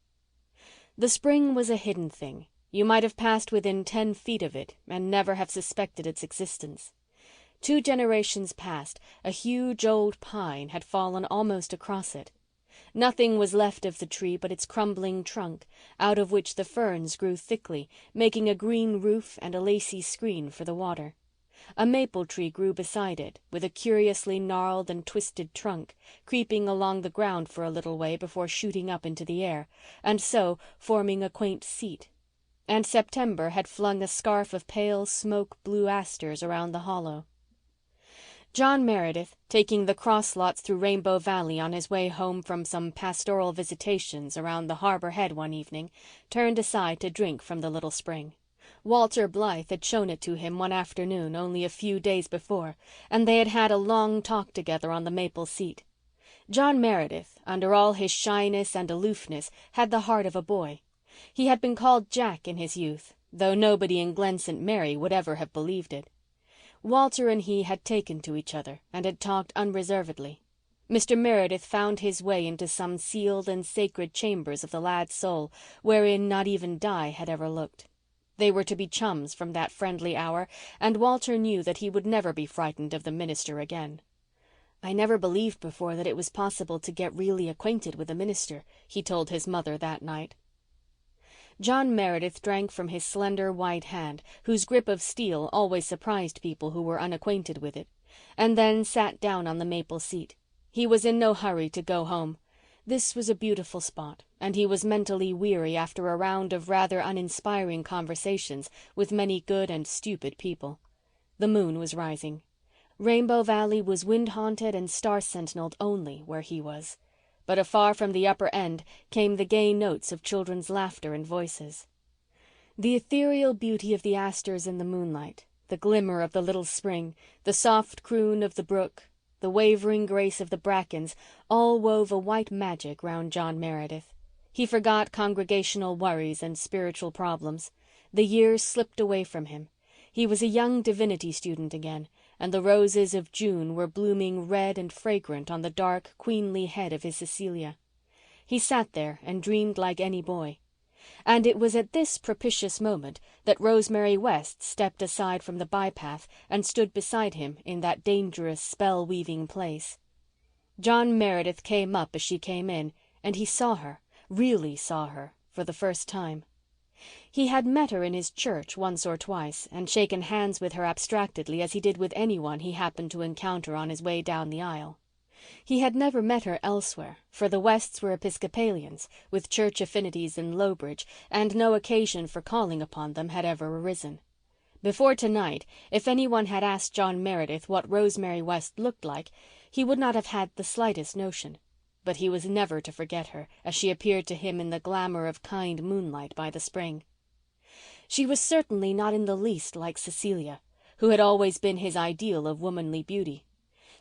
A: The spring was a hidden thing. You might have passed within 10 feet of it and never have suspected its existence. 2 generations past, a huge old pine had fallen almost across it. Nothing was left of the tree but its crumbling trunk, out of which the ferns grew thickly, making a green roof and a lacy screen for the water. A maple tree grew beside it, with a curiously gnarled and twisted trunk, creeping along the ground for a little way before shooting up into the air, and so forming a quaint seat. And September had flung a scarf of pale smoke-blue asters around the hollow. John Meredith, taking the cross lots through Rainbow Valley on his way home from some pastoral visitations around the Harbour Head one evening, turned aside to drink from the little spring. Walter Blythe had shown it to him one afternoon only a few days before, and they had had a long talk together on the maple seat. John Meredith, under all his shyness and aloofness, had the heart of a boy. He had been called Jack in his youth, though nobody in Glen St. Mary would ever have believed it. Walter and he had taken to each other and had talked unreservedly. Mr. Meredith found his way into some sealed and sacred chambers of the lad's soul, wherein not even Di had ever looked. They were to be chums from that friendly hour, and Walter knew that he would never be frightened of the minister again. "I never believed before that it was possible to get really acquainted with a minister," he told his mother that night. John Meredith drank from his slender white hand, whose grip of steel always surprised people who were unacquainted with it, and then sat down on the maple seat. He was in no hurry to go home. This was a beautiful spot, and he was mentally weary after a round of rather uninspiring conversations with many good and stupid people. The moon was rising. Rainbow Valley was wind-haunted and star-sentineled only where he was. But afar from the upper end came the gay notes of children's laughter and voices. The ethereal beauty of the asters in the moonlight, the glimmer of the little spring, the soft croon of the brook, the wavering grace of the brackens, all wove a white magic round John Meredith. He forgot congregational worries and spiritual problems. The years slipped away from him. He was a young divinity student again, and the roses of June were blooming red and fragrant on the dark, queenly head of his Cecilia. He sat there and dreamed like any boy. And it was at this propitious moment that Rosemary West stepped aside from the bypath and stood beside him in that dangerous, spell-weaving place. John Meredith came up as she came in, and he saw her, really saw her,
C: for the first time. He had met her in his church once or twice and shaken hands with her abstractedly as he did with anyone he happened to encounter on his way down the aisle. He had never met her elsewhere, for the Wests were Episcopalians, with church affinities in Lowbridge, and no occasion for calling upon them had ever arisen. Before tonight, if anyone had asked John Meredith what Rosemary West looked like, he would not have had the slightest notion. But he was never to forget her as she appeared to him in the glamour of kind moonlight by the spring. She was certainly not in the least like Cecilia, who had always been his ideal of womanly beauty.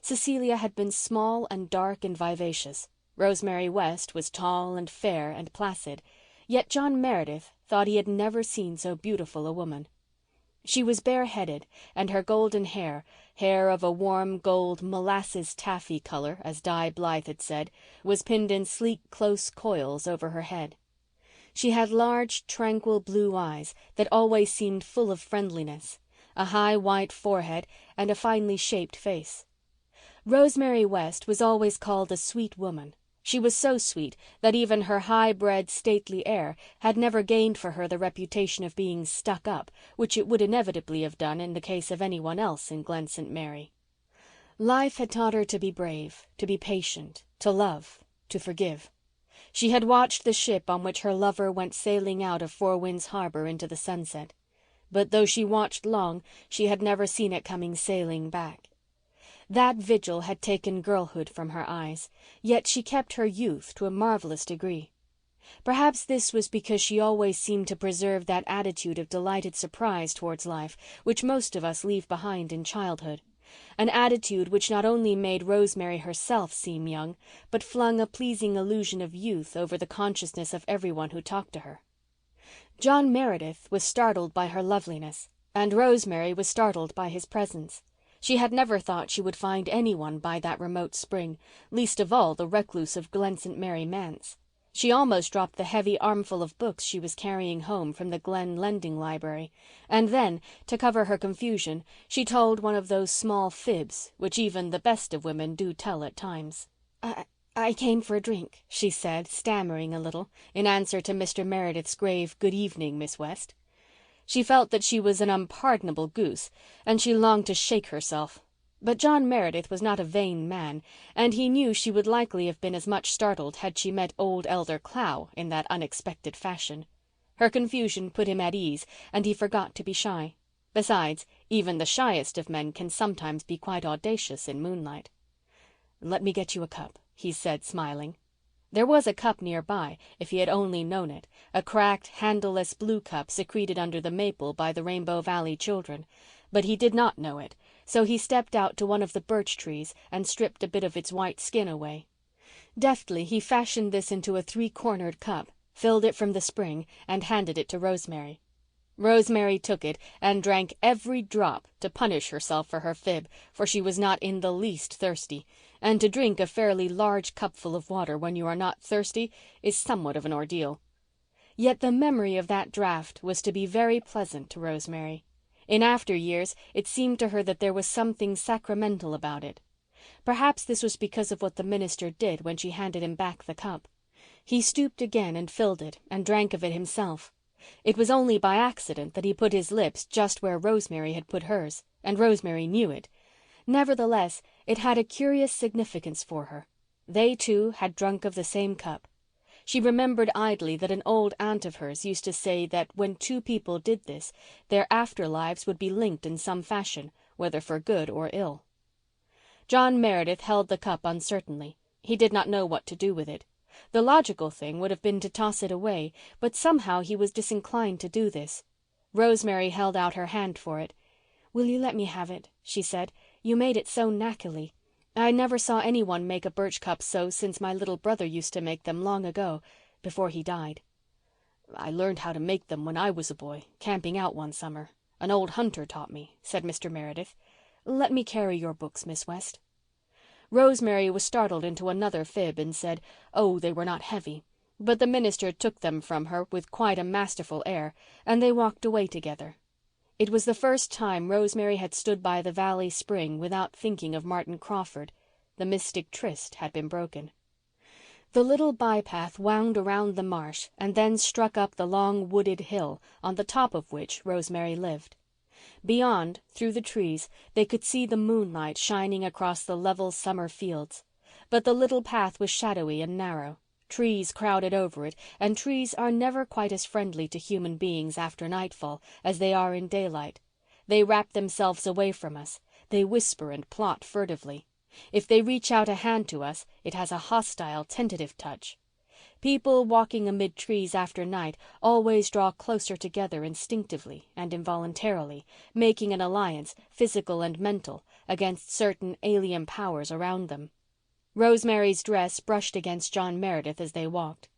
C: Cecilia had been small and dark and vivacious. Rosemary West was tall and fair and placid, yet John Meredith thought he had never seen so beautiful a woman. She was bareheaded, and her golden hair of a warm gold molasses taffy colour, as Di Blythe had said, was pinned in sleek close coils over her head. She had large, tranquil blue eyes that always seemed full of friendliness, a high white forehead, and a finely shaped face. Rosemary West was always called a sweet woman. She was so sweet that even her high-bred, stately air had never gained for her the reputation of being stuck up, which it would inevitably have done in the case of anyone else in Glen St. Mary. Life had taught her to be brave, to be patient, to love, to forgive. She had watched the ship on which her lover went sailing out of Four Winds Harbour into the sunset. But though she watched long, she had never seen it coming sailing back. That vigil had taken girlhood from her eyes, yet she kept her youth to a marvellous degree. Perhaps this was because she always seemed to preserve that attitude of delighted surprise towards life which most of us leave behind in childhood, an attitude which not only made Rosemary herself seem young, but flung a pleasing illusion of youth over the consciousness of everyone who talked to her. John Meredith was startled by her loveliness, and Rosemary was startled by his presence. She had never thought she would find anyone by that remote spring, least of all the recluse of Glen St. Mary manse. She almost dropped the heavy armful of books she was carrying home from the Glen Lending Library, and then, to cover her confusion, she told one of those small fibs which even the best of women do tell at times. I came for a drink," she said, stammering a little, in answer to Mr. Meredith's grave "Good evening, Miss West." She felt that she was an unpardonable goose, and she longed to shake herself. But John Meredith was not a vain man, and he knew she would likely have been as much startled had she met old Elder Clow in that unexpected fashion. Her confusion put him at ease, and he forgot to be shy. Besides, even the shyest of men can sometimes be quite audacious in moonlight. "Let me get you a cup," he said, smiling. There was a cup nearby, if he had only known it, a cracked, handleless blue cup secreted under the maple by the Rainbow Valley children, but he did not know it, so he stepped out to one of the birch trees and stripped a bit of its white skin away. Deftly he fashioned this into a three-cornered cup, filled it from the spring, and handed it to Rosemary. Rosemary took it and drank every drop to punish herself for her fib, for she was not in the least thirsty, and to drink a fairly large cupful of water when you are not thirsty is somewhat of an ordeal. Yet the memory of that draught was to be very pleasant to Rosemary. In after years it seemed to her that there was something sacramental about it. Perhaps this was because of what the minister did when she handed him back the cup. He stooped again and filled it and drank of it himself. It was only by accident that he put his lips just where Rosemary had put hers, and Rosemary knew it. Nevertheless, it had a curious significance for her. They two had drunk of the same cup. She remembered idly that an old aunt of hers used to say that when two people did this, their afterlives would be linked in some fashion, whether for good or ill. John Meredith held the cup uncertainly. He did not know what to do with it. The logical thing would have been to toss it away, but somehow he was disinclined to do this. Rosemary held out her hand for it. "Will you let me have it?" she said. "You made it so knackily. I never saw anyone make a birch cup so since my little brother used to make them long ago, before he died." "I learned how to make them when I was a boy, camping out one summer. An old hunter taught me," said Mr. Meredith. "Let me carry your books, Miss West." Rosemary was startled into another fib and said, oh, they were not heavy, but the minister took them from her with quite a masterful air, and they walked away together. It was the first time Rosemary had stood by the valley spring without thinking of Martin Crawford. The mystic tryst had been broken.
A: The little bypath wound around the marsh and then struck up the long wooded hill on the top of which Rosemary lived. Beyond, through the trees, they could see the moonlight shining across the level summer fields. But the little path was shadowy and narrow. Trees crowded over it, and trees are never quite as friendly to human beings after nightfall as they are in daylight. They wrap themselves away from us. They whisper and plot furtively. If they reach out a hand to us, it has a hostile, tentative touch. People walking amid trees after night always draw closer together instinctively and involuntarily, making an alliance, physical and mental, against certain alien powers around them. Rosemary's dress brushed against John Meredith as they walked.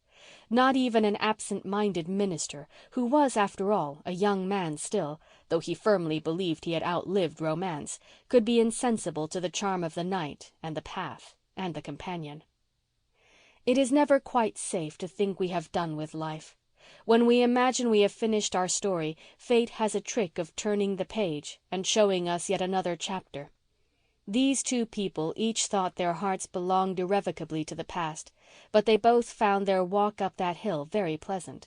A: Not even an absent-minded minister, who was, after all, a young man still, though he firmly believed he had outlived romance, could be insensible to the charm of the night and the path and the companion. It is never quite safe to think we have done with life. When we imagine we have finished our story, fate has a trick of turning the page and showing us yet another chapter. These two people each thought their hearts belonged irrevocably to the past, but they both found their walk up that hill very pleasant.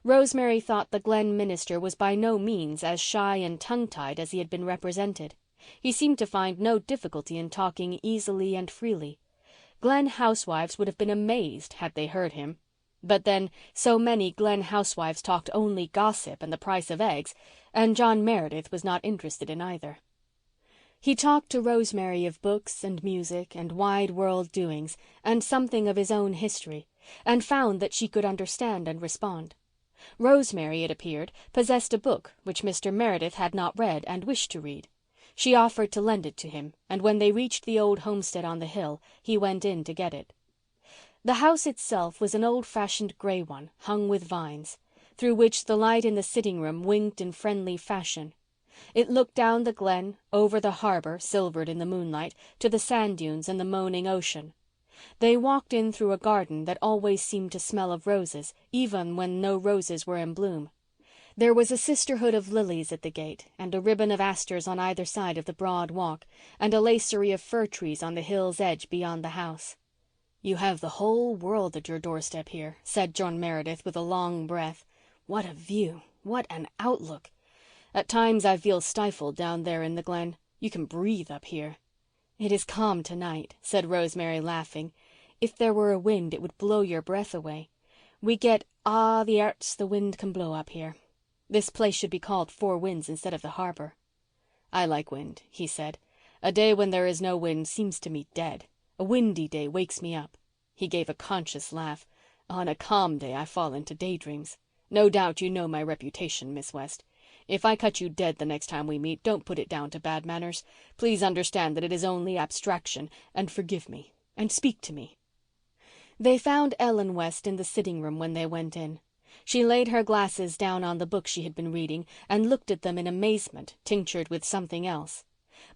A: Rosemary thought the Glen minister was by no means as shy and tongue-tied as he had been represented. He seemed to find no difficulty in talking easily and freely. Glen housewives would have been amazed had they heard him. But then so many Glen housewives talked only gossip and the price of eggs, and John Meredith was not interested in either. He talked to Rosemary of books and music and wide-world doings and something of his own history, and found that she could understand and respond. Rosemary, it appeared, possessed a book which Mr. Meredith had not read and wished to read. She offered to lend it to him, and when they reached the old homestead on the hill, he went in to get it. The house itself was an old-fashioned grey one, hung with vines, through which the light in the sitting-room winked in friendly fashion. It looked down the glen, over the harbour, silvered in the moonlight, to the sand dunes and the moaning ocean. They walked in through a garden that always seemed to smell of roses, even when no roses were in bloom. There was a sisterhood of lilies at the gate, and a ribbon of asters on either side of the broad walk, and a lacery of fir trees on the hill's edge beyond the house. "You have the whole world at your doorstep here," said John Meredith with a long breath. "What a view! What an outlook! At times I feel stifled down there in the glen. You can breathe up here." "It is calm tonight," said Rosemary, laughing. "If there were a wind it would blow your breath away. We get the arts the wind can blow up here. This place should be called Four Winds instead of the harbour." "I like wind," he said. "A day when there is no wind seems to me dead. A windy day wakes me up." He gave a conscious laugh. "On a calm day I fall into daydreams. No doubt you know my reputation, Miss West. If I cut you dead the next time we meet, don't put it down to bad manners. Please understand that it is only abstraction, and forgive me, and speak to me." They found Ellen West in the sitting-room when they went in. She laid her glasses down on the book she had been reading and looked at them in amazement, tinctured with something else.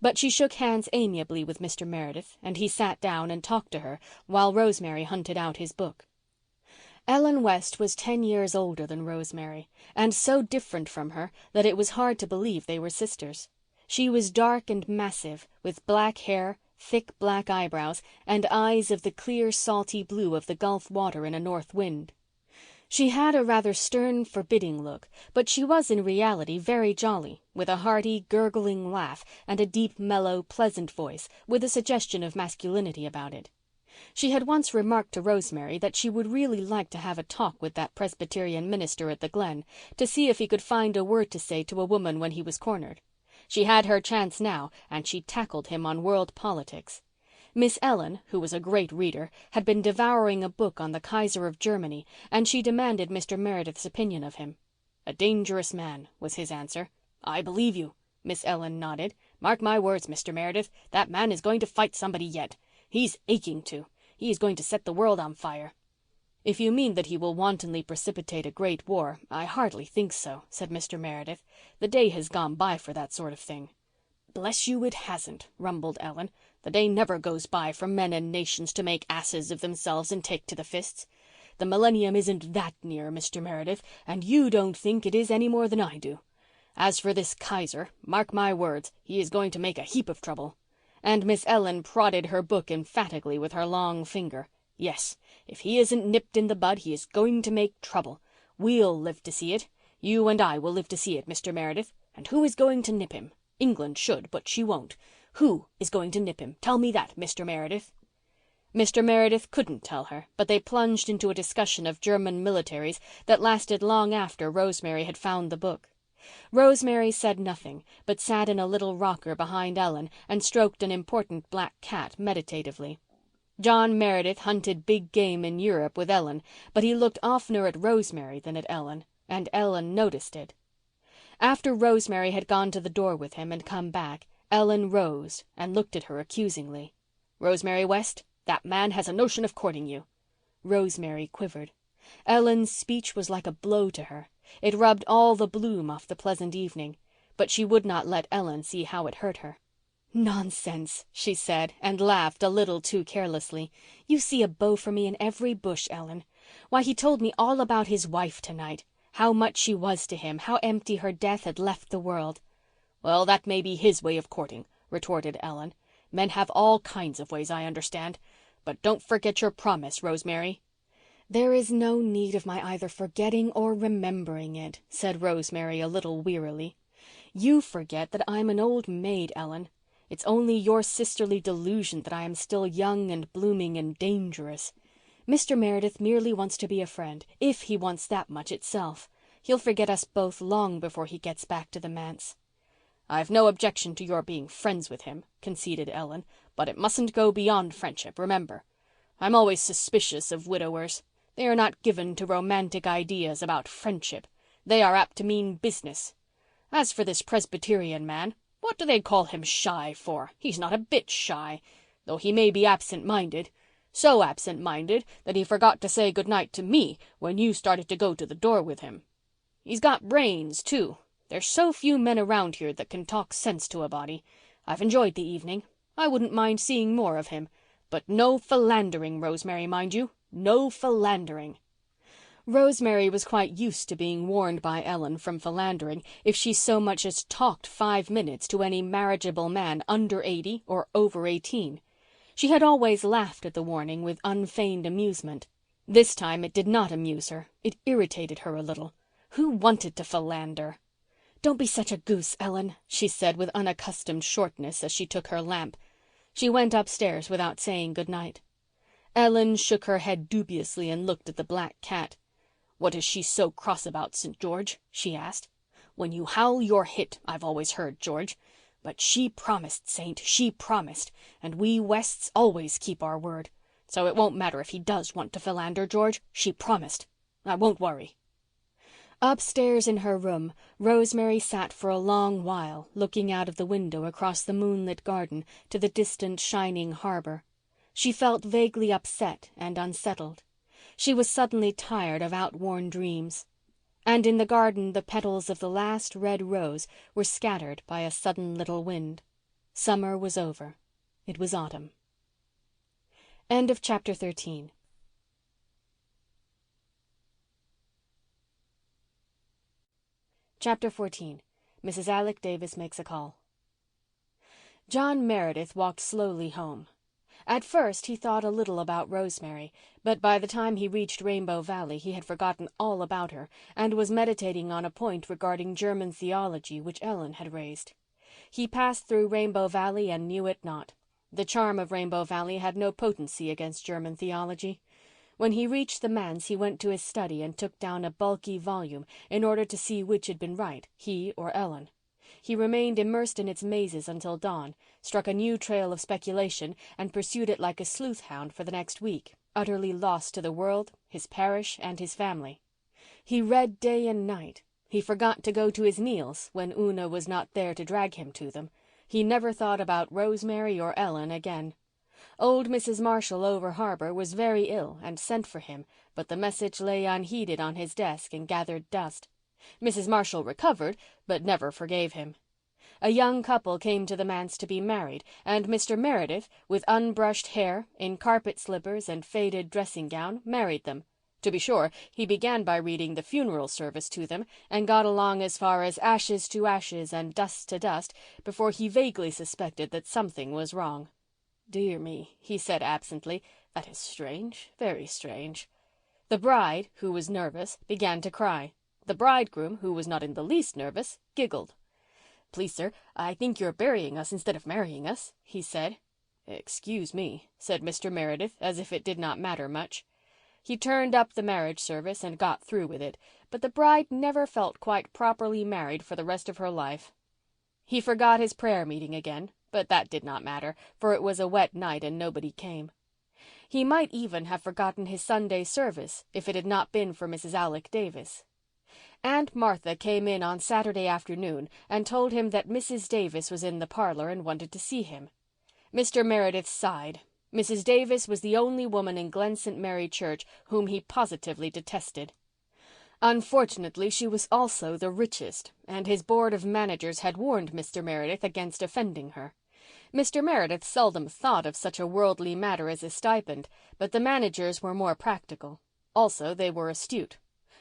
A: But she shook hands amiably with Mr. Meredith, and he sat down and talked to her while Rosemary hunted out his book. Ellen West was 10 years older than Rosemary, and so different from her that it was hard to believe they were sisters. She was dark and massive, with black hair, thick black eyebrows, and eyes of the clear, salty blue of the Gulf water in a north wind. She had a rather stern, forbidding look, but she was in reality very jolly, with a hearty, gurgling laugh and a deep, mellow, pleasant voice, with a suggestion of masculinity about it. She had once remarked to Rosemary that she would really like to have a talk with that Presbyterian minister at the Glen, to see if he could find a word to say to a woman when he was cornered. She had her chance now, and she tackled him on world politics. Miss Ellen, who was a great reader, had been devouring a book on the Kaiser of Germany, and she demanded Mr. Meredith's opinion of him. "A dangerous man," was his answer. "I believe you," Miss Ellen nodded. "Mark my words, Mr. Meredith, that man is going to fight somebody yet. He's aching to. He is going to set the world on fire." "If you mean that he will wantonly precipitate a great war, I hardly think so," said Mr. Meredith. "The day has gone by for that sort of thing." "Bless you, it hasn't," rumbled Ellen. "The day never goes by for men and nations to make asses of themselves and take to the fists. The millennium isn't that near, Mr. Meredith, and you don't think it is any more than I do. As for this Kaiser, mark my words, he is going to make a heap of trouble." And Miss Ellen prodded her book emphatically with her long finger.
B: Yes, if he isn't nipped in the bud he is going to make trouble. We'll live to see it. You and I will live to see it, Mr. Meredith. And who is going to nip him? England should, but she won't. Who is going to nip him? Tell me that, Mr. Meredith." Mr. Meredith couldn't tell her, but they plunged into a discussion of German militaries that lasted long after Rosemary had found the book. Rosemary said nothing, but sat in a little rocker behind Ellen and stroked an important black cat meditatively. John Meredith hunted big game in Europe with Ellen, but he looked oftener at Rosemary than at Ellen, and Ellen noticed it. After Rosemary had gone to the door with him and come back, Ellen rose and looked at her accusingly. "Rosemary West, that man has a notion of courting you." Rosemary quivered. Ellen's speech was like a blow to her. It rubbed all the bloom off the pleasant evening, but she would not let Ellen see how it hurt her. "Nonsense," she said, and laughed a little too carelessly. "You see a beau for me in every bush, Ellen. Why, he told me all about his wife tonight, how much she was to him, how empty her death had left the world." "Well, that may be his way of courting," retorted Ellen. "Men have all kinds of ways, I understand. But don't forget your promise, Rosemary." "There is no need of my either forgetting or remembering it," said Rosemary a little wearily. "You forget that I'm an old maid, Ellen. It's only your sisterly delusion that I am still young and blooming and dangerous. Mr. Meredith merely wants to be a friend, if he wants that much itself. He'll forget us both long before he gets back to the manse." "I've no objection to your being friends with him," conceded Ellen, "but it mustn't go beyond friendship, remember. I'm always suspicious of widowers. They are not given to romantic ideas about friendship. They are apt to mean business. As for this Presbyterian man, what do they call him shy for? He's not a bit shy, though he may be absent-minded. So absent-minded that he forgot to say goodnight to me when you started to go to the door with him. He's got brains, too. There's so few men around here that can talk sense to a body. I've enjoyed the evening. I wouldn't mind seeing more of him. But no philandering, Rosemary, mind you. No philandering." Rosemary was quite used to being warned by Ellen from philandering if she so much as talked 5 minutes to any marriageable man under 80 or over 18. She had always laughed at the warning with unfeigned amusement. This time it did not amuse her. It irritated her a little. Who wanted to philander? "Don't be such a goose, Ellen," she said with unaccustomed shortness as she took her lamp. She went upstairs without saying good night. Ellen shook her head dubiously and looked at the black cat. "What is she so cross about, St. George?" she asked. "When you howl, you're hit, I've always heard, George. But she promised, Saint, she promised, and we Wests always keep our word. So it won't matter if he does want to philander, George. She promised. I won't worry." Upstairs in her room, Rosemary sat for a long while, looking out of the window across the moonlit garden to the distant shining harbour. She felt vaguely upset and unsettled. She was suddenly tired of outworn dreams. And in the garden the petals of the last red rose were scattered by a sudden little wind. Summer was over. It was autumn. End of chapter 13. Chapter 14. Mrs. Alec Davis Makes a Call. John Meredith walked slowly home. At first he thought a little about Rosemary, but by the time he reached Rainbow Valley he had forgotten all about her and was meditating on a point regarding German theology which Ellen had raised. He passed through Rainbow Valley and knew it not. The charm of Rainbow Valley had no potency against German theology. When he reached the manse he went to his study and took down a bulky volume in order to see which had been right, he or Ellen. He remained immersed in its mazes until dawn, struck a new trail of speculation, and pursued it like a sleuth-hound for the next week, utterly lost to the world, his parish, and his family. He read day and night. He forgot to go to his meals when Una was not there to drag him to them. He never thought about Rosemary or Ellen again. Old Mrs. Marshall over harbour was very ill and sent for him, but the message lay unheeded on his desk and gathered dust. Mrs. Marshall recovered, but never forgave him. A young couple came to the manse to be married, and Mr. Meredith, with unbrushed hair, in carpet slippers and faded dressing gown, married them. To be sure, he began by reading the funeral service to them and got along as far as ashes to ashes and dust to dust before he vaguely suspected that something was wrong. "Dear me," he said absently,
C: That is strange, very strange. The bride, who was nervous, began to cry. The bridegroom, who was not in the least nervous, giggled. "Please, sir, I think you're burying us instead of marrying us," he said. "Excuse me," said Mr. Meredith, as if it did not matter much. He turned up the marriage service and got through with it, but the bride never felt quite properly married for the rest of her life. He forgot his prayer meeting again, but that did not matter, for it was a wet night and nobody came. He might even have forgotten his Sunday service if it had not been for Mrs. Alec Davis. Aunt Martha came in on Saturday afternoon and told him that Mrs. Davis was in the parlour and wanted to see him. Mr. Meredith sighed. Mrs. Davis was the only woman in Glen St. Mary Church whom he positively detested. Unfortunately, she was also the richest, and his board of managers had warned Mr. Meredith against offending her. Mr. Meredith seldom thought of such a worldly matter as a stipend, but the managers were more practical. Also, they were astute.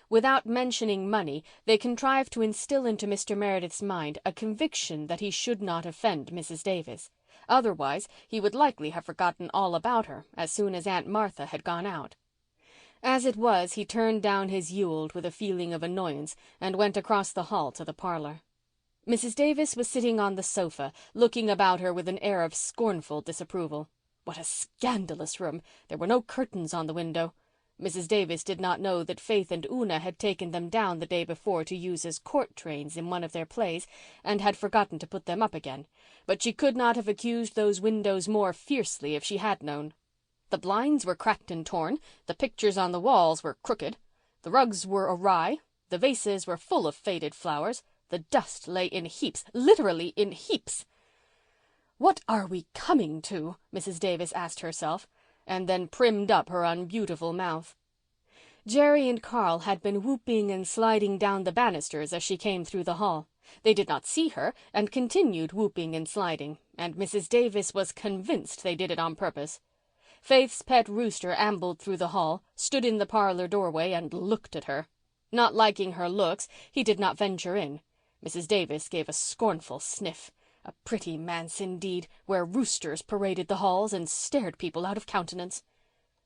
C: Without mentioning money, they contrived to instill into Mr. Meredith's mind a conviction that he should not offend Mrs. Davis. Otherwise, he would likely have forgotten all about her as soon as Aunt Martha had gone out. As it was, he turned down his Ewald with a feeling of annoyance and went across the hall to the parlour. Mrs. Davis was sitting on the sofa, looking about her with an air of scornful disapproval. What a scandalous room! There were no curtains on the window. Mrs. Davis did not know that Faith and Una had taken them down the day before to use as court trains in one of their plays, and had forgotten to put them up again, but she could not have accused those windows more fiercely if she had known. The blinds were cracked and torn, the pictures on the walls were crooked, the rugs were awry, the vases were full of faded flowers, the dust lay in heaps, literally in heaps. "What are we coming to?" Mrs. Davis asked herself, and then primmed up her unbeautiful mouth. Jerry and Carl had been whooping and sliding down the banisters as she came through the hall. They did not see her and continued whooping and sliding, and Mrs. Davis was convinced they did it on purpose. Faith's pet rooster ambled through the hall, stood in the parlour doorway, and looked at her. Not liking her looks, he did not venture in. Mrs. Davis gave a scornful sniff. A pretty manse indeed, where roosters paraded the halls and stared people out of countenance.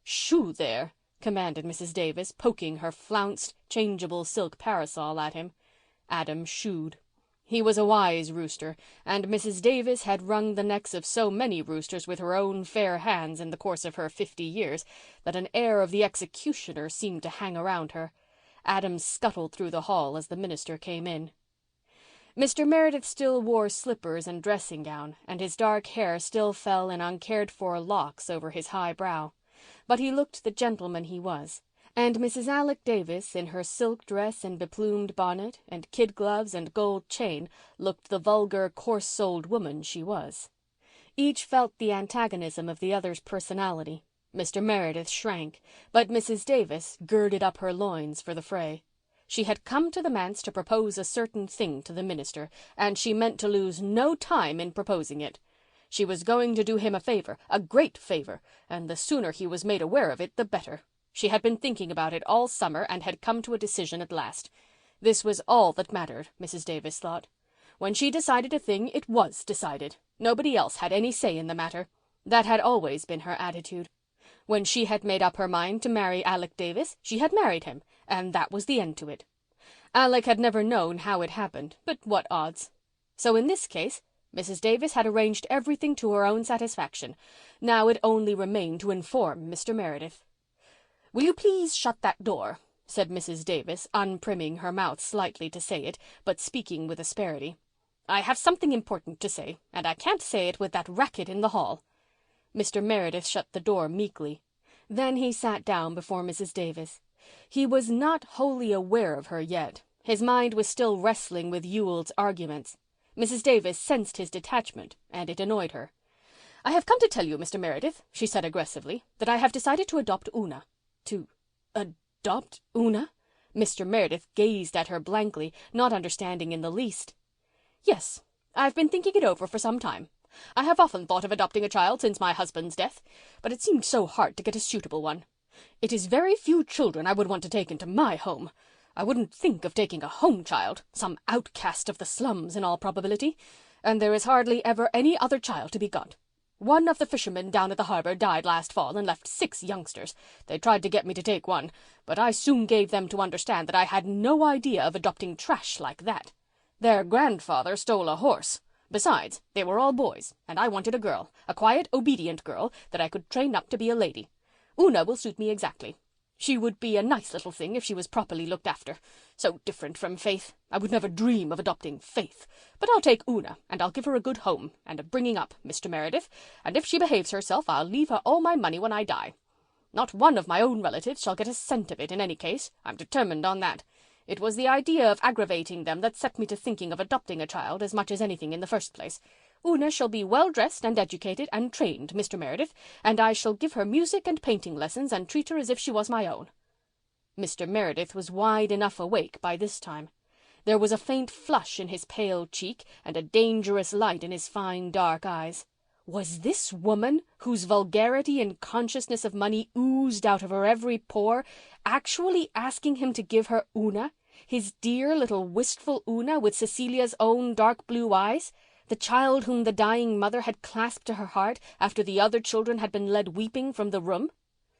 C: "Shoo there," commanded Mrs. Davis, poking her flounced, changeable silk parasol at him. Adam shooed. He was a wise rooster, and Mrs. Davis had wrung the necks of so many roosters with her own fair hands in the course of her 50 years that an air of the executioner seemed to hang around her. Adam scuttled through the hall as the minister came in. Mr. Meredith still wore slippers and dressing gown, and his dark hair still fell in uncared-for locks over his high brow. But he looked the gentleman he was, and Mrs. Alec Davis, in her silk dress and beplumed bonnet and kid gloves and gold chain, looked the vulgar, coarse-souled woman she was. Each felt the antagonism of the other's personality. Mr. Meredith shrank, but Mrs. Davis girded up her loins for the fray. She had come to the manse to propose a certain thing to the minister, and she meant to lose no time in proposing it. She was going to do him a favour, a great favour, and the sooner he was made aware of it, the better. She had been thinking about it all summer and had come to a decision at last. This was all that mattered, Mrs. Davis thought. When she decided a thing, it was decided. Nobody else had any say in the matter. That had always been her attitude. When she had made up her mind to marry Alec Davis, she had married him, and that was the end to it. Alec had never known how it happened, but what odds? So in this case, Mrs. Davis had arranged everything to her own satisfaction. Now it only remained to inform Mr. Meredith. "Will you please shut that door?" said Mrs. Davis, unprimming her mouth slightly to say it, but speaking with asperity. "I have something important to say, and I can't say it with that racket in the hall." Mr. Meredith shut the door meekly. Then he sat down before Mrs. Davis. He was not wholly aware of her yet. His mind was still wrestling with Ewald's arguments. Mrs. Davis sensed his detachment, and it annoyed her. "I have come to tell you, Mr. Meredith," she said aggressively, "that I have decided to adopt Una." "To adopt Una?" Mr. Meredith gazed at her blankly, not understanding in the least. "Yes, I've been thinking it over for some time. I have often thought of adopting a child since my husband's death, but it seemed so hard to get a suitable one. It is very few children I would want to take into my home. I wouldn't think of taking a home child, some outcast of the slums in all probability, and there is hardly ever any other child to be got.
B: One of the fishermen down at the harbour died last fall and left 6 youngsters. They tried to get me to take one, but I soon gave them to understand that I had no idea of adopting trash like that. Their grandfather stole a horse. Besides, they were all boys, and I wanted a girl, a quiet, obedient girl that I could train up to be a lady. Una will suit me exactly. She would be a nice little thing if she was properly looked after. So different from Faith. I would never dream of adopting Faith. But I'll take Una, and I'll give her a good home and a bringing up, Mr. Meredith, and if she behaves herself I'll leave her all my money when I die. Not one of my own relatives shall get a cent of it in any case. I'm determined on that. It was the idea of aggravating them that set me to thinking of adopting a child as much as anything in the first place. Una shall be well-dressed and educated and trained, Mr. Meredith, and I shall give her music and painting lessons and treat her as if she was my own." Mr. Meredith was wide enough awake by this time. There was a faint flush in his pale cheek and a dangerous light in his fine dark eyes. Was this woman, whose vulgarity and consciousness of money oozed out of her every pore, actually asking him to give her Una, his dear little wistful Una with Cecilia's own dark blue eyes? The child whom the dying mother had clasped to her heart after the other children had been led weeping from the room?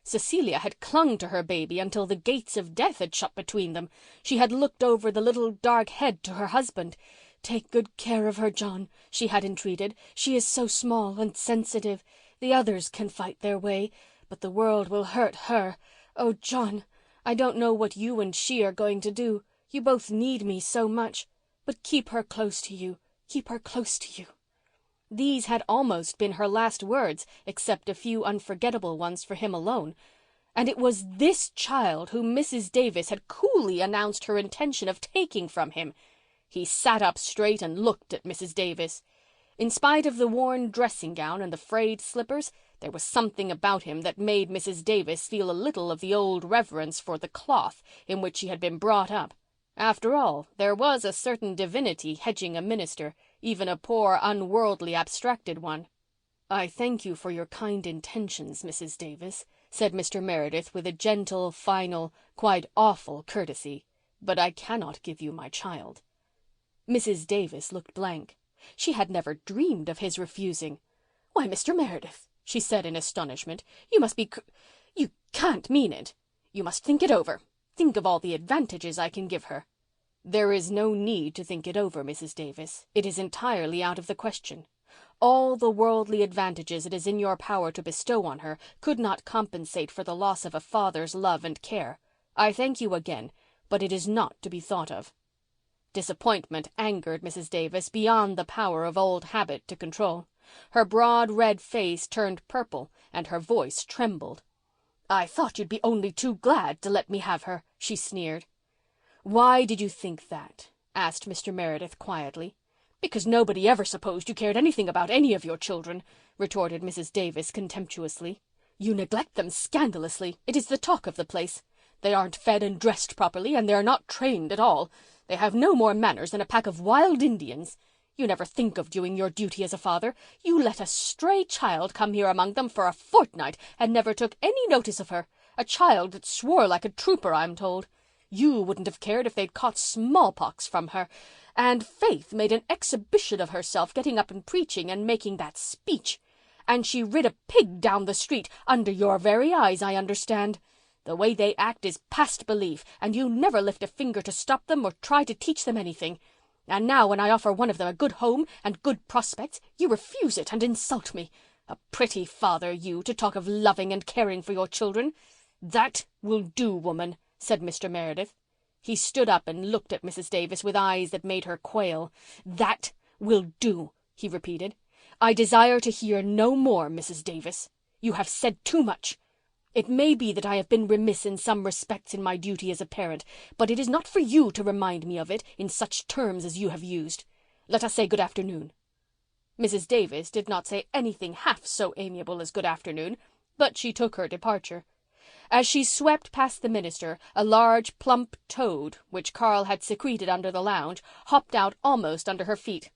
B: Cecilia had clung to her baby until the gates of death had shut between them. She had looked over the little dark head to her husband. "Take good care of her, John," she had entreated. "She is so small and sensitive. The others can fight their way, but the world will hurt her. Oh, John, I don't know what you and she are going to do. You both need me so much. But keep her close to you. Keep her close to you." These had almost been her last words, except a few unforgettable ones for him alone. And it was this child whom Mrs. Davis had coolly announced her intention of taking from him. He sat up straight and looked at Mrs. Davis. In spite of the worn dressing-gown and the frayed slippers, there was something about him that made Mrs. Davis feel a little of the old reverence for the cloth in which she had been brought up. After all, there was a certain divinity hedging a minister, even a poor, unworldly, abstracted one. "I thank you for your kind intentions, Mrs. Davis," said Mr. Meredith with a gentle, final, quite awful courtesy, "but I cannot give you my child." Mrs. Davis looked blank. She had never dreamed of his refusing. "Why, Mr. Meredith," she said in astonishment, "you must be you can't mean it. You must think it over. Think of all the advantages I can give her." "There is no need to think it over, Mrs. Davis. It is entirely out of the question. All the worldly advantages it is in your power to bestow on her could not compensate for the loss of a father's love and care. I thank you again, but it is not to be thought of." Disappointment angered Mrs. Davis beyond the power of old habit to control. Her broad red face turned purple and her voice trembled. "I thought you'd be only too glad to let me have her," she sneered. "Why did you think that?" asked Mr. Meredith quietly. "Because nobody ever supposed you cared anything about any of your children," retorted Mrs. Davis contemptuously. "You neglect them scandalously. It is the talk of the place. They aren't fed and dressed properly, and they're not trained at all. They have no more manners than a pack of wild Indians. You never think of doing your duty as a father. You let a stray child come here among them for a fortnight and never took any notice of her. A child that swore like a trooper, I'm told. You wouldn't have cared if they'd caught smallpox from her. And Faith made an exhibition of herself getting up and preaching and making that speech. And she rid a pig down the street under your very eyes, I understand. The way they act is past belief, and you never lift a finger to stop them or try to teach them anything. And now when I offer one of them a good home and good prospects, you refuse it and insult me. A pretty father, you, to talk of loving and caring for your children." "That will do, woman," said Mr. Meredith. He stood up and looked at Mrs. Davis with eyes that made her quail. "That will do," he repeated. "I desire to hear no more, Mrs. Davis. You have said too much. It may be that I have been remiss in some respects in my duty as a parent, but it is not for you to remind me of it in such terms as you have used. Let us say good afternoon." Mrs. Davis did not say anything half so amiable as good afternoon, but she took her departure. As she swept past the minister, a large, plump toad, which Carl had secreted under the lounge, hopped out almost under her feet.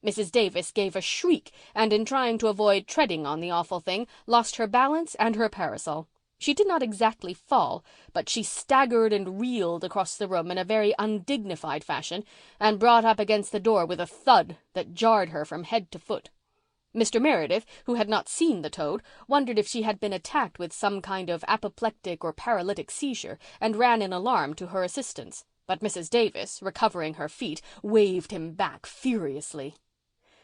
B: Mrs. Davis gave a shriek, and in trying to avoid treading on the awful thing, lost her balance and her parasol. She did not exactly fall, but she staggered and reeled across the room in a very undignified fashion and brought up against the door with a thud that jarred her from head to foot. Mr. Meredith, who had not seen the toad, wondered if she had been attacked with some kind of apoplectic or paralytic seizure and ran in alarm to her assistance. But Mrs. Davis, recovering her feet, waved him back furiously.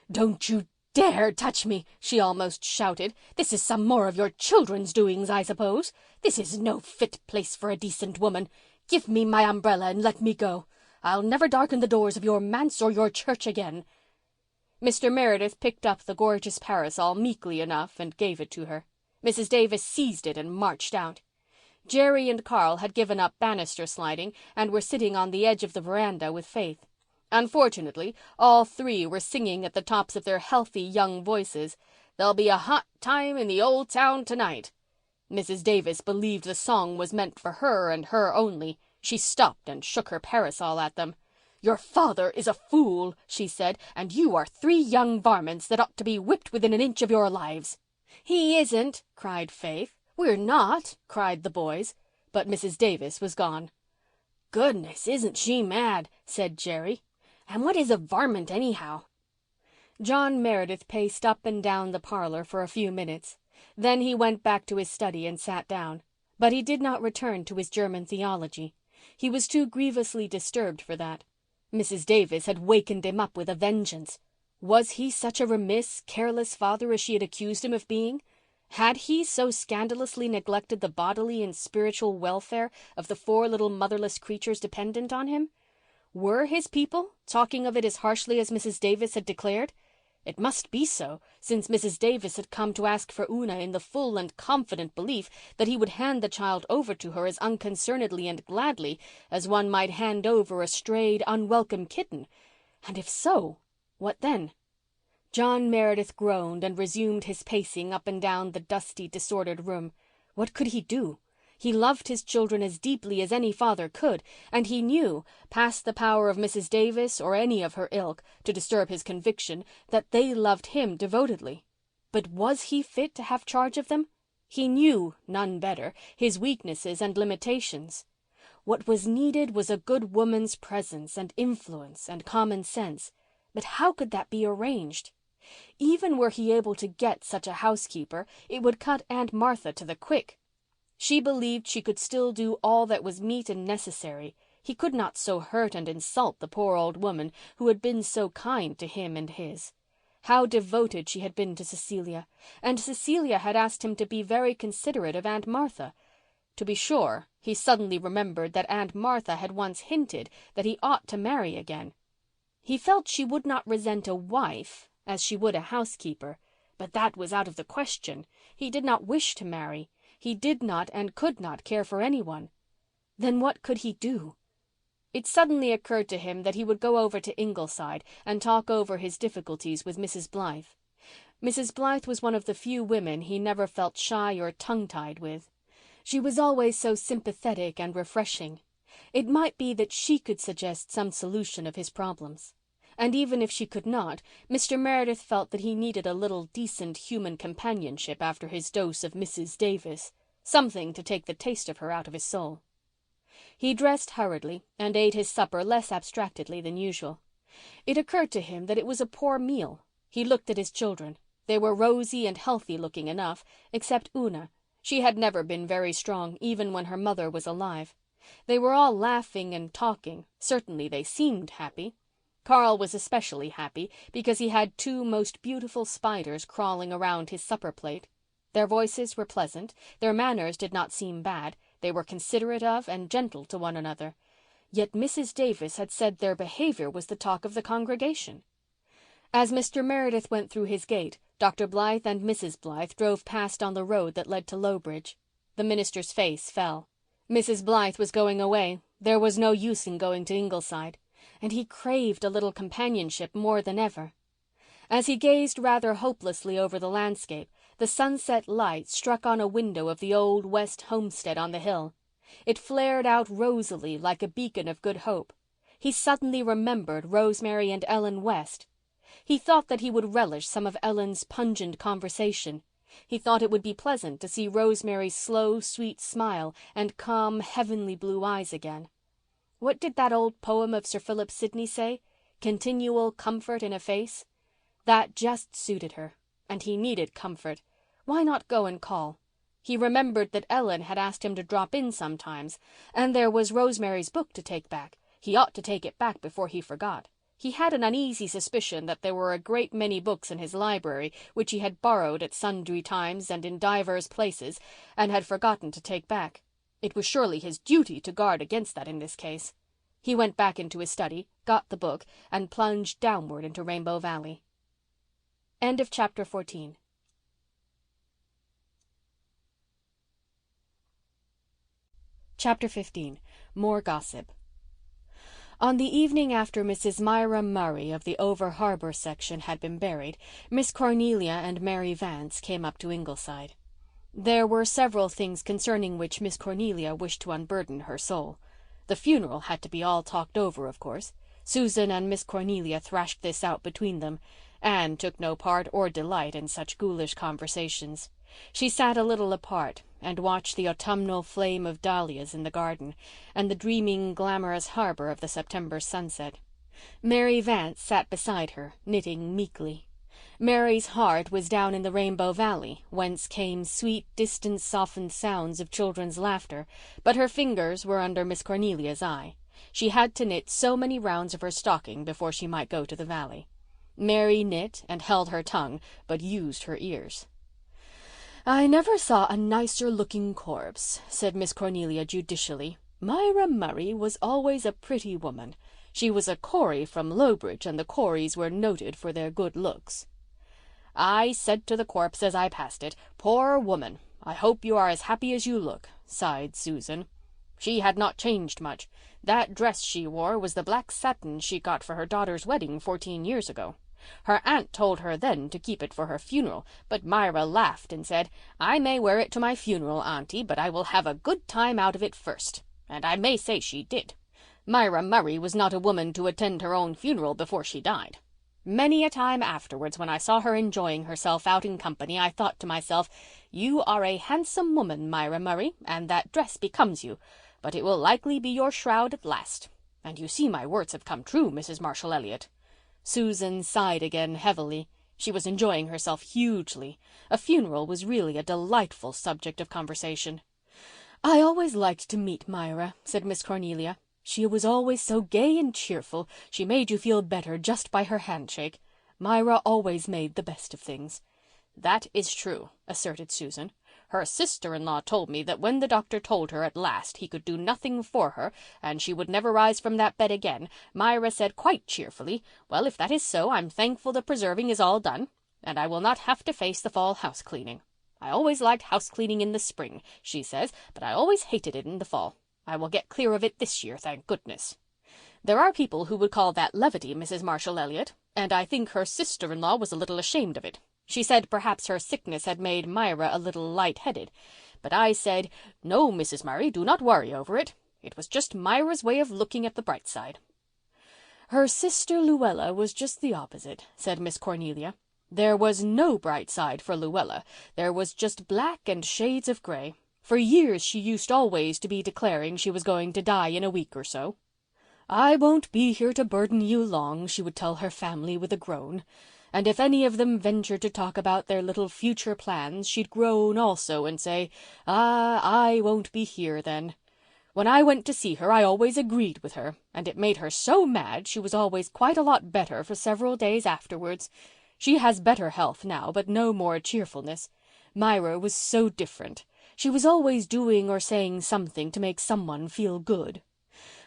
B: "Don't you dare touch me," she almost shouted. "This is some more of your children's doings, I suppose. This is no fit place for a decent woman. Give me my umbrella and let me go. I'll never darken the doors of your manse or your church again." Mr. Meredith picked up the gorgeous parasol meekly enough and gave it to her. Mrs. Davis seized it and marched out. Jerry and Carl had given up banister sliding and were sitting on the edge of the veranda with Faith. Unfortunately, all three were singing at the tops of their healthy young voices, "There'll be a hot time in the old town tonight." Mrs. Davis believed the song was meant for her and her only. She stopped and shook her parasol at them. "Your father is a fool," she said, "and you are 3 young varmints that ought to be whipped within an inch of your lives."
C: "He isn't," cried Faith.
B: "We're not," cried the boys. But Mrs. Davis was gone.
C: "Goodness, isn't she mad?" said Jerry. "And what is a varmint anyhow?"
A: John Meredith paced up and down the parlour for a few minutes. Then he went back to his study and sat down. But he did not return to his German theology. He was too grievously disturbed for that. Mrs. Davis had wakened him up with a vengeance. Was he such a remiss, careless father as she had accused him of being? Had he so scandalously neglected the bodily and spiritual welfare of the 4 little motherless creatures dependent on him? Were his people talking of it as harshly as Mrs. Davis had declared? It must be so, since Mrs. Davis had come to ask for Una in the full and confident belief that he would hand the child over to her as unconcernedly and gladly as one might hand over a strayed, unwelcome kitten. And if so, what then? John Meredith groaned and resumed his pacing up and down the dusty, disordered room. What could he do? He loved his children as deeply as any father could, and he knew, past the power of Mrs. Davis or any of her ilk to disturb his conviction, that they loved him devotedly. But was he fit to have charge of them? He knew, none better, his weaknesses and limitations. What was needed was a good woman's presence and influence and common sense. But how could that be arranged? Even were he able to get such a housekeeper, it would cut Aunt Martha to the quick. She believed she could still do all that was meet and necessary. He could not so hurt and insult the poor old woman who had been so kind to him and his. How devoted she had been to Cecilia, and Cecilia had asked him to be very considerate of Aunt Martha. To be sure, he suddenly remembered that Aunt Martha had once hinted that he ought to marry again. He felt she would not resent a wife as she would a housekeeper, but that was out of the question. He did not wish to marry. He did not and could not care for anyone. Then what could he do? It suddenly occurred to him that he would go over to Ingleside and talk over his difficulties with Mrs. Blythe. Mrs. Blythe was one of the few women he never felt shy or tongue-tied with. She was always so sympathetic and refreshing. It might be that she could suggest some solution of his problems. And even if she could not, Mr. Meredith felt that he needed a little decent human companionship after his dose of Mrs. Davis, something to take the taste of her out of his soul. He dressed hurriedly and ate his supper less abstractedly than usual. It occurred to him that it was a poor meal. He looked at his children. They were rosy and healthy looking enough, except Una. She had never been very strong, even when her mother was alive. They were all laughing and talking. Certainly they seemed happy. Carl was especially happy because he had 2 most beautiful spiders crawling around his supper plate. Their voices were pleasant, their manners did not seem bad, they were considerate of and gentle to one another. Yet Mrs. Davis had said their behaviour was the talk of the congregation. As Mr. Meredith went through his gate, Dr. Blythe and Mrs. Blythe drove past on the road that led to Lowbridge. The minister's face fell. Mrs. Blythe was going away. There was no use in going to Ingleside. And he craved a little companionship more than ever. As he gazed rather hopelessly over the landscape, the sunset light struck on a window of the old West homestead on the hill. It flared out rosily like a beacon of good hope. He suddenly remembered Rosemary and Ellen West. He thought that he would relish some of Ellen's pungent conversation. He thought it would be pleasant to see Rosemary's slow, sweet smile and calm, heavenly blue eyes again. What did that old poem of Sir Philip Sidney say? Continual comfort in a face? That just suited her.
C: And he needed comfort. Why not go and call? He remembered that Ellen had asked him to drop in sometimes, and there was Rosemary's book to take back. He ought to take it back before he forgot. He had an uneasy suspicion that there were a great many books in his library which he had borrowed at sundry times and in divers places and had forgotten to take back. It was surely his duty to guard against that in this case. He went back into his study, got the book, and plunged downward into Rainbow Valley. End of chapter 14. Chapter 15. More Gossip. On the evening after Mrs. Myra Murray of the Over Harbour section had been buried, Miss Cornelia and Mary Vance came up to Ingleside. There were several things concerning which Miss Cornelia wished to unburden her soul. The funeral had to be all talked over, of course. Susan and Miss Cornelia thrashed this out between them. Anne took no part or delight in such ghoulish conversations. She sat a little apart and watched the autumnal flame of dahlias in the garden and the dreaming, glamorous harbour of the September sunset. Mary Vance sat beside her, knitting meekly. Mary's heart was down in the Rainbow Valley, whence came sweet, distant, softened sounds of children's laughter, but her fingers were under Miss Cornelia's eye. She had to knit so many rounds of her stocking before she might go to the valley. Mary knit and held her tongue, but used her ears. "I never saw a nicer-looking corpse," said Miss Cornelia judicially. "Myra Murray was always a pretty woman. She was a Corey from Lowbridge, and the Coreys were noted for their good looks." "I said to the corpse as I passed it, 'Poor woman, I hope you are as happy as you look,'" sighed Susan. "She had not changed much. That dress she wore was the black satin she got for her daughter's wedding 14 years ago. Her aunt told her then to keep it for her funeral, but Myra laughed and said, 'I may wear it to my funeral, Aunty, but I will have a good time out of it first.' And I may say she did. Myra Murray was not a woman to attend her own funeral before she died. Many a time afterwards, when I saw her enjoying herself out in company, I thought to myself, 'You are a handsome woman, Myra Murray, and that dress becomes you, but it will likely be your shroud at last.' And you see my words have come true, Mrs. Marshall Elliott." Susan sighed again heavily. She was enjoying herself hugely. A funeral was really a delightful subject of conversation. "I always liked to meet Myra," said Miss Cornelia. "She was always so gay and cheerful. She made you feel better just by her handshake. Myra always made the best of things." "That is true," asserted Susan. "Her sister-in-law told me that when the doctor told her at last he could do nothing for her and she would never rise from that bed again, Myra said quite cheerfully, 'Well, if that is so, I'm thankful the preserving is all done, and I will not have to face the fall house cleaning. I always liked house cleaning in the spring,' she says, 'but I always hated it in the fall. I will get clear of it this year, thank goodness.' There are people who would call that levity, Mrs. Marshall Elliott, and I think her sister-in-law was a little ashamed of it. She said perhaps her sickness had made Myra a little light-headed. But I said, 'No, Mrs. Murray, do not worry over it. It was just Myra's way of looking at the bright side.'" "Her sister Luella was just the opposite," said Miss Cornelia. "There was no bright side for Luella. There was just black and shades of gray. For years she used always to be declaring she was going to die in a week or so. 'I won't be here to burden you long,' she would tell her family with a groan. And if any of them ventured to talk about their little future plans, she'd groan also and say, 'Ah, I won't be here then.' When I went to see her I always agreed with her, and it made her so mad she was always quite a lot better for several days afterwards. She has better health now, but no more cheerfulness. Myra was so different. She was always doing or saying something to make someone feel good.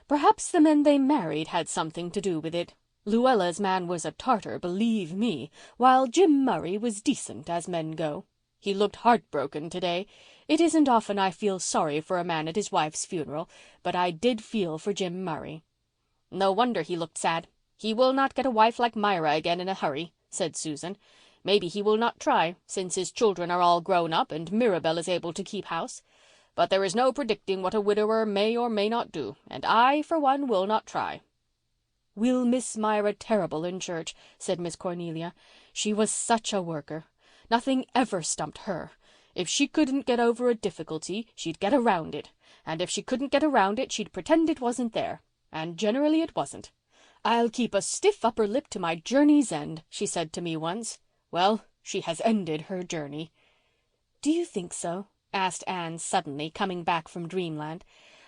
C: Perhaps the men they married had something to do with it. Luella's man was a tartar, believe me, while Jim Murray was decent as men go. He looked heartbroken today. It isn't often I feel sorry for a man at his wife's funeral, but I did feel for Jim Murray." "No wonder he looked sad. He will not get a wife like Myra again in a hurry," said Susan. "Maybe he will not try, since his children are all grown up and Mirabel is able to keep house. But there is no predicting what a widower may or may not do, and I, for one, will not try." "We'll miss Myra terrible in church," said Miss Cornelia. "She was such a worker. Nothing ever stumped her. If she couldn't get over a difficulty, she'd get around it. And if she couldn't get around it, she'd pretend it wasn't there. And generally it wasn't. 'I'll keep a stiff upper lip to my journey's end,' she said to me once. Well,
B: She has ended her journey."
C: "Do you think so?" asked Anne suddenly, coming back from dreamland.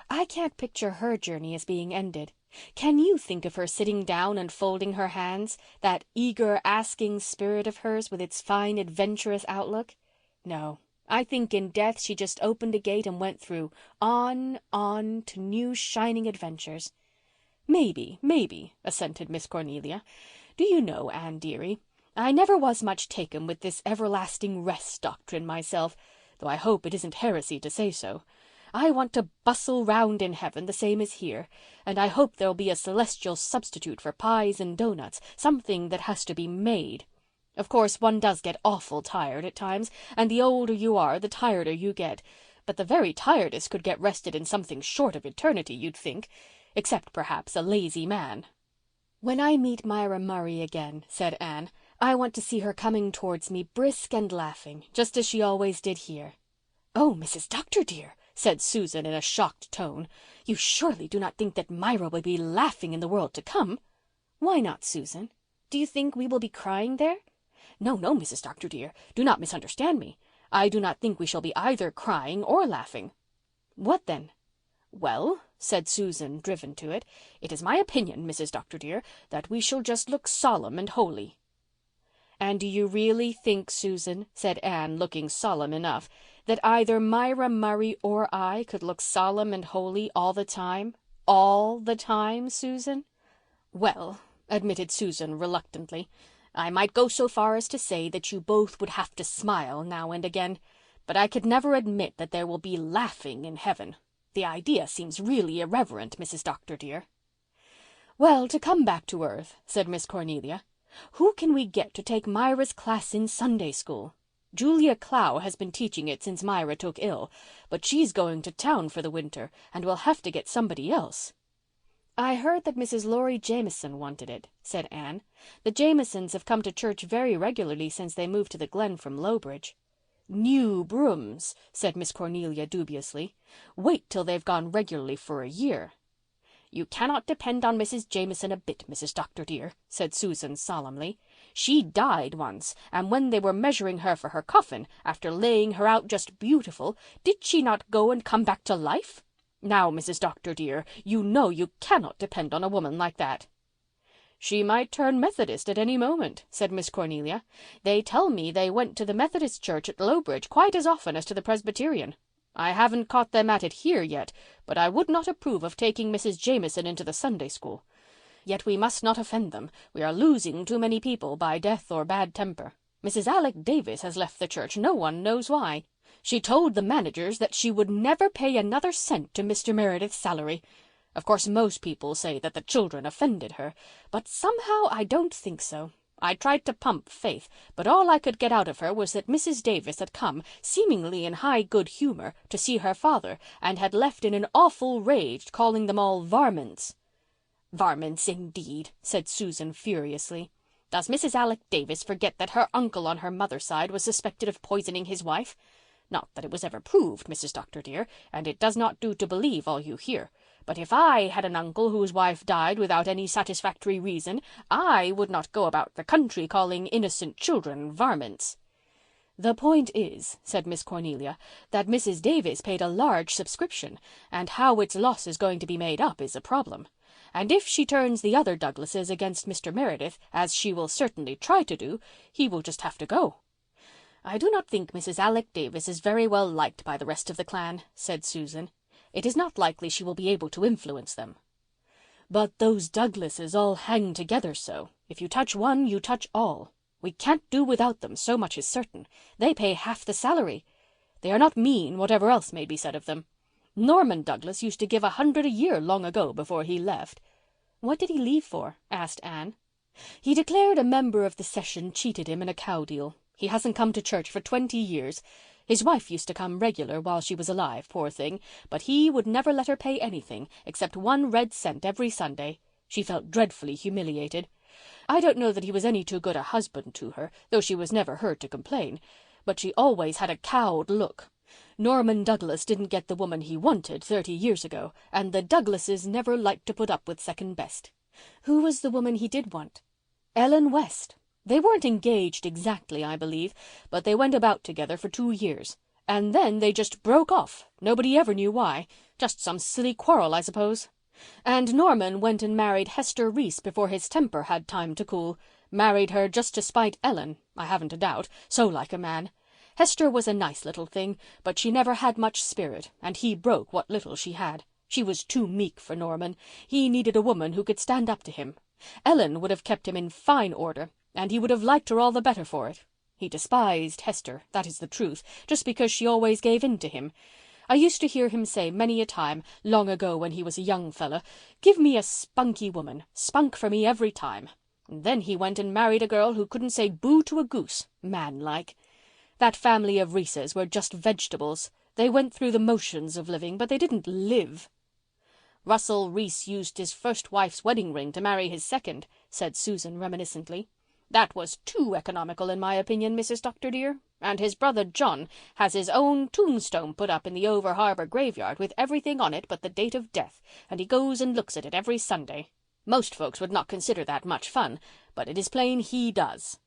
C: "I can't picture her journey as being ended. Can you think of her sitting down and folding her hands, that eager, asking spirit of hers with its fine, adventurous outlook? No, I think in death she just opened a gate and went through, on, to new shining adventures."
B: Maybe, assented Miss Cornelia. "Do you know, Anne dearie, I never was much taken with this everlasting rest doctrine myself, though I hope it isn't heresy to say so. I want to bustle round in heaven the same as here, and I hope there'll be a celestial substitute for pies and doughnuts, something that has to be made. Of course, one does get awful tired at times, and the older you are, the tireder you get. But the very tiredest could get rested in something short of eternity, you'd think, except perhaps a lazy man."
C: "When I meet Myra Murray again," said Anne, "I want to see her coming towards me brisk and laughing, just as she always did here."
B: "Oh, Mrs. Dr. dear," said Susan in a shocked tone, "you surely do not think that Myra will be laughing in the world to come?"
C: "Why not, Susan? Do you think we will be crying there?"
B: No, Mrs. Dr. dear, do not misunderstand me. I do not think we shall be either crying or laughing."
C: "What then?"
B: "Well," said Susan, driven to it, "it is my opinion, Mrs. Dr. dear, that we shall just look solemn and holy."
C: "And do you really think, Susan," said Anne, looking solemn enough, "that either Myra Murray or I could look solemn and holy all the time? All the time, Susan?"
B: "Well," admitted Susan reluctantly, "I might go so far as to say that you both would have to smile now and again, but I could never admit that there will be laughing in heaven. The idea seems really irreverent, Mrs. Dr. dear."
C: "Well, to come back to earth," said Miss Cornelia, "who can we get to take Myra's class in Sunday school? Julia Clow has been teaching it since Myra took ill, but she's going to town for the winter and we'll have to get somebody else." "I heard that Mrs. Laurie Jameson wanted it," said Anne. "The Jamesons have come to church very regularly since they moved to the Glen from Lowbridge."
B: "New brooms," said Miss Cornelia dubiously. "Wait till they've gone regularly for a year." "You cannot depend on Mrs. Jameson a bit, Mrs. Dr. dear," said Susan solemnly. "She died once, and when they were measuring her for her coffin, after laying her out just beautiful, did she not go and come back to life? Now, Mrs. Dr. dear, you know you cannot depend on a woman like that." "She might turn Methodist at any moment," said Miss Cornelia. "They tell me they went to the Methodist church at Lowbridge quite as often as to the Presbyterian. I haven't caught them at it here yet, but I would not approve of taking Mrs. Jameson into the Sunday school. Yet we must not offend them. We are losing too many people by death or bad temper. Mrs. Alec Davis has left the church, no one knows why. She told the managers that she would never pay another cent to Mr. Meredith's salary. Of course, most people say that the children offended her, but somehow I don't think so. I tried to pump Faith, but all I could get out of her was that Mrs. Davis had come, seemingly in high good humour, to see her father, and had left in an awful rage, calling them all varmints." "Varmints, indeed," said Susan furiously. "Does Mrs. Alec Davis forget that her uncle on her mother's side was suspected of poisoning his wife? Not that it was ever proved, Mrs. Dr. dear, and it does not do to believe all you hear. But if I had an uncle whose wife died without any satisfactory reason, I would not go about the country calling innocent children varmints."
C: "The point is," said Miss Cornelia, "that Mrs. Davis paid a large subscription, and how its loss is going to be made up is a problem. And if she turns the other Douglases against Mr. Meredith, as she will certainly try to do, he will just have to go."
B: "I do not think Mrs. Alec Davis is very well liked by the rest of the clan," said Susan. "It is not likely she will be able to influence them."
C: "But those Douglases all hang together so. If you touch one, you touch all. We can't do without them, so much is certain. They pay half the salary. They are not mean, whatever else may be said of them. Norman Douglas used to give 100 a year long ago before he left."
B: "What did he leave for?" asked Anne.
C: "He declared a member of the session cheated him in a cow deal. He hasn't come to church for 20 years. His wife used to come regular while she was alive, poor thing, but he would never let her pay anything, except 1 red cent every Sunday. She felt dreadfully humiliated. I don't know that he was any too good a husband to her, though she was never heard to complain, but she always had a cowed look. Norman Douglas didn't get the woman he wanted 30 years ago, and the Douglases never liked to put up with second best."
B: "Who was the woman he did want?"
C: "Ellen West.
B: They weren't engaged exactly, I believe, but they went about together for 2 years. And then they just broke off. Nobody ever knew why. Just some silly quarrel, I suppose. And Norman went and married Hester Reese before his temper had time to cool. Married her just to spite Ellen, I haven't a doubt. So like a man. Hester was a nice little thing, but she never had much spirit, and he broke what little she had. She was too meek for Norman. He needed a woman who could stand up to him. Ellen would have kept him in fine order, and he would have liked her all the better for it. He despised Hester, that is the truth, just because she always gave in to him. I used to hear him say many a time, long ago when he was a young fella, "Give me a spunky woman, spunk for me every time." And then he went and married a girl who couldn't say boo to a goose, man-like. That family of Reeses were just vegetables. They went through the motions of living, but they didn't live. "Russell Reese used his first wife's wedding ring to marry his second," said Susan reminiscently. "That was too economical, in my opinion, Mrs. Dr. dear. And his brother John has his own tombstone put up in the over-harbour graveyard with everything on it but the date of death, and he goes and looks at it every Sunday. Most folks would not consider that much fun, but it is plain he does.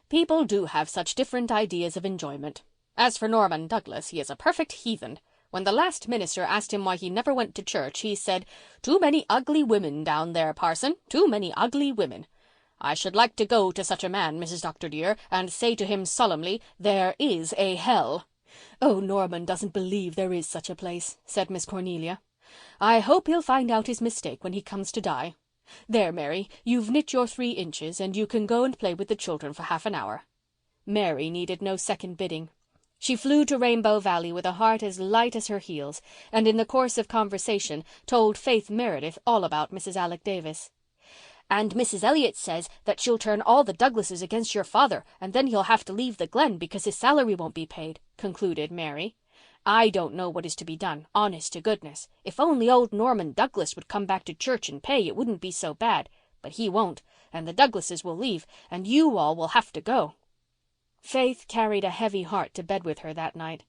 B: People do have such different ideas of enjoyment. As for Norman Douglas, he is a perfect heathen. When the last minister asked him why he never went to church, he said, 'Too many ugly women down there, parson, too many ugly women.' I should like to go to such a man, Mrs. Dr. dear, and say to him solemnly, 'There is a hell.'" "Oh, Norman doesn't believe there is such a place," said Miss Cornelia. "I hope he'll find out his mistake when he comes to die. There, Mary, you've knit your 3 inches, and you can go and play with the children for half an hour." Mary needed no second bidding. She flew to Rainbow Valley with a heart as light as her heels, and in the course of conversation told Faith Meredith all about Mrs. Alec Davis. "And Mrs. Elliott says that she'll turn all the Douglases against your father, and then he'll have to leave the Glen because his salary won't be paid," concluded Mary. "I don't know what is to be done, honest to goodness. If only old Norman Douglas would come back to church and pay, it wouldn't be so bad. But he won't, and the Douglases will leave, and you all will have to go." Faith carried a heavy heart to bed with her that night.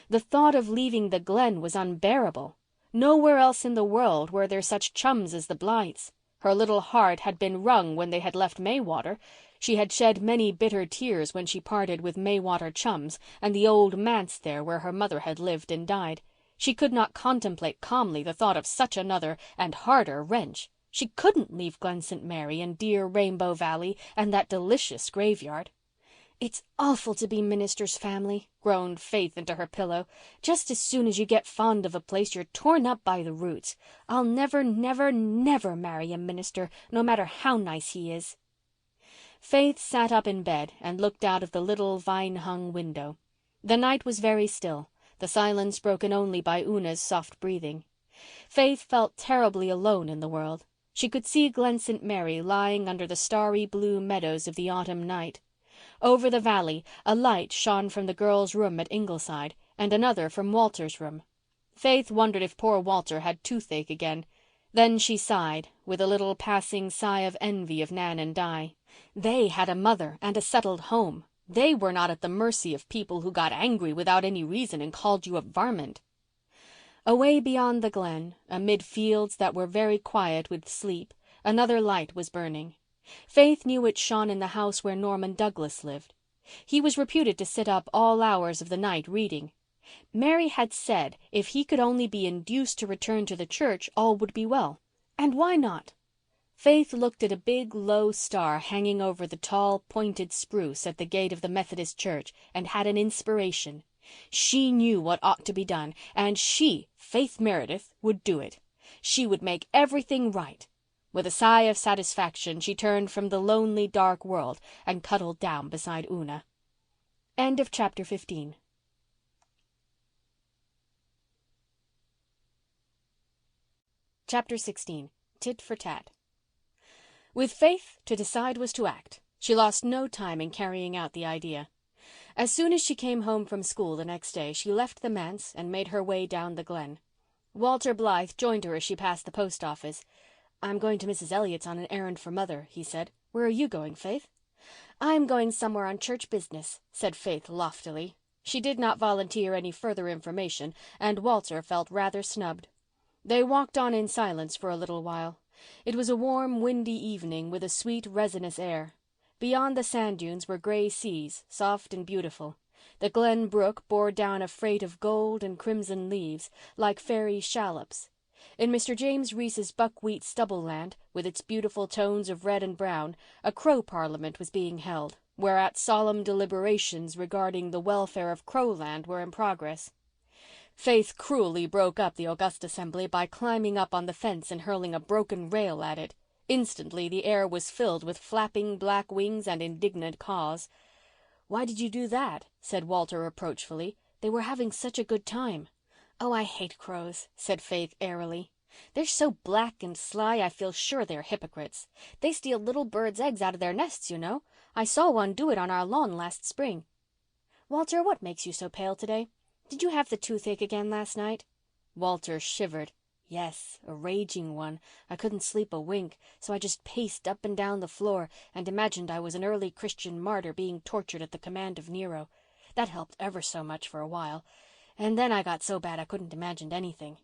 B: The thought of leaving the Glen was unbearable. Nowhere else in the world were there such chums as the Blythes. Her little heart had been wrung when they had left Maywater. She had shed many bitter tears when she parted with Maywater chums and the old manse there where her mother had lived and died. She could not contemplate calmly the thought of such another and harder wrench. She couldn't leave Glen St. Mary and dear Rainbow Valley and that delicious graveyard. "It's awful to be minister's family," groaned Faith into her pillow. "Just as soon as you get fond of a place you're torn up by the roots. I'll never, never, never marry a minister, no matter how nice he is." Faith sat up in bed and looked out of the little vine-hung window. The night was very still, the silence broken only by Una's soft breathing. Faith felt terribly alone in the world. She could see Glen St. Mary lying under the starry blue meadows of the autumn night. Over the valley a light shone from the girls' room at Ingleside and another from Walter's room. Faith wondered if poor Walter had toothache again. Then she sighed, with a little passing sigh of envy of Nan and Di. They had a mother and a settled home. They were not at the mercy of people who got angry without any reason and called you a varmint. Away beyond the Glen, amid fields that were very quiet with sleep, another light was burning. Faith knew it shone in the house where Norman Douglas lived. He was reputed to sit up all hours of the night reading. Mary had said if he could only be induced to return to the church, all would be well. And why not? Faith looked at a big, low star hanging over the tall, pointed spruce at the gate of the Methodist church and had an inspiration. She knew what ought to be done, and she, Faith Meredith, would do it. She would make everything right. With a sigh of satisfaction she turned from the lonely, dark world and cuddled down beside Una. End of chapter 15. Chapter 16. Tit for Tat. With Faith, to decide was to act. She lost no time in carrying out the idea. As soon as she came home from school the next day, she left the manse and made her way down the Glen. Walter Blythe joined her as she passed the post office. "I'm going to Mrs. Elliott's on an errand for Mother," he said. "Where are you going, Faith?" "I'm going somewhere on church business," said Faith loftily. She did not volunteer any further information, and Walter felt rather snubbed. They walked on in silence for a little while. It was a warm, windy evening with a sweet, resinous air.
C: Beyond the sand dunes were gray seas, soft and beautiful. The Glen Brook bore down a freight of gold and crimson leaves, like fairy shallops. In Mr. James Reese's buckwheat stubble land, with its beautiful tones of red and brown, a crow parliament was being held, whereat solemn deliberations regarding the welfare of Crowland were in progress. Faith cruelly broke up the august assembly by climbing up on the fence and hurling a broken rail at it. Instantly the air was filled with flapping black wings and indignant caws. "Why did you do that?" said Walter reproachfully. "They were having such a good time." "Oh, I hate crows," said Faith airily. "They're so black and sly I feel sure they're hypocrites. They steal little birds' eggs out of their nests, you know. I saw one do it on our lawn last spring. Walter, what makes you so pale today? Did you have the toothache again last night?" Walter shivered. "Yes, a raging one. I couldn't sleep a wink, so I just paced up and down the floor and imagined I was an early Christian martyr being tortured at the command of Nero. That helped ever so much for a while. And then I got so bad I couldn't imagine anything."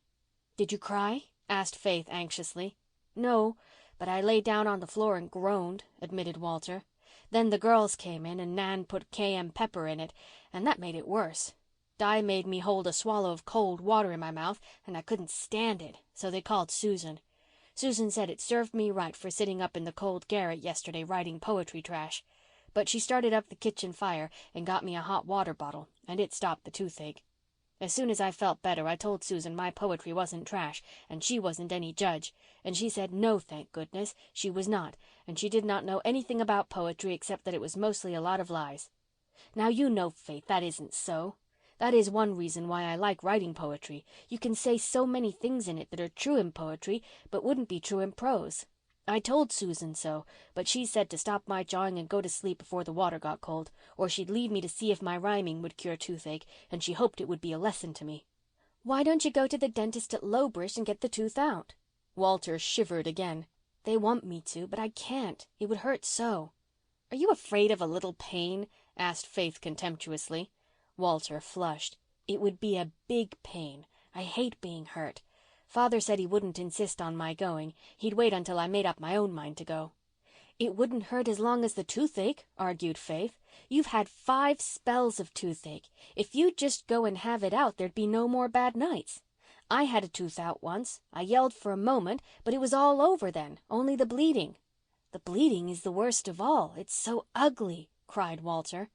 C: "Did you cry?" asked Faith anxiously. "No, but I lay down on the floor and groaned," admitted Walter. "Then the girls came in and Nan put cayenne pepper in it, and that made it worse. Di made me hold a swallow of cold water in my mouth and I couldn't stand it, so they called Susan. Susan said it served me right for sitting up in the cold garret yesterday writing poetry trash. But she started up the kitchen fire and got me a hot water bottle, and it stopped the toothache. As soon as I felt better I told Susan my poetry wasn't trash and she wasn't any judge, and she said no, thank goodness, she was not, and she did not know anything about poetry except that it was mostly a lot of lies. Now you know, Faith, that isn't so. That is one reason why I like writing poetry. You can say so many things in it that are true in poetry but wouldn't be true in prose. I told Susan so, but she said to stop my jawing and go to sleep before the water got cold, or she'd leave me to see if my rhyming would cure toothache, and she hoped it would be a lesson to me." "Why don't you go to the dentist at Lowbridge and get the tooth out?" Walter shivered again. "They want me to, but I can't. It would hurt so." "Are you afraid of a little pain?" asked Faith contemptuously. Walter flushed. "It would be a big pain. I hate being hurt. Father said he wouldn't insist on my going. He'd wait until I made up my own mind to go." "It wouldn't hurt as long as the toothache," argued Faith. "You've had 5 spells of toothache. If you'd just go and have it out there'd be no more bad nights. I had a tooth out once. I yelled for a moment, but it was all over then, only the bleeding." "The bleeding is the worst of all. It's so ugly," cried Walter.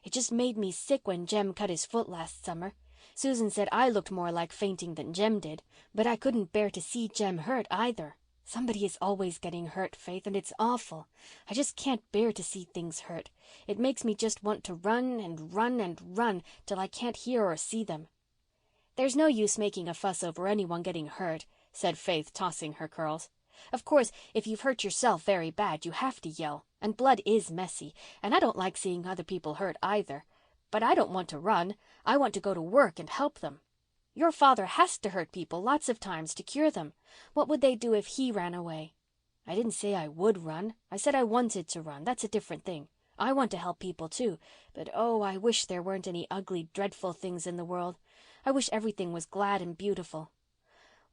C: "It just made me sick when Jem cut his foot last summer. Susan said I looked more like fainting than Jem did, but I couldn't bear to see Jem hurt either. Somebody is always getting hurt, Faith, and it's awful. I just can't bear to see things hurt. It makes me just want to run and run and run till I can't hear or see them." "There's no use making a fuss over anyone getting hurt," said Faith, tossing her curls. "Of course, if you've hurt yourself very bad you have to yell, and blood is messy, and I don't like seeing other people hurt either. But I don't want to run. I want to go to work and help them. Your father has to hurt people lots of times to cure them. What would they do if he ran away?" "I didn't say I would run. I said I wanted to run. That's a different thing. I want to help people too, but oh, I wish there weren't any ugly, dreadful things in the world. I wish everything was glad and beautiful."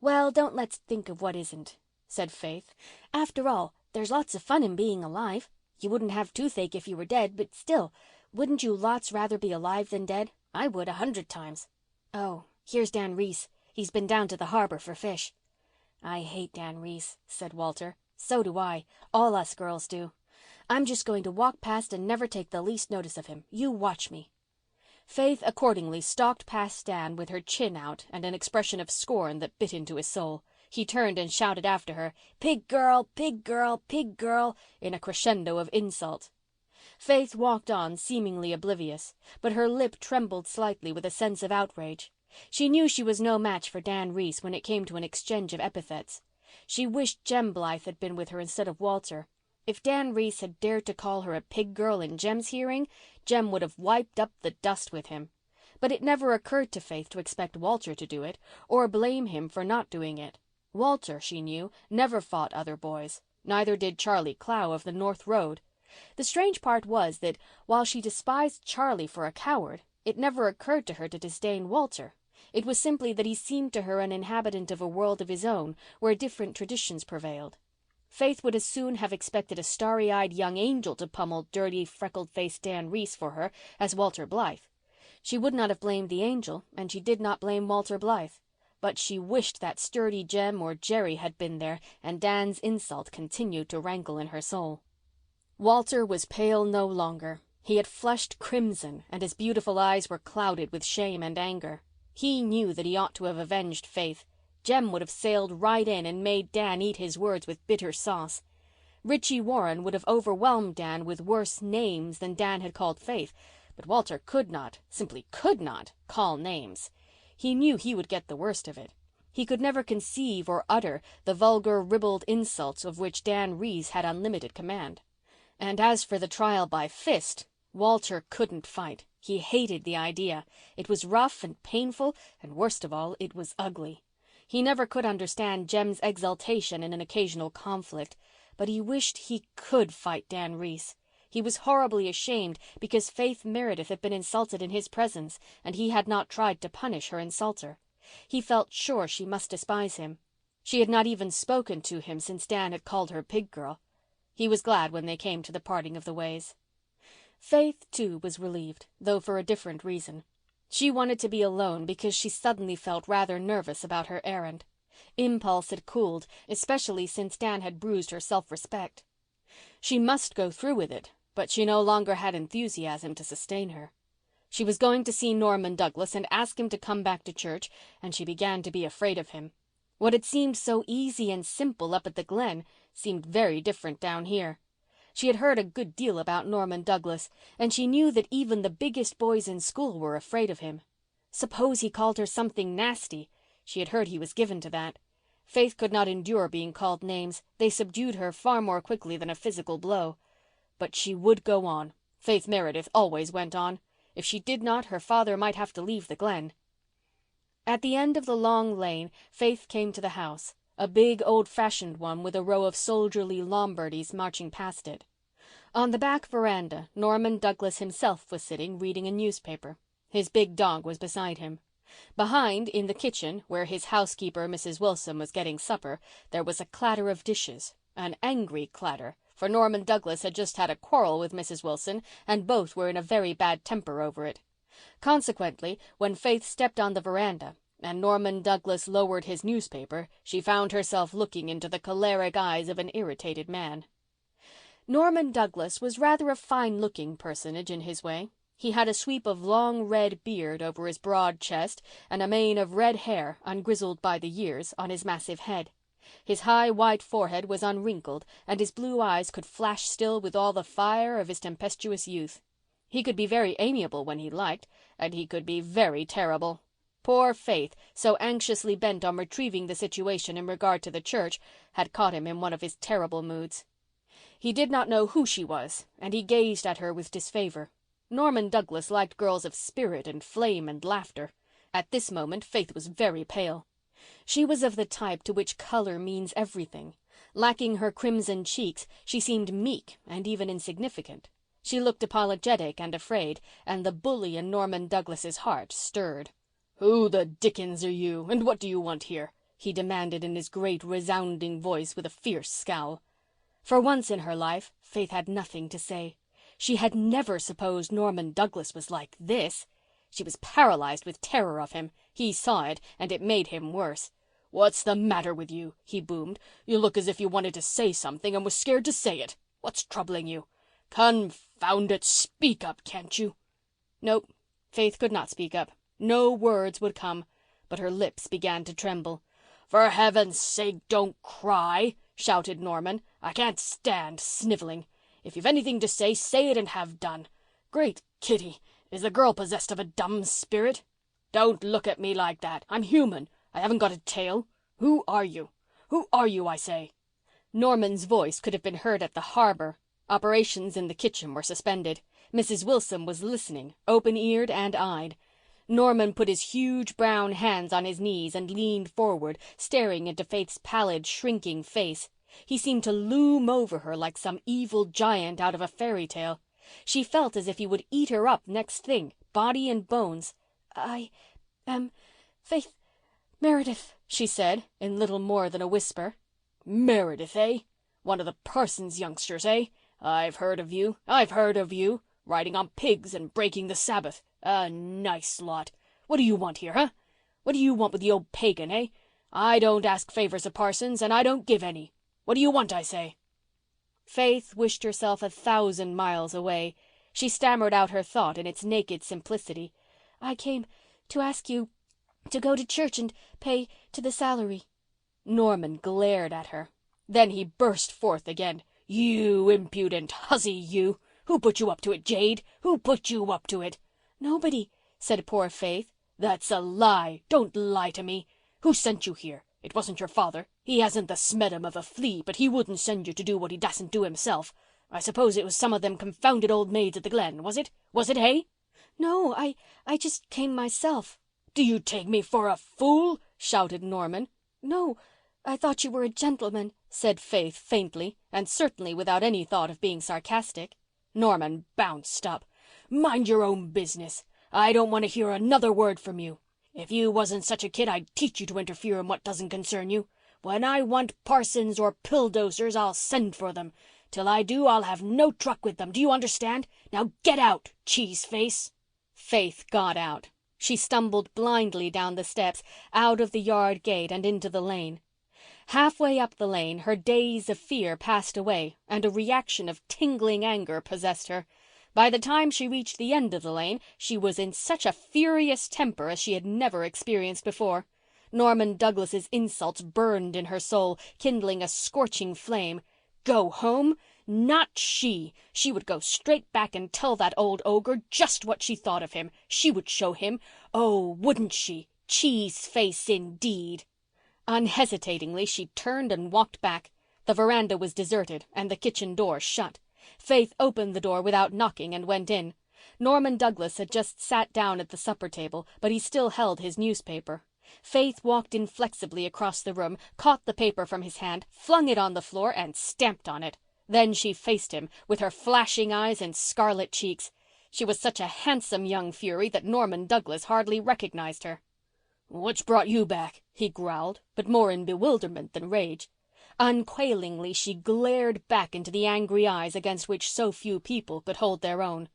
C: "Well, don't let's think of what isn't," said Faith. "After all, there's lots of fun in being alive. You wouldn't have toothache if you were dead, but still, wouldn't you lots rather be alive than dead? I would 100 times. Oh, here's Dan Reese. He's been down to the harbor for fish." "I hate Dan Reese," said Walter. "So do I. All us girls do. I'm just going to walk past and never take the least notice of him. You watch me." Faith accordingly stalked past Dan with her chin out and an expression of scorn that bit into his soul. He turned and shouted after her, "Pig girl, pig girl, pig girl," in a crescendo of insult. Faith walked on, seemingly oblivious, but her lip trembled slightly with a sense of outrage. She knew she was no match for Dan Reese when it came to an exchange of epithets. She wished Jem Blythe had been with her instead of Walter. If Dan Reese had dared to call her a pig girl in Jem's hearing, Jem would have wiped up the dust with him. But it never occurred to Faith to expect Walter to do it, or blame him for not doing it. Walter, she knew, never fought other boys. Neither did Charlie Clow of the North Road. The strange part was that, while she despised Charlie for a coward, it never occurred to her to disdain Walter. It was simply that he seemed to her an inhabitant of a world of his own, where different traditions prevailed. Faith would as soon have expected a starry-eyed young angel to pummel dirty, freckled-faced Dan Reese for her as Walter Blythe. She would not have blamed the angel, and she did not blame Walter Blythe. But she wished that sturdy Jem or Jerry had been there, and Dan's insult continued to rankle in her soul. Walter was pale no longer. He had flushed crimson, and his beautiful eyes were clouded with shame and anger. He knew that he ought to have avenged Faith. Jem would have sailed right in and made Dan eat his words with bitter sauce. Richie Warren would have overwhelmed Dan with worse names than Dan had called Faith, but Walter could not, simply could not, call names. He knew he would get the worst of it. He could never conceive or utter the vulgar, ribald insults of which Dan Reese had unlimited command. And as for the trial by fist, Walter couldn't fight. He hated the idea. It was rough and painful, and worst of all, it was ugly. He never could understand Jem's exultation in an occasional conflict, but he wished he could fight Dan Reese. He was horribly ashamed because Faith Meredith had been insulted in his presence, and he had not tried to punish her insulter. He felt sure she must despise him. She had not even spoken to him since Dan had called her pig girl. He was glad when they came to the parting of the ways. Faith, too, was relieved, though for a different reason. She wanted to be alone because she suddenly felt rather nervous about her errand. Impulse had cooled, especially since Dan had bruised her self-respect. She must go through with it, but she no longer had enthusiasm to sustain her. She was going to see Norman Douglas and ask him to come back to church, and she began to be afraid of him. What had seemed so easy and simple up at the Glen seemed very different down here. She had heard a good deal about Norman Douglas, and she knew that even the biggest boys in school were afraid of him. Suppose he called her something nasty? She had heard he was given to that. Faith could not endure being called names. They subdued her far more quickly than a physical blow. But she would go on. Faith Meredith always went on. If she did not, her father might have to leave the Glen. At the end of the long lane, Faith came to the house, a big old-fashioned one with a row of soldierly Lombardies marching past it. On the back veranda, Norman Douglas himself was sitting reading a newspaper. His big dog was beside him. Behind, in the kitchen, where his housekeeper, Mrs. Wilson, was getting supper, there was a clatter of dishes, an angry clatter, for Norman Douglas had just had a quarrel with Mrs. Wilson, and both were in a very bad temper over it. Consequently, when Faith stepped on the veranda and Norman Douglas lowered his newspaper, she found herself looking into the choleric eyes of an irritated man. Norman Douglas was rather a fine-looking personage in his way. He had a sweep of long red beard over his broad chest and a mane of red hair, ungrizzled by the years, on his massive head. His high white forehead was unwrinkled, and his blue eyes could flash still with all the fire of his tempestuous youth. He could be very amiable when he liked, and he could be very terrible. Poor Faith, so anxiously bent on retrieving the situation in regard to the church, had caught him in one of his terrible moods. He did not know who she was, and he gazed at her with disfavour. Norman Douglas liked girls of spirit and flame and laughter. At this moment Faith was very pale. She was of the type to which colour means everything. Lacking her crimson cheeks, she seemed meek and even insignificant. She looked apologetic and afraid, and the bully in Norman Douglas's heart stirred. "Who the dickens are you, and what do you want here?" he demanded in his great resounding voice with a fierce scowl. For once in her life, Faith had nothing to say. She had never supposed Norman Douglas was like this. She was paralyzed with terror of him. He saw it, and it made him worse. "What's the matter with you?" he boomed. "You look as if you wanted to say something and was scared to say it. What's troubling you? Confound it, speak up, can't you?" Nope, Faith could not speak up. No words would come, but her lips began to tremble. "For heaven's sake, don't cry," shouted Norman. "I can't stand snivelling. If you've anything to say, say it and have done. Great Kitty, is the girl possessed of a dumb spirit? Don't look at me like that. I'm human. I haven't got a tail. Who are you? Who are you, I say?" Norman's voice could have been heard at the harbour. Operations in the kitchen were suspended. Mrs. Wilson was listening, open-eared and eyed. Norman put his huge brown hands on his knees and leaned forward, staring into Faith's pallid, shrinking face. He seemed to loom over her like some evil giant out of a fairy tale. She felt as if he would eat her up next thing, body and bones. "I am Faith Meredith," she said, in little more than a whisper. "Meredith, eh?
B: One of the parson's youngsters, eh? I've heard of you. I've heard of you. Riding on pigs and breaking the Sabbath. A nice lot. What do you want here, huh? What do you want with the old pagan, eh? I don't ask favours of parsons, and I don't give any. What do you want, I say?"
A: Faith wished herself 1,000 miles away. She stammered out her thought in its naked simplicity.
C: "I came to ask you to go to church and pay to the salary."
A: Norman glared at her. Then he burst forth again.
B: "You impudent hussy, you! Who put you up to it, Jade? Who put you up to it?"
C: "Nobody," said poor Faith.
B: "That's a lie. Don't lie to me. Who sent you here? It wasn't your father. He hasn't the smedum of a flea, but he wouldn't send you to do what he dasn't do himself. I suppose it was some of them confounded old maids at the Glen, was it? Was it, hey?"
C: "No, I just came myself."
B: "Do you take me for a fool?" shouted Norman.
C: "No, I thought you were a gentleman,"
A: said Faith faintly, and certainly without any thought of being sarcastic.
B: Norman bounced up. "Mind your own business. I don't want to hear another word from you. If you wasn't such a kid, I'd teach you to interfere in what doesn't concern you. When I want parsons or pill-dosers, I'll send for them. Till I do, I'll have no truck with them. Do you understand? Now get out, cheese-face."
A: Faith got out. She stumbled blindly down the steps, out of the yard gate and into the lane. Halfway up the lane, her daze of fear passed away and a reaction of tingling anger possessed her. By the time she reached the end of the lane, she was in such a furious temper as she had never experienced before. Norman Douglas's insults burned in her soul, kindling a scorching flame. Go home? Not she. She would go straight back and tell that old ogre just what she thought of him. She would show him. Oh, wouldn't she? Cheese-face indeed. Unhesitatingly, she turned and walked back. The veranda was deserted and the kitchen door shut. Faith opened the door without knocking and went in. Norman Douglas had just sat down at the supper table, but he still held his newspaper. Faith walked inflexibly across the room, caught the paper from his hand, flung it on the floor, and stamped on it. Then she faced him, with her flashing eyes and scarlet cheeks. She was such a handsome young fury that Norman Douglas hardly recognized her.
B: "What's brought you back?"
A: he growled, but more in bewilderment than rage. Unquailingly she glared back into the angry eyes against which so few people could hold their own.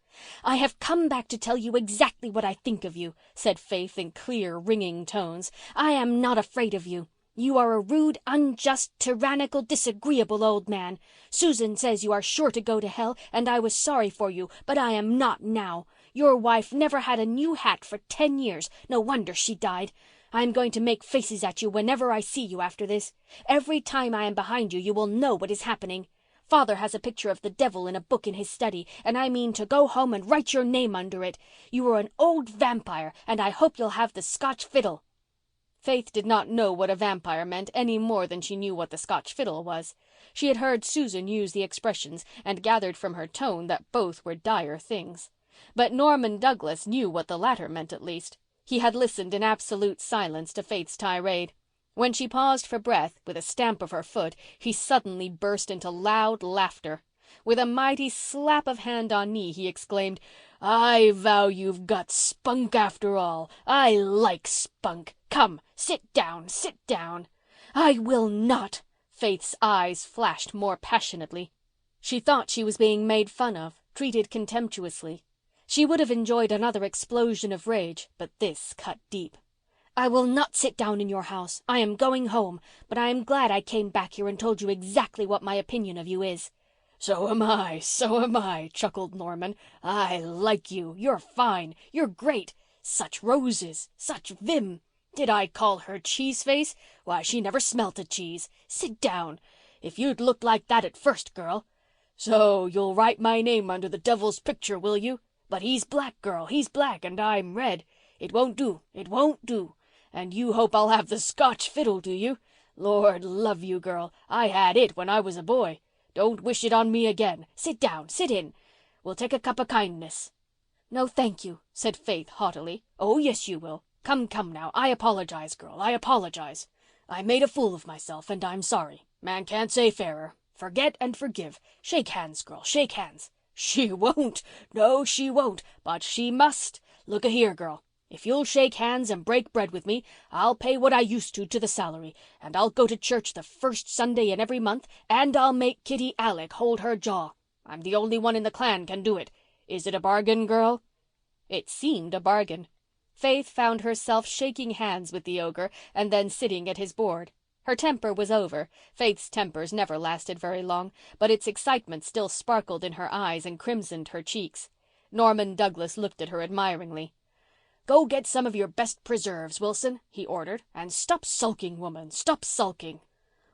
C: "I have come back to tell you exactly what I think of you," said Faith in clear, ringing tones. "I am not afraid of you. You are a rude, unjust, tyrannical, disagreeable old man. Susan says you are sure to go to hell, and I was sorry for you, but I am not now. Your wife never had a new hat for 10 years. No wonder she died. I am going to make faces at you whenever I see you after this. Every time I am behind you, you will know what is happening. Father has a picture of the devil in a book in his study, and I mean to go home and write your name under it. You are an old vampire, and I hope you'll have the Scotch fiddle."
A: Faith did not know what a vampire meant any more than she knew what the Scotch fiddle was. She had heard Susan use the expressions and gathered from her tone that both were dire things. But Norman Douglas knew what the latter meant at least. He had listened in absolute silence to Faith's tirade. When she paused for breath, with a stamp of her foot, he suddenly burst into loud laughter. With a mighty slap of hand on knee, he exclaimed, "I vow you've got spunk after all. I like spunk. Come, sit down, sit down."
C: "I will not."
A: Faith's eyes flashed more passionately. She thought she was being made fun of, treated contemptuously. She would have enjoyed another explosion of rage, but this cut deep.
C: "I will not sit down in your house. I am going home, but I am glad I came back here and told you exactly what my opinion of you is."
B: So am I, chuckled Norman. "I like you. You're fine. You're great. Such roses, such vim. Did I call her cheese-face? Why, she never smelt a cheese. Sit down. If you'd looked like that at first, girl. So you'll write my name under the devil's picture, will you? But he's black, girl, he's black, and I'm red. It won't do, it won't do. And you hope I'll have the Scotch fiddle, do you? Lord love you, girl, I had it when I was a boy. Don't wish it on me again. Sit down, sit in. We'll take a cup of kindness."
C: "No, thank you,"
B: said Faith haughtily. "Oh, yes, you will. Come now. I apologize, girl, I apologize. I made a fool of myself, and I'm sorry. Man can't say fairer. Forget and forgive. Shake hands, girl, shake hands. She won't. No, she won't. But she must. Look-a-here, girl.
C: If you'll shake hands and break bread with me, I'll pay what I used to the salary, and I'll go to church the first Sunday in every month, and I'll make Kitty Alec hold her jaw. I'm the only one in the clan can do it. Is it a bargain, girl?"
B: It seemed a bargain. Faith found herself shaking hands with the ogre and then sitting at his board. Her temper was over. Faith's tempers never lasted very long, but its excitement still sparkled in her eyes and crimsoned her cheeks. Norman Douglas looked at her admiringly.
C: "Go get some of your best preserves, Wilson," he ordered, "and stop sulking, woman, stop sulking.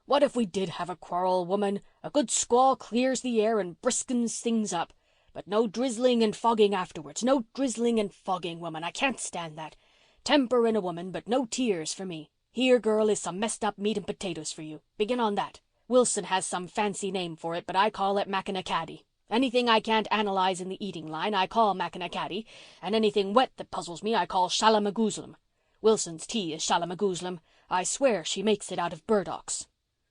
C: What if we did have a quarrel, woman? A good squall clears the air and briskens things up. But no drizzling and fogging afterwards. No drizzling and fogging, woman. I can't stand that. Temper in a woman, but no tears for me. Here, girl, is some messed up meat and potatoes for you. Begin on that. Wilson has some fancy name for it, but I call it mackinacaddy. Anything I can't analyze in the eating line I call mackinacaddy, and anything wet that puzzles me I call shalamagoozlem. Wilson's tea is shalamagoozlem. I swear she makes it out of burdocks.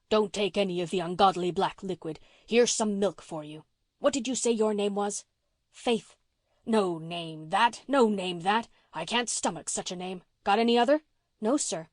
C: Don't take any of the ungodly black liquid. Here's some milk for you. What did you say your name was?"
A: "Faith."
C: "No name that. No name that. I can't stomach such a name. Got any other?"
A: "No, sir."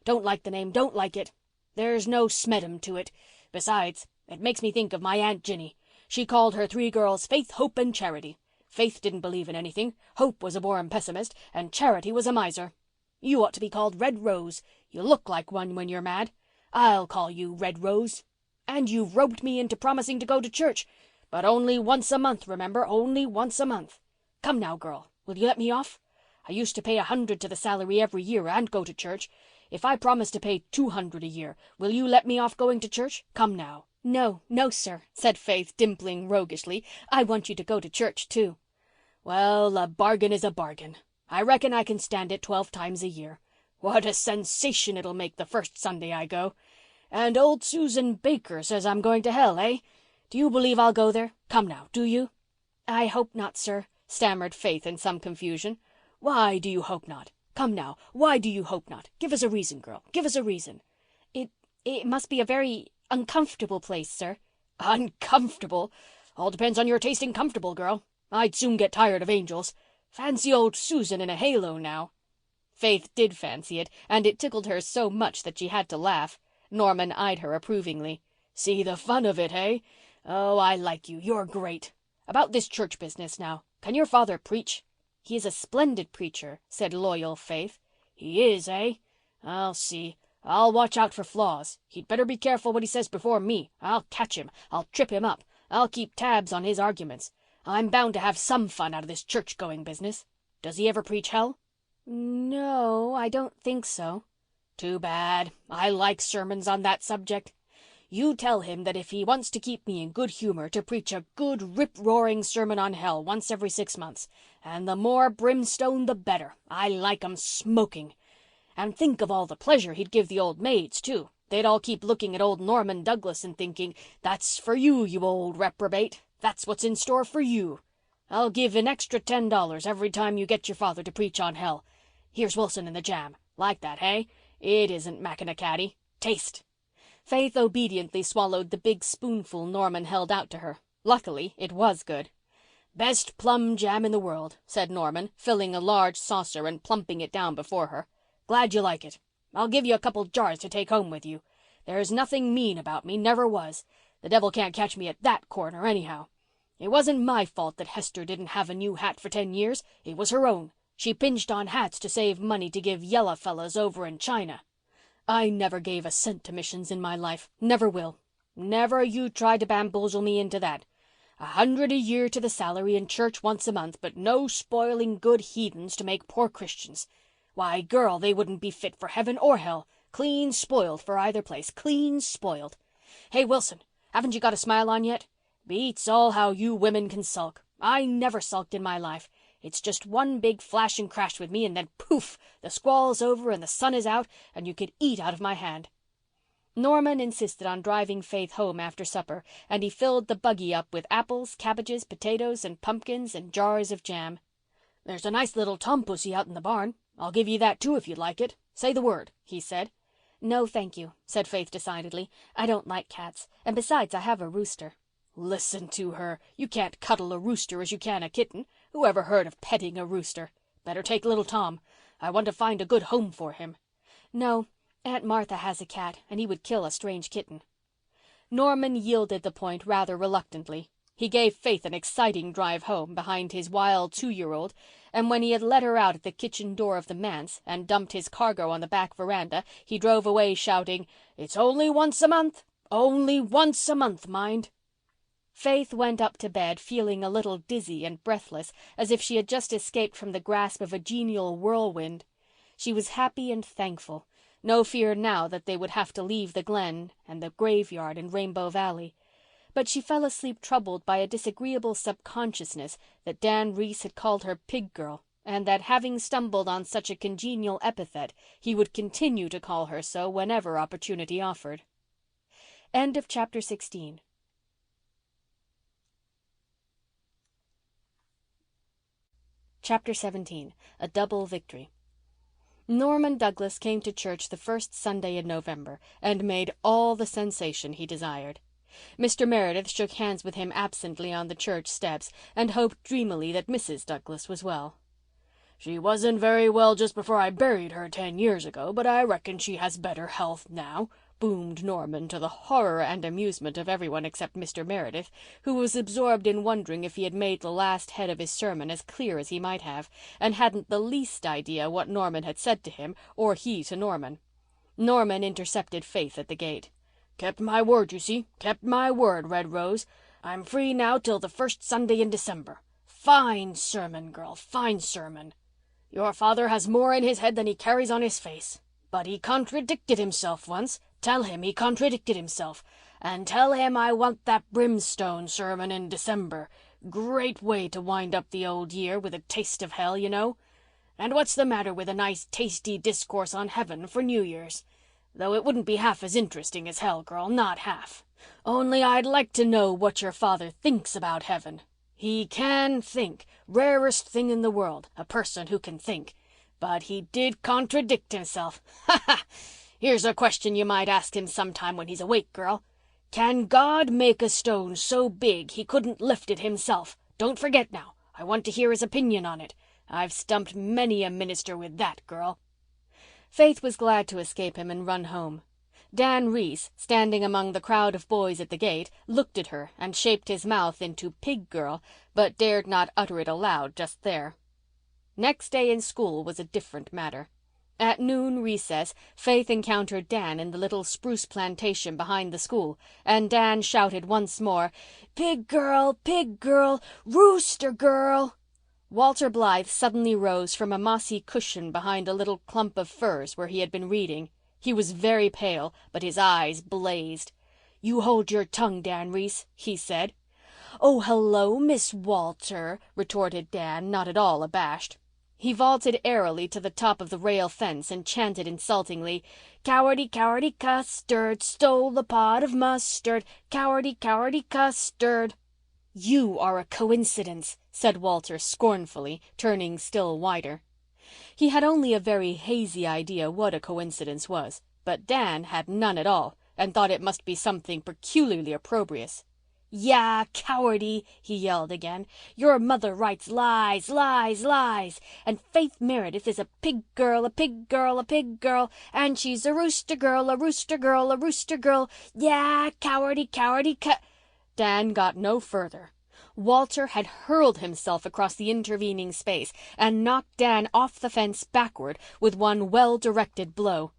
C: "Don't like the name. Don't like it. There's no smedum to it. Besides, it makes me think of my Aunt Ginny. She called her 3 girls Faith, Hope, and Charity. Faith didn't believe in anything. Hope was a born pessimist, and Charity was a miser. You ought to be called Red Rose. You look like one when you're mad. I'll call you Red Rose. And you've roped me into promising to go to church. But only once a month, remember, only once a month. Come now, girl, will you let me off? I used to pay 100 to the salary every year and go to church. If I promise to pay 200 a year, will you let me off going to church? Come now."
A: "No, no, sir," said Faith, dimpling roguishly. "I want you to go to church, too."
C: "Well, a bargain is a bargain. I reckon I can stand it 12 times a year. What a sensation it'll make the first Sunday I go. And old Susan Baker says I'm going to hell, eh? Do you believe I'll go there? Come now, do you?"
A: "I hope not, sir,"
B: stammered Faith in some confusion.
C: "Why do you hope not? Come now, why do you hope not? Give us a reason, girl. Give us a reason."
A: It must be a very uncomfortable place, sir."
C: "Uncomfortable? All depends on your taste in comfortable, girl. I'd soon get tired of angels. Fancy old Susan in a halo now."
B: Faith did fancy it, and it tickled her so much that she had to laugh. Norman eyed her approvingly.
C: "See the fun of it, eh? Oh, I like you. You're great. About this church business now. Can your father preach?"
A: "He is a splendid preacher," said loyal Faith.
C: "He is, eh? I'll see. I'll watch out for flaws. He'd better be careful what he says before me. I'll catch him. I'll trip him up. I'll keep tabs on his arguments. I'm bound to have some fun out of this church-going business. Does he ever preach hell?"
A: "No, I don't think so."
C: "Too bad. I like sermons on that subject. You tell him that if he wants to keep me in good humor to preach a good rip-roaring sermon on hell once every 6 months. And the more brimstone the better. I like 'em smoking. And think of all the pleasure he'd give the old maids, too. They'd all keep looking at old Norman Douglas and thinking, 'That's for you, you old reprobate. That's what's in store for you.' I'll give an extra $10 every time you get your father to preach on hell. Here's Wilson in the jam. Like that, hey? It isn't mackinacaddy. Taste."
B: Faith obediently swallowed the big spoonful Norman held out to her. Luckily, it was good.
C: "Best plum jam in the world," said Norman, filling a large saucer and plumping it down before her. "Glad you like it. I'll give you a couple jars to take home with you. There's nothing mean about me, never was. The devil can't catch me at that corner anyhow. It wasn't my fault that Hester didn't have a new hat for 10 years. It was her own. She pinched on hats to save money to give yellow fellas over in China. I never gave a cent to missions in my life. Never will. Never you try to bamboozle me into that. 100 a year to the salary and church once a month, but no spoiling good heathens to make poor Christians. Why, girl, they wouldn't be fit for heaven or hell. Clean spoiled for either place. Clean spoiled. Hey, Wilson, haven't you got a smile on yet? Beats all how you women can sulk. I never sulked in my life. It's just one big flash and crash with me, and then poof, the squall's over and the sun is out and you could eat out of my hand."
B: Norman insisted on driving Faith home after supper, and he filled the buggy up with apples, cabbages, potatoes, and pumpkins and jars of jam.
C: "There's a nice little tompussy out in the barn. I'll give you that too if you'd like it. Say the word," he said.
A: "No, thank you," said Faith decidedly. "I don't like cats, and besides, I have a rooster."
C: Listen to her. You can't cuddle a rooster as you can a kitten. Who ever heard of petting a rooster? Better take little Tom. I want to find a good home for him."
A: "No, Aunt Martha has a cat and he would kill a strange kitten."
B: Norman yielded the point rather reluctantly. He gave Faith an exciting drive home behind his wild 2-year-old, and when he had let her out at the kitchen door of the manse and dumped his cargo on the back veranda, he drove away shouting, "It's only once a month. Only once a month, mind."
A: Faith went up to bed feeling a little dizzy and breathless, as if she had just escaped from the grasp of a genial whirlwind. She was happy and thankful. No fear now that they would have to leave the Glen and the graveyard and Rainbow Valley. But she fell asleep troubled by a disagreeable subconsciousness that Dan Reese had called her pig girl, and that, having stumbled on such a congenial epithet, he would continue to call her so whenever opportunity offered. End of chapter 16. Chapter 17. A Double Victory. Norman Douglas came to church the first Sunday in November and made all the sensation he desired. Mr. Meredith shook hands with him absently on the church steps and hoped dreamily that Mrs. Douglas was well.
C: "She wasn't very well just before I buried her 10 years ago, but I reckon she has better health now," boomed Norman, to the horror and amusement of everyone except Mr. Meredith, who was absorbed in wondering if he had made the last head of his sermon as clear as he might have, and hadn't the least idea what Norman had said to him or he to Norman. Norman intercepted Faith at the gate. "Kept my word, you see. Kept my word, Red Rose. I'm free now till the first Sunday in December. Fine sermon, girl, fine sermon. Your father has more in his head than he carries on his face. But he contradicted himself once. Tell him he contradicted himself. And tell him I want that brimstone sermon in December. Great way to wind up the old year, with a taste of hell, you know. And what's the matter with a nice tasty discourse on heaven for New Year's? Though it wouldn't be half as interesting as hell, girl, not half. Only I'd like to know what your father thinks about heaven. He can think. Rarest thing in the world, a person who can think. But he did contradict himself. Ha ha! Here's a question you might ask him sometime when he's awake, girl. Can God make a stone so big he couldn't lift it himself? Don't forget now. I want to hear his opinion on it. I've stumped many a minister with that, girl."
A: Faith was glad to escape him and run home. Dan Reese, standing among the crowd of boys at the gate, looked at her and shaped his mouth into pig girl, but dared not utter it aloud just there. Next day in school was a different matter. At noon recess, Faith encountered Dan in the little spruce plantation behind the school, and Dan shouted once more, pig girl, rooster girl." Walter Blythe suddenly rose from a mossy cushion behind a little clump of firs where he had been reading. He was very pale, but his eyes blazed. "You hold your tongue, Dan Reese," he said. "Oh, hello, Miss Walter," retorted Dan, not at all abashed. He vaulted airily to the top of the rail fence and chanted insultingly, "Cowardy, cowardy custard, stole the pot of mustard, cowardy, cowardy custard." "You are a coincidence," said Walter scornfully, turning still whiter. He had only a very hazy idea what a coincidence was, but Dan had none at all and thought it must be something peculiarly opprobrious. "Yah, cowardy," he yelled again. "Your mother writes lies, lies, lies. And Faith Meredith is a pig girl, a pig girl, a pig girl. And she's a rooster girl, a rooster girl, a rooster girl. Yah, cowardy, cowardy, Dan got no further. Walter had hurled himself across the intervening space and knocked Dan off the fence backward with one well-directed blow.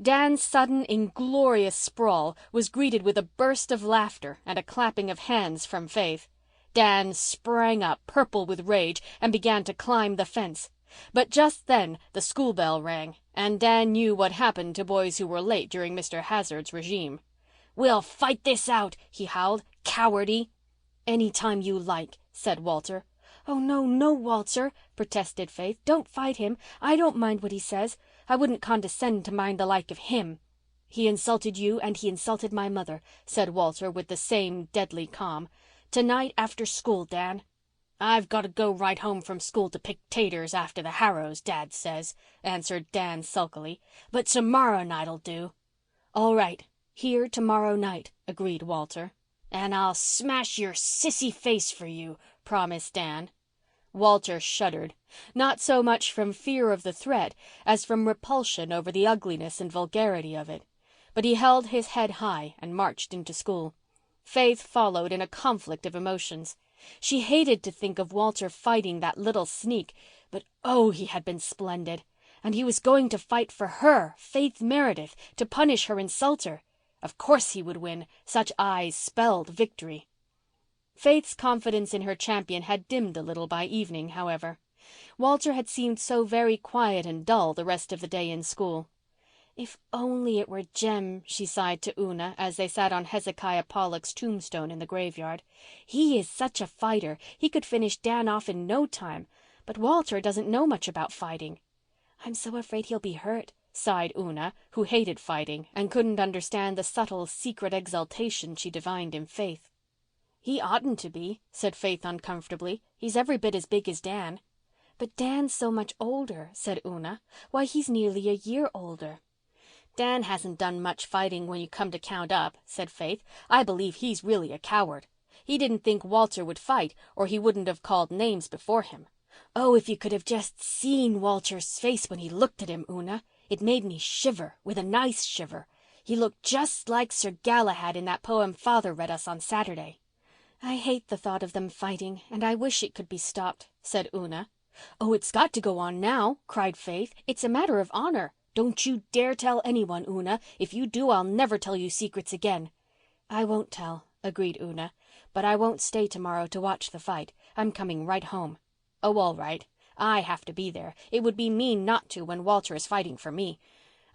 A: Dan's sudden, inglorious sprawl was greeted with a burst of laughter and a clapping of hands from Faith. Dan sprang up, purple with rage, and began to climb the fence. But just then the school bell rang, and Dan knew what happened to boys who were late during Mr. Hazard's regime. "We'll fight this out," he howled. "Cowardy." "Any time you like," said Walter. "Oh, no, no, Walter," protested Faith. "Don't fight him. I don't mind what he says. I wouldn't condescend to mind the like of him." "He insulted you and he insulted my mother," said Walter with the same deadly calm. "Tonight after school, Dan." "I've got to go right home from school to pick taters after the harrows, Dad says," answered Dan sulkily. "But tomorrow night'll do." "All right. Here tomorrow night," agreed Walter. "And I'll smash your sissy face for you," promised Dan.
B: Walter shuddered, not so much from fear of the threat as from repulsion over the ugliness and vulgarity of it. But he held his head high and marched into school. Faith followed in a conflict of emotions. She hated to think of Walter fighting that little sneak, but oh, he had been splendid. And he was going to fight for her, Faith Meredith, to punish her insulter. Of course he would win. Such eyes spelled victory. Faith's confidence in her champion had dimmed a little by evening, however. Walter had seemed so very quiet and dull the rest of the day in school. "If only it were Jem," she sighed to Una as they sat on Hezekiah Pollock's tombstone in the graveyard. "He is such a fighter. He could finish Dan off in no time. But Walter doesn't know much about fighting." "I'm so afraid he'll be hurt," sighed Una, who hated fighting and couldn't understand the subtle, secret exultation she divined in Faith. "He oughtn't to be," said Faith uncomfortably. "He's every bit as big as Dan." "But Dan's so much older," said Una. "Why, he's nearly a year older." "Dan hasn't done much fighting when you come to count up," said Faith. "I believe he's really a coward. He didn't think Walter would fight or he wouldn't have called names before him. Oh, if you could have just seen Walter's face when he looked at him, Una. It made me shiver, with a nice shiver. He looked just like Sir Galahad in that poem Father read us on Saturday." "I hate the thought of them fighting, and I wish it could be stopped," said Una. "Oh, it's got to go on now," cried Faith. "It's a matter of honor. Don't you dare tell anyone, Una. If you do, I'll never tell you secrets again." "I won't tell," agreed Una. "But I won't stay tomorrow to watch the fight. I'm coming right home." "Oh, all right. I have to be there. It would be mean not to when Walter is fighting for me.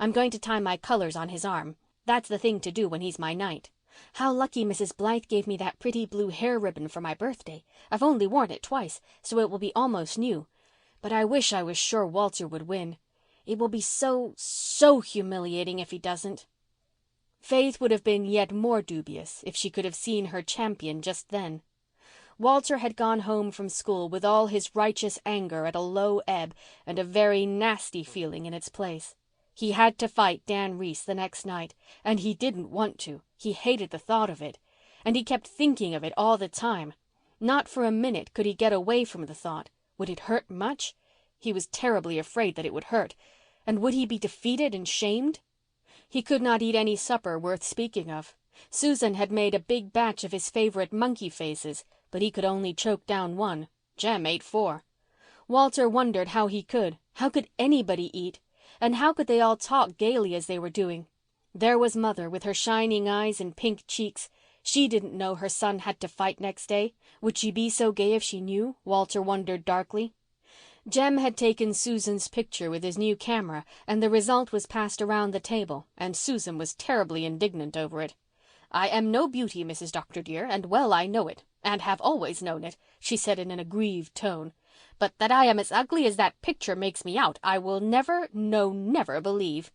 B: I'm going to tie my colors on his arm. That's the thing to do when he's my knight. How lucky Mrs. Blythe gave me that pretty blue hair ribbon for my birthday. I've only worn it twice, so it will be almost new. But I wish I was sure Walter would win. It will be so humiliating if he doesn't." Faith would have been yet more dubious if she could have seen her champion just then. Walter had gone home from school with all his righteous anger at a low ebb and a very nasty feeling in its place. He had to fight Dan Reese the next night, and he didn't want to. He hated the thought of it, and he kept thinking of it all the time. Not for a minute could he get away from the thought. Would it hurt much? He was terribly afraid that it would hurt. And would he be defeated and shamed? He could not eat any supper worth speaking of. Susan had made a big batch of his favorite monkey faces, but he could only choke down one. Jem ate 4. Walter wondered how he could. How could anybody eat? And how could they all talk gaily as they were doing? There was Mother with her shining eyes and pink cheeks. She didn't know her son had to fight next day. Would she be so gay if she knew? Walter wondered darkly. Jem had taken Susan's picture with his new camera, and the result was passed around the table, and Susan was terribly indignant over it. "I am no beauty, Mrs. Dr. dear, and well I know it, and have always known it," she said in an aggrieved tone. "But that I am as ugly as that picture makes me out, I will never, no, never believe."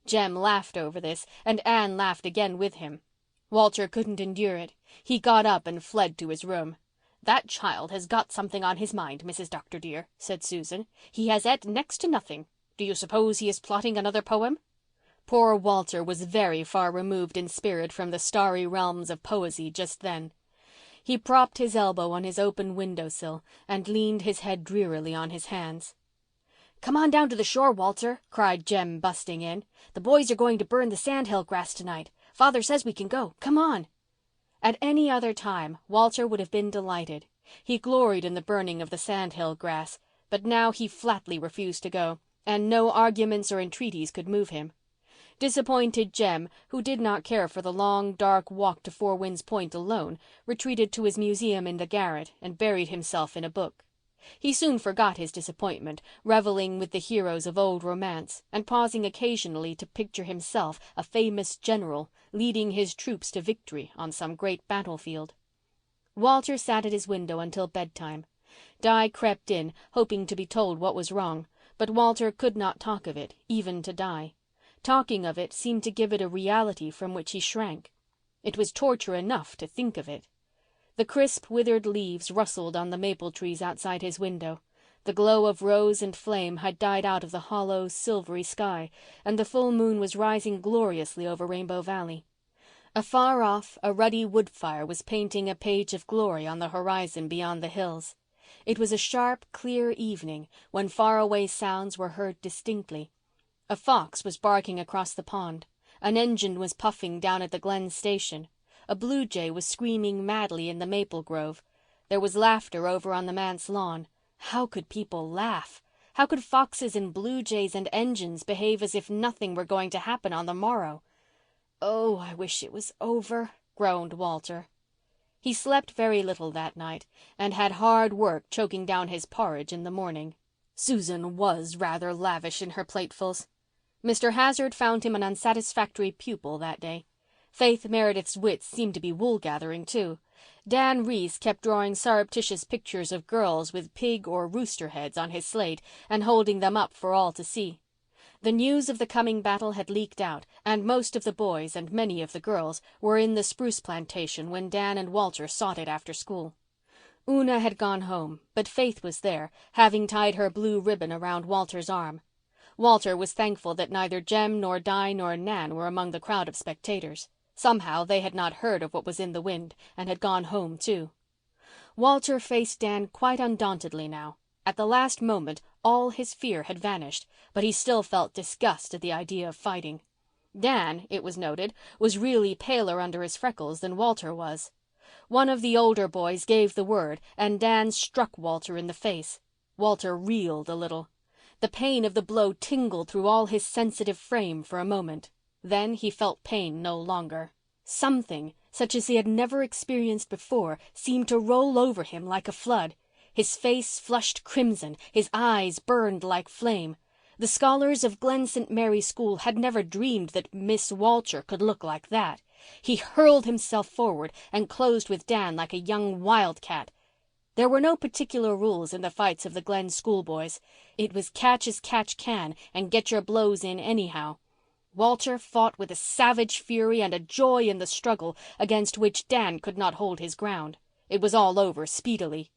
B: Jem laughed over this, and Anne laughed again with him. Walter couldn't endure it. He got up and fled to his room. "That child has got something on his mind, Mrs. Dr. dear," said Susan. "He has ate next to nothing. Do you suppose he is plotting another poem?" Poor Walter was very far removed in spirit from the starry realms of poesy just then. He propped his elbow on his open window-sill and leaned his head drearily on his hands. "Come on down to the shore, Walter," cried Jem, busting in. "The boys are going to burn the sandhill grass tonight. Father says we can go. Come on." At any other time Walter would have been delighted. He gloried in the burning of the sandhill grass, but now he flatly refused to go, and no arguments or entreaties could move him. Disappointed Jem, who did not care for the long, dark walk to Four Winds Point alone, retreated to his museum in the garret and buried himself in a book. He soon forgot his disappointment, reveling with the heroes of old romance, and pausing occasionally to picture himself a famous general leading his troops to victory on some great battlefield. Walter sat at his window until bedtime. Di crept in, hoping to be told what was wrong, but Walter could not talk of it, even to Di. Talking of it seemed to give it a reality from which he shrank. It was torture enough to think of it. The crisp, withered leaves rustled on the maple trees outside his window. The glow of rose and flame had died out of the hollow, silvery sky, and the full moon was rising gloriously over Rainbow Valley. Afar off, a ruddy wood fire was painting a page of glory on the horizon beyond the hills.
C: It was a sharp, clear evening when faraway sounds were heard distinctly. A fox was barking across the pond. An engine was puffing down at the Glen station. A blue jay was screaming madly in the maple grove. There was laughter over on the manse lawn. How could people laugh? How could foxes and blue jays and engines behave as if nothing were going to happen on the morrow? "Oh, I wish it was over," groaned Walter. He slept very little that night and had hard work choking down his porridge in the morning. Susan was rather lavish in her platefuls. Mr. Hazard found him an unsatisfactory pupil that day. Faith Meredith's wits seemed to be wool-gathering, too. Dan Reese kept drawing surreptitious pictures of girls with pig or rooster heads on his slate and holding them up for all to see. The news of the coming battle had leaked out, and most of the boys and many of the girls were in the spruce plantation when Dan and Walter sought it after school. Una had gone home, but Faith was there, having tied her blue ribbon around Walter's arm. Walter was thankful that neither Jem nor Di nor Nan were among the crowd of spectators. Somehow they had not heard of what was in the wind and had gone home too. Walter faced Dan quite undauntedly now. At the last moment all his fear had vanished, but he still felt disgust at the idea of fighting. Dan, it was noted, was really paler under his freckles than Walter was. One of the older boys gave the word and Dan struck Walter in the face. Walter reeled a little. The pain of the blow tingled through all his sensitive frame for a moment. Then he felt pain no longer. Something, such as he had never experienced before, seemed to roll over him like a flood. His face flushed crimson, his eyes burned like flame. The scholars of Glen St. Mary's School had never dreamed that Miss Walter could look like that. He hurled himself forward and closed with Dan like a young wildcat. There were no particular rules in the fights of the Glen schoolboys. It was catch as catch can and get your blows in anyhow. Walter fought with a savage fury and a joy in the struggle against which Dan could not hold his ground. It was all over speedily.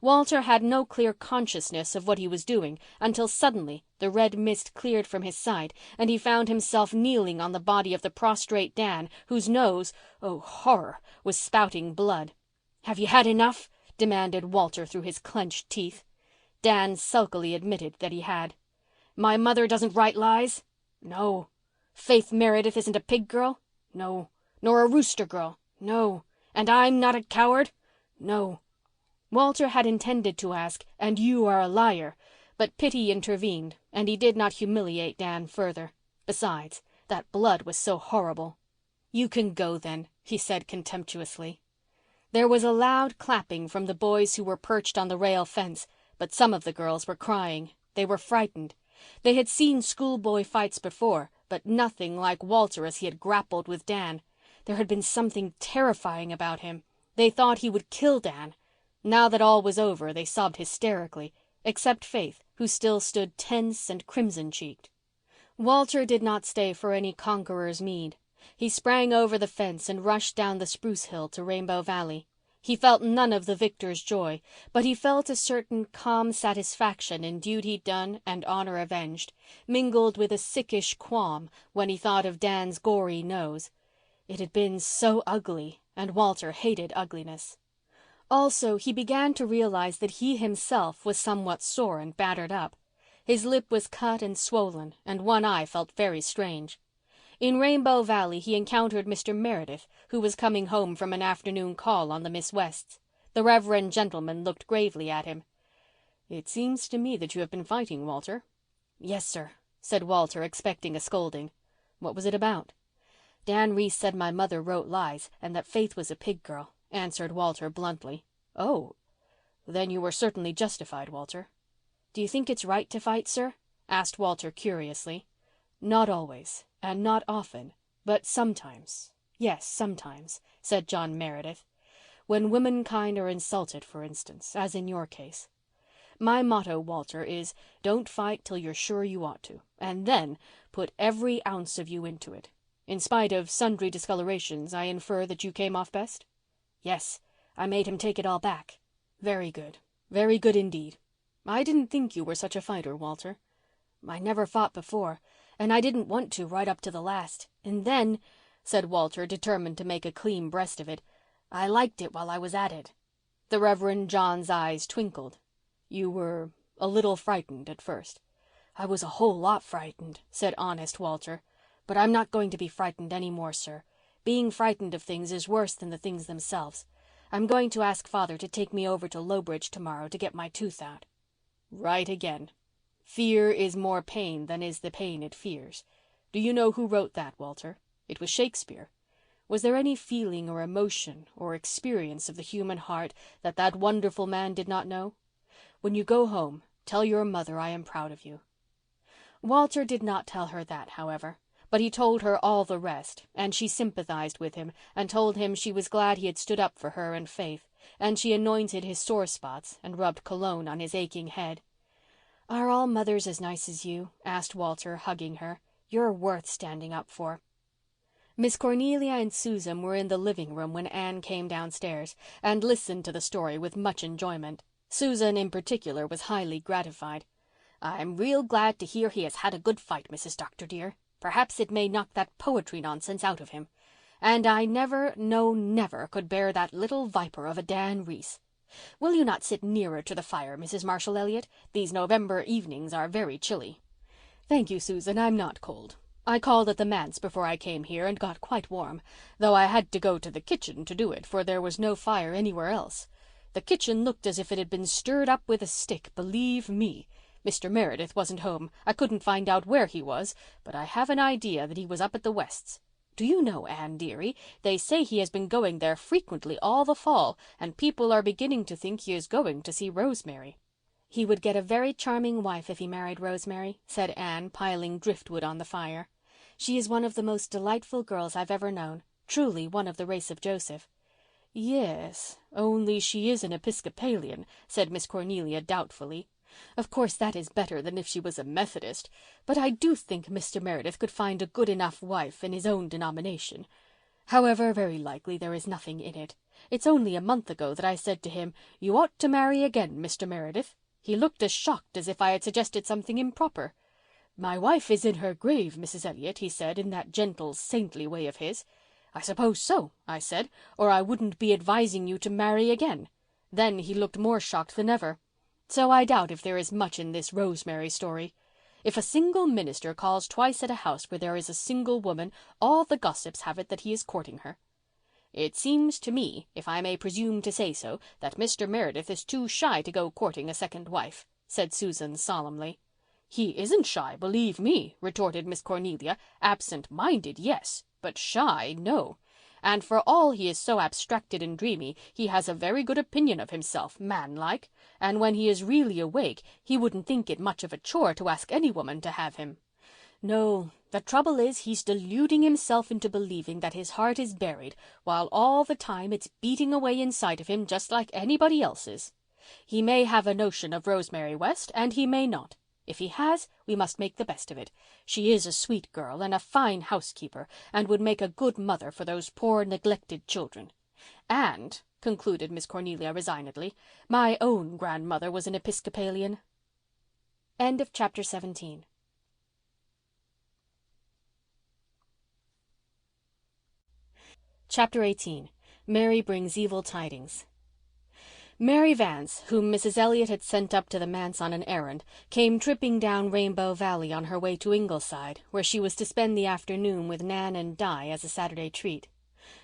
C: Walter had no clear consciousness of what he was doing until suddenly the red mist cleared from his sight and he found himself kneeling on the body of the prostrate Dan, whose nose, oh horror, was spouting blood. "Have you had enough?" demanded Walter through his clenched teeth. Dan sulkily admitted that he had. "My mother doesn't write lies?" "No." "Faith Meredith isn't a pig girl?" "No." "Nor a rooster girl?" "No." "And I'm not a coward?" "No." Walter had intended to ask, "And you are a liar," but pity intervened and he did not humiliate Dan further. Besides, that blood was so horrible. "You can go then," he said contemptuously. There was a loud clapping from the boys who were perched on the rail fence, but some of the girls were crying. They were frightened. They had seen schoolboy fights before, but nothing like Walter as he had grappled with Dan. There had been something terrifying about him. They thought he would kill Dan. Now that all was over, they sobbed hysterically, except Faith, who still stood tense and crimson-cheeked. Walter did not stay for any conqueror's meed. He sprang over the fence and rushed down the spruce hill to Rainbow Valley. He felt none of the victor's joy, but he felt a certain calm satisfaction in duty done and honor avenged, mingled with a sickish qualm when he thought of Dan's gory nose. It had been so ugly, and Walter hated ugliness. Also, he began to realize that he himself was somewhat sore and battered up. His lip was cut and swollen, and one eye felt very strange. In Rainbow Valley he encountered Mr. Meredith, who was coming home from an afternoon call on the Miss Wests. The reverend gentleman looked gravely at him. "It seems to me that you have been fighting, Walter." "Yes, sir," said Walter, expecting a scolding. "What was it about?" "Dan Reese said my mother wrote lies and that Faith was a pig girl," answered Walter bluntly. "Oh, then you were certainly justified, Walter." "Do you think it's right to fight, sir?" asked Walter curiously. "Not always, and not often, but sometimes. Yes, sometimes," said John Meredith. "When womankind are insulted, for instance, as in your case. My motto, Walter, is don't fight till you're sure you ought to, and then put every ounce of you into it. In spite of sundry discolorations, I infer that you came off best?" "Yes, I made him take it all back." "Very good. Very good indeed. I didn't think you were such a fighter, Walter." "I never fought before, and I didn't want to right up to the last. And then," said Walter, determined to make a clean breast of it, "I liked it while I was at it."
B: The Reverend John's eyes twinkled. "You were a little frightened at first."
C: "I was a whole lot frightened," said honest Walter. "But I'm not going to be frightened any more, sir. Being frightened of things is worse than the things themselves. I'm going to ask Father to take me over to Lowbridge tomorrow to get my tooth out."
B: "Right again. Fear is more pain than is the pain it fears. Do you know who wrote that, Walter? It was Shakespeare. Was there any feeling or emotion or experience of the human heart that that wonderful man did not know? When you go home, tell your mother I am proud of you." Walter did not tell her that, however, but he told her all the rest, and she sympathized with him and told him she was glad he had stood up for her and Faith, and she anointed his sore spots and rubbed cologne on his aching head.
C: "Are all mothers as nice as you?" asked Walter, hugging her. "You're worth standing up for."
B: Miss Cornelia and Susan were in the living room when Anne came downstairs and listened to the story with much enjoyment. Susan, in particular, was highly gratified. "I'm real glad to hear he has had a good fight, Mrs. Dr. dear. Perhaps it may knock that poetry nonsense out of him. And I never, no, never could bear that little viper of a Dan Reese. Will you not sit nearer to the fire, Mrs. Marshall Elliott? These November evenings are very chilly." "Thank you, Susan. I'm not cold. I called at the manse before I came here and got quite warm, though I had to go to the kitchen to do it, for there was no fire anywhere else. The kitchen looked as if it had been stirred up with a stick, believe me. Mr. Meredith wasn't home. I couldn't find out where he was, but I have an idea that he was up at the Wests. Do you know, Anne dearie, they say he has been going there frequently all the fall, and people are beginning to think he is going to see Rosemary."
C: "He would get a very charming wife if he married Rosemary," said Anne, piling driftwood on the fire. "She is one of the most delightful girls I've ever known. Truly one of the race of Joseph."
B: "Yes, only she is an Episcopalian," said Miss Cornelia doubtfully. "Of course that is better than if she was a Methodist, but I do think Mr. Meredith could find a good enough wife in his own denomination. However, very likely there is nothing in it. It's only a month ago that I said to him, 'You ought to marry again, Mr. Meredith.' He looked as shocked as if I had suggested something improper. 'My wife is in her grave, Mrs. Elliott,' he said in that gentle, saintly way of his. 'I suppose so,' I said, 'or I wouldn't be advising you to marry again.' Then he looked more shocked than ever. So I doubt if there is much in this Rosemary story. If a single minister calls twice at a house where there is a single woman, all the gossips have it that he is courting her. It seems to me, if I may presume to say so, that Mr. Meredith is too shy to go courting a second wife," said Susan solemnly. "He isn't shy, believe me," retorted Miss Cornelia. "Absent-minded, yes, but shy, no. And for all he is so abstracted and dreamy, he has a very good opinion of himself, man-like, and when he is really awake he wouldn't think it much of a chore to ask any woman to have him. No, the trouble is he's deluding himself into believing that his heart is buried, while all the time it's beating away inside of him just like anybody else's. He may have a notion of Rosemary West, and he may not. If he has, we must make the best of it. She is a sweet girl and a fine housekeeper, and would make a good mother for those poor neglected children. And," concluded Miss Cornelia resignedly, "my own grandmother was an Episcopalian."
C: End of chapter 17.
A: Chapter 18. Mary Brings Evil Tidings. Mary Vance, whom Mrs. Elliott had sent up to the manse on an errand, came tripping down Rainbow Valley on her way to Ingleside, where she was to spend the afternoon with Nan and Di as a Saturday treat.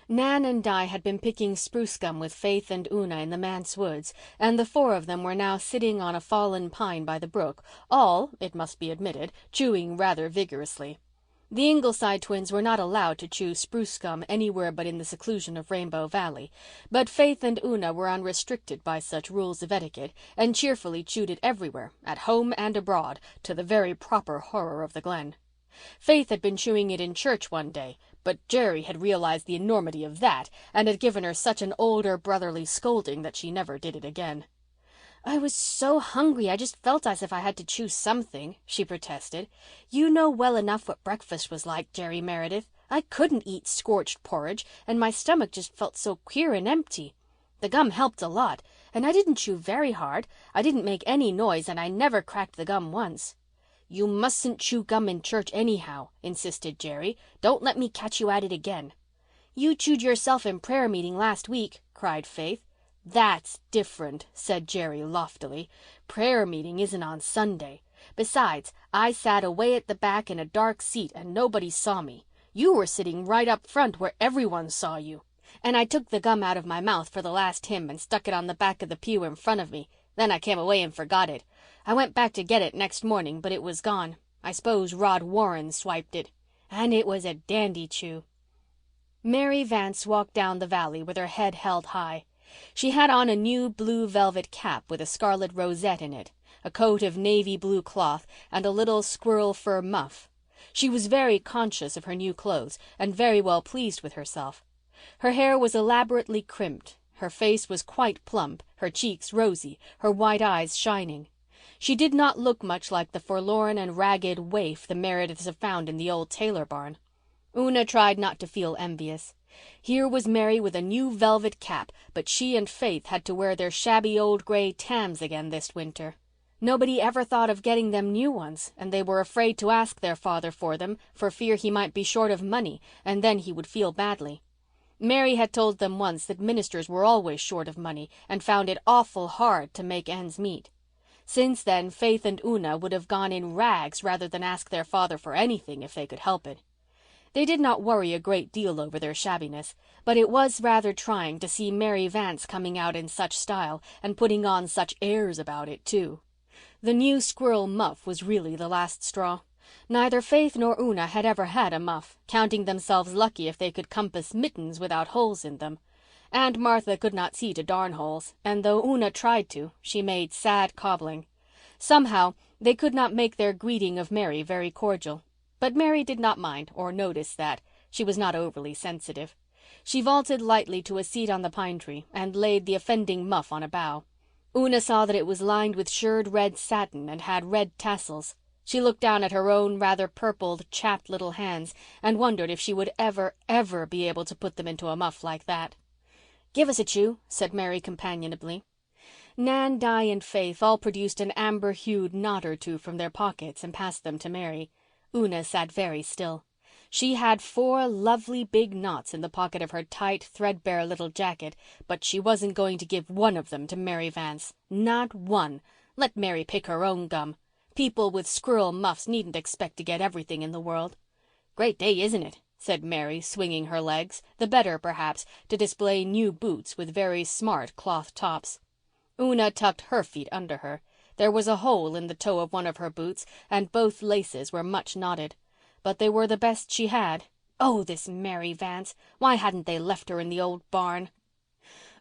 A: Nan and Di had been picking spruce gum with Faith and Una in the manse woods, and the four of them were now sitting on a fallen pine by the brook, all, it must be admitted, chewing rather vigorously. The Ingleside twins were not allowed to chew spruce gum anywhere but in the seclusion of Rainbow Valley, but Faith and Una were unrestricted by such rules of etiquette and cheerfully chewed it everywhere, at home and abroad, to the very proper horror of the Glen. Faith had been chewing it in church one day, but Jerry had realized the enormity of that and had given her such an older brotherly scolding that she never did it again.
C: "I was so hungry I just felt as if I had to chew something," she protested. "You know well enough what breakfast was like, Jerry Meredith. I couldn't eat scorched porridge, and my stomach just felt so queer and empty. The gum helped a lot, and I didn't chew very hard. I didn't make any noise, and I never cracked the gum once." "You mustn't chew gum in church anyhow," insisted Jerry. "Don't let me catch you at it again." "You chewed yourself in prayer meeting last week," cried Faith. "That's different," said Jerry loftily. "Prayer meeting isn't on Sunday. Besides, I sat away at the back in a dark seat and nobody saw me. You were sitting right up front where everyone saw you. And I took the gum out of my mouth for the last hymn and stuck it on the back of the pew in front of me. Then I came away and forgot it. I went back to get it next morning, but it was gone. I suppose Rod Warren swiped it. And it was a dandy chew." Mary Vance walked down the valley with her head held high. She had on a new blue velvet cap with a scarlet rosette in it, a coat of navy blue cloth, and a little squirrel fur muff. She was very conscious of her new clothes and very well pleased with herself. Her hair was elaborately crimped. Her face was quite plump, her cheeks rosy, her white eyes shining. She did not look much like the forlorn and ragged waif the Merediths had found in the old Taylor barn. Una tried not to feel envious. Here was Mary with a new velvet cap, but she and Faith had to wear their shabby old gray tams again this winter. Nobody ever thought of getting them new ones, and they were afraid to ask their father for them for fear he might be short of money, and then he would feel badly. Mary had told them once that ministers were always short of money and found it awful hard to make ends meet. Since then Faith and Una would have gone in rags rather than ask their father for anything if they could help it. They did not worry a great deal over their shabbiness, but it was rather trying to see Mary Vance coming out in such style and putting on such airs about it, too. The new squirrel muff was really the last straw. Neither Faith nor Una had ever had a muff, counting themselves lucky if they could compass mittens without holes in them. Aunt Martha could not see to darn holes, and though Una tried to, she made sad cobbling. Somehow they could not make their greeting of Mary very cordial. But Mary did not mind or notice that. She was not overly sensitive. She vaulted lightly to a seat on the pine tree and laid the offending muff on a bough. Una saw that it was lined with shirred red satin and had red tassels. She looked down at her own rather purpled, chapped little hands and wondered if she would ever be able to put them into a muff like that. "Give us a chew," said Mary companionably. Nan, Di, and Faith all produced an amber-hued knot or two from their pockets and passed them to Mary. Una sat very still. She had 4 lovely big knots in the pocket of her tight, threadbare little jacket, but she wasn't going to give one of them to Mary Vance. Not one. Let Mary pick her own gum. People with squirrel muffs needn't expect to get everything in the world. "Great day, isn't it?" said Mary, swinging her legs, the better, perhaps, to display new boots with very smart cloth tops. Una tucked her feet under her. There was a hole in the toe of one of her boots, and both laces were much knotted. But they were the best she had. Oh, this Mary Vance! Why hadn't they left her in the old barn?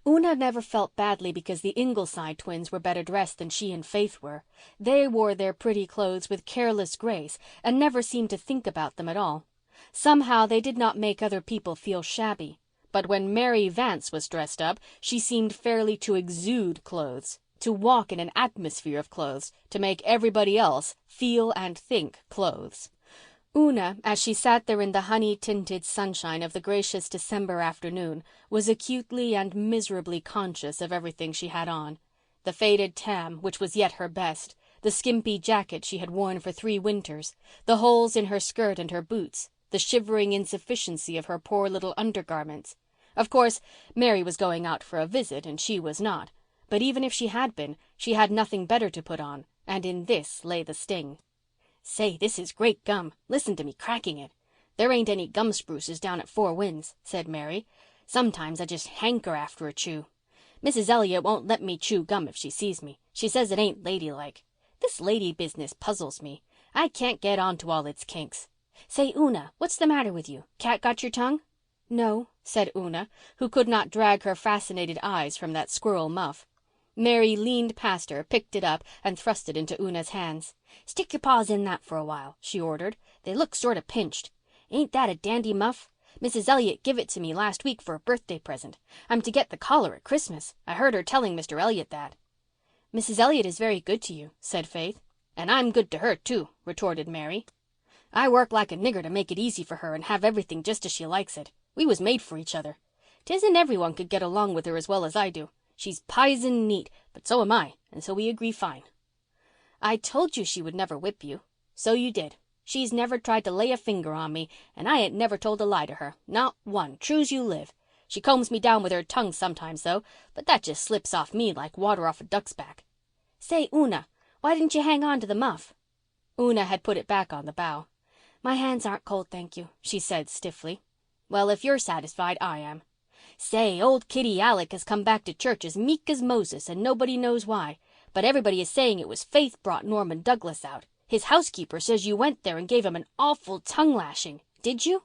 C: Una never felt badly because the Ingleside twins were better dressed than she and Faith were. They wore their pretty clothes with careless grace and never seemed to think about them at all. Somehow they did not make other people feel shabby. But when Mary Vance was dressed up, she seemed fairly to exude clothes, to walk in an atmosphere of clothes, to make everybody else feel and think clothes. Una, as she sat there in the honey-tinted sunshine of the gracious December afternoon, was acutely and miserably conscious of everything she had on. The faded tam, which was yet her best, the skimpy jacket she had worn for 3 winters, the holes in her skirt and her boots, the shivering insufficiency of her poor little undergarments. Of course, Mary was going out for a visit and she was not. But even if she had been, she had nothing better to put on, and in this lay the sting. "Say, this is great gum. Listen to me cracking it. There ain't any gum spruces down at Four Winds," said Mary. "Sometimes I just hanker after a chew. Mrs. Elliott won't let me chew gum if she sees me. She says it ain't ladylike. This lady business puzzles me. I can't get on to all its kinks. Say, Una, what's the matter with you? Cat got your tongue?" "No," said Una, who could not drag her fascinated eyes from that squirrel muff. Mary leaned past her, picked it up, and thrust it into Una's hands. "Stick your paws in that for a while," she ordered. "They look sort of pinched. Ain't that a dandy muff? Mrs. Elliott give it to me last week for a birthday present. I'm to get the collar at Christmas. I heard her telling Mr. Elliott that." "Mrs. Elliott is very good to you," said Faith. "And I'm good to her, too," retorted Mary. "I work like a nigger to make it easy for her and have everything just as she likes it. We was made for each other. 'Tisn't everyone could get along with her as well as I do. She's pisen neat, but so am I, and so we agree fine." "I told you she would never whip you." "So you did. She's never tried to lay a finger on me, and I ain't never told a lie to her. Not one, true's you live.
B: She combs me down with her tongue sometimes, though, but that just slips off me like water off a duck's back.
C: Say, Una, why didn't you hang on to the muff?
B: Una had put it back on the bough.
C: My hands aren't cold, thank you, she said stiffly.
B: Well, if you're satisfied, I am.
C: Say, old Kitty Alec has come back to church as meek as Moses, and nobody knows why. But everybody is saying it was Faith brought Norman Douglas out. His housekeeper says you went there and gave him an awful tongue lashing. Did you?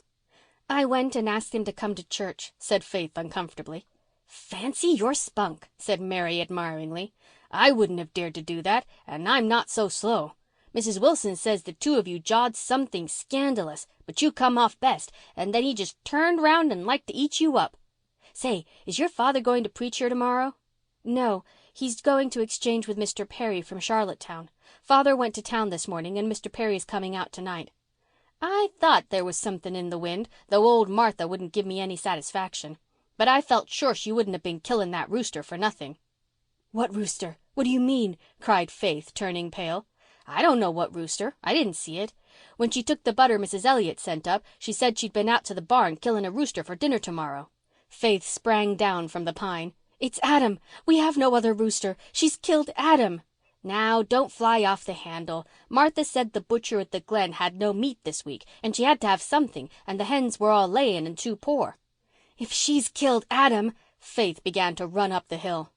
A: I went and asked him to come to church, said Faith uncomfortably.
C: Fancy your spunk, said Mary admiringly.
B: I wouldn't have dared to do that, and I'm not so slow. Mrs. Wilson says the two of you jawed something scandalous, but you come off best, and then he just turned round and liked to eat you up.
C: Say, is your father going to preach here tomorrow?
A: No, he's going to exchange with Mr. Perry from Charlottetown. Father went to town this morning, and Mr. Perry's coming out tonight.
B: I thought there was something in the wind, though old Martha wouldn't give me any satisfaction. But I felt sure she wouldn't have been killing that rooster for nothing.
C: What rooster? What do you mean? Cried Faith, turning pale.
B: I don't know what rooster. I didn't see it. When she took the butter Mrs. Elliott sent up, she said she'd been out to the barn killing a rooster for dinner tomorrow.
A: Faith sprang down from the pine.
C: It's Adam. We have no other rooster. She's killed Adam.
B: Now, don't fly off the handle. Martha said the butcher at the Glen had no meat this week, and she had to have something, and the hens were all laying and too poor.
C: If she's killed Adam—
B: Faith began to run up the hill.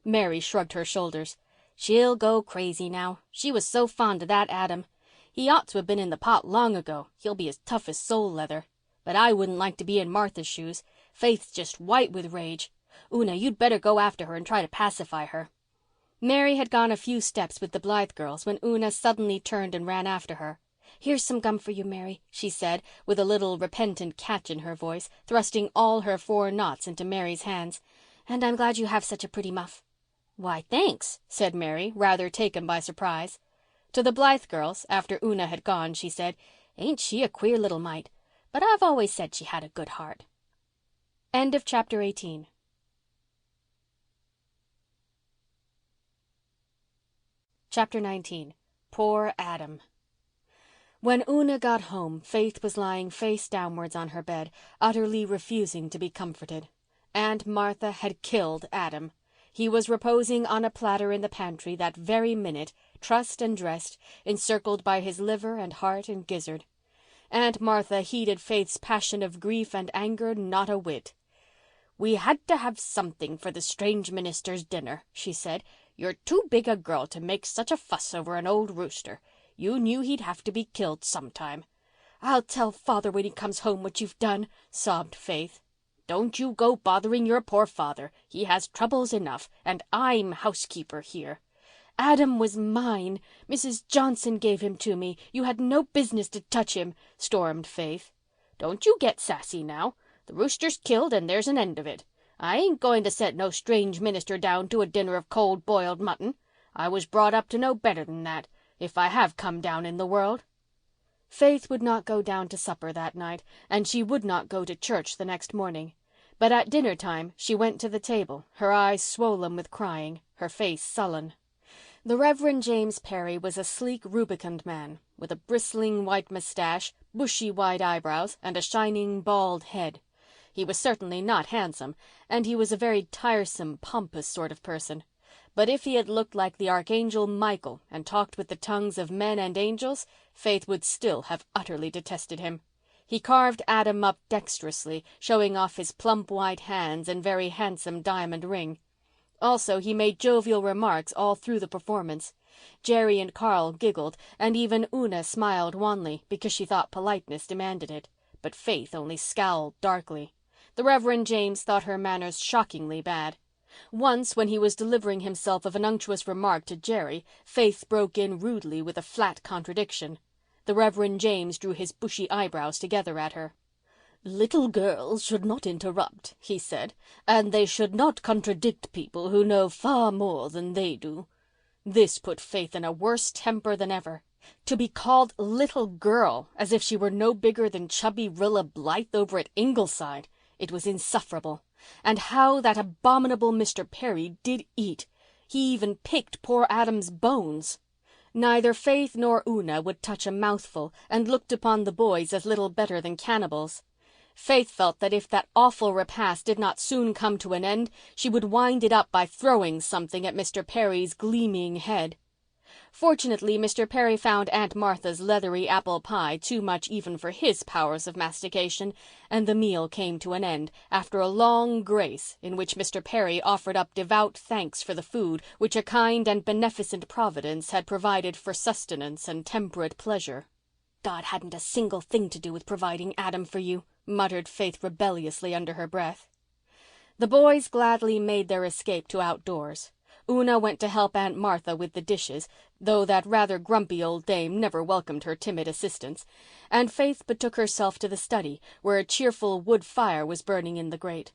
A: Mary shrugged her shoulders.
B: She'll go crazy now. She was so fond of that Adam. He ought to have been in the pot long ago. He'll be as tough as sole leather. But I wouldn't like to be in Martha's shoes. Faith's just white with rage. Una, you'd better go after her and try to pacify her.
A: Mary had gone a few steps with the Blythe girls when Una suddenly turned and ran after her.
C: Here's some gum for you, Mary,
A: she said, with a little repentant catch in her voice, thrusting all her 4 knots into Mary's hands.
C: And I'm glad you have such a pretty muff.
B: Why, thanks, said Mary, rather taken by surprise.
A: To the Blythe girls, after Una had gone, she said,
B: Ain't she a queer little mite? But I've always said she had a good heart.
A: End of chapter 18. Chapter 19. Poor Adam. When Una got home, Faith was lying face downwards on her bed, utterly refusing to be comforted. Aunt Martha had killed Adam. He was reposing on a platter in the pantry that very minute, trussed and dressed, encircled by his liver and heart and gizzard. Aunt Martha heeded Faith's passion of grief and anger not a whit.
B: "We had to have something for the strange minister's dinner," she said. "You're too big a girl to make such a fuss over an old rooster. You knew he'd have to be killed sometime."
C: "I'll tell father when he comes home what you've done," sobbed Faith.
B: "Don't you go bothering your poor father. He has troubles enough, and I'm housekeeper here."
C: "Adam was mine. Mrs. Johnson gave him to me. You had no business to touch him," stormed Faith.
B: "Don't you get sassy now. The rooster's killed and there's an end of it. I ain't going to set no strange minister down to a dinner of cold boiled mutton. I was brought up to know better than that, if I have come down in the world."
A: Faith would not go down to supper that night, and she would not go to church the next morning. But at dinner time she went to the table, her eyes swollen with crying, her face sullen. The Reverend James Perry was a sleek, rubicund man, with a bristling white moustache, bushy white eyebrows, and a shining bald head. He was certainly not handsome, and he was a very tiresome, pompous sort of person. But if he had looked like the Archangel Michael and talked with the tongues of men and angels, Faith would still have utterly detested him. He carved Adam up dexterously, showing off his plump white hands and very handsome diamond ring. Also, he made jovial remarks all through the performance. Jerry and Carl giggled, and even Una smiled wanly because she thought politeness demanded it. But Faith only scowled darkly. The Reverend James thought her manners shockingly bad. Once, when he was delivering himself of an unctuous remark to Jerry, Faith broke in rudely with a flat contradiction. The Reverend James drew his bushy eyebrows together at her.
C: "Little girls should not interrupt," he said, "and they should not contradict people who know far more than they do."
A: This put Faith in a worse temper than ever. To be called little girl, as if she were no bigger than chubby Rilla Blythe over at Ingleside. It was insufferable. And how that abominable Mr. Perry did eat. He even picked poor Adam's bones. Neither Faith nor Una would touch a mouthful, and looked upon the boys as little better than cannibals.
C: Faith felt that if that awful repast did not soon come to an end, she would wind it up by throwing something at Mr. Perry's gleaming head. Fortunately, Mr. Perry found Aunt Martha's leathery apple pie too much even for his powers of mastication, and the meal came to an end, after a long grace in which Mr. Perry offered up devout thanks for the food which a kind and beneficent Providence had provided for sustenance and temperate pleasure. "God hadn't a single thing to do with providing Adam for you," muttered Faith rebelliously under her breath. The boys gladly made their escape to outdoors. Una went to help Aunt Martha with the dishes, though that rather grumpy old dame never welcomed her timid assistance, and Faith betook herself to the study, where a cheerful wood fire was burning in the grate.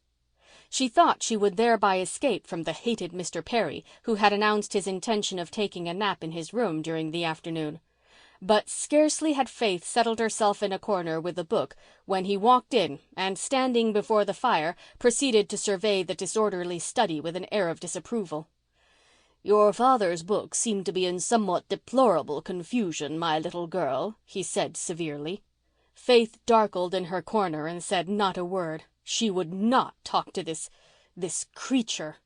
C: She thought she would thereby escape from the hated Mr. Perry, who had announced his intention of taking a nap in his room during the afternoon. But scarcely had Faith settled herself in a corner with a book when he walked in and, standing before the fire, proceeded to survey the disorderly study with an air of disapproval. "Your father's books seem to be in somewhat deplorable confusion, my little girl," he said severely. Faith darkled in her corner and said not a word. She would not talk to this creature.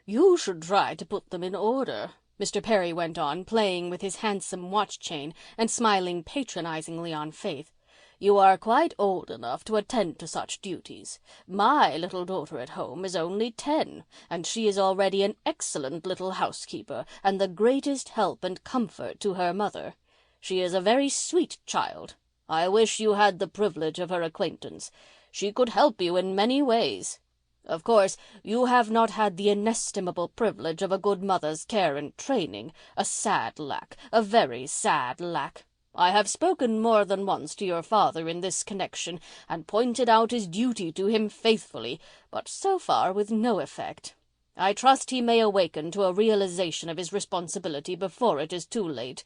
C: "You should try to put them in order," Mr. Perry went on, playing with his handsome watch chain and smiling patronizingly on Faith. "You are quite old enough to attend to such duties. My little daughter at home is only 10, and she is already an excellent little housekeeper and the greatest help and comfort to her mother. She is a very sweet child. I wish you had the privilege of her acquaintance. She could help you in many ways. Of course, you have not had the inestimable privilege of a good mother's care and training. A sad lack, a very sad lack. I have spoken more than once to your father in this connection and pointed out his duty to him faithfully, but so far with no effect. I trust he may awaken to a realization of his responsibility before it is too late.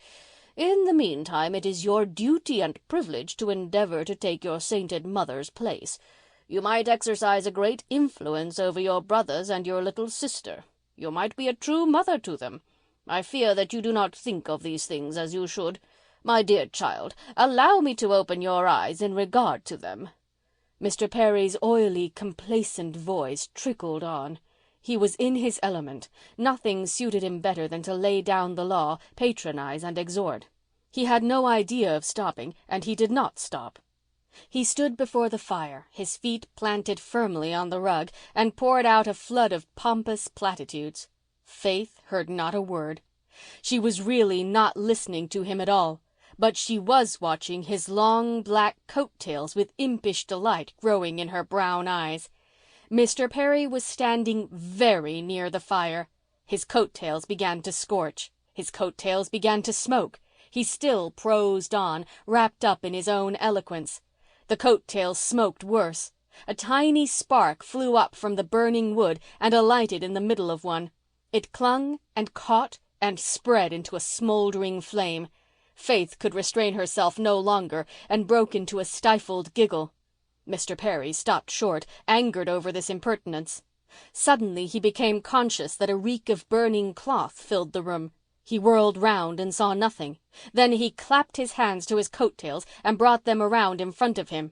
C: In the meantime, it is your duty and privilege to endeavour to take your sainted mother's place. You might exercise a great influence over your brothers and your little sister. You might be a true mother to them. I fear that you do not think of these things as you should. My dear child, allow me to open your eyes in regard to them." Mr. Perry's oily, complacent voice trickled on. He was in his element. Nothing suited him better than to lay down the law, patronize, and exhort. He had no idea of stopping, and he did not stop. He stood before the fire, his feet planted firmly on the rug, and poured out a flood of pompous platitudes. Faith heard not a word. She was really not listening to him at all, but she was watching his long black coat-tails with impish delight growing in her brown eyes. Mr. Perry was standing very near the fire. His coat-tails began to scorch. His coat-tails began to smoke. He still prosed on, wrapped up in his own eloquence. The coat-tails smoked worse. A tiny spark flew up from the burning wood and alighted in the middle of one. It clung and caught and spread into a smouldering flame. Faith could restrain herself no longer and broke into a stifled giggle. Mr. Perry stopped short, angered over this impertinence. Suddenly he became conscious that a reek of burning cloth filled the room. He whirled round and saw nothing. Then he clapped his hands to his coat-tails and brought them around in front of him.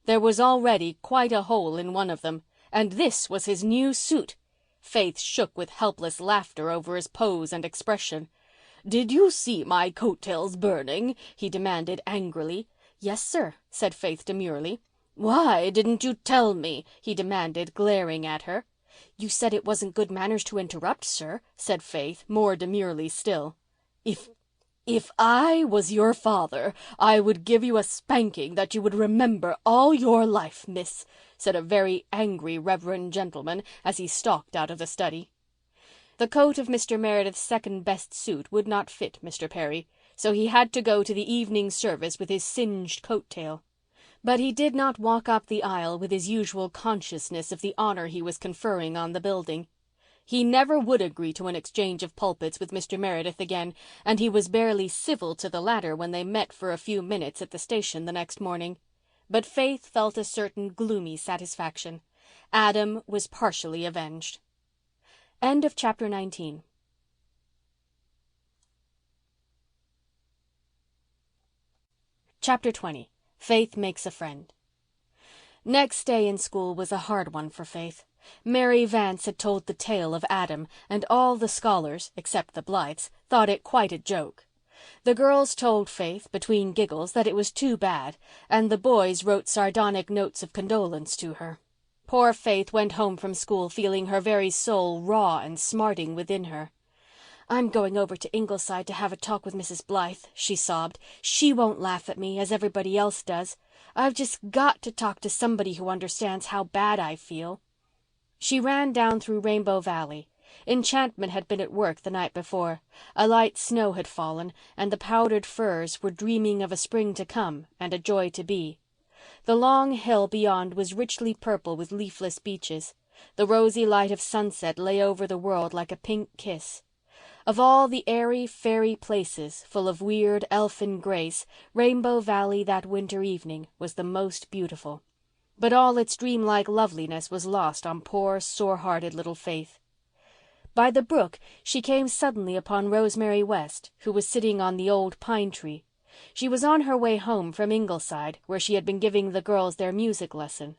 C: There was already quite a hole in one of them, and this was his new suit. Faith shook with helpless laughter over his pose and expression. "Did you see my coat-tails burning?" he demanded angrily. "Yes, sir," said Faith demurely. "Why didn't you tell me?" he demanded, glaring at her. "You said it wasn't good manners to interrupt, sir," said Faith, more demurely still. If I was your father, I would give you a spanking that you would remember all your life, miss," said a very angry reverend gentleman as he stalked out of the study. The coat of Mr. Meredith's second-best suit would not fit Mr. Perry, so he had to go to the evening service with his singed coat-tail. But he did not walk up the aisle with his usual consciousness of the honor he was conferring on the building. He never would agree to an exchange of pulpits with Mr. Meredith again, and he was barely civil to the latter when they met for a few minutes at the station the next morning. But Faith felt a certain gloomy satisfaction. Adam was partially avenged. End of chapter 19. Chapter 20. Faith Makes a Friend. Next day in school was a hard one for Faith. Mary Vance had told the tale of Adam, and all the scholars, except the Blythes, thought it quite a joke. The girls told Faith, between giggles, that it was too bad, and the boys wrote sardonic notes of condolence to her. Poor Faith went home from school feeling her very soul raw and smarting within her. "I'm going over to Ingleside to have a talk with Mrs. Blythe," she sobbed. "She won't laugh at me, as everybody else does. I've just got to talk to somebody who understands how bad I feel." She ran down through Rainbow Valley. Enchantment had been at work the night before. A light snow had fallen, and the powdered firs were dreaming of a spring to come and a joy to be. The long hill beyond was richly purple with leafless beeches. The rosy light of sunset lay over the world like a pink kiss. Of all the airy, fairy places, full of weird, elfin grace, Rainbow Valley that winter evening was the most beautiful. But all its dreamlike loveliness was lost on poor, sore-hearted little Faith. By the brook she came suddenly upon Rosemary West, who was sitting on the old pine tree. She was on her way home from Ingleside, where she had been giving the girls their music lesson.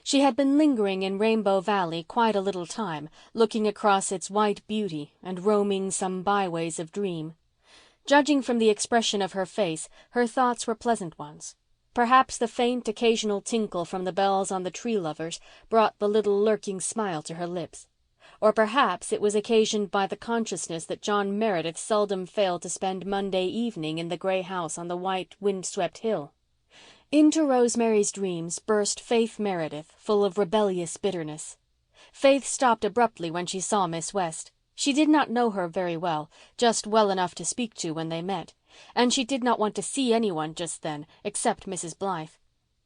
C: She had been lingering in Rainbow Valley quite a little time, looking across its white beauty and roaming some byways of dream. Judging from the expression of her face, her thoughts were pleasant ones. Perhaps the faint, occasional tinkle from the bells on the Tree Lovers brought the little lurking smile to her lips. Or perhaps it was occasioned by the consciousness that John Meredith seldom failed to spend Monday evening in the grey house on the white, wind-swept hill. Into Rosemary's dreams burst Faith Meredith, full of rebellious bitterness. Faith stopped abruptly when she saw Miss West. She did not know her very well, just well enough to speak to when they met, and she did not want to see anyone just then except Mrs. Blythe.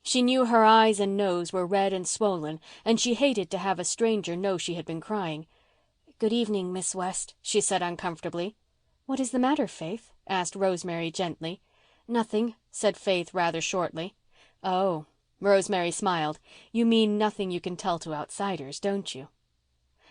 C: She knew her eyes and nose were red and swollen, and she hated to have a stranger know she had been crying. "Good evening, Miss West," she said uncomfortably. "What is the matter, Faith?" asked Rosemary gently. "Nothing," said Faith rather shortly. "Oh," Rosemary smiled. "You mean nothing you can tell to outsiders, don't you?"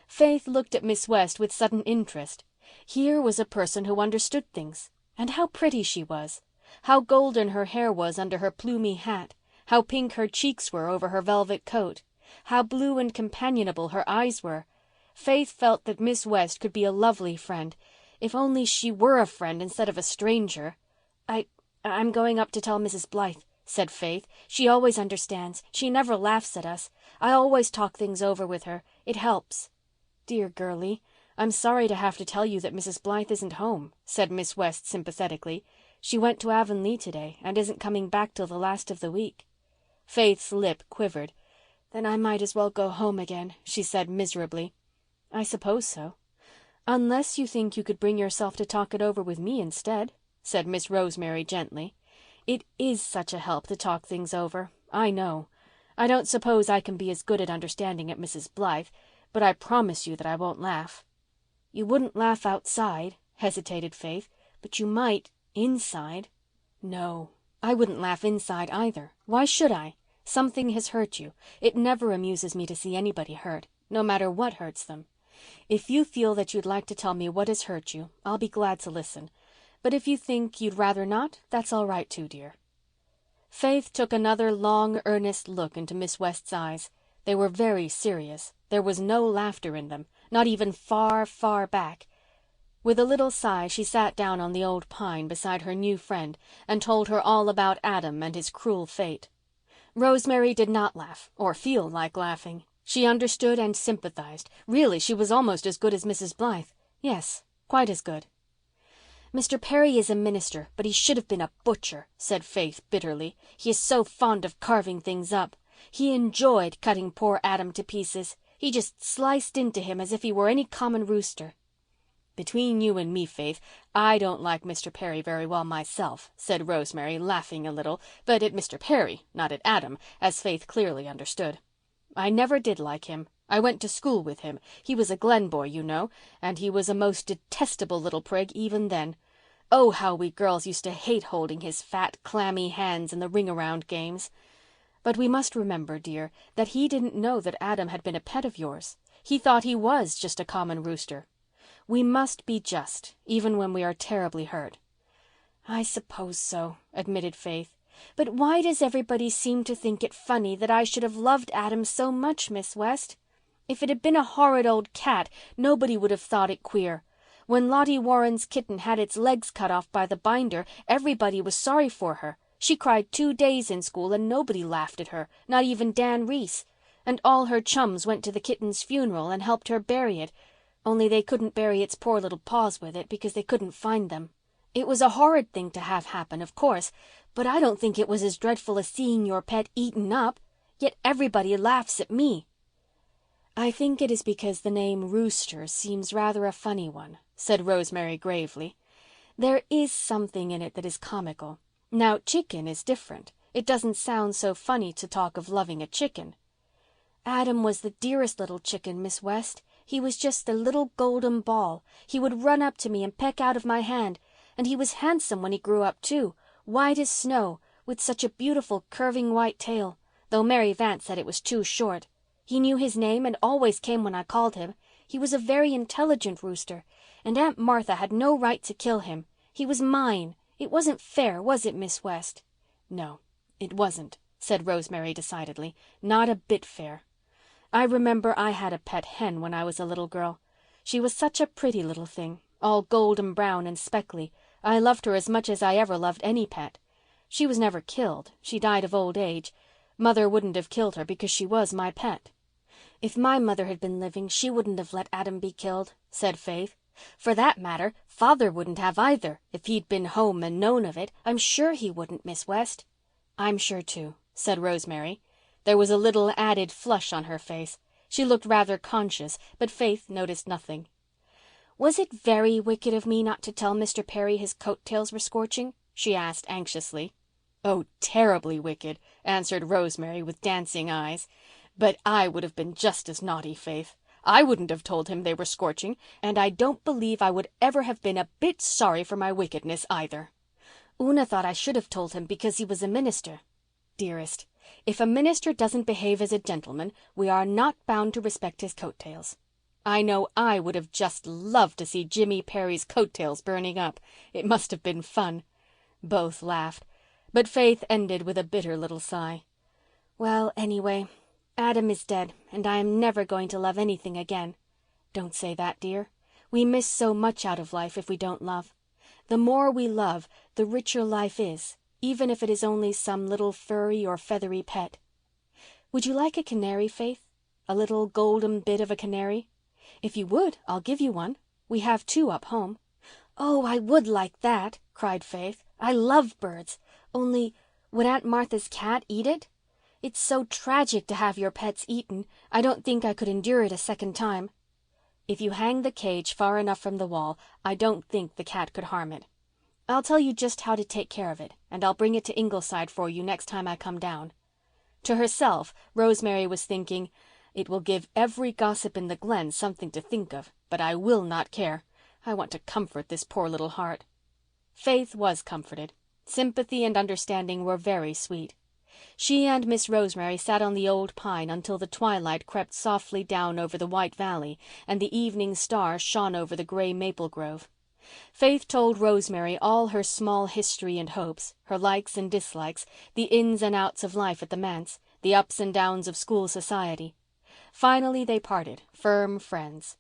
C: Faith looked at Miss West with sudden interest. Here was a person who understood things. And how pretty she was! How golden her hair was under her plumy hat! How pink her cheeks were over her velvet coat! How blue and companionable her eyes were! Faith felt that Miss West could be a lovely friend. If only she were a friend instead of a stranger. I'm going up to tell Mrs. Blythe," said Faith. "She always understands. She never laughs at us. I always talk things over with her. It helps." "Dear girlie, I'm sorry to have to tell you that Mrs. Blythe isn't home," said Miss West sympathetically. "She went to Avonlea today and isn't coming back till the last of the week." Faith's lip quivered. "Then I might as well go home again," she said miserably. "I suppose so. Unless you think you could bring yourself to talk it over with me instead," said Miss Rosemary gently. "It is such a help to talk things over. I know. I don't suppose I can be as good at understanding it, Mrs. Blythe, but I promise you that I won't laugh." "You wouldn't laugh outside," hesitated Faith, "but you might inside." "No, I wouldn't laugh inside either. Why should I? Something has hurt you. It never amuses me to see anybody hurt, no matter what hurts them. If you feel that you'd like to tell me what has hurt you, I'll be glad to listen. But if you think you'd rather not, that's all right too, dear." Faith took another long, earnest look into Miss West's eyes. They were very serious. There was no laughter in them, not even far, far back. With a little sigh she sat down on the old pine beside her new friend and told her all about Adam and his cruel fate. Rosemary did not laugh or feel like laughing. She understood and sympathized. Really, she was almost as good as Mrs. Blythe. Yes, quite as good. "Mr. Perry is a minister, but he should have been a butcher," said Faith bitterly. "He is so fond of carving things up. He enjoyed cutting poor Adam to pieces. He just sliced into him as if he were any common rooster." "Between you and me, Faith, I don't like Mr. Perry very well myself," said Rosemary, laughing a little, but at Mr. Perry, not at Adam, as Faith clearly understood. "I never did like him. I went to school with him. He was a Glen boy, you know, and he was a most detestable little prig even then. Oh, how we girls used to hate holding his fat, clammy hands in the ring-around games. But we must remember, dear, that he didn't know that Adam had been a pet of yours. He thought he was just a common rooster. We must be just, even when we are terribly hurt." "I suppose so," admitted Faith. But why does everybody seem to think it funny that I should have loved Adam so much, Miss West? If it had been a horrid old cat, nobody would have thought it queer. When Lottie Warren's kitten had its legs cut off by the binder, everybody was sorry for her. She cried 2 days in school and nobody laughed at her, not even Dan Reese. And all her chums went to the kitten's funeral and helped her bury it, only they couldn't bury its poor little paws with it because they couldn't find them. It was a horrid thing to have happen, of course, but I don't think it was as dreadful as seeing your pet eaten up. Yet everybody laughs at me." "I think it is because the name Rooster seems rather a funny one," said Rosemary gravely. "There is something in it that is comical. Now, chicken is different. It doesn't sound so funny to talk of loving a chicken." "Adam was the dearest little chicken, Miss West. He was just a little golden ball. He would run up to me and peck out of my hand. And he was handsome when he grew up, too, white as snow, with such a beautiful curving white tail, though Mary Vance said it was too short. He knew his name and always came when I called him. He was a very intelligent rooster, and Aunt Martha had no right to kill him. He was mine. It wasn't fair, was it, Miss West?" "No, it wasn't," said Rosemary decidedly. "Not a bit fair. I remember I had a pet hen when I was a little girl. She was such a pretty little thing, all golden brown and speckly. I loved her as much as I ever loved any pet. She was never killed. She died of old age. Mother wouldn't have killed her because she was my pet." "If my mother had been living, she wouldn't have let Adam be killed," said Faith. "For that matter, Father wouldn't have either, if he'd been home and known of it. I'm sure he wouldn't, Miss West." "I'm sure too," said Rosemary. There was a little added flush on her face. She looked rather conscious, but Faith noticed nothing. "Was it very wicked of me not to tell Mr. Perry his coat-tails were scorching?" she asked anxiously. "Oh, terribly wicked," answered Rosemary with dancing eyes. "But I would have been just as naughty, Faith. I wouldn't have told him they were scorching, and I don't believe I would ever have been a bit sorry for my wickedness either." "Una thought I should have told him because he was a minister." "Dearest, if a minister doesn't behave as a gentleman, we are not bound to respect his coat-tails. I know I would have just loved to see Jimmy Perry's coat-tails burning up. It must have been fun." Both laughed, but Faith ended with a bitter little sigh. "Well, anyway, Adam is dead and I am never going to love anything again." "Don't say that, dear. We miss so much out of life if we don't love. The more we love, the richer life is, even if it is only some little furry or feathery pet. Would you like a canary, Faith? A little golden bit of a canary? If you would, I'll give you one. We have 2 up home." "Oh, I would like that," cried Faith. "I love birds. Only, would Aunt Martha's cat eat it? It's so tragic to have your pets eaten. I don't think I could endure it a second time." "If you hang the cage far enough from the wall, I don't think the cat could harm it. I'll tell you just how to take care of it, and I'll bring it to Ingleside for you next time I come down." To herself, Rosemary was thinking, "It will give every gossip in the Glen something to think of, but I will not care. I want to comfort this poor little heart." Faith was comforted. Sympathy and understanding were very sweet. She and Miss Rosemary sat on the old pine until the twilight crept softly down over the White Valley and the evening star shone over the gray maple grove. Faith told Rosemary all her small history and hopes, her likes and dislikes, the ins and outs of life at the manse, the ups and downs of school society. Finally they parted, firm friends.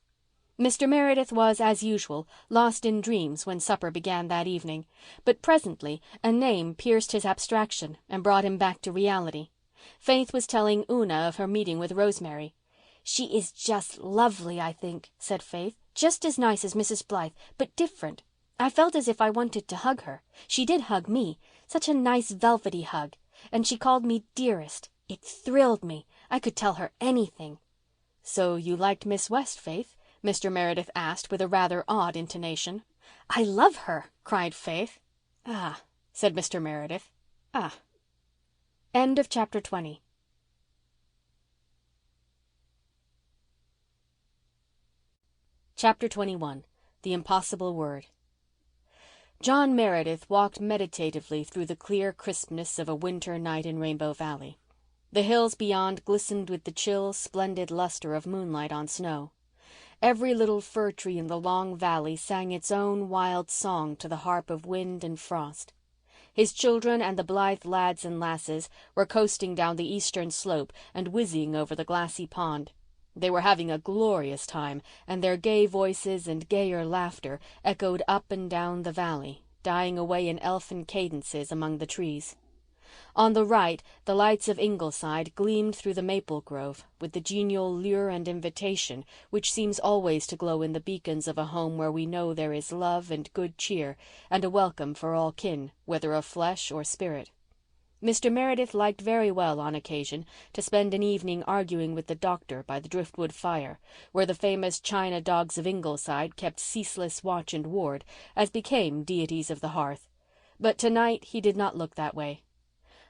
C: Mr. Meredith was, as usual, lost in dreams when supper began that evening, but presently a name pierced his abstraction and brought him back to reality. Faith was telling Una of her meeting with Rosemary. "She is just lovely, I think," said Faith. "Just as nice as Mrs. Blythe, but different. I felt as if I wanted to hug her. She did hug me. Such a nice velvety hug. And she called me dearest. It thrilled me. I could tell her anything." "So you liked Miss West, Faith?" Mr. Meredith asked with a rather odd intonation. "I love her," cried Faith. "Ah," said Mr. Meredith. "Ah." End of chapter 20. Chapter 21. The Impossible Word. John Meredith walked meditatively through the clear crispness of a winter night in Rainbow Valley. The hills beyond glistened with the chill, splendid luster of moonlight on snow. Every little fir tree in the long valley sang its own wild song to the harp of wind and frost. His children and the blithe lads and lasses were coasting down the eastern slope and whizzing over the glassy pond. They were having a glorious time, and their gay voices and gayer laughter echoed up and down the valley, dying away in elfin cadences among the trees. On the right, the lights of Ingleside gleamed through the maple grove with the genial lure and invitation which seems always to glow in the beacons of a home where we know there is love and good cheer and a welcome for all kin, whether of flesh or spirit. Mr. Meredith liked very well on occasion to spend an evening arguing with the doctor by the driftwood fire, where the famous china dogs of Ingleside kept ceaseless watch and ward, as became deities of the hearth. But tonight he did not look that way.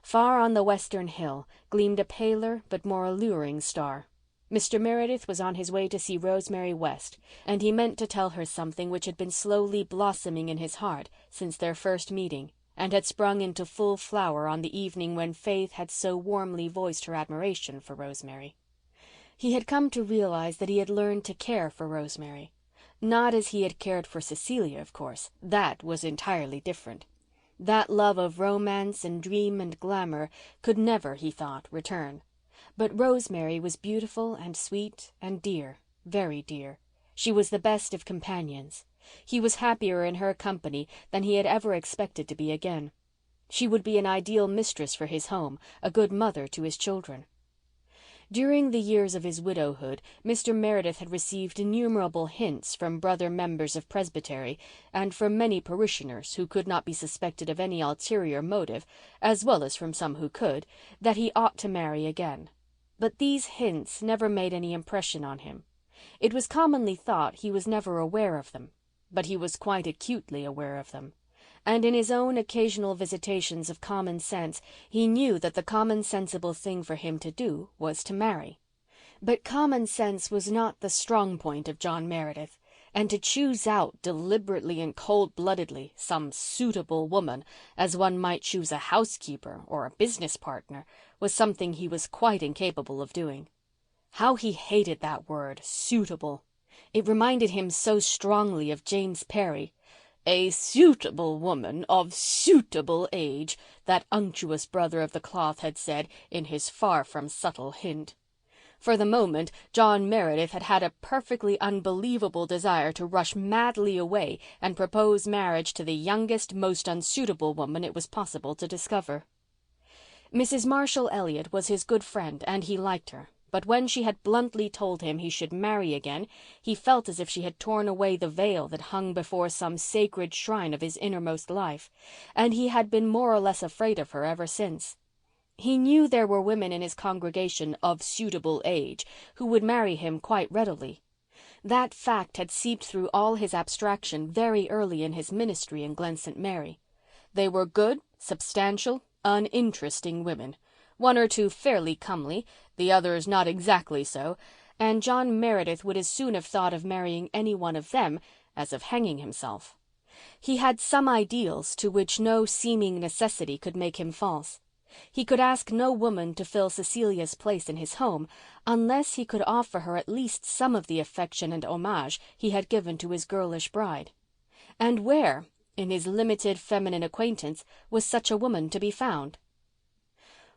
C: Far on the western hill gleamed a paler but more alluring star. Mr. Meredith was on his way to see Rosemary West, and he meant to tell her something which had been slowly blossoming in his heart since their first meeting, and had sprung into full flower on the evening when Faith had so warmly voiced her admiration for Rosemary. He had come to realize that he had learned to care for Rosemary. Not as he had cared for Cecilia, of course. That was entirely different. That love of romance and dream and glamour could never, he thought, return. But Rosemary was beautiful and sweet and dear, very dear. She was the best of companions. He was happier in her company than he had ever expected to be again. She would be an ideal mistress for his home, a good mother to his children. During the years of his widowhood, Mr. Meredith had received innumerable hints from brother members of Presbyterian and from many parishioners who could not be suspected of any ulterior motive, as well as from some who could, that he ought to marry again. But these hints never made any impression on him. It was commonly thought he was never aware of them, but he was quite acutely aware of them. And in his own occasional visitations of common sense he knew that the common sensible thing for him to do was to marry. But common sense was not the strong point of John Meredith, and to choose out deliberately and cold-bloodedly some suitable woman, as one might choose a housekeeper or a business partner, was something he was quite incapable of doing. How he hated that word, suitable. It reminded him so strongly of James Perry. "A suitable woman of suitable age," that unctuous brother of the cloth had said in his far from subtle hint. For the moment John Meredith had had a perfectly unbelievable desire to rush madly away and propose marriage to the youngest, most unsuitable woman it was possible to discover. Mrs. Marshall Elliott was his good friend and he liked her. But when she had bluntly told him he should marry again, he felt as if she had torn away the veil that hung before some sacred shrine of his innermost life, and he had been more or less afraid of her ever since. He knew there were women in his congregation of suitable age who would marry him quite readily. That fact had seeped through all his abstraction very early in his ministry in Glen St. Mary. They were good, substantial, uninteresting women. One or two fairly comely, the others not exactly so, and John Meredith would as soon have thought of marrying any one of them as of hanging himself. He had some ideals to which no seeming necessity could make him false. He could ask no woman to fill Cecilia's place in his home unless he could offer her at least some of the affection and homage he had given to his girlish bride. And where, in his limited feminine acquaintance, was such a woman to be found?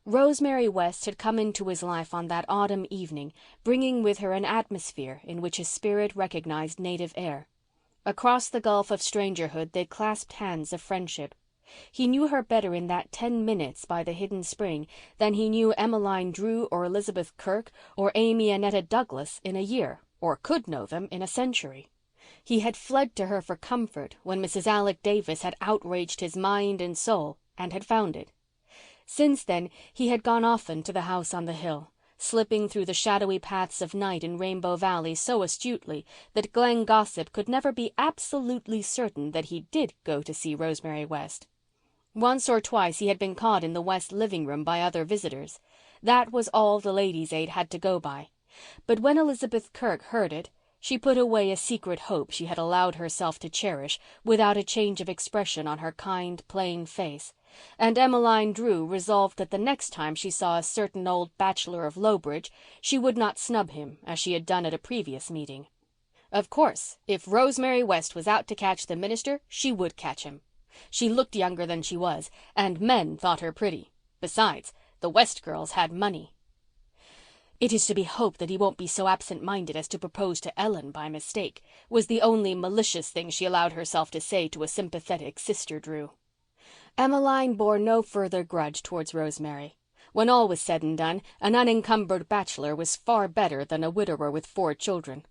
C: Rosemary West had come into his life on that autumn evening, bringing with her an atmosphere in which his spirit recognized native air. Across the gulf of strangerhood they clasped hands of friendship. He knew her better in that 10 minutes by the hidden spring than he knew Emmeline Drew or Elizabeth Kirk or Amy Annetta Douglas in a year, or could know them in a century. He had fled to her for comfort when Mrs. Alec Davis had outraged his mind and soul, and had found it. Since then he had gone often to the house on the hill, slipping through the shadowy paths of night in Rainbow Valley so astutely that Glen gossip could never be absolutely certain that he did go to see Rosemary West. Once or twice he had been caught in the West living room by other visitors. That was all the Ladies' Aid had to go by. But when Elizabeth Kirk heard it, she put away a secret hope she had allowed herself to cherish without a change of expression on her kind, plain face. And Emmeline Drew resolved that the next time she saw a certain old bachelor of Lowbridge she would not snub him as she had done at a previous meeting. Of course, if Rosemary West was out to catch the minister, she would catch him.
B: She looked younger than she was, and men thought her pretty. Besides, the West girls had money.
C: "It is to be hoped that he won't be so absent-minded as to propose to Ellen by mistake," was the only malicious thing she allowed herself to say to a sympathetic sister Drew. Emmeline bore no further grudge towards Rosemary. When all was said and done, an unencumbered bachelor was far better than a widower with 4 children.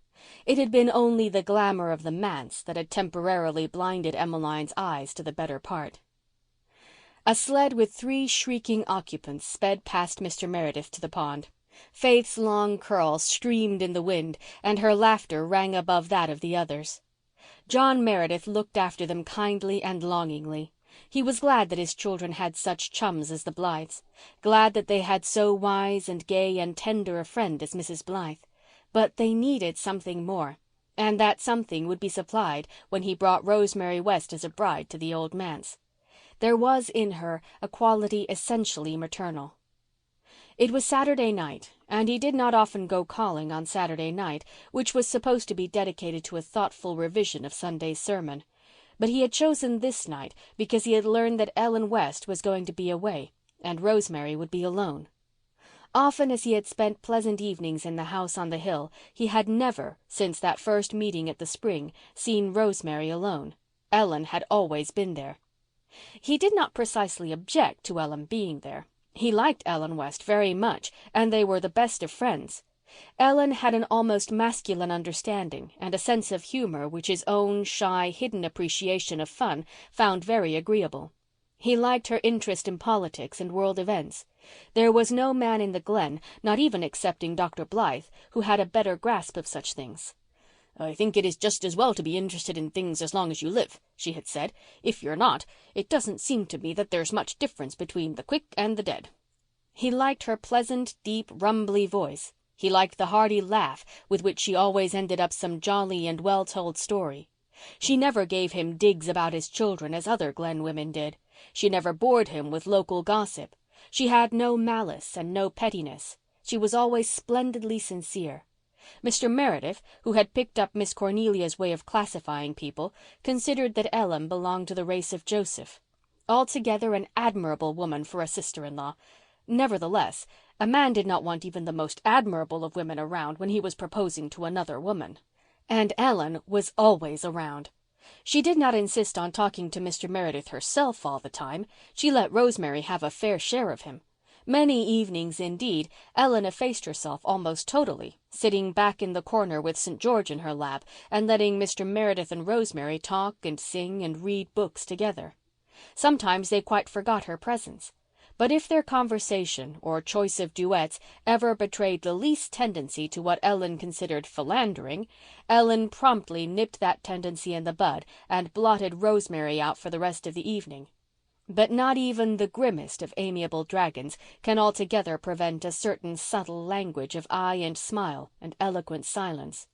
C: It had been only the glamour of the manse that had temporarily blinded Emmeline's eyes to the better part. A sled with 3 shrieking occupants sped past Mr. Meredith to the pond. Faith's long curls streamed in the wind, and her laughter rang above that of the others. John Meredith looked after them kindly and longingly. He was glad that his children had such chums as the Blythes, glad that they had so wise and gay and tender a friend as Mrs. Blythe. But they needed something more, and that something would be supplied when he brought Rosemary West as a bride to the old manse. There was in her a quality essentially maternal. It was Saturday night, and he did not often go calling on Saturday night, which was supposed to be dedicated to a thoughtful revision of Sunday's sermon. But he had chosen this night because he had learned that Ellen West was going to be away, and Rosemary would be alone. Often as he had spent pleasant evenings in the house on the hill, he had never, since that first meeting at the spring, seen Rosemary alone. Ellen had always been there. He did not precisely object to Ellen being there. He liked Ellen West very much, and they were the best of friends. Ellen had an almost masculine understanding and a sense of humour which his own shy, hidden appreciation of fun found very agreeable. He liked her interest in politics and world events. There was no man in the Glen, not even excepting Dr. Blythe, who had a better grasp of such things. "I think it is just as well to be interested in things as long as you live," she had said. "If you're not, it doesn't seem to me that there's much difference between the quick and the dead." He liked her pleasant, deep, rumbly voice. He liked the hearty laugh with which she always ended up some jolly and well-told story. She never gave him digs about his children as other Glen women did. She never bored him with local gossip. She had no malice and no pettiness. She was always splendidly sincere. Mr. Meredith, who had picked up Miss Cornelia's way of classifying people, considered that Ellen belonged to the race of Joseph. Altogether an admirable woman for a sister-in-law. Nevertheless, a man did not want even the most admirable of women around when he was proposing to another woman. And Ellen was always around. She did not insist on talking to Mr. Meredith herself all the time. She let Rosemary have a fair share of him. Many evenings, indeed, Ellen effaced herself almost totally, sitting back in the corner with St. George in her lap and letting Mr. Meredith and Rosemary talk and sing and read books together. Sometimes they quite forgot her presence. But if their conversation or choice of duets ever betrayed the least tendency to what Ellen considered philandering, Ellen promptly nipped that tendency in the bud and blotted Rosemary out for the rest of the evening. But not even the grimmest of amiable dragons can altogether prevent a certain subtle language of eye and smile and eloquent silence.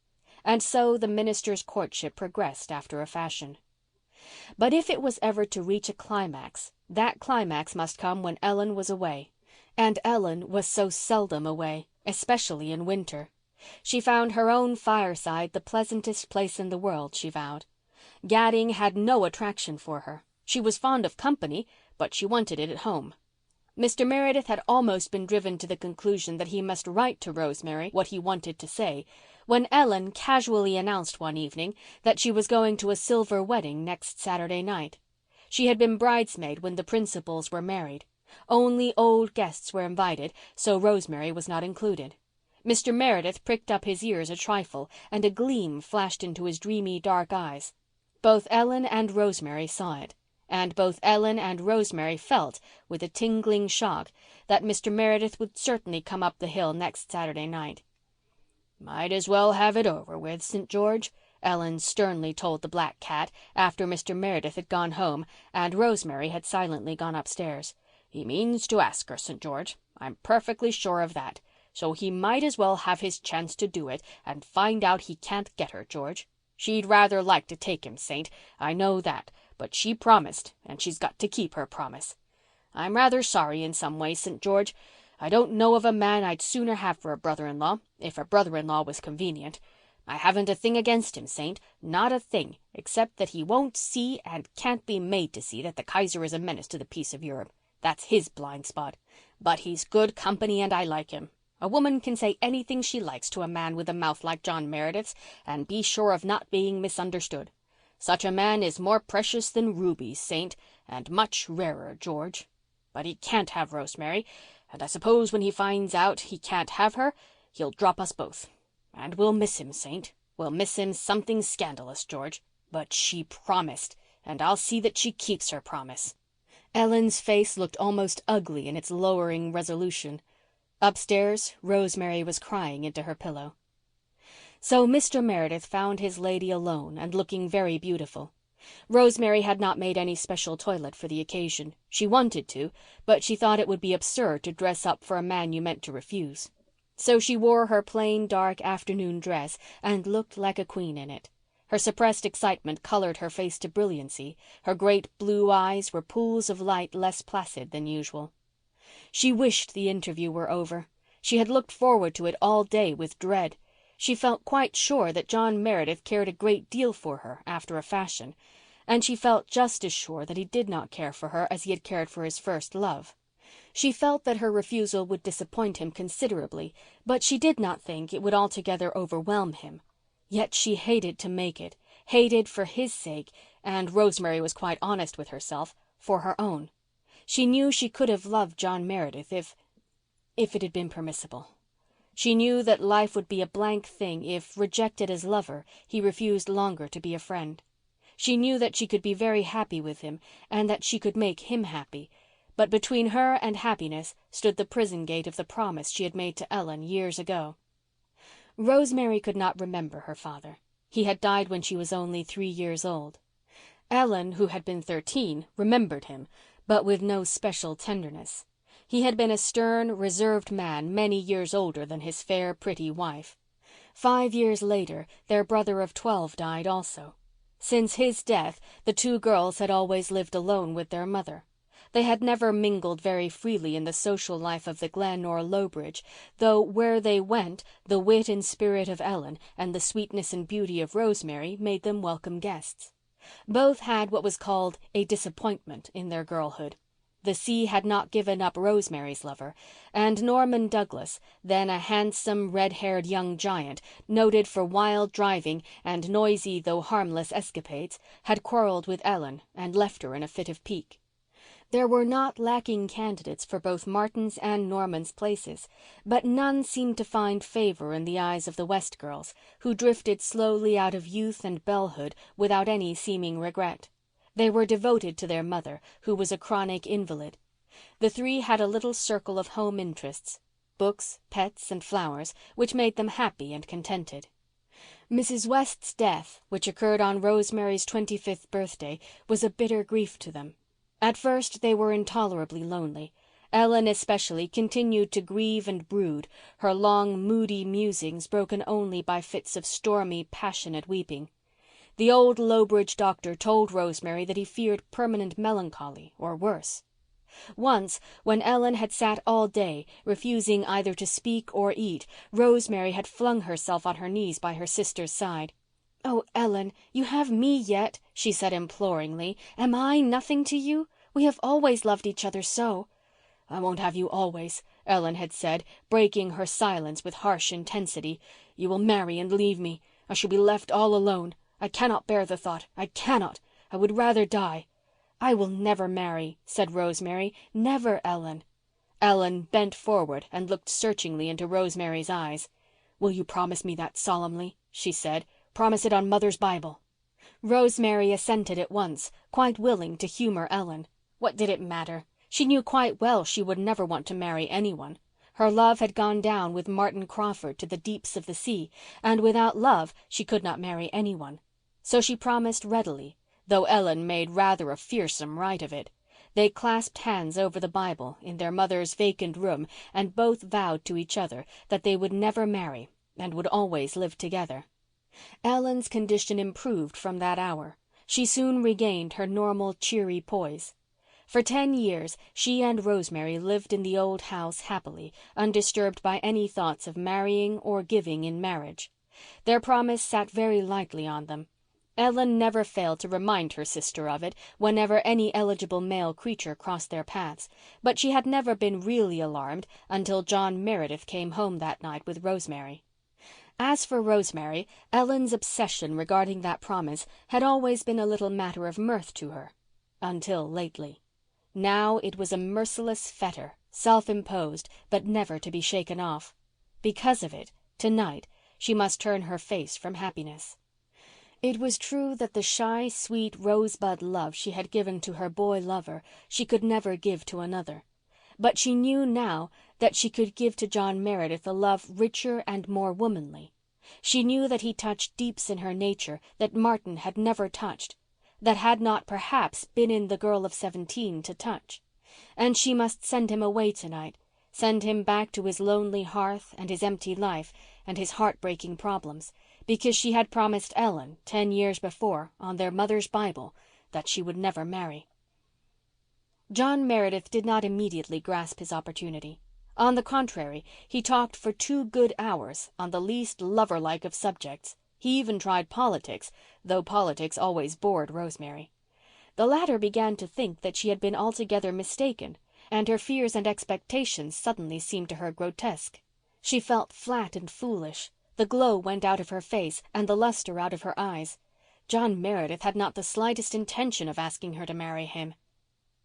C: And so the minister's courtship progressed after a fashion. But if it was ever to reach a climax, that climax must come when Ellen was away. And Ellen was so seldom away, especially in winter. She found her own fireside the pleasantest place in the world, she vowed. Gadding had no attraction for her. She was fond of company, but she wanted it at home. Mr. Meredith had almost been driven to the conclusion that he must write to Rosemary what he wanted to say, when Ellen casually announced one evening that she was going to a silver wedding next Saturday night. She had been bridesmaid when the principals were married. Only old guests were invited, so Rosemary was not included. Mr. Meredith pricked up his ears a trifle, and a gleam flashed into his dreamy dark eyes. Both Ellen and Rosemary saw it. And both Ellen and Rosemary felt, with a tingling shock, that Mr. Meredith would certainly come up the hill next Saturday night. "Might as well have it over with, St. George," Ellen sternly told the black cat after Mr. Meredith had gone home and Rosemary had silently gone upstairs. "He means to ask her, St. George. I'm perfectly sure of that. So he might as well have his chance to do it and find out he can't get her, George. She'd rather like to take him, Saint, I know that. But she promised, and she's got to keep her promise. I'm rather sorry in some ways, St. George. I don't know of a man I'd sooner have for a brother-in-law, if a brother-in-law was convenient. I haven't a thing against him, Saint, not a thing, except that he won't see and can't be made to see that the Kaiser is a menace to the peace of Europe. That's his blind spot. But he's good company and I like him. A woman can say anything she likes to a man with a mouth like John Meredith's and be sure of not being misunderstood. Such a man is more precious than rubies, Saint, and much rarer, George. But he can't have Rosemary, and I suppose when he finds out he can't have her, he'll drop us both. And we'll miss him, Saint. We'll miss him something scandalous, George. But she promised, and I'll see that she keeps her promise."
A: Ellen's face looked almost ugly in its lowering resolution. Upstairs, Rosemary was crying into her pillow. So Mr. Meredith found his lady alone and looking very beautiful. Rosemary had not made any special toilet for the occasion. She wanted to, but she thought it would be absurd to dress up for a man you meant to refuse. So she wore her plain, dark afternoon dress and looked like a queen in it. Her suppressed excitement colored her face to brilliancy. Her great blue eyes were pools of light less placid than usual. She wished the interview were over. She had looked forward to it all day with dread. She felt quite sure that John Meredith cared a great deal for her, after a fashion, and she felt just as sure that he did not care for her as he had cared for his first love. She felt that her refusal would disappoint him considerably, but she did not think it would altogether overwhelm him. Yet she hated to make it, hated for his sake, and Rosemary was quite honest with herself, for her own. She knew she could have loved John Meredith if it had been permissible. She knew that life would be a blank thing if, rejected as lover, he refused longer to be a friend. She knew that she could be very happy with him and that she could make him happy, but between her and happiness stood the prison gate of the promise she had made to Ellen years ago. Rosemary could not remember her father. He had died when she was only 3 years old. Ellen, who had been 13, remembered him, but with no special tenderness. He had been a stern, reserved man many years older than his fair, pretty wife. 5 years later, their brother of 12 died also. Since his death, the 2 girls had always lived alone with their mother. They had never mingled very freely in the social life of the Glen or Lowbridge, though where they went the wit and spirit of Ellen and the sweetness and beauty of Rosemary made them welcome guests. Both had what was called a disappointment in their girlhood. The sea had not given up Rosemary's lover, and Norman Douglas, then a handsome, red-haired young giant, noted for wild driving and noisy though harmless escapades, had quarrelled with Ellen and left her in a fit of pique. There were not lacking candidates for both Martin's and Norman's places, but none seemed to find favour in the eyes of the West girls, who drifted slowly out of youth and bellhood without any seeming regret. They were devoted to their mother, who was a chronic invalid. The 3 had a little circle of home interests, books, pets, and flowers, which made them happy and contented. Mrs. West's death, which occurred on Rosemary's 25th birthday, was a bitter grief to them. At first they were intolerably lonely. Ellen especially continued to grieve and brood, her long, moody musings broken only by fits of stormy, passionate weeping. The old Lowbridge doctor told Rosemary that he feared permanent melancholy, or worse. Once, when Ellen had sat all day, refusing either to speak or eat, Rosemary had flung herself on her knees by her sister's side. "Oh, Ellen, you have me yet," she said imploringly. "Am I nothing to you? We have always loved each other so." "I won't have you always," Ellen had said, breaking her silence with harsh intensity. "You will marry and leave me. I shall be left all alone. I cannot bear the thought. I cannot. I would rather die." "I will never marry," said Rosemary. "Never, Ellen." Ellen bent forward and looked searchingly into Rosemary's eyes. "Will you promise me that solemnly?" she said. "Promise it on Mother's Bible." Rosemary assented at once, quite willing to humour Ellen. What did it matter? She knew quite well she would never want to marry anyone. Her love had gone down with Martin Crawford to the deeps of the sea, and without love she could not marry anyone. So she promised readily, though Ellen made rather a fearsome rite of it. They clasped hands over the Bible in their mother's vacant room and both vowed to each other that they would never marry and would always live together. Ellen's condition improved from that hour. She soon regained her normal cheery poise. For 10 years she and Rosemary lived in the old house happily, undisturbed by any thoughts of marrying or giving in marriage.
C: Their promise sat very lightly on them. Ellen never failed to remind her sister of it whenever any eligible male creature crossed their paths, but she had never been really alarmed until John Meredith came home that night with Rosemary. As for Rosemary, Ellen's obsession regarding that promise had always been a little matter of mirth to her. Until lately. Now it was a merciless fetter, self-imposed, but never to be shaken off. Because of it, tonight, she must turn her face from happiness. It was true that the shy, sweet rosebud love she had given to her boy lover she could never give to another. But she knew now that she could give to John Meredith a love richer and more womanly. She knew that he touched deeps in her nature that Martin had never touched, that had not perhaps been in the girl of 17 to touch. And she must send him away tonight, send him back to his lonely hearth and his empty life and his heartbreaking problems, because she had promised Ellen 10 years before, on their mother's Bible, that she would never marry. John Meredith did not immediately grasp his opportunity. On the contrary, he talked for 2 good hours on the least lover-like of subjects. He even tried politics, though politics always bored Rosemary. The latter began to think that she had been altogether mistaken, and her fears and expectations suddenly seemed to her grotesque. She felt flat and foolish. The glow went out of her face and the luster out of her eyes. John Meredith had not the slightest intention of asking her to marry him.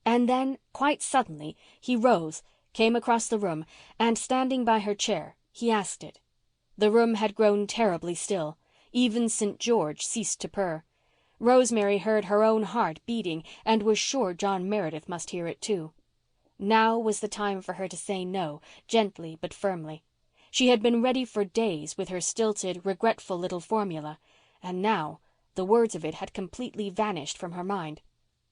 C: And then, quite suddenly, he rose, came across the room, and standing by her chair, he asked it. The room had grown terribly still. Even St. George ceased to purr. Rosemary heard her own heart beating and was sure John Meredith must hear it too. Now was the time for her to say no, gently but firmly. She had been ready for days with her stilted, regretful little formula, and now the words of it had completely vanished from her mind.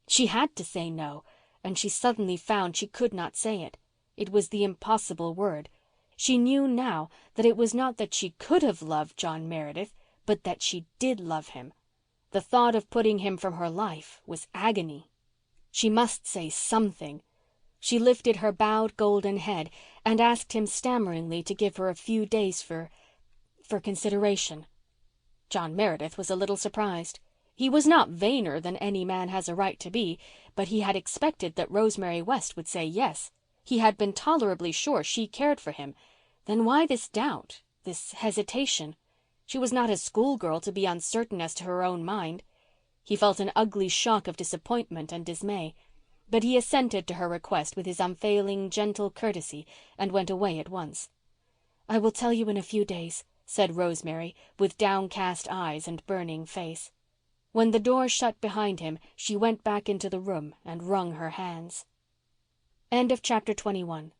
C: She had to say no, and she suddenly found she could not say it. It was the impossible word. She knew now that it was not that she could have loved John Meredith, but that she did love him. The thought of putting him from her life was agony. She must say something. She lifted her bowed golden head and asked him stammeringly to give her a few days for consideration. John Meredith was a little surprised. He was not vainer than any man has a right to be, but he had expected that Rosemary West would say yes. He had been tolerably sure she cared for him. Then why this doubt, this hesitation? She was not a schoolgirl to be uncertain as to her own mind. He felt an ugly shock of disappointment and dismay, but he assented to her request with his unfailing, gentle courtesy and went away at once. "I will tell you in a few days," said Rosemary, with downcast eyes and burning face. When the door shut behind him, she went back into the room and wrung her hands. End of chapter 21.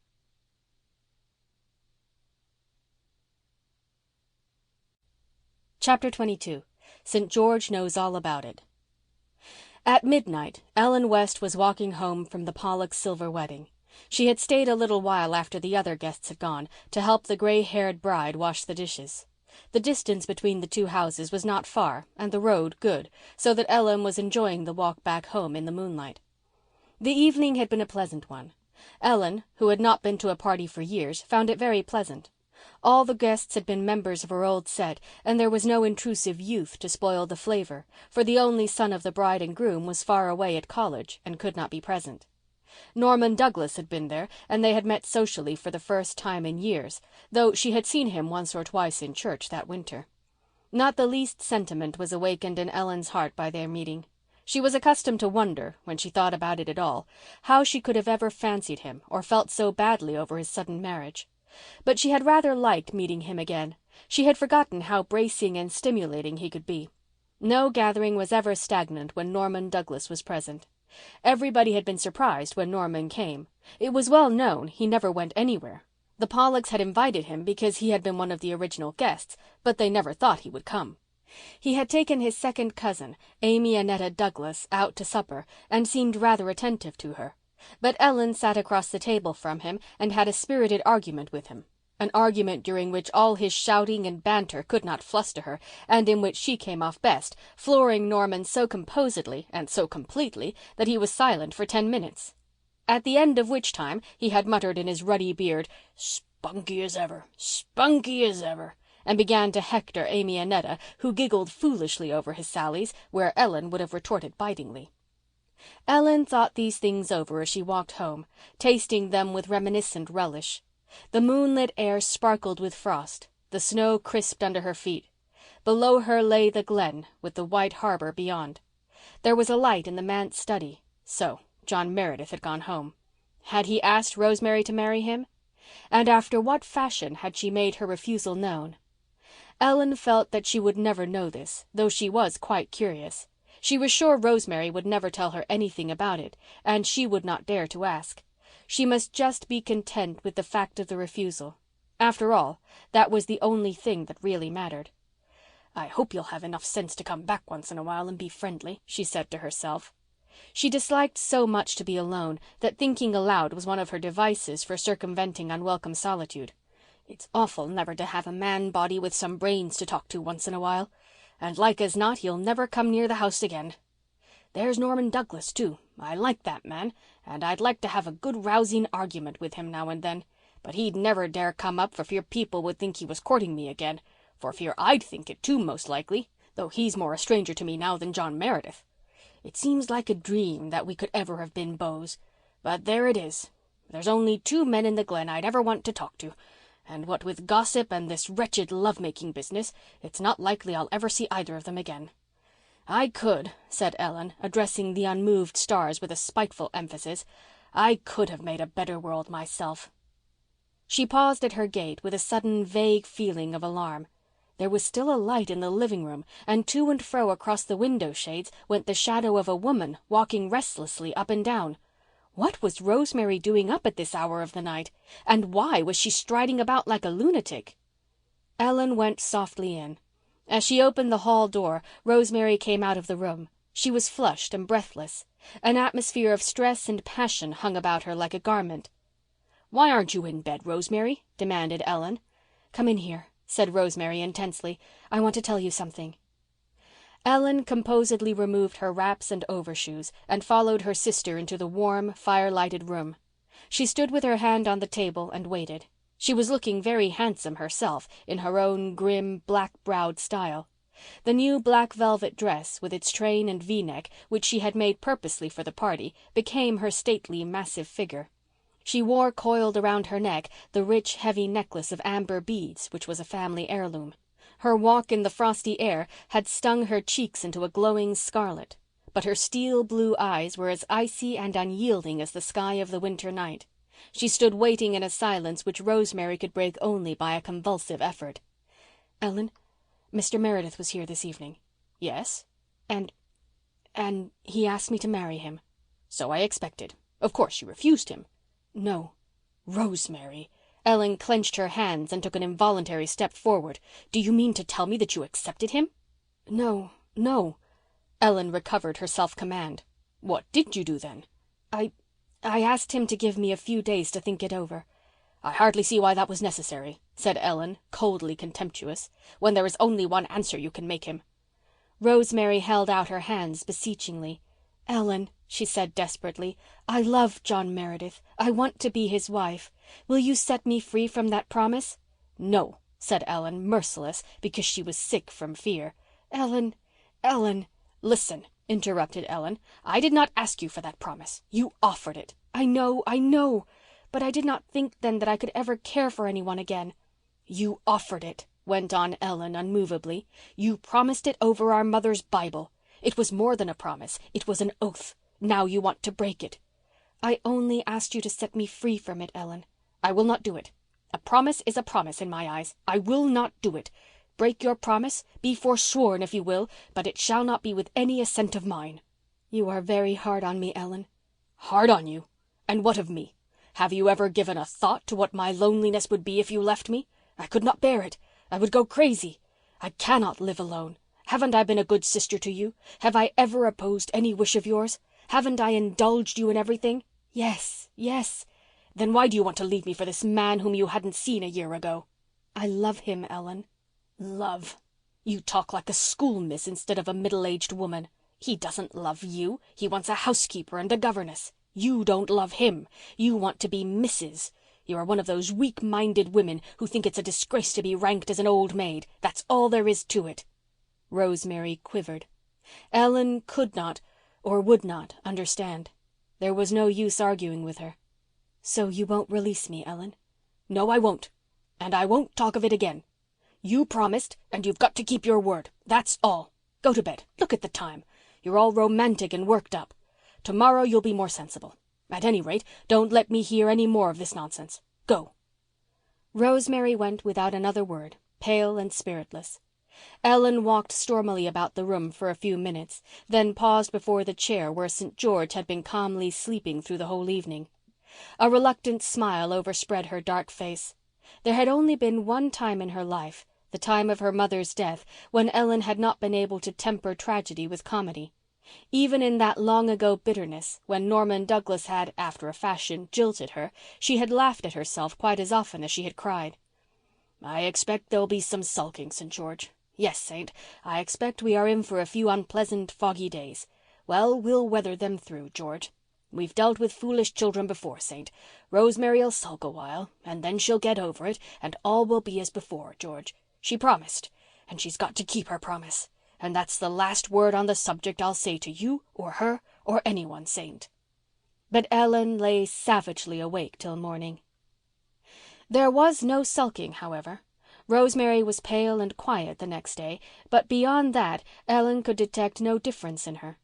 C: Chapter 22. St. George Knows All About It. At midnight, Ellen West was walking home from the Pollocks' silver wedding. She had stayed a little while after the other guests had gone to help the gray-haired bride wash the dishes. The distance between the two houses was not far and the road good, so that Ellen was enjoying the walk back home in the moonlight. The evening had been a pleasant one. Ellen, who had not been to a party for years, found it very pleasant. All the guests had been members of her old set, and there was no intrusive youth to spoil the flavor, for the only son of the bride and groom was far away at college and could not be present. Norman Douglas had been there, and they had met socially for the first time in years, though she had seen him once or twice in church that winter. Not the least sentiment was awakened in Ellen's heart by their meeting. She was accustomed to wonder, when she thought about it at all, how she could have ever fancied him or felt so badly over his sudden marriage. But she had rather liked meeting him again. She had forgotten how bracing and stimulating he could be. No gathering was ever stagnant when Norman Douglas was present. Everybody had been surprised when Norman came. It was well known he never went anywhere. The Pollocks had invited him because he had been one of the original guests, but they never thought he would come. He had taken his second cousin, Amy Annetta Douglas, out to supper and seemed rather attentive to her. But Ellen sat across the table from him and had a spirited argument with him, an argument during which all his shouting and banter could not fluster her, and in which she came off best, flooring Norman so composedly and so completely that he was silent for 10 minutes. At the end of which time he had muttered in his ruddy beard, "Spunky as ever, spunky as ever,"
B: and began to hector Amy and Netta, who giggled foolishly over his sallies, where Ellen would have retorted bitingly. Ellen thought these things over as she walked home, tasting them with reminiscent relish. The moonlit air sparkled with frost, the snow crisped under her feet. Below her lay the glen, with the white harbour beyond. There was a light in the manse study. So John Meredith had gone home. Had he asked Rosemary to marry him? And after what fashion had she made her refusal known? Ellen felt that she would never know this, though she was quite curious. She was sure Rosemary would never tell her anything about it, and she would not dare to ask. She must just be content with the fact of the refusal. After all, that was the only thing that really mattered. "I hope you'll have enough sense to come back once in a while and be friendly," she said to herself. She disliked so much to be alone that thinking aloud was one of her devices for circumventing unwelcome solitude. "It's awful never to have a man-body with some brains to talk to once in a while. And like as not he'll never come near the house again. There's Norman Douglas, too. I like that man, and I'd like to have a good rousing argument with him now and then. But he'd never dare come up for fear people would think he was courting me again. For fear I'd think it too, most likely, though he's more a stranger to me now than John Meredith. It seems like a dream that we could ever have been beaux. But there it is. There's only 2 men in the Glen I'd ever want to talk to. And what with gossip and this wretched love-making business, it's not likely I'll ever see either of them again." "I could," said Ellen, addressing the unmoved stars with a spiteful emphasis, "I could have made a better world myself." She paused at her gate with a sudden vague feeling of alarm. There was still a light in the living room, and to and fro across the window shades went the shadow of a woman walking restlessly up and down. What was Rosemary doing up at this hour of the night? And why was she striding about like a lunatic? Ellen went softly in. As she opened the hall door, Rosemary came out of the room. She was flushed and breathless. An atmosphere of stress and passion hung about her like a garment. "Why aren't you in bed, Rosemary?" demanded Ellen. "Come in here," said Rosemary intensely. "I want to tell you something." Ellen composedly removed her wraps and overshoes and followed her sister into the warm, fire-lighted room. She stood with her hand on the table and waited. She was looking very handsome herself, in her own grim, black-browed style. The new black velvet dress, with its train and V-neck, which she had made purposely for the party, became her stately, massive figure. She wore coiled around her neck the rich, heavy necklace of amber beads, which was a family heirloom. Her walk in the frosty air had stung her cheeks into a glowing scarlet, but her steel-blue eyes were as icy and unyielding as the sky of the winter night. She stood waiting in a silence which Rosemary could break only by a convulsive effort. "Ellen, Mr. Meredith was here this evening." "Yes?" And he asked me to marry him." "So I expected. Of course you refused him." "No." "Rosemary." Ellen clenched her hands and took an involuntary step forward. "Do you mean to tell me that you accepted him?" "No, no." Ellen recovered her self-command. "What did you do then?" I asked him to give me a few days to think it over." "I hardly see why that was necessary," said Ellen, coldly contemptuous, "when there is only one answer you can make him." Rosemary held out her hands beseechingly. "Ellen," she said desperately, "I love John Meredith. I want to be his wife. Will you set me free from that promise?" "No," said Ellen, merciless, because she was sick from fear. "Ellen, Ellen—" "Listen," interrupted Ellen. "I did not ask you for that promise. You offered it." I know. But I did not think then that I could ever care for anyone again." "You offered it," went on Ellen unmovably. "You promised it over our mother's Bible. It was more than a promise. It was an oath. Now you want to break it." "I only asked you to set me free from it, Ellen." "I will not do it. A promise is a promise in my eyes. I will not do it. Break your promise, be forsworn if you will, but it shall not be with any assent of mine." "You are very hard on me, Ellen." "Hard on you? And what of me? Have you ever given a thought to what my loneliness would be if you left me? I could not bear it. I would go crazy. I cannot live alone. Haven't I been a good sister to you? Have I ever opposed any wish of yours? Haven't I indulged you in everything?" "Yes, yes." "Then why do you want to leave me for this man whom you hadn't seen a year ago?" "I love him, Ellen." "Love? You talk like a schoolmiss instead of a middle-aged woman. He doesn't love you. He wants a housekeeper and a governess. You don't love him. You want to be Mrs.
C: You are one of those weak-minded women who think it's a disgrace to be ranked as an old maid. That's all there is to it." Rosemary quivered. Ellen could not, or would not, understand. There was no use arguing with her. "So you won't release me, Ellen?" "No, I won't. And I won't talk of it again. You promised, and you've got to keep your word. That's all. Go to bed. Look at the time. You're all romantic and worked up. Tomorrow you'll be more sensible. At any rate, don't let me hear any more of this nonsense. Go." Rosemary went without another word, pale and spiritless. Ellen walked stormily about the room for a few minutes, then paused before the chair where St. George had been calmly sleeping through the whole evening. A reluctant smile overspread her dark face. There had only been one time in her life, the time of her mother's death, when Ellen had not been able to temper tragedy with comedy. Even in that long-ago bitterness, when Norman Douglas had, after a fashion, jilted her, she had laughed at herself quite as often as she had cried. "I expect there'll be some sulking, St. George. Yes, Saint, I expect we are in for a few unpleasant, foggy days. Well, we'll weather them through, George. We've dealt with foolish children before, Saint. Rosemary'll sulk a while, and then she'll get over it, and all will be as before, George. She promised, and she's got to keep her promise. And that's the last word on the subject I'll say to you or her or anyone, Saint." But Ellen lay savagely awake till morning. There was no sulking, however. Rosemary was pale and quiet the next day, but beyond that Ellen could detect no difference in her.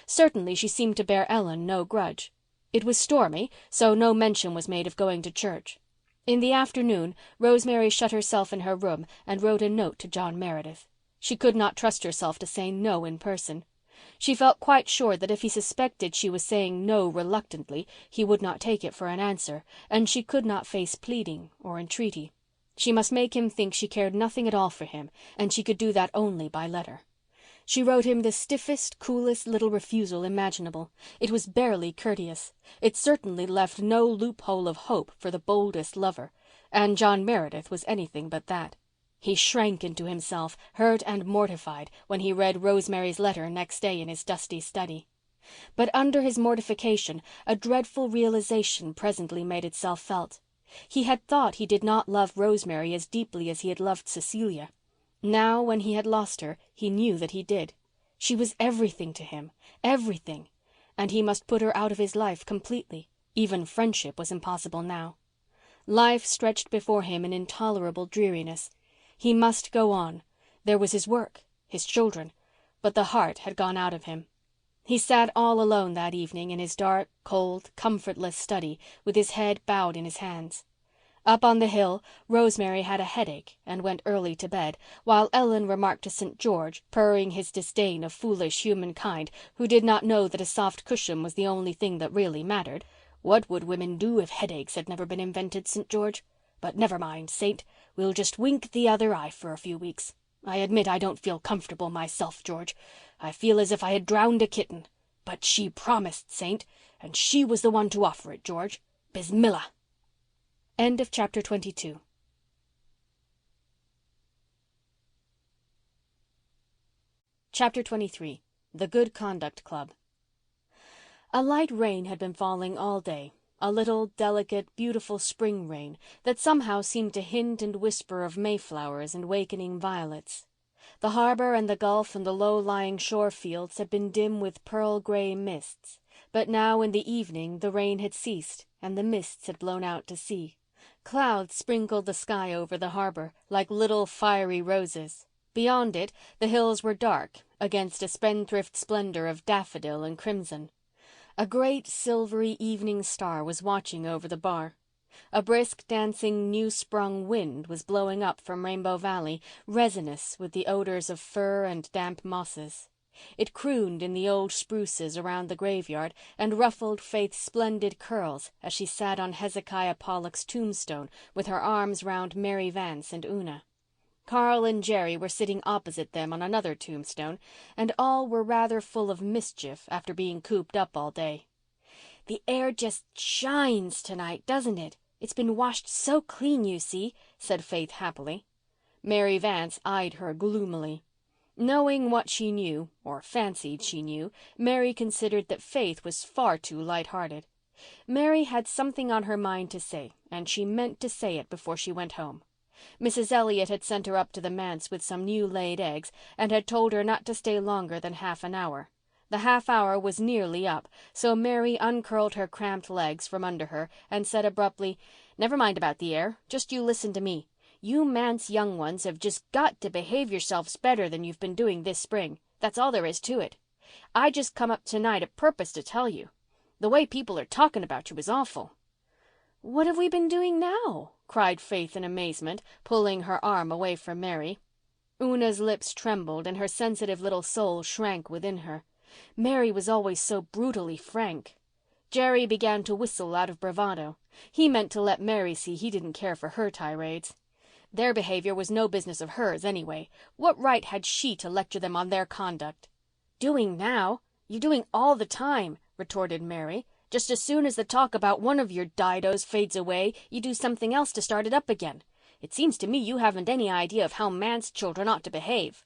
C: Certainly she seemed to bear Ellen no grudge. It was stormy, so no mention was made of going to church. In the afternoon Rosemary shut herself in her room and wrote a note to John Meredith. She could not trust herself to say no in person. She felt quite sure that if he suspected she was saying no reluctantly, he would not take it for an answer, and she could not face pleading or entreaty. She must make him think she cared nothing at all for him, and she could do that only by letter. She wrote him the stiffest, coolest little refusal imaginable. It was barely courteous. It certainly left no loophole of hope for the boldest lover, and John Meredith was anything but that. He shrank into himself, hurt and mortified, when he read Rosemary's letter next day in his dusty study. But under his mortification a dreadful realization presently made itself felt. He had thought he did not love Rosemary as deeply as he had loved Cecilia. Now, when he had lost her, he knew that he did. She was everything to him, everything, and he must put her out of his life completely. Even friendship was impossible now. Life stretched before him in intolerable dreariness. He must go on. There was his work, his children, but the heart had gone out of him. He sat all alone that evening in his dark, cold, comfortless study, with his head bowed in his hands. Up on the hill, Rosemary had a headache and went early to bed, while Ellen remarked to St. George, purring his disdain of foolish humankind who did not know that a soft cushion was the only thing that really mattered, "What would women do if headaches had never been invented, St. George? But never mind, Saint. We'll just wink the other eye for a few weeks. I admit I don't feel comfortable myself, George. I feel as if I had drowned a kitten. But she promised, Saint, and she was the one to offer it, George. Bismillah." End of chapter 22. Chapter 23. The Good Conduct Club. A light rain had been falling all day, a little, delicate, beautiful spring rain that somehow seemed to hint and whisper of mayflowers and wakening violets. The harbour and the gulf and the low-lying shore fields had been dim with pearl-grey mists, but now in the evening the rain had ceased and the mists had blown out to sea. Clouds sprinkled the sky over the harbour like little fiery roses. Beyond it the hills were dark against a spendthrift splendour of daffodil and crimson. A great silvery evening star was watching over the bar. A brisk dancing new-sprung wind was blowing up from Rainbow Valley, resinous with the odours of fir and damp mosses. It crooned in the old spruces around the graveyard and ruffled Faith's splendid curls as she sat on Hezekiah Pollock's tombstone with her arms round Mary Vance and Una. Carl and Jerry were sitting opposite them on another tombstone, and all were rather full of mischief after being cooped up all day. "The air just shines tonight, doesn't it? It's been washed so clean, you see," said Faith happily. Mary Vance eyed her gloomily. Knowing what she knew, or fancied she knew, Mary considered that Faith was far too light-hearted. Mary had something on her mind to say, and she meant to say it before she went home. Mrs. Elliott had sent her up to the manse with some new laid eggs and had told her not to stay longer than half an hour. The half hour was nearly up, so Mary uncurled her cramped legs from under her and said abruptly, "Never mind about the air. Just you listen to me. You manse young ones have just got to behave yourselves better than you've been doing this spring. That's all there is to it. I just come up tonight a purpose to tell you. The way people are talking about you is awful." "What have we been doing now?" cried Faith in amazement, pulling her arm away from Mary. Una's lips trembled and her sensitive little soul shrank within her. Mary was always so brutally frank. Jerry began to whistle out of bravado. He meant to let Mary see he didn't care for her tirades. Their behaviour was no business of hers anyway. What right had she to lecture them on their conduct? "Doing now? You're doing all the time," retorted Mary. "Just as soon as the talk about one of your didos fades away, you do something else to start it up again. It seems to me you haven't any idea of how manse children ought to behave."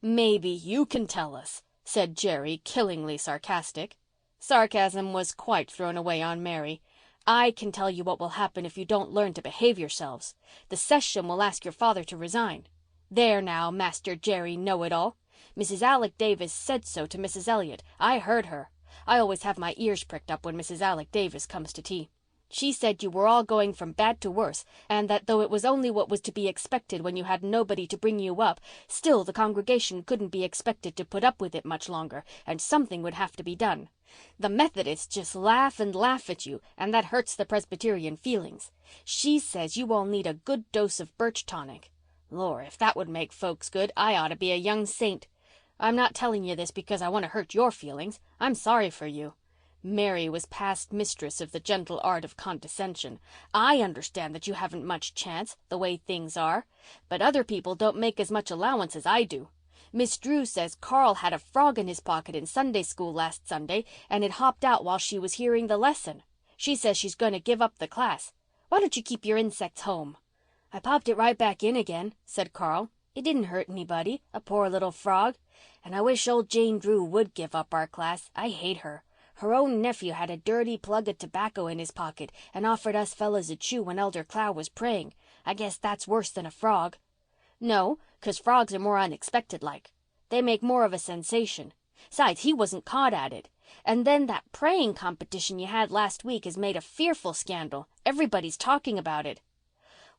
C: "Maybe you can tell us," said Jerry, killingly sarcastic. Sarcasm was quite thrown away on Mary. "I can tell you what will happen if you don't learn to behave yourselves. The session will ask your father to resign. There now, Master Jerry Know-it-all. Mrs. Alec Davis said so to Mrs. Elliott. I heard her. I always have my ears pricked up when Mrs. Alec Davis comes to tea. She said you were all going from bad to worse, and that though it was only what was to be expected when you had nobody to bring you up, still the congregation couldn't be expected to put up with it much longer, and something would have to be done. The Methodists just laugh and laugh at you, and that hurts the Presbyterian feelings. She says you all need a good dose of birch tonic. Lord, if that would make folks good, I ought to be a young saint. I'm not telling you this because I want to hurt your feelings. I'm sorry for you." Mary was past mistress of the gentle art of condescension. "I understand that you haven't much chance, the way things are. But other people don't make as much allowance as I do. Miss Drew says Carl had a frog in his pocket in Sunday school last Sunday and it hopped out while she was hearing the lesson. She says she's going to give up the class. Why don't you keep your insects home?" "I popped it right back in again," said Carl. "It didn't hurt anybody, a poor little frog. And I wish old Jane Drew would give up our class. I hate her. Her own nephew had a dirty plug of tobacco in his pocket and offered us fellas a chew when Elder Clow was praying. I guess that's worse than a frog." "No, 'cause frogs are more unexpected like. They make more of a sensation. 'Sides, he wasn't caught at it. And then that praying competition you had last week has made a fearful scandal. Everybody's talking about it."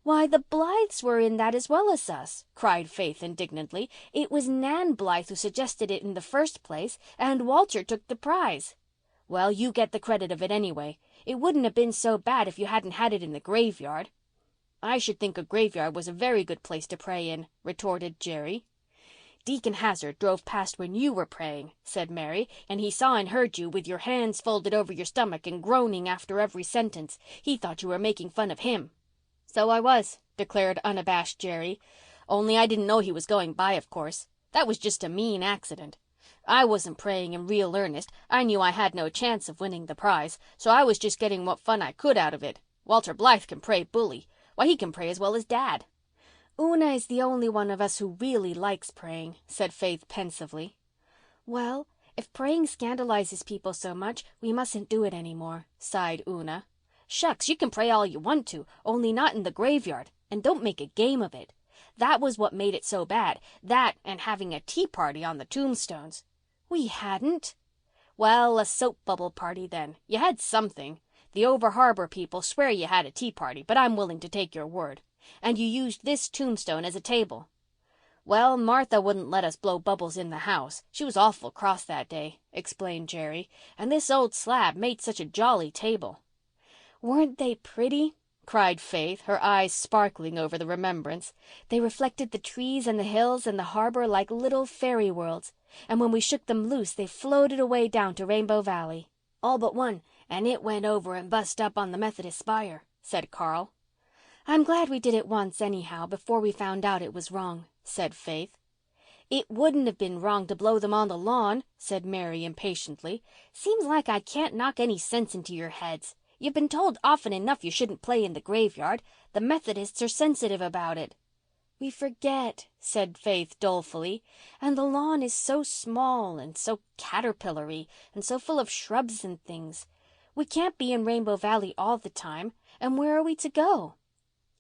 C: "Why, the Blythes were in that as well as us," cried Faith indignantly. "It was Nan Blythe who suggested it in the first place, and Walter took the prize." "Well, you get the credit of it anyway. It wouldn't have been so bad if you hadn't had it in the graveyard." "I should think a graveyard was a very good place to pray in," retorted Jerry. "Deacon Hazard drove past when you were praying," said Mary, "and he saw and heard you with your hands folded over your stomach and groaning after every sentence. He thought you were making fun of him." "So I was," declared unabashed Jerry. "Only I didn't know he was going by, of course. That was just a mean accident. I wasn't praying in real earnest. I knew I had no chance of winning the prize, so I was just getting what fun I could out of it. Walter Blythe can pray bully. Why, he can pray as well as Dad." "Una is the only one of us who really likes praying," said Faith pensively. "Well, if praying scandalizes people so much, we mustn't do it any more," sighed Una. "Shucks, you can pray all you want to, only not in the graveyard, and don't make a game of it. That was what made it so bad, that and having a tea party on the tombstones." "We hadn't." "Well, a soap bubble party then. You had something. The over-harbor people swear you had a tea party, but I'm willing to take your word. And you used this tombstone as a table." "Well, Martha wouldn't let us blow bubbles in the house. She was awful cross that day," explained Jerry. "And this old slab made such a jolly table." "Weren't they pretty?" cried Faith, her eyes sparkling over the remembrance. "They reflected the trees and the hills and the harbor like little fairy worlds. And when we shook them loose they floated away down to Rainbow Valley." "All but one, and it went over and bust up on the Methodist spire," said Carl. "I'm glad we did it once anyhow, before we found out it was wrong," said Faith. "It wouldn't have been wrong to blow them on the lawn," said Mary impatiently. "Seems like I can't knock any sense into your heads. You've been told often enough you shouldn't play in the graveyard. The Methodists are sensitive about it." "We forget," said Faith dolefully. "And the lawn is so small and so caterpillary and so full of shrubs and things. We can't be in Rainbow Valley all the time. And where are we to go?"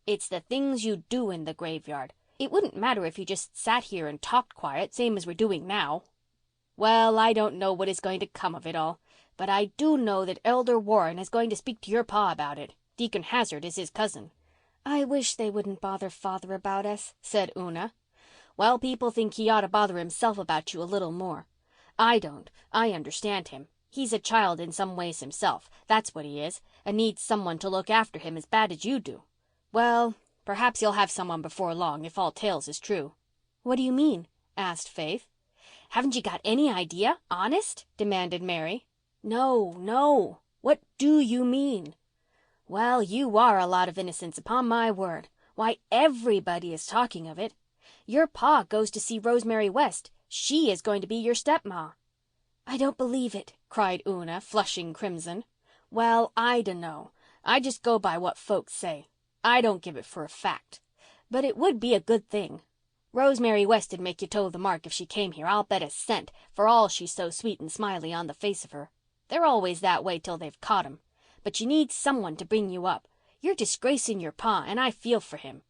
C: "It's the things you do in the graveyard. It wouldn't matter if you just sat here and talked quiet, same as we're doing now." "Well, I don't know what is going to come of it all, but I do know that Elder Warren is going to speak to your pa about it. Deacon Hazard is his cousin."
A: "I wish they wouldn't bother Father about us," said Una.
C: "Well, people think he ought to bother himself about you a little more. I don't. I understand him. He's a child in some ways himself, that's what he is, and needs someone to look after him as bad as you do. Well, perhaps he'll have someone before long, if all tales is true."
A: "What do you mean?" asked Faith.
C: "Haven't you got any idea? Honest?" demanded Mary.
A: No. What do you mean?"
C: "Well, you are a lot of innocence, upon my word. Why, everybody is talking of it. Your pa goes to see Rosemary West. She is going to be your stepma."
A: "I don't believe it,"
C: cried Una, flushing crimson. "Well, I dunno. I just go by what folks say. I don't give it for a fact. But it would be a good thing. Rosemary West'd make you toe the mark if she came here, I'll bet a cent, for all she's so sweet and smiley on the face of her. They're always that way till they've caught 'em. But you need someone to bring you up. You're disgracing your pa, and I feel for him.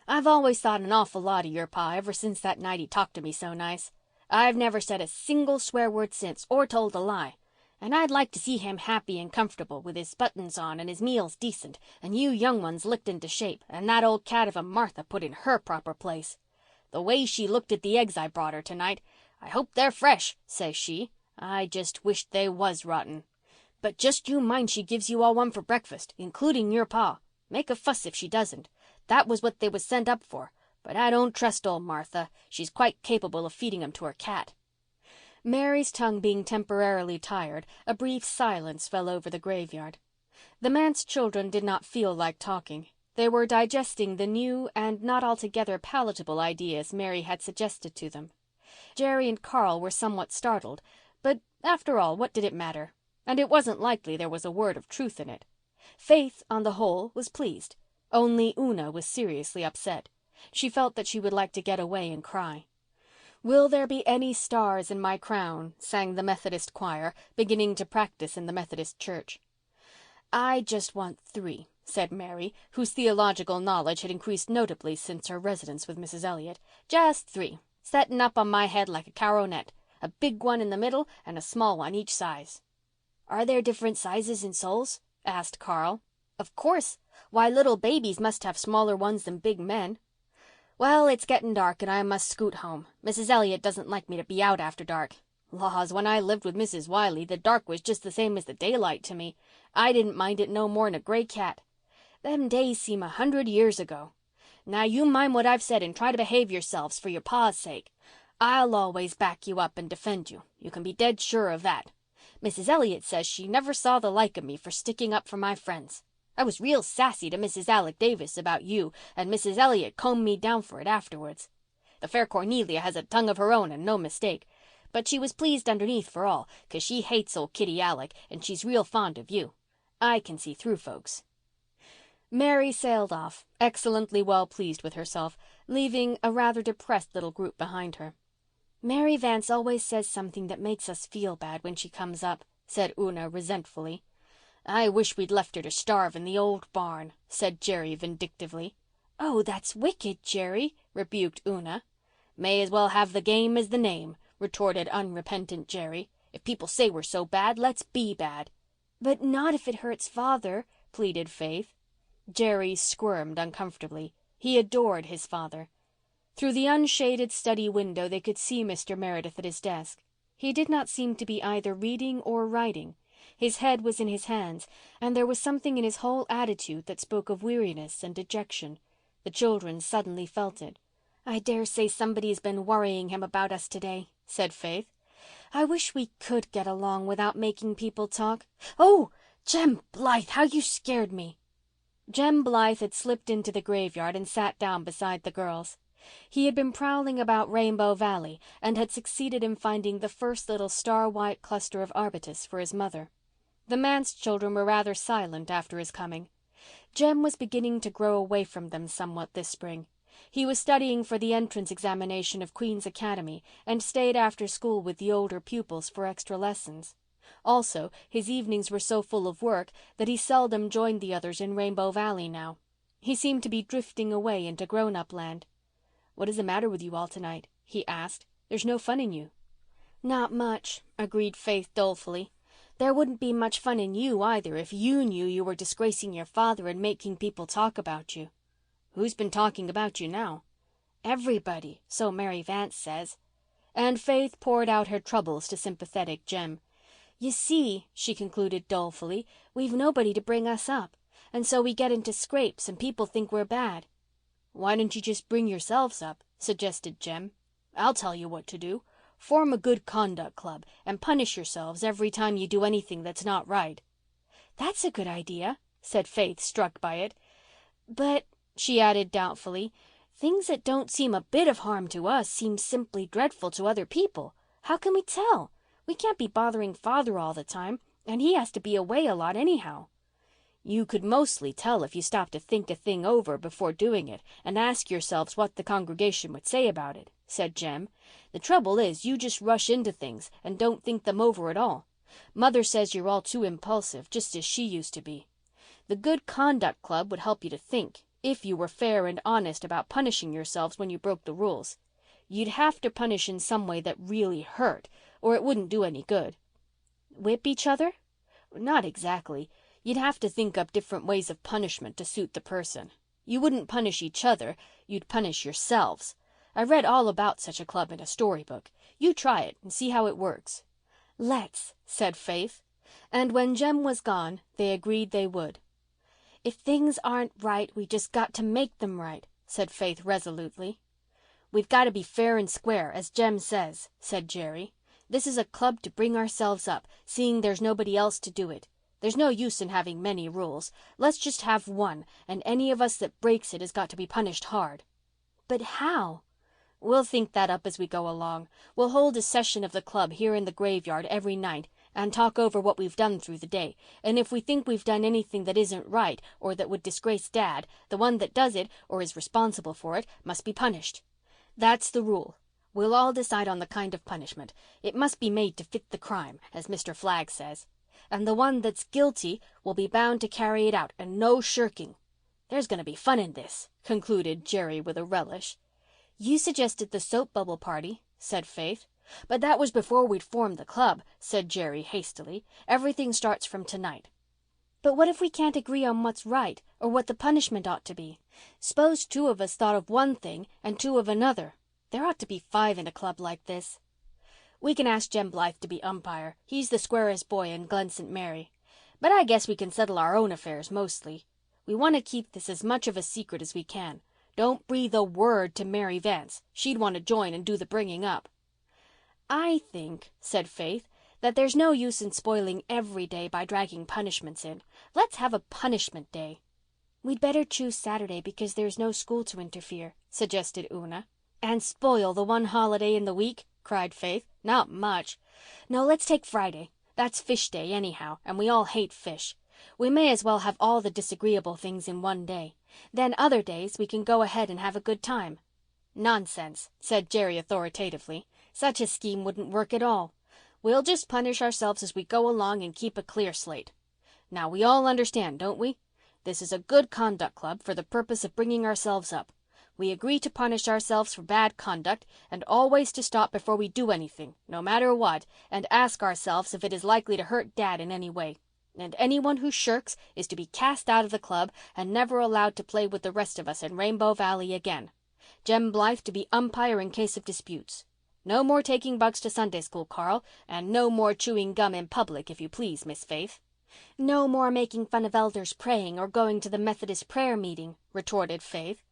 C: I've always thought an awful lot of your pa ever since that night he talked to me so nice. I've never said a single swear word since, or told a lie. And I'd like to see him happy and comfortable, with his buttons on and his meals decent, and you young ones licked into shape, and that old cat of a Martha put in her proper place. The way she looked at the eggs I brought her tonight, 'I hope they're fresh,' says she. I just wished they was rotten. But just you mind she gives you all one for breakfast, including your pa. Make a fuss if she doesn't. That was what they was sent up for. But I don't trust old Martha. She's quite capable of feeding 'em to her cat."
A: Mary's tongue being temporarily tired, a brief silence fell over the graveyard. The manse children did not feel like talking. They were digesting the new and not altogether palatable ideas Mary had suggested to them. Jerry and Carl were somewhat startled, but after all, what did it matter? And it wasn't likely there was a word of truth in it. Faith, on the whole, was pleased. Only Una was seriously upset. She felt that she would like to get away and cry. "Will there be any stars in my crown?" sang the Methodist choir, beginning to practice in the Methodist church. "I just want 3, said Mary, whose theological knowledge had increased notably since her residence with Mrs. Elliott. "Just 3, setting up on my head like a coronet, a big one in the middle and a small one each size." "Are there different sizes in souls?" asked Carl. "Of course. Why, little babies must have smaller ones than big men. Well, it's getting dark and I must scoot home. Mrs. Elliott doesn't like me to be out after dark. Laws, when I lived with Mrs. Wiley, the dark was just the same as the daylight to me. I didn't mind it no more'n a gray cat. Them days seem 100 years ago. Now you mind what I've said and try to behave yourselves for your pa's sake. I'll always back you up and defend you. You can be dead sure of that. Mrs. Elliott says she never saw the like of me for sticking up for my friends. I was real sassy to Mrs. Alec Davis about you, and Mrs. Elliott combed me down for it afterwards. The fair Cornelia has a tongue of her own and no mistake. But she was pleased underneath for all, 'cause she hates old Kitty Alec and she's real fond of you. I can see through folks." Mary sailed off, excellently well pleased with herself, leaving a rather depressed little group behind her. "Mary Vance always says something that makes us feel bad when she comes up," said Una resentfully. "I wish we'd left her to starve in the old barn," said Jerry vindictively. "Oh, that's wicked, Jerry," rebuked Una. "May as well have the game as the name," retorted unrepentant Jerry. "If people say we're so bad, let's be bad." "But not if it hurts Father," pleaded Faith. Jerry squirmed uncomfortably. He adored his father. Through the unshaded study window they could see Mr. Meredith at his desk. He did not seem to be either reading or writing. His head was in his hands, and there was something in his whole attitude that spoke of weariness and dejection. The children suddenly felt it. "I dare say somebody has been worrying him about us today," said Faith. "I wish we could get along without making people talk. Oh, Jem Blythe, how you scared me!" Jem Blythe had slipped into the graveyard and sat down beside the girls. He had been prowling about Rainbow Valley and had succeeded in finding the first little star-white cluster of arbutus for his mother. The manse children were rather silent after his coming. Jem was beginning to grow away from them somewhat this spring. He was studying for the entrance examination of Queen's Academy and stayed after school with the older pupils for extra lessons.
C: Also, his evenings were so full of work that he seldom joined the others in Rainbow Valley now. He seemed to be drifting away into grown-up land. "What is the matter with you all tonight?" he asked. "There's no fun in you." "Not much," agreed Faith dolefully. "There wouldn't be much fun in you either if you knew you were disgracing your father and making people talk about you." "Who's been talking about you now?" "Everybody, so Mary Vance says." And Faith poured out her troubles to sympathetic Jem. "You see," she concluded dolefully, "we've nobody to bring us up, and so we get into scrapes and people think we're bad." "Why don't you just bring yourselves up?" suggested Jem. "I'll tell you what to do. Form a good conduct club and punish yourselves every time you do anything that's not right." "That's a good idea," said Faith, struck by it. "But," she added doubtfully, "things that don't seem a bit of harm to us seem simply dreadful to other people. How can we tell? We can't be bothering Father all the time, and he has to be away a lot anyhow." "You could mostly tell if you stopped to think a thing over before doing it and ask yourselves what the congregation would say about it," said Jem. "The trouble is you just rush into things and don't think them over at all. Mother says you're all too impulsive, just as she used to be. The Good Conduct Club would help you to think, if you were fair and honest about punishing yourselves when you broke the rules. You'd have to punish in some way that really hurt, or it wouldn't do any good." "Whip each other?" "Not exactly. You'd have to think up different ways of punishment to suit the person. You wouldn't punish each other, you'd punish yourselves. I read all about such a club in a storybook. You try it and see how it works." "Let's," said Faith. And when Jem was gone, they agreed they would. "If things aren't right, we just got to make them right," said Faith resolutely. "We've got to be fair and square, as Jem says," said Jerry. "This is a club to bring ourselves up, seeing there's nobody else to do it. There's no use in having many rules. Let's just have one, and any of us that breaks it has got to be punished hard." "But how?" "We'll think that up as we go along. We'll hold a session of the club here in the graveyard every night and talk over what we've done through the day, and if we think we've done anything that isn't right or that would disgrace Dad, the one that does it or is responsible for it must be punished. That's the rule. We'll all decide on the kind of punishment. It must be made to fit the crime, as Mr. Flagg says. And the one that's guilty will be bound to carry it out, and no shirking. There's going to be fun in this," concluded Jerry with a relish. "You suggested the soap bubble party," said Faith. "But that was before we'd formed the club," said Jerry hastily. "Everything starts from tonight." "But what if we can't agree on what's right or what the punishment ought to be? S'pose 2 of us thought of one thing and 2 of another. There ought to be 5 in a club like this." "We can ask Jem Blythe to be umpire. He's the squarest boy in Glen St. Mary. But I guess we can settle our own affairs mostly. We want to keep this as much of a secret as we can. Don't breathe a word to Mary Vance. She'd want to join and do the bringing up." "I think," said Faith, "that there's no use in spoiling every day by dragging punishments in. Let's have a punishment day." "We'd better choose Saturday because there's no school to interfere," suggested Una. "And spoil the one holiday in the week?" cried Faith. "Not much. No, let's take Friday. That's fish day anyhow, and we all hate fish. We may as well have all the disagreeable things in one day. Then other days we can go ahead and have a good time." "Nonsense," said Jerry authoritatively. "Such a scheme wouldn't work at all. We'll just punish ourselves as we go along and keep a clear slate. Now we all understand, don't we? This is a good conduct club for the purpose of bringing ourselves up. We agree to punish ourselves for bad conduct and always to stop before we do anything, no matter what, and ask ourselves if it is likely to hurt Dad in any way. And anyone who shirks is to be cast out of the club and never allowed to play with the rest of us in Rainbow Valley again. Jem Blythe to be umpire in case of disputes. No more taking bugs to Sunday school, Carl, and no more chewing gum in public, if you please, Miss Faith." "No more making fun of elders praying or going to the Methodist prayer meeting," retorted Faith.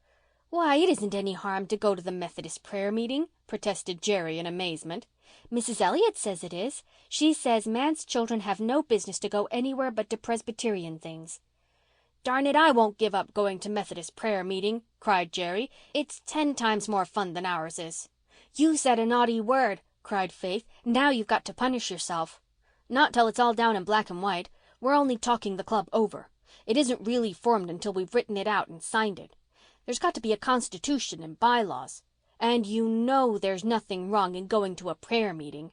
C: "Why, it isn't any harm to go to the Methodist prayer meeting," protested Jerry in amazement. "Mrs. Elliott says it is. She says man's children have no business to go anywhere but to Presbyterian things." "Darn it, I won't give up going to Methodist prayer meeting," cried Jerry. "It's 10 times more fun than ours is." "You said a naughty word," cried Faith. "Now you've got to punish yourself." "Not till it's all down in black and white. We're only talking the club over. It isn't really formed until we've written it out and signed it. There's got to be a constitution and bylaws. And you know there's nothing wrong in going to a prayer meeting."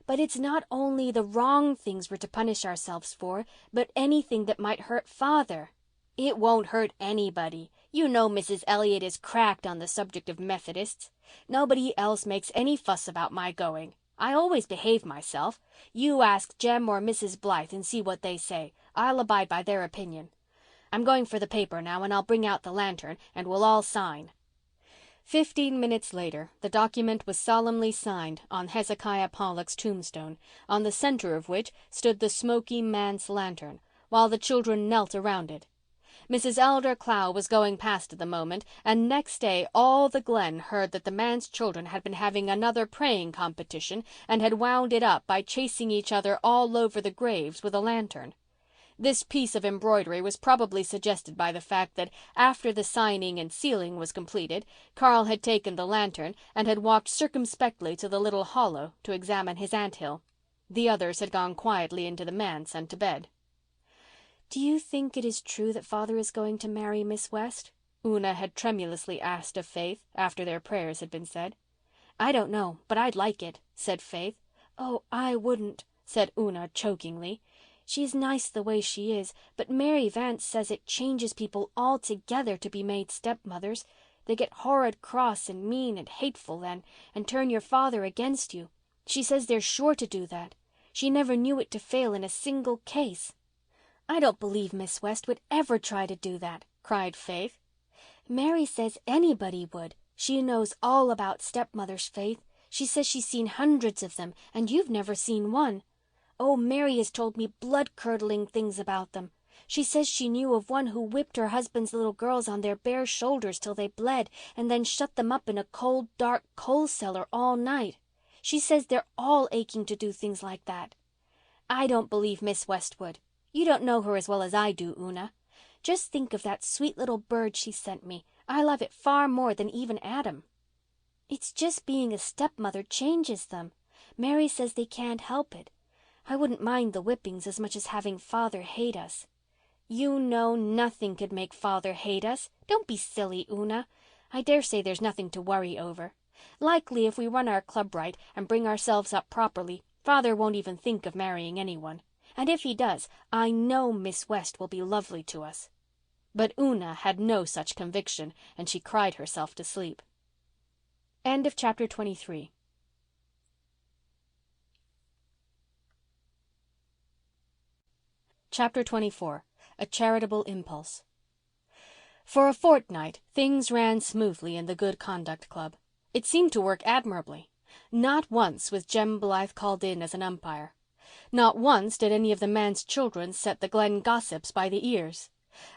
C: But it's not only the wrong things we're to punish ourselves for, but anything that might hurt Father." "It won't hurt anybody. You know Mrs. Elliott is cracked on the subject of Methodists. Nobody else makes any fuss about my going. I always behave myself. You ask Jem or Mrs. Blythe and see what they say. I'll abide by their opinion. I'm going for the paper now, and I'll bring out the lantern and we'll all sign."
B: 15 minutes later, the document was solemnly signed on Hezekiah Pollock's tombstone, on the center of which stood the smoky manse lantern, while the children knelt around it. Mrs. Elder Clow was going past at the moment, and next day all the Glen heard that the manse children had been having another praying competition and had wound it up by chasing each other all over the graves with a lantern. This piece of embroidery was probably suggested by the fact that after the signing and sealing was completed, Carl had taken the lantern and had walked circumspectly to the little hollow to examine his anthill. The others had gone quietly into the manse and to bed.
C: "Do you think it is true that Father is going to marry Miss West?"
B: Una had tremulously asked of Faith after their prayers had been said.
C: "I don't know, but I'd like it," said Faith.
A: "Oh, I wouldn't," said Una chokingly. "She's nice the way she is, but Mary Vance says it changes people altogether to be made stepmothers. They get horrid cross and mean and hateful then, and turn your father against you. She says they're sure to do that. She never knew it to fail in a single case." "I don't believe Miss West would ever try to do that," cried Faith. "Mary says anybody would. She knows all about stepmothers, Faith. She says she's seen hundreds of them, and you've never seen one. Oh, Mary has told me blood-curdling things about them. She says she knew of one who whipped her husband's little girls on their bare shoulders till they bled and then shut them up in a cold, dark coal cellar all night. She says they're all aching to do things like that. I don't believe Miss West would. You don't know her as well as I do, Una. Just think of that sweet little bird she sent me. I love it far more than even Adam." "It's just being a stepmother changes them. Mary says they can't help it. I wouldn't mind the whippings as much as having Father hate us." "You know nothing could make Father hate us. Don't be silly, Una. I dare say there's nothing to worry over. Likely if we run our club right and bring ourselves up properly, Father won't even think of marrying anyone. And if he does, I know Miss West will be lovely to us." But Una had no such conviction, and she cried herself to sleep. End of chapter 23. Chapter 24. A Charitable Impulse. For a fortnight, things ran smoothly in the Good Conduct Club. It seemed to work admirably. Not once was Jem Blythe called in as an umpire. Not once did any of the manse children set the Glen gossips by the ears.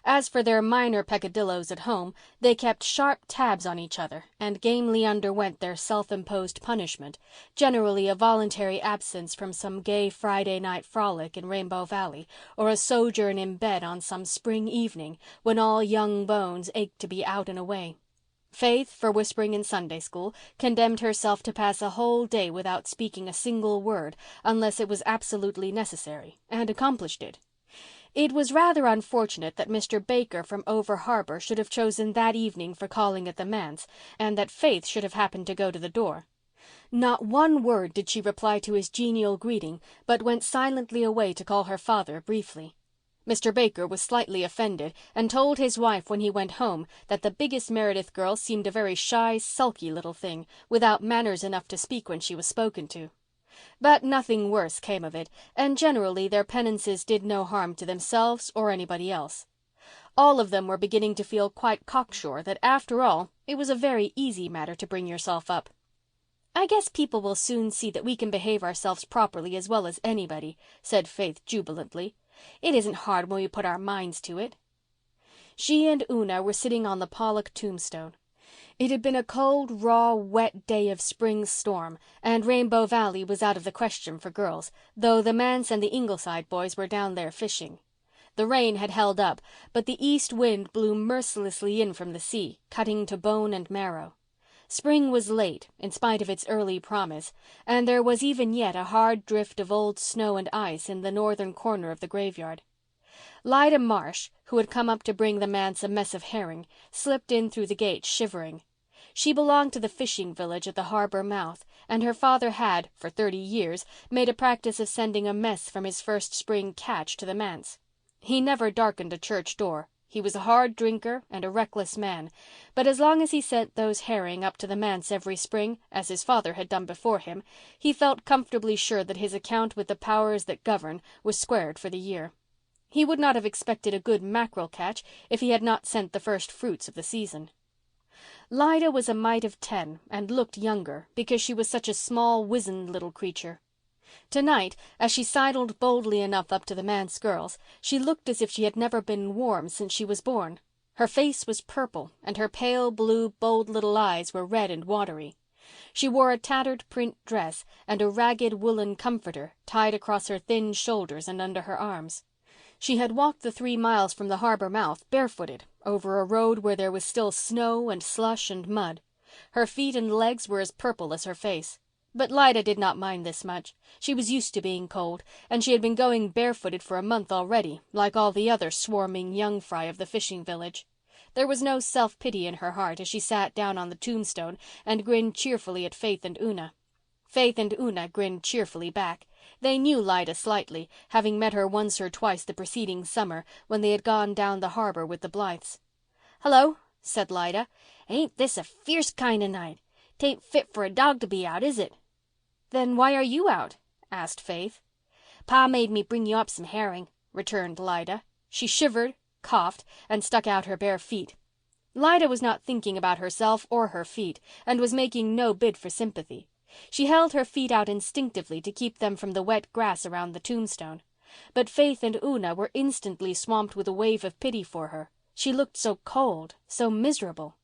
A: As for their minor peccadilloes at home, they kept sharp tabs on each other and gamely underwent their self-imposed punishment, generally a voluntary absence from some gay Friday night frolic in Rainbow Valley, or a sojourn in bed on some spring evening when all young bones ached to be out and away. Faith, for whispering in Sunday school, condemned herself to pass a whole day without speaking a single word unless it was absolutely necessary, and accomplished it. It was rather unfortunate that Mr. Baker from Over Harbour should have chosen that evening for calling at the manse, and that Faith should have happened to go to the door. Not one word did she reply to his genial greeting, but went silently away to call her father briefly. Mr. Baker was slightly offended and told his wife when he went home that the biggest Meredith girl seemed a very shy, sulky little thing, without manners enough to speak when she was spoken to. But nothing worse came of it, and generally their penances did no harm to themselves or anybody else. All of them were beginning to feel quite cocksure that, after all, it was a very easy matter to bring yourself up. "I guess people will soon see that we can behave ourselves properly as well as anybody," said Faith jubilantly. "It isn't hard when we put our minds to it." She and Una were sitting on the Pollock tombstone. It had been a cold, raw, wet day of spring storm, and Rainbow Valley was out of the question for girls, though the manse and the Ingleside boys were down there fishing. The rain had held up, but the east wind blew mercilessly in from the sea, cutting to bone and marrow. Spring was late, in spite of its early promise, and there was even yet a hard drift of old snow and ice in the northern corner of the graveyard. Lida Marsh, who had come up to bring the manse a mess of herring, slipped in through the gate shivering.
C: She belonged to the fishing village at the harbour mouth, and her father had, for 30 years, made a practice of sending a mess from his first spring catch to the manse. He never darkened a church door. He was a hard drinker and a reckless man, but as long as he sent those herring up to the manse every spring, as his father had done before him, he felt comfortably sure that his account with the powers that govern was squared for the year. He would not have expected a good mackerel catch if he had not sent the first fruits of the season. Lida was a mite of 10 and looked younger because she was such a small, wizened little creature. Tonight, as she sidled boldly enough up to the manse girls, she looked as if she had never been warm since she was born. Her face was purple, and her pale blue, bold little eyes were red and watery. She wore a tattered print dress and a ragged woolen comforter tied across her thin shoulders and under her arms. She had walked the 3 miles from the harbour mouth barefooted over a road where there was still snow and slush and mud. Her feet and legs were as purple as her face. But Lida did not mind this much. She was used to being cold, and she had been going barefooted for a month already, like all the other swarming young fry of the fishing village. There was no self-pity in her heart as she sat down on the tombstone and grinned cheerfully at Faith and Una. Faith and Una grinned cheerfully back. They knew Lida slightly, having met her once or twice the preceding summer when they had gone down the harbour with the Blythes. "Hello," said Lida. "Ain't this a fierce kind of night? 'Tain't fit for a dog to be out, is it?" "Then why are you out?" asked Faith. "Pa made me bring you up some herring," returned Lida. She shivered, coughed, and stuck out her bare feet. Lida was not thinking about herself or her feet, and was making no bid for sympathy. She held her feet out instinctively to keep them from the wet grass around the tombstone. But Faith and Una were instantly swamped with a wave of pity for her. She looked so cold, so miserable.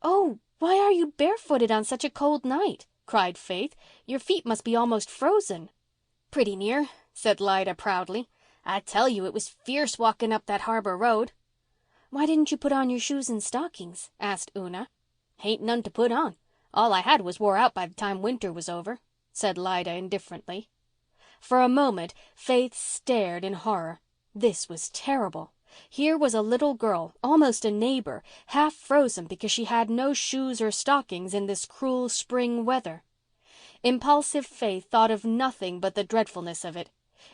C: "Oh, why are you barefooted on such a cold night?" cried Faith. "Your feet must be almost frozen." "Pretty near," said Lida proudly. "I tell you it was fierce walking up that harbour road." "Why didn't you put on your shoes and stockings?" asked Una. "Hain't none to put on. All I had was wore out by the time winter was over," said Lida indifferently. For a moment Faith stared in horror. This was terrible. Here was a little girl, almost a neighbour, half frozen because she had no shoes or stockings in this cruel spring weather. Impulsive Faith thought of nothing but the dreadfulness of it.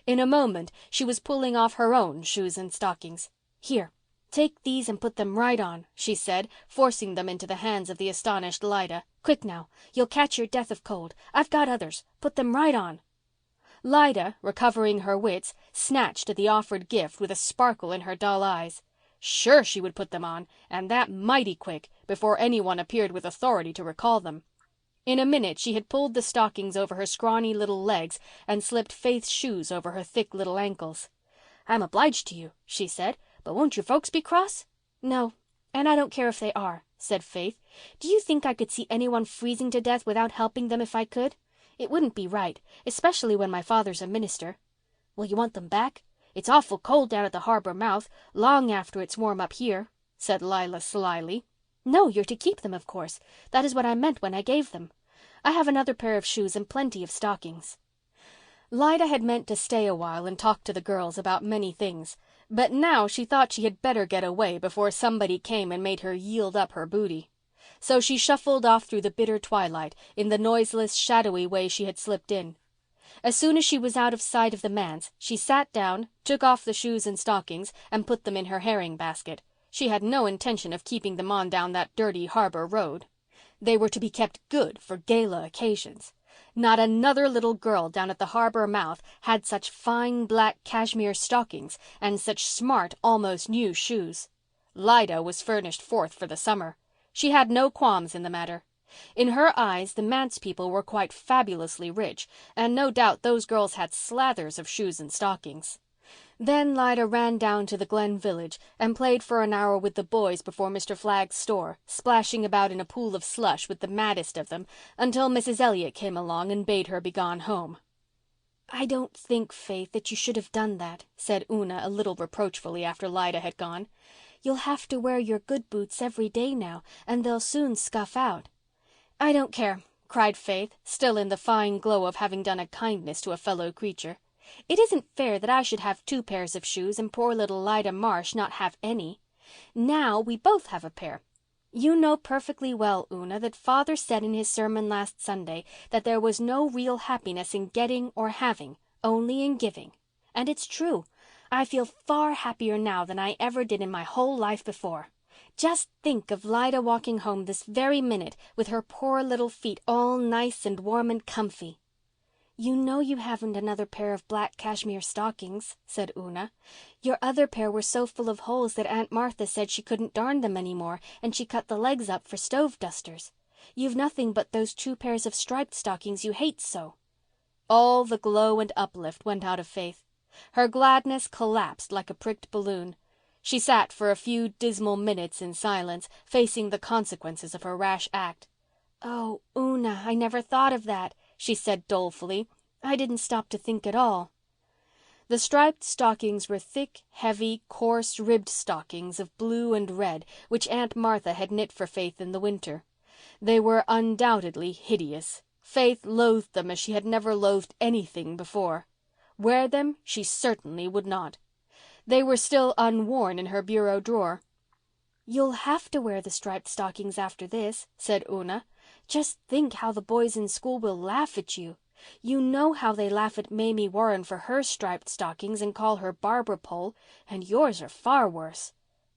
C: In a moment she was pulling off her own shoes and stockings. "Here, take these and put them right on," she said, forcing them into the hands of the astonished Lida. "Quick now, you'll catch your death of cold. I've got others. Put them right on." Lida, recovering her wits, snatched at the offered gift with a sparkle in her dull eyes. Sure she would put them on, and that mighty quick, before anyone appeared with authority to recall them. In a minute she had pulled the stockings over her scrawny little legs and slipped Faith's shoes over her thick little ankles. "I'm obliged to you," she said, "but won't your folks be cross?" "No, and I don't care if they are," said Faith. "Do you think I could see anyone freezing to death without helping them if I could? It wouldn't be right, especially when my father's a minister." "Will you want them back? It's awful cold down at the harbour mouth, long after it's warm up here," said Lila slyly. "No, you're to keep them, of course. That is what I meant when I gave them. I have another pair of shoes and plenty of stockings." Lida had meant to stay a while and talk to the girls about many things, but now she thought she had better get away before somebody came and made her yield up her booty. So she shuffled off through the bitter twilight in the noiseless, shadowy way she had slipped in. As soon as she was out of sight of the manse, she sat down, took off the shoes and stockings, and put them in her herring basket. She had no intention of keeping them on down that dirty harbour road. They were to be kept good for gala occasions. Not another little girl down at the harbour mouth had such fine black cashmere stockings and such smart, almost new shoes. Lida was furnished forth for the summer. She had no qualms in the matter. In her eyes the manse people were quite fabulously rich, and no doubt those girls had slathers of shoes and stockings. Then Lida ran down to the Glen village and played for an hour with the boys before Mr. Flagg's store, splashing about in a pool of slush with the maddest of them, until Mrs. Elliott came along and bade her begone home. "I don't think, Faith, that you should have done that," said Una a little reproachfully after Lida had gone. "You'll have to wear your good boots every day now, and they'll soon scuff out." "I don't care," cried Faith, still in the fine glow of having done a kindness to a fellow creature. "It isn't fair that I should have 2 pairs of shoes and poor little Lida Marsh not have any. Now we both have a pair. You know perfectly well, Una, that Father said in his sermon last Sunday that there was no real happiness in getting or having, only in giving. And it's true. I feel far happier now than I ever did in my whole life before. Just think of Lida walking home this very minute with her poor little feet all nice and warm and comfy. You know you haven't another pair of black cashmere stockings, said Una. Your other pair were so full of holes that Aunt Martha said she couldn't darn them any more, and she cut the legs up for stove dusters. You've nothing but those 2 pairs of striped stockings you hate so.
B: All the glow and uplift went out of Faith. Her gladness collapsed like a pricked balloon. She sat for a few dismal minutes in silence, facing the consequences of her rash act.
C: Oh, Una, I never thought of that, she said dolefully. I didn't stop to think at all.
B: The striped stockings were thick, heavy, coarse-ribbed stockings of blue and red, which Aunt Martha had knit for Faith in the winter. They were undoubtedly hideous. Faith loathed them as she had never loathed anything before. Wear them she certainly would not. They were still unworn in her bureau drawer.
C: You'll have to wear the striped stockings after this, said Una. Just think how the boys in school will laugh at you. You know how they laugh at Mamie Warren for her striped stockings and call her Barbara Pole, and yours are far worse.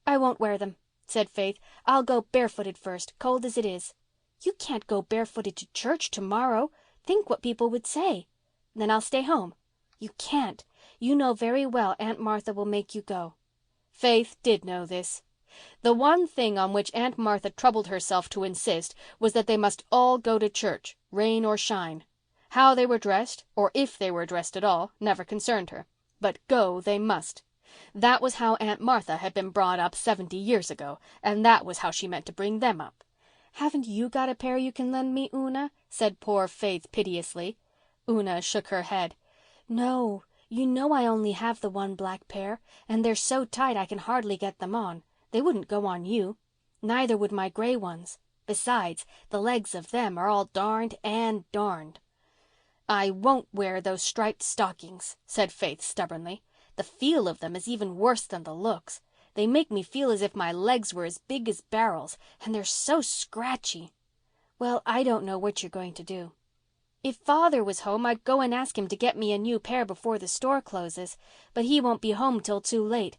C: I won't wear them, said Faith. I'll go barefooted first, cold as it is. You can't go barefooted to church tomorrow. Think what people would say. Then I'll stay home. You can't. You know very well Aunt Martha will make you go.
B: Faith did know this. The one thing on which Aunt Martha troubled herself to insist was that they must all go to church, rain or shine. How they were dressed, or if they were dressed at all, never concerned her. But go they must. That was how Aunt Martha had been brought up 70 years ago, and that was how she meant to bring them up.
C: Haven't you got a pair you can lend me, Una? Said poor Faith piteously.
B: Una shook her head.
C: No, you know I only have the one black pair, and they're so tight I can hardly get them on. They wouldn't go on you. Neither would my gray ones. Besides, the legs of them are all darned and darned.
B: I won't wear those striped stockings, said Faith stubbornly. The feel of them is even worse than the looks. They make me feel as if my legs were as big as barrels, and they're so scratchy.
C: Well, I don't know what you're going to do.
B: If Father was home, I'd go and ask him to get me a new pair before the store closes, but he won't be home till too late.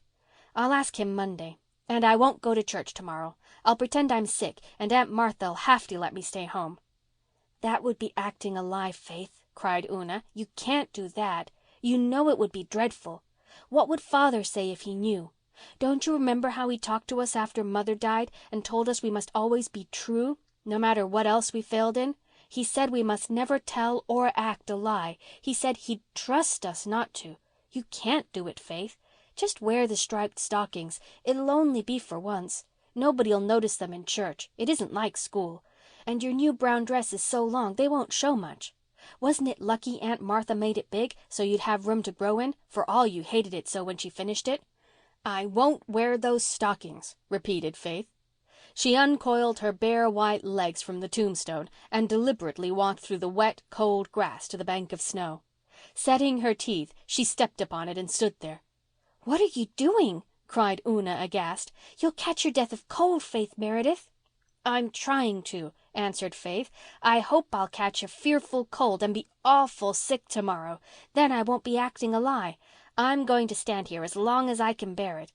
B: I'll ask him Monday. And I won't go to church tomorrow. I'll pretend I'm sick, and Aunt Martha'll have to let me stay home.
C: That would be acting a lie, Faith, cried Una. You can't do that. You know it would be dreadful. What would Father say if he knew? Don't you remember how he talked to us after Mother died and told us we must always be true, no matter what else we failed in? He said we must never tell or act a lie. He said he'd trust us not to. You can't do it, Faith. Just wear the striped stockings. It'll only be for once. Nobody'll notice them in church. It isn't like school. And your new brown dress is so long they won't show much. Wasn't it lucky Aunt Martha made it big so you'd have room to grow in, for all you hated it so when she finished it?
B: I won't wear those stockings, repeated Faith. She uncoiled her bare white legs from the tombstone and deliberately walked through the wet, cold grass to the bank of snow. Setting her teeth, she stepped upon it and stood there.
C: What are you doing? Cried Una aghast. You'll catch your death of cold, Faith Meredith.
B: I'm trying to, answered Faith. I hope I'll catch a fearful cold and be awful sick tomorrow. Then I won't be acting a lie. I'm going to stand here as long as I can bear it.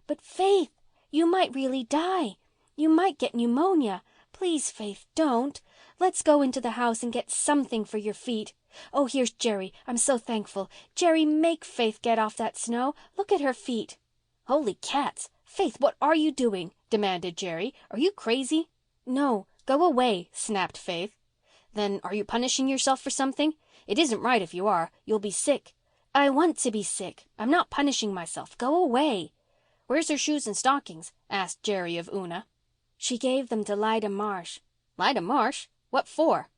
C: But Faith, you might really die. You might get pneumonia. Please, Faith, don't. Let's go into the house and get something for your feet. Oh, here's Jerry. I'm so thankful. Jerry, make Faith get off that snow. Look at her feet.
B: Holy cats! Faith, what are you doing? Demanded Jerry. Are you crazy?
C: No,
B: go away, snapped Faith. Then are you punishing yourself for something? It isn't right if you are. You'll be sick.
C: I want to be sick.
B: I'm not punishing myself. Go away. Where's her shoes and stockings? Asked Jerry of Una.
C: She gave them to Lida Marsh.
B: Lida Marsh? What for?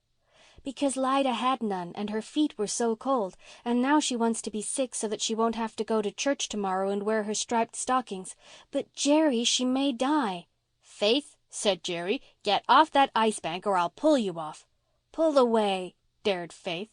C: Because Lida had none and her feet were so cold, and now she wants to be sick so that she won't have to go to church tomorrow and wear her striped stockings. But, Jerry, she may die.
B: Faith, said Jerry, get off that ice bank or I'll pull you off.
C: Pull away, dared Faith.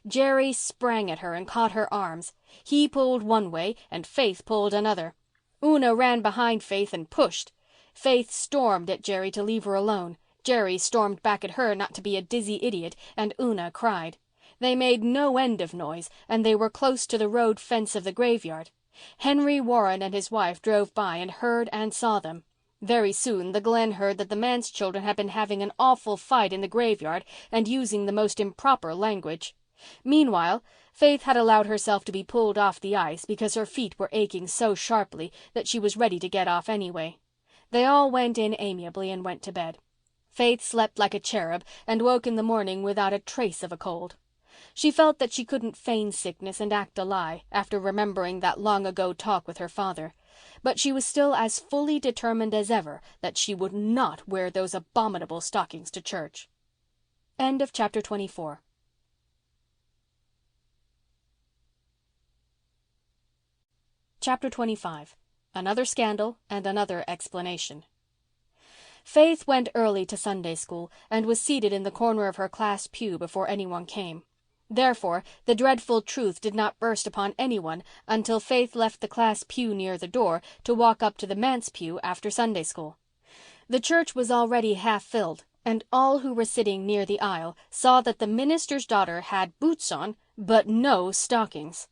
B: Jerry sprang at her and caught her arms. He pulled one way and Faith pulled another. Una ran behind Faith and pushed.
C: Faith stormed at Jerry to leave her alone. Jerry stormed back at her not to be a dizzy idiot, and Una cried. They made no end of noise, and they were close to the road fence of the graveyard. Henry Warren and his wife drove by and heard and saw them. Very soon the Glen heard that the manse children had been having an awful fight in the graveyard and using the most improper language. Meanwhile, Faith had allowed herself to be pulled off the ice because her feet were aching so sharply that she was ready to get off anyway. They all went in amiably and went to bed. Faith slept like a cherub and woke in the morning without a trace of a cold. She felt that she couldn't feign sickness and act a lie after remembering that long-ago talk with her father. But she was still as fully determined as ever that she would not wear those abominable stockings to church. End of chapter 24. Chapter 25. Another Scandal and Another Explanation. Faith went early to Sunday school and was seated in the corner of her class pew before anyone came. Therefore, the dreadful truth did not burst upon anyone until Faith left the class pew near the door to walk up to the manse pew after Sunday school. The church was already half filled, and all who were sitting near the aisle saw that the minister's daughter had boots on, but no stockings.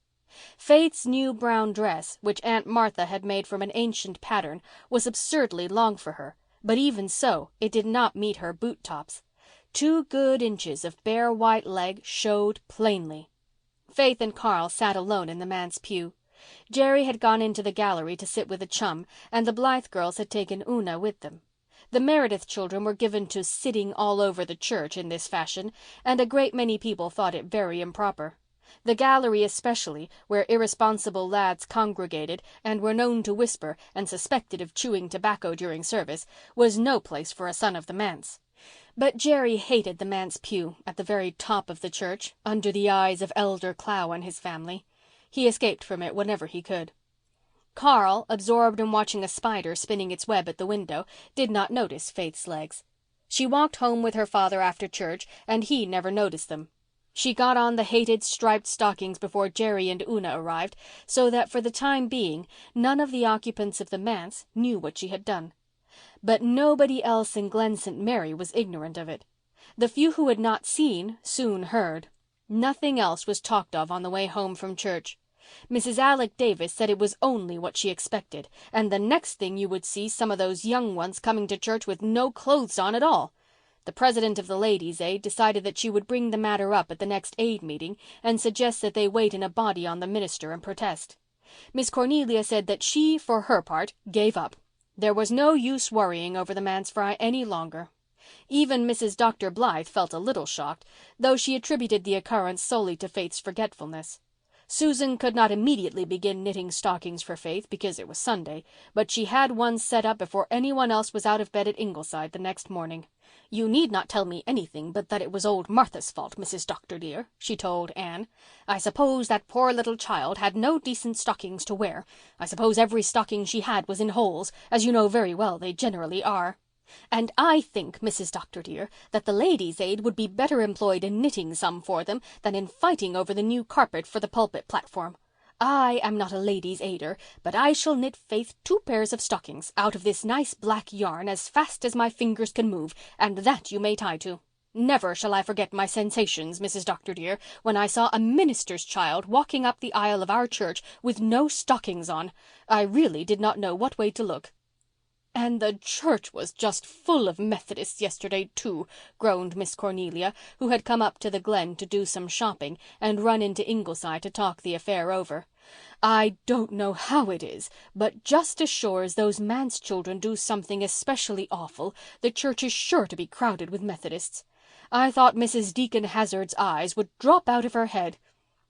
C: Faith's new brown dress, which Aunt Martha had made from an ancient pattern, was absurdly long for her, but even so it did not meet her boot tops. 2 good inches of bare white leg showed plainly. Faith and Carl sat alone in the manse pew. Jerry had gone into the gallery to sit with a chum, and the Blythe girls had taken Una with them. The Meredith children were given to sitting all over the church in this fashion, and a great many people thought it very improper. The gallery especially, where irresponsible lads congregated and were known to whisper and suspected of chewing tobacco during service, was no place for a son of the manse. But Jerry hated the manse pew at the very top of the church, under the eyes of Elder Clow and his family. He escaped from it whenever he could. Carl, absorbed in watching a spider spinning its web at the window, did not notice Faith's legs. She walked home with her father after church, and he never noticed them. She got on the hated striped stockings before Jerry and Una arrived, so that for the time being none of the occupants of the manse knew what she had done. But nobody else in Glen St. Mary was ignorant of it. The few who had not seen soon heard. Nothing else was talked of on the way home from church. Mrs. Alec Davis said it was only what she expected, and the next thing you would see some of those young ones coming to church with no clothes on at all. The president of the Ladies' Aid decided that she would bring the matter up at the next aid meeting and suggest that they wait in a body on the minister and protest. Miss Cornelia said that she, for her part, gave up. There was no use worrying over the manse fry any longer. Even Mrs. Dr. Blythe felt a little shocked, though she attributed the occurrence solely to Faith's forgetfulness. Susan could not immediately begin knitting stockings for Faith because it was Sunday, but she had one set up before anyone else was out of bed at Ingleside the next morning. "You need not tell me anything but that it was old Martha's fault, Mrs. Dr. dear," she told Anne. "I suppose that poor little child had no decent stockings to wear. I suppose every stocking she had was in holes, as you know very well they generally are. And I think, Mrs. Dr. dear, that the Ladies' Aid would be better employed in knitting some for them than in fighting over the new carpet for the pulpit platform. I am not a Ladies' Aider, but I shall knit Faith 2 pairs of stockings out of this nice black yarn as fast as my fingers can move, and that you may tie to. Never shall I forget my sensations, Mrs. Dr. dear, when I saw a minister's child walking up the aisle of our church with no stockings on. I really did not know what way to look." "And the church was just full of Methodists yesterday, too," groaned Miss Cornelia, who had come up to the Glen to do some shopping and run into Ingleside to talk the affair over. "I don't know how it is, but just as sure as those manse children do something especially awful, the church is sure to be crowded with Methodists. I thought Mrs. Deacon Hazard's eyes would drop out of her head.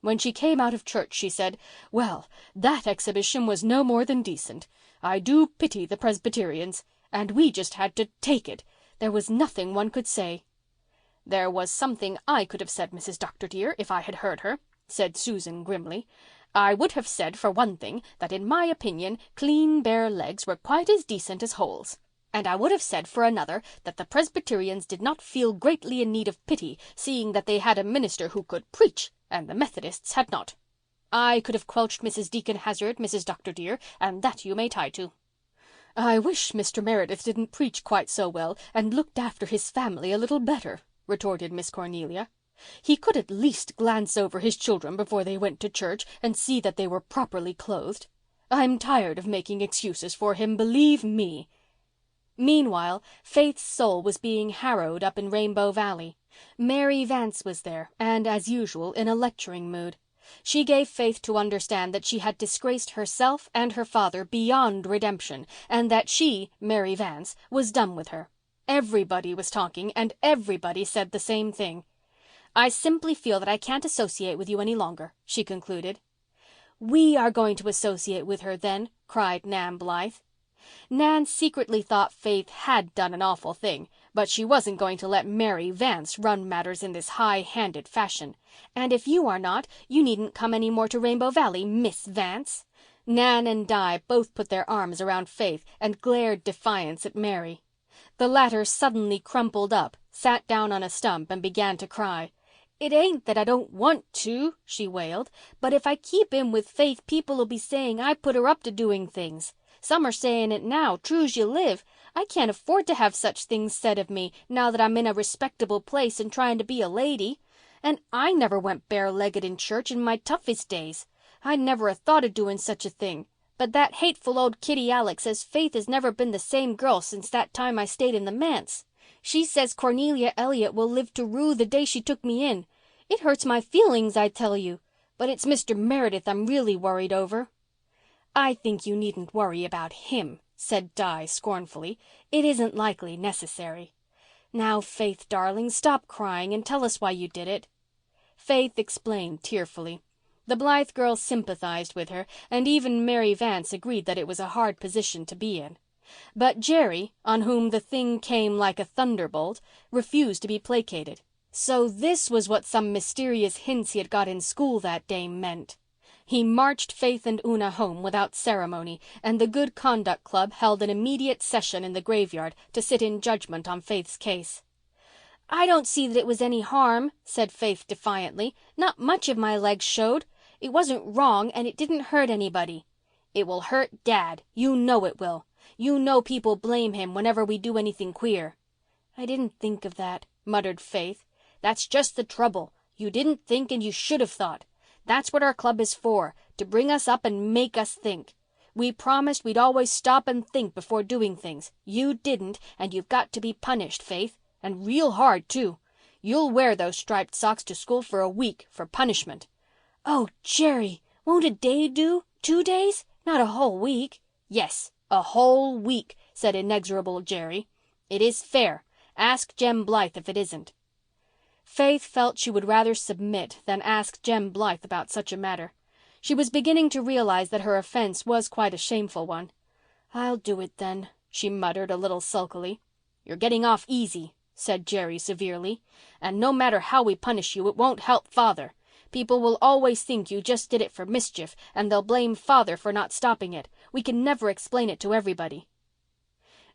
C: When she came out of church she said, 'Well, that exhibition was no more than decent. I do pity the Presbyterians. And we just had to take it. There was nothing one could say.'" "There was something I could have said, Mrs. Dr. dear, if I had heard her," said Susan grimly. "I would have said, for one thing, that in my opinion clean bare legs were quite as decent as holes. And I would have said, for another, that the Presbyterians did not feel greatly in need of pity, seeing that they had a minister who could preach, and the Methodists had not. I could have quelched Mrs. Deacon Hazard, Mrs. Dr. dear, and that you may tie to."
B: "I wish Mr. Meredith didn't preach quite so well and looked after his family a little better," retorted Miss Cornelia. "He could at least glance over his children before they went to church and see that they were properly clothed. I'm tired of making excuses for him, believe me."
A: Meanwhile, Faith's soul was being harrowed up in Rainbow Valley. Mary Vance was there and, as usual, in a lecturing mood. She gave Faith to understand that she had disgraced herself and her father beyond redemption, and that she, Mary Vance, was done with her. Everybody was talking, and everybody said the same thing. "I simply feel that I can't associate with you any longer," she concluded. "We are going to associate with her then," cried Nan Blythe. Nan secretly thought Faith had done an awful thing, but she wasn't going to let Mary Vance run matters in this high-handed fashion. "And if you are not, you needn't come any more to Rainbow Valley, Miss Vance." Nan and Di both put their arms around Faith and glared defiance at Mary. The latter suddenly crumpled up, sat down on a stump, and began to cry. "It ain't that I don't want to," she wailed, "but if I keep in with Faith people'll be saying I put her up to doing things. Some are saying it now, true's you live. I can't afford to have such things said of me now that I'm in a respectable place and trying to be a lady. And I never went bare-legged in church in my toughest days. I'd never a thought of doing such a thing. But that hateful old Kitty Alex says Faith has never been the same girl since that time I stayed in the manse. She says Cornelia Elliott will live to rue the day she took me in. It hurts my feelings, I tell you. But it's Mr. Meredith I'm really worried over." "I think you needn't worry about him," said Di scornfully. "It isn't likely necessary. Now, Faith, darling, stop crying and tell us why you did it." Faith explained tearfully. The Blythe girls sympathized with her, and even Mary Vance agreed that it was a hard position to be in. But Jerry, on whom the thing came like a thunderbolt, refused to be placated. So this was what some mysterious hints he had got in school that day meant. He marched Faith and Una home without ceremony, and the Good Conduct Club held an immediate session in the graveyard to sit in judgment on Faith's case. "I don't see that it was any harm," said Faith defiantly. "Not much of my legs showed. It wasn't wrong and it didn't hurt anybody." "It will hurt Dad. You know it will. You know people blame him whenever we do anything queer." "I didn't think of that," muttered Faith. "That's just the trouble. You didn't think and you should have thought. That's what our club is for, to bring us up and make us think. We promised we'd always stop and think before doing things. You didn't, and you've got to be punished, Faith. And real hard, too. You'll wear those striped socks to school for a week for punishment." "Oh, Jerry, won't a day do? 2 days? Not a whole week?" "Yes, a whole week," said inexorable Jerry. "It is fair. Ask Jem Blythe if it isn't." Faith felt she would rather submit than ask Jem Blythe about such a matter. She was beginning to realize that her offense was quite a shameful one. "I'll do it then," she muttered a little sulkily. "You're getting off easy," said Jerry severely. "And no matter how we punish you, it won't help Father. People will always think you just did it for mischief, and they'll blame Father for not stopping it. We can never explain it to everybody."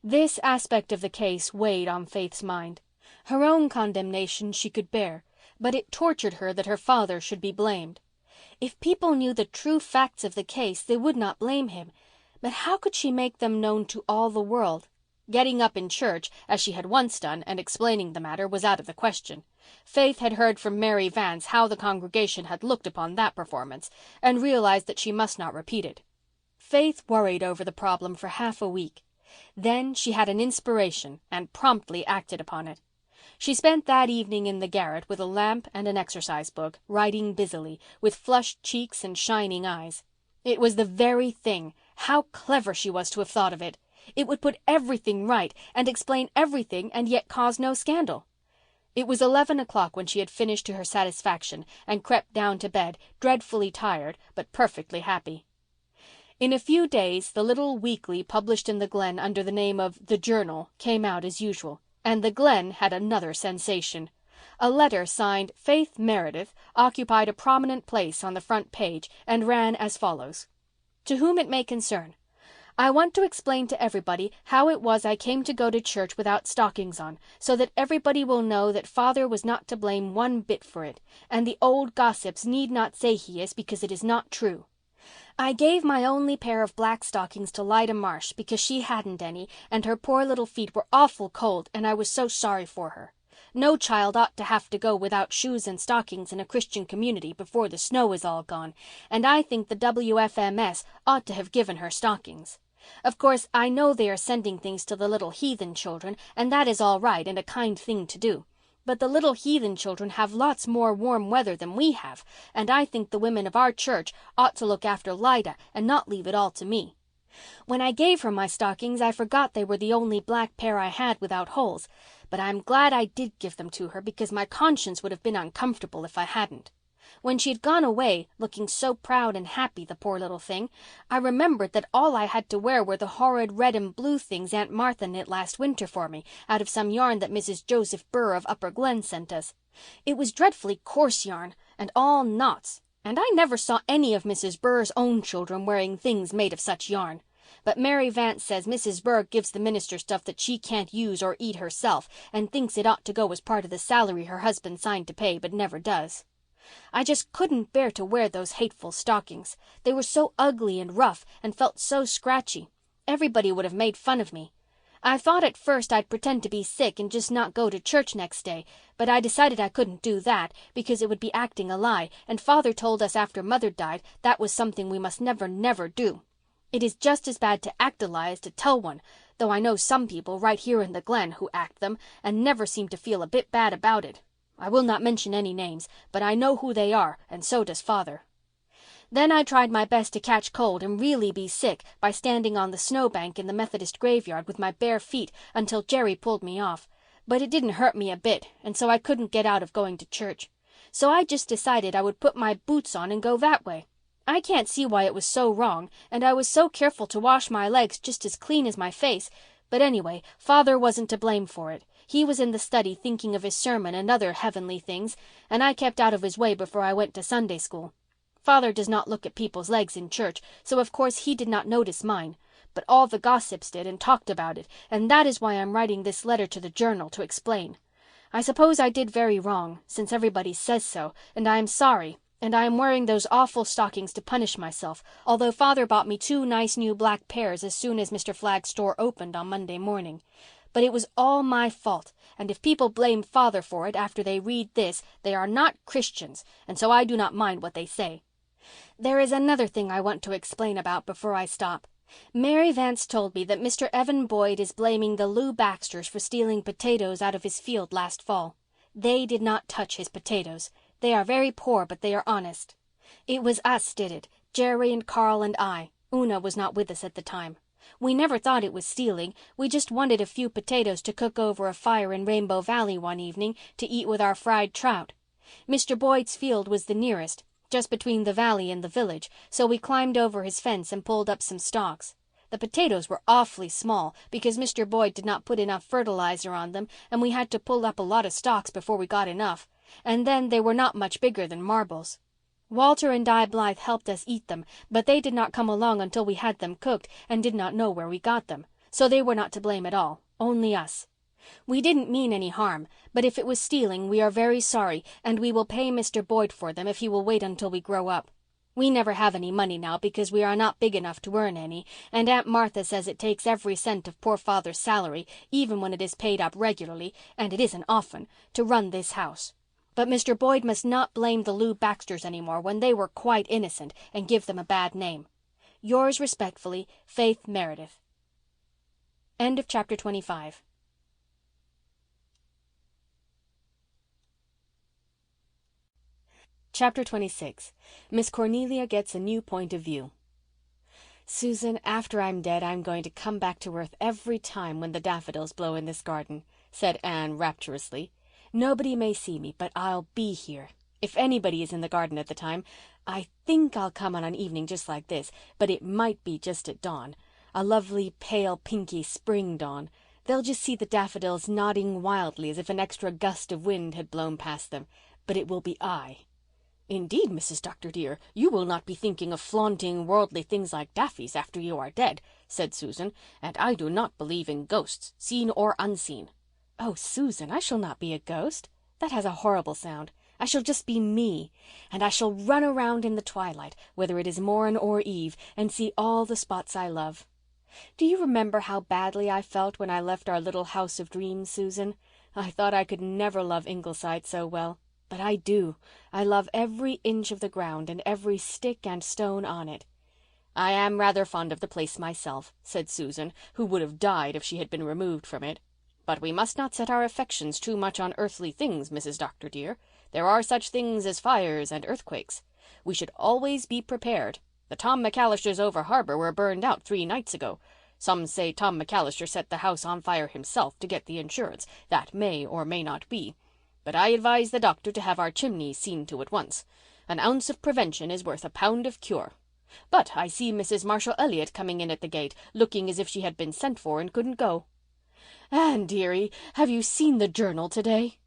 A: This aspect of the case weighed on Faith's mind. Her own condemnation she could bear, but it tortured her that her father should be blamed. If people knew the true facts of the case, they would not blame him. But how could she make them known to all the world? Getting up in church, as she had once done, and explaining the matter was out of the question. Faith had heard from Mary Vance how the congregation had looked upon that performance, and realized that she must not repeat it. Faith worried over the problem for half a week. Then she had an inspiration and promptly acted upon it. She spent that evening in the garret with a lamp and an exercise book, writing busily, with flushed cheeks and shining eyes. It was the very thing. How clever she was to have thought of it. It would put everything right and explain everything and yet cause no scandal. It was 11 o'clock when she had finished to her satisfaction and crept down to bed, dreadfully tired but perfectly happy. In a few days the little weekly published in the Glen under the name of The Journal came out as usual, and the Glen had another sensation. A letter signed Faith Meredith occupied a prominent place on the front page and ran as follows: "To whom it may concern. I want to explain to everybody how it was I came to go to church without stockings on, so that everybody will know that Father was not to blame one bit for it, and the old gossips need not say he is, because it is not true.
C: I gave my only pair of black stockings to Lida Marsh because she hadn't any and her poor little feet were awful cold and I was so sorry for her. No child ought to have to go without shoes and stockings in a Christian community before the snow is all gone, and I think the WFMS ought to have given her stockings. Of course, I know they are sending things to the little heathen children, and that is all right and a kind thing to do. But the little heathen children have lots more warm weather than we have, and I think the women of our church ought to look after Lida and not leave it all to me. When I gave her my stockings, I forgot they were the only black pair I had without holes, but I'm glad I did give them to her because my conscience would have been uncomfortable if I hadn't. When she'd gone away, looking so proud and happy, the poor little thing, I remembered that all I had to wear were the horrid red and blue things Aunt Martha knit last winter for me out of some yarn that Mrs. Joseph Burr of Upper Glen sent us. It was dreadfully coarse yarn and all knots, and I never saw any of Mrs. Burr's own children wearing things made of such yarn. But Mary Vance says Mrs. Burr gives the minister stuff that she can't use or eat herself and thinks it ought to go as part of the salary her husband signed to pay but never does. I just couldn't bear to wear those hateful stockings. They were so ugly and rough and felt so scratchy. Everybody would have made fun of me. I thought at first I'd pretend to be sick and just not go to church next day, but I decided I couldn't do that because it would be acting a lie, and Father told us after Mother died that was something we must never do. It is just as bad to act a lie as to tell one, though I know some people right here in the Glen who act them and never seem to feel a bit bad about it. I will not mention any names, but I know who they are, and so does Father. Then I tried my best to catch cold and really be sick by standing on the snowbank in the Methodist graveyard with my bare feet until Jerry pulled me off. But it didn't hurt me a bit, and so I couldn't get out of going to church. So I just decided I would put my boots on and go that way. I can't see why it was so wrong, and I was so careful to wash my legs just as clean as my face. But anyway, Father wasn't to blame for it. He was in the study thinking of his sermon and other heavenly things, and I kept out of his way before I went to Sunday school. Father does not look at people's legs in church, so of course he did not notice mine. But all the gossips did and talked about it, and that is why I'm writing this letter to the Journal to explain. I suppose I did very wrong, since everybody says so, and I am sorry, and I am wearing those awful stockings to punish myself, although Father bought me 2 nice new black pairs as soon as Mr. Flagg's store opened on Monday morning. But it was all my fault, and if people blame Father for it after they read this, they are not Christians, and so I do not mind what they say. There is another thing I want to explain about before I stop. Mary Vance told me that Mr. Evan Boyd is blaming the Lou Baxters for stealing potatoes out of his field last fall. They did not touch his potatoes. They are very poor, but they are honest. It was us did it, Jerry and Carl and I. Una was not with us at the time. We never thought it was stealing. We just wanted a few potatoes to cook over a fire in Rainbow Valley one evening to eat with our fried trout. Mr. Boyd's field was the nearest, just between the valley and the village, so we climbed over his fence and pulled up some stalks. The potatoes were awfully small because Mr. Boyd did not put enough fertilizer on them, and we had to pull up a lot of stalks before we got enough. And then they were not much bigger than marbles. Walter and Di Blythe helped us eat them, but they did not come along until we had them cooked and did not know where we got them, so they were not to blame at all, only us. We didn't mean any harm, but if it was stealing, we are very sorry, and we will pay Mr. Boyd for them if he will wait until we grow up. We never have any money now because we are not big enough to earn any, and Aunt Martha says it takes every cent of poor Father's salary, even when it is paid up regularly, and it isn't often, to run this house. But Mr. Boyd must not blame the Lou Baxters anymore when they were quite innocent and give them a bad name. Yours respectfully, Faith Meredith. End of chapter 25. Chapter 26. Miss Cornelia Gets a New Point of View. Susan, after I'm dead, I'm going to come back to earth every time when the daffodils blow in this garden, said Anne rapturously. Nobody may see me, but I'll be here. If anybody is in the garden at the time, I think I'll come on an evening just like this, but it might be just at dawn. A lovely, pale, pinky spring dawn. They'll just see the daffodils nodding wildly as if an extra gust of wind had blown past them. But it will be I. Indeed, Mrs. Dr. dear, you will not be thinking of flaunting worldly things like daffies after you are dead, said Susan, and I do not believe in ghosts, seen or unseen. Oh, Susan, I shall not be a ghost. That has a horrible sound. I shall just be me, and I shall run around in the twilight, whether it is morn or eve, and see all the spots I love. Do you remember how badly I felt when I left our little house of dreams, Susan? I thought I could never love Ingleside so well. But I do. I love every inch of the ground and every stick and stone on it.
B: I am rather fond of the place myself, said Susan, who would have died if she had been removed from it. But we must not set our affections too much on earthly things, Mrs. Dr. dear. There are such things as fires and earthquakes. We should always be prepared. The Tom McAllisters over harbour were burned out 3 nights ago. Some say Tom McAllister set the house on fire himself to get the insurance. That may or may not be. But I advise the doctor to have our chimneys seen to at once. An ounce of prevention is worth a pound of cure. But I see Mrs. Marshall Elliott coming in at the gate, looking as if she had been sent for and couldn't go. Anne, dearie, have you seen the journal today?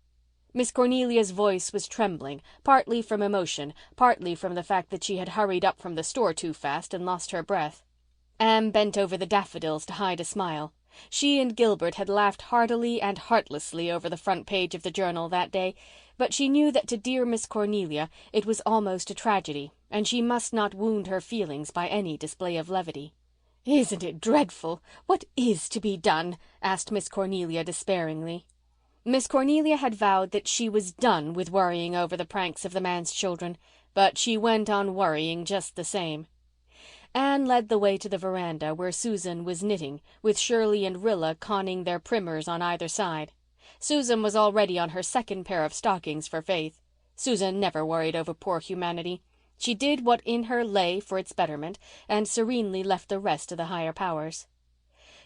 B: Miss Cornelia's voice was trembling, partly from emotion, partly from the fact that she had hurried up from the store too fast and lost her breath. Anne bent over the daffodils to hide a smile. She and Gilbert had laughed heartily and heartlessly over the front page of the journal that day, but she knew that to dear Miss Cornelia it was almost a tragedy, and she must not wound her feelings by any display of levity. "Isn't it dreadful? What is to be done?" asked Miss Cornelia despairingly. Miss Cornelia had vowed that she was done with worrying over the pranks of the manse children, but she went on worrying just the same. Anne led the way to the veranda where Susan was knitting, with Shirley and Rilla conning their primers on either side. Susan was already on her second pair of stockings for Faith. Susan never worried over poor humanity. She did what in her lay for its betterment, and serenely left the rest to the higher powers.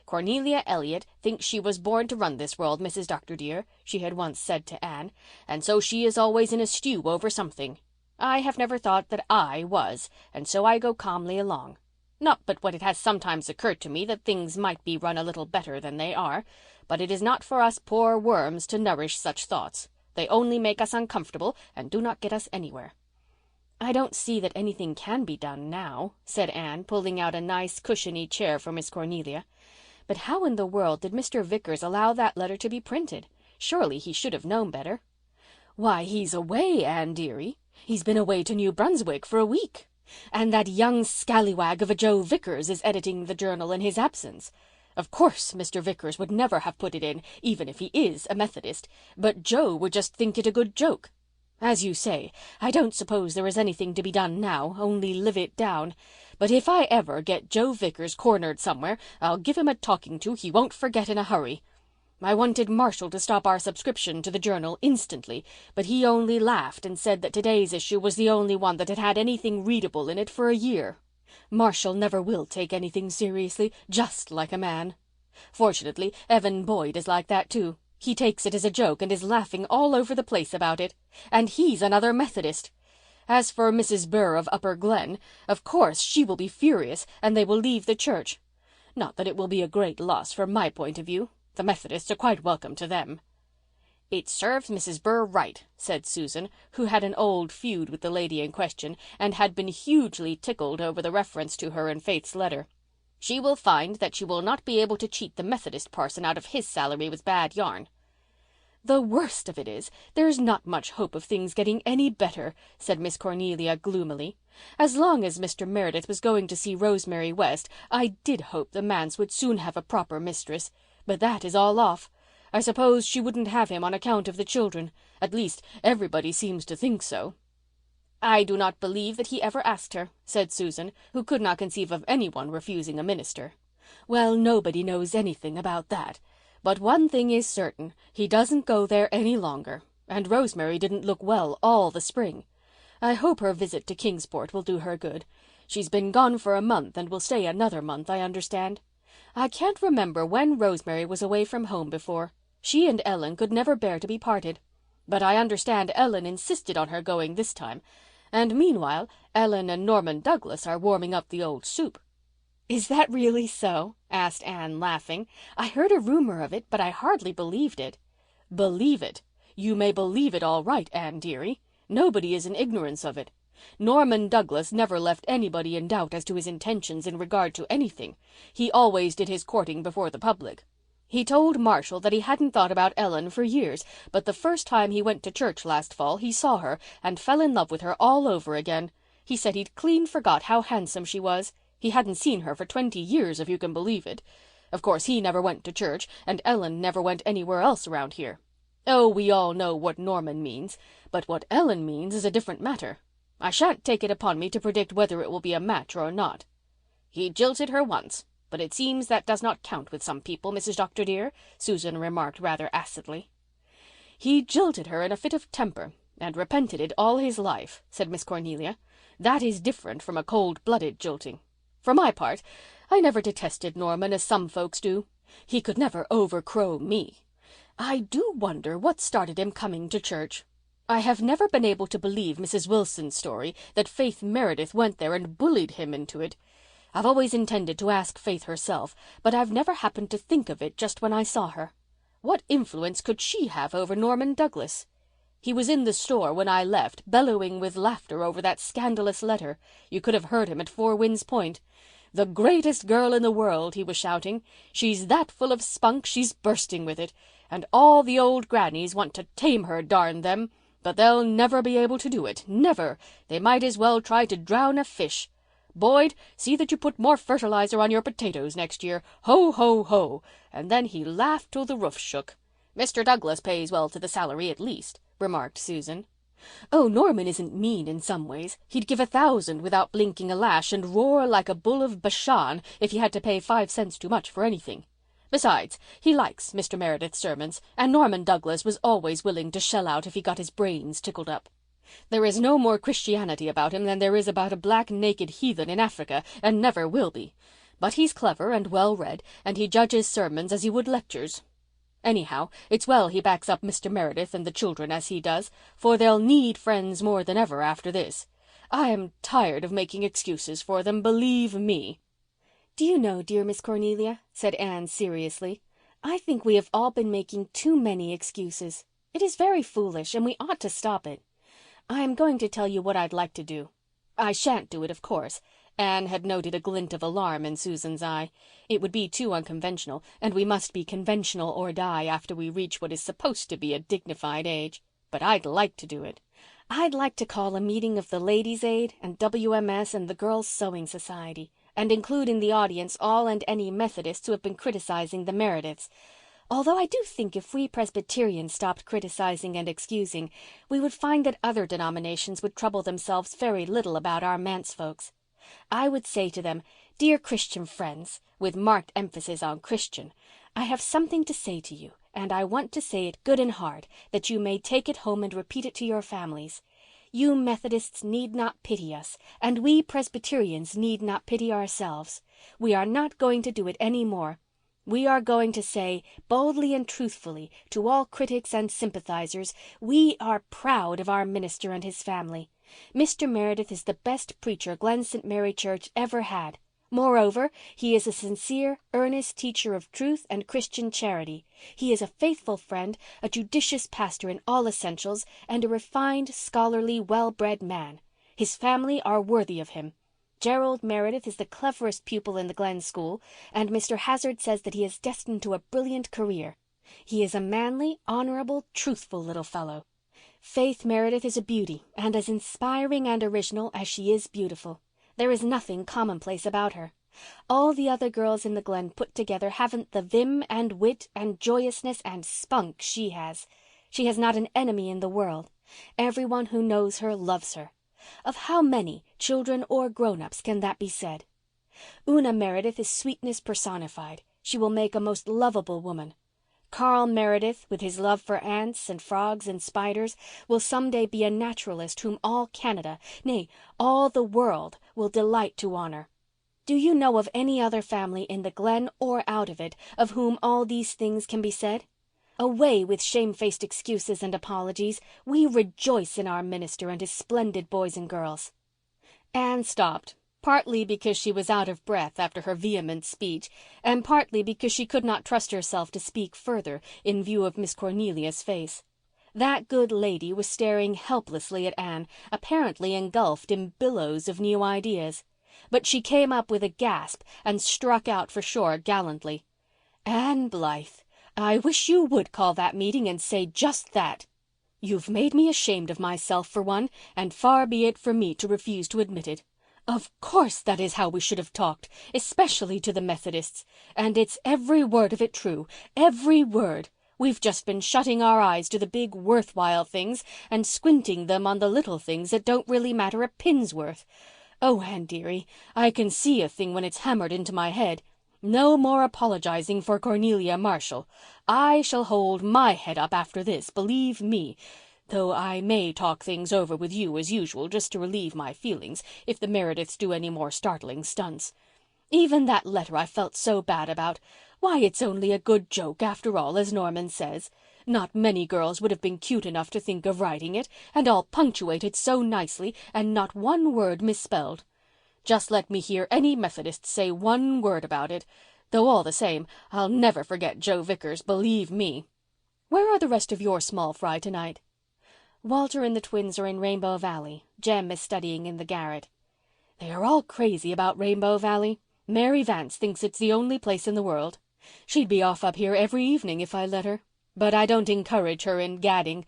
B: "Cornelia Elliott thinks she was born to run this world, Mrs. Dr. dear," she had once said to Anne, "and so she is always in a stew over something. I have never thought that I was, and so I go calmly along. Not but what it has sometimes occurred to me that things might be run a little better than they are, but it is not for us poor worms to nourish such thoughts. They only make us uncomfortable and do not get us anywhere." "I don't see that anything can be done now," said Anne, pulling out a nice cushiony chair for Miss Cornelia. "But how in the world did Mr. Vickers allow that letter to be printed? Surely he should have known better." "Why, he's away, Anne dearie. He's been away to New Brunswick for a week. And that young scallywag of a Joe Vickers is editing the journal in his absence. Of course Mr. Vickers would never have put it in, even if he is a Methodist, but Joe would just think it a good joke. As you say, I don't suppose there is anything to be done now, only live it down. But if I ever get Joe Vickers cornered somewhere, I'll give him a talking to he won't forget in a hurry. I wanted Marshall to stop our subscription to the journal instantly, but he only laughed and said that today's issue was the only one that had had anything readable in it for a year. Marshall never will take anything seriously, just like a man. Fortunately, Evan Boyd is like that too. He takes it as a joke and is laughing all over the place about it. And he's another Methodist. As for Mrs. Burr of Upper Glen, of course she will be furious and they will leave the church. Not that it will be a great loss from my point of view. The Methodists are quite welcome to them." "It serves Mrs. Burr right," said Susan, who had an old feud with the lady in question and had been hugely tickled over the reference to her in Faith's letter. "She will find that she will not be able to cheat the Methodist parson out of his salary with bad yarn." "The worst of it is, there's not much hope of things getting any better," said Miss Cornelia gloomily. "As long as Mr. Meredith was going to see Rosemary West, I did hope the manse would soon have a proper mistress. But that is all off. I suppose she wouldn't have him on account of the children. At least, everybody seems to think so." "I do not believe that he ever asked her," said Susan, who could not conceive of anyone refusing a minister. "Well, nobody knows anything about that. But one thing is certain, he doesn't go there any longer. And Rosemary didn't look well all the spring. I hope her visit to Kingsport will do her good. She's been gone for a month and will stay another month, I understand. I can't remember when Rosemary was away from home before. She and Ellen could never bear to be parted. But I understand Ellen insisted on her going this time. And meanwhile, Ellen and Norman Douglas are warming up the old soup." "Is that really so?" asked Anne, laughing. "I heard a rumor of it, but I hardly believed it." "Believe it? You may believe it all right, Anne dearie. Nobody is in ignorance of it. Norman Douglas never left anybody in doubt as to his intentions in regard to anything. He always did his courting before the public. He told Marshall that he hadn't thought about Ellen for years, but the first time he went to church last fall he saw her and fell in love with her all over again. He said he'd clean forgot how handsome she was. He hadn't seen her for 20 years, if you can believe it. Of course, he never went to church, and Ellen never went anywhere else around here. Oh, we all know what Norman means, but what Ellen means is a different matter. I shan't take it upon me to predict whether it will be a match or not." "He jilted her once, but it seems that does not count with some people, Mrs. Dr. dear," Susan remarked rather acidly. "He jilted her in a fit of temper and repented it all his life," said Miss Cornelia. "That is different from a cold-blooded jilting. For my part, I never detested Norman as some folks do. He could never overcrow me. I do wonder what started him coming to church. I have never been able to believe Mrs. Wilson's story that Faith Meredith went there and bullied him into it. I've always intended to ask Faith herself, but I've never happened to think of it just when I saw her. What influence could she have over Norman Douglas? He was in the store when I left, bellowing with laughter over that scandalous letter. You could have heard him at Four Winds Point. 'The greatest girl in the world,' he was shouting. 'She's that full of spunk she's bursting with it. And all the old grannies want to tame her, darn them. But they'll never be able to do it, never. They might as well try to drown a fish. Boyd, see that you put more fertilizer on your potatoes next year. Ho, ho, ho!' And then he laughed till the roof shook. Mr. Douglas pays well to the salary at least," remarked Susan. "Oh, Norman isn't mean in some ways. He'd give 1,000 without blinking a lash and roar like a bull of Bashan if he had to pay 5 cents too much for anything. Besides, he likes Mr. Meredith's sermons, and Norman Douglas was always willing to shell out if he got his brains tickled up. There is no more Christianity about him than there is about a black naked heathen in Africa, and never will be. But he's clever and well-read, and he judges sermons as he would lectures. Anyhow, it's well he backs up Mr. Meredith and the children as he does, for they'll need friends more than ever after this. I am tired of making excuses for them, believe me."
A: "Do you know, dear Miss Cornelia," said Anne seriously, "I think we have all been making too many excuses. It is very foolish, and we ought to stop it. I am going to tell you what I'd like to do. I shan't do it, of course." Anne had noted a glint of alarm in Susan's eye. "It would be too unconventional, and we must be conventional or die after we reach what is supposed to be a dignified age. But I'd like to do it. I'd like to call a meeting of the Ladies' Aid and WMS and the Girls' Sewing Society, and include in the audience all and any Methodists who have been criticizing the Merediths. Although I do think if we Presbyterians stopped criticizing and excusing, we would find that other denominations would trouble themselves very little about our manse folks. I would say to them, 'Dear Christian friends,' with marked emphasis on Christian, 'I have something to say to you, and I want to say it good and hard, that you may take it home and repeat it to your families. You Methodists need not pity us, and we Presbyterians need not pity ourselves. We are not going to do it any more. We are going to say, boldly and truthfully, to all critics and sympathizers, we are proud of our minister and his family. Mr. Meredith is the best preacher Glen St. Mary Church ever had. Moreover, he is a sincere, earnest teacher of truth and Christian charity. He is a faithful friend, a judicious pastor in all essentials, and a refined, scholarly, well-bred man. His family are worthy of him. Gerald Meredith is the cleverest pupil in the Glen School, and Mr. Hazard says that he is destined to a brilliant career. He is a manly, honorable, truthful little fellow. Faith Meredith is a beauty, and as inspiring and original as she is beautiful. There is nothing commonplace about her. All the other girls in the Glen put together haven't the vim and wit and joyousness and spunk she has. She has not an enemy in the world. Everyone who knows her loves her. Of how many, children or grown-ups, can that be said? Una Meredith is sweetness personified. She will make a most lovable woman. Carl Meredith, with his love for ants and frogs and spiders, will someday be a naturalist whom all Canada, nay, all the world, will delight to honor. Do you know of any other family in the Glen or out of it of whom all these things can be said? Away with shamefaced excuses and apologies. We rejoice in our minister and his splendid boys and girls." Anne stopped, partly because she was out of breath after her vehement speech, and partly because she could not trust herself to speak further in view of Miss Cornelia's face. That good lady was staring helplessly at Anne, apparently engulfed in billows of new ideas. But she came up with a gasp and struck out for shore gallantly. "Anne Blythe,
C: I wish you would call that meeting and say just that. You've made me ashamed of myself for one, and far be it from me to refuse to admit it. Of course that is how we should have talked, especially to the Methodists. And it's every word of it true, every word. We've just been shutting our eyes to the big worthwhile things and squinting them on the little things that don't really matter a pin's worth. Oh, Anne dearie, I can see a thing when it's hammered into my head. No more apologizing for Cornelia Marshall. I shall hold my head up after this, believe me, though I may talk things over with you as usual just to relieve my feelings if the Merediths do any more startling stunts. Even that letter I felt so bad about. Why, it's only a good joke after all, as Norman says. Not many girls would have been cute enough to think of writing it, and all punctuated so nicely and not one word misspelled. Just let me hear any Methodist say one word about it, though all the same I'll never forget Joe Vickers, believe me. Where are the rest of your small fry tonight?
A: Walter and the twins are in Rainbow Valley. Jem is studying in the garret.
C: They are all crazy about Rainbow Valley. Mary Vance thinks it's the only place in the world. She'd be off up here every evening if I let her. But I don't encourage her in gadding.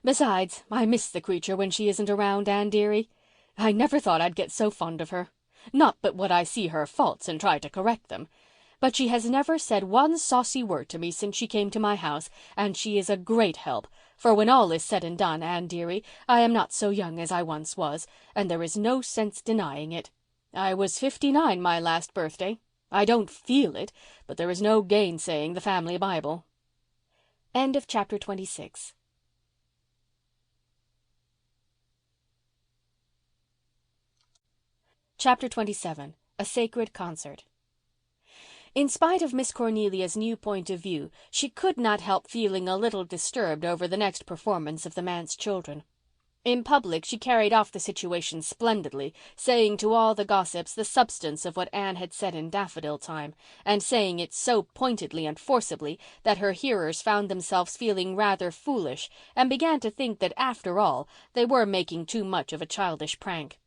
C: Besides, I miss the creature when she isn't around, Anne dearie. I never thought I'd get so fond of her. Not but what I see her faults and try to correct them. But she has never said one saucy word to me since she came to my house, and she is a great help, for when all is said and done, Anne dearie, I am not so young as I once was, and there is no sense denying it. I was 59 my last birthday. I don't feel it, but there is no gainsaying the family Bible.
A: End of chapter 26. Chapter 27. A Sacred Concert. In spite of Miss Cornelia's new point of view, she could not help feeling a little disturbed over the next performance of the manse children. In public she carried off the situation splendidly, saying to all the gossips the substance of what Anne had said in Daffodil Time, and saying it so pointedly and forcibly that her hearers found themselves feeling rather foolish and began to think that, after all, they were making too much of a childish prank.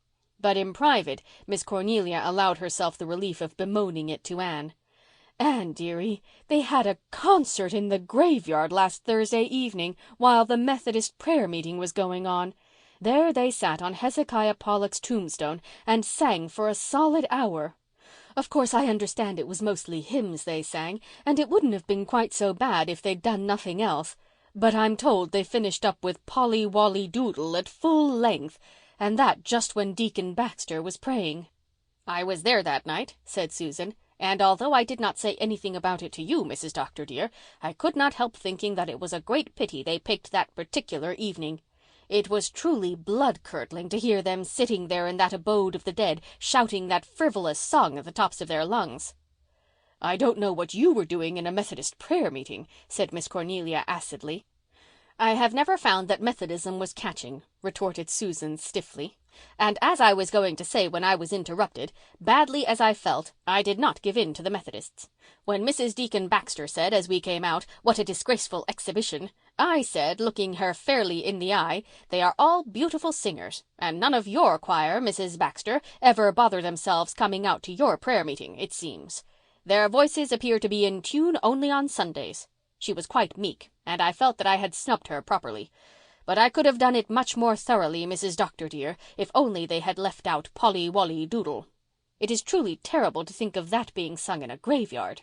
A: But in private Miss Cornelia allowed herself the relief of bemoaning it to Anne.
C: Anne dearie, they had a concert in the graveyard last Thursday evening while the Methodist prayer meeting was going on. There they sat on Hezekiah Pollock's tombstone and sang for a solid hour. Of course, I understand it was mostly hymns they sang, and it wouldn't have been quite so bad if they'd done nothing else. But I'm told they finished up with Polly Wolly Doodle at full length, and that just when Deacon Baxter was praying.
B: "I was there that night," said Susan, "and although I did not say anything about it to you, Mrs. Dr. dear, I could not help thinking that it was a great pity they picked that particular evening. It was truly blood-curdling to hear them sitting there in that abode of the dead, shouting that frivolous song at the tops of their lungs."
C: "I don't know what you were doing in a Methodist prayer meeting," said Miss Cornelia acidly.
B: "I have never found that Methodism was catching," retorted Susan stiffly. "And as I was going to say when I was interrupted, badly as I felt, I did not give in to the Methodists. When Mrs. Deacon Baxter said, as we came out, 'What a disgraceful exhibition,' I said, looking her fairly in the eye, 'They are all beautiful singers, and none of your choir, Mrs. Baxter, ever bother themselves coming out to your prayer meeting, it seems. Their voices appear to be in tune only on Sundays.' She was quite meek, and I felt that I had snubbed her properly. But I could have done it much more thoroughly, Mrs. Dr. dear, if only they had left out Polly Wolly Doodle. It is truly terrible to think of that being sung in a graveyard."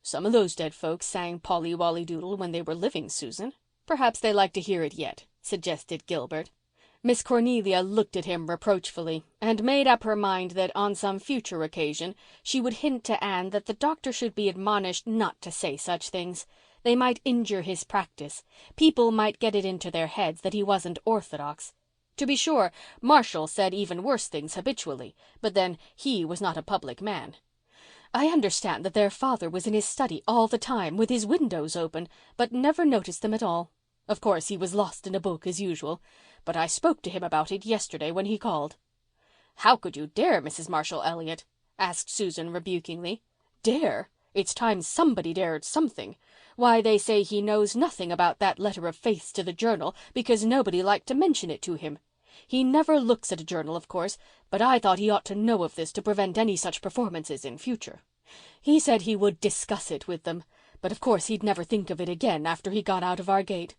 C: "Some of those dead folks sang Polly Wolly Doodle when they were living, Susan. Perhaps they like to hear it yet," suggested Gilbert. Miss Cornelia looked at him reproachfully and made up her mind that on some future occasion she would hint to Anne that the doctor should be admonished not to say such things. They might injure his practice. People might get it into their heads that he wasn't orthodox. To be sure, Marshall said even worse things habitually, but then he was not a public man. "I understand that their father was in his study all the time with his windows open, but never noticed them at all. Of course, he was lost in a book as usual, but I spoke to him about it yesterday when he called."
B: "How could you dare, Mrs. Marshall Elliott?" asked Susan rebukingly.
C: "Dare? It's time somebody dared something. Why, they say he knows nothing about that letter of Faith's to the Journal because nobody liked to mention it to him. He never looks at a journal, of course, but I thought he ought to know of this to prevent any such performances in future. He said he would discuss it with them, but of course he'd never think of it again after he got out of our gate.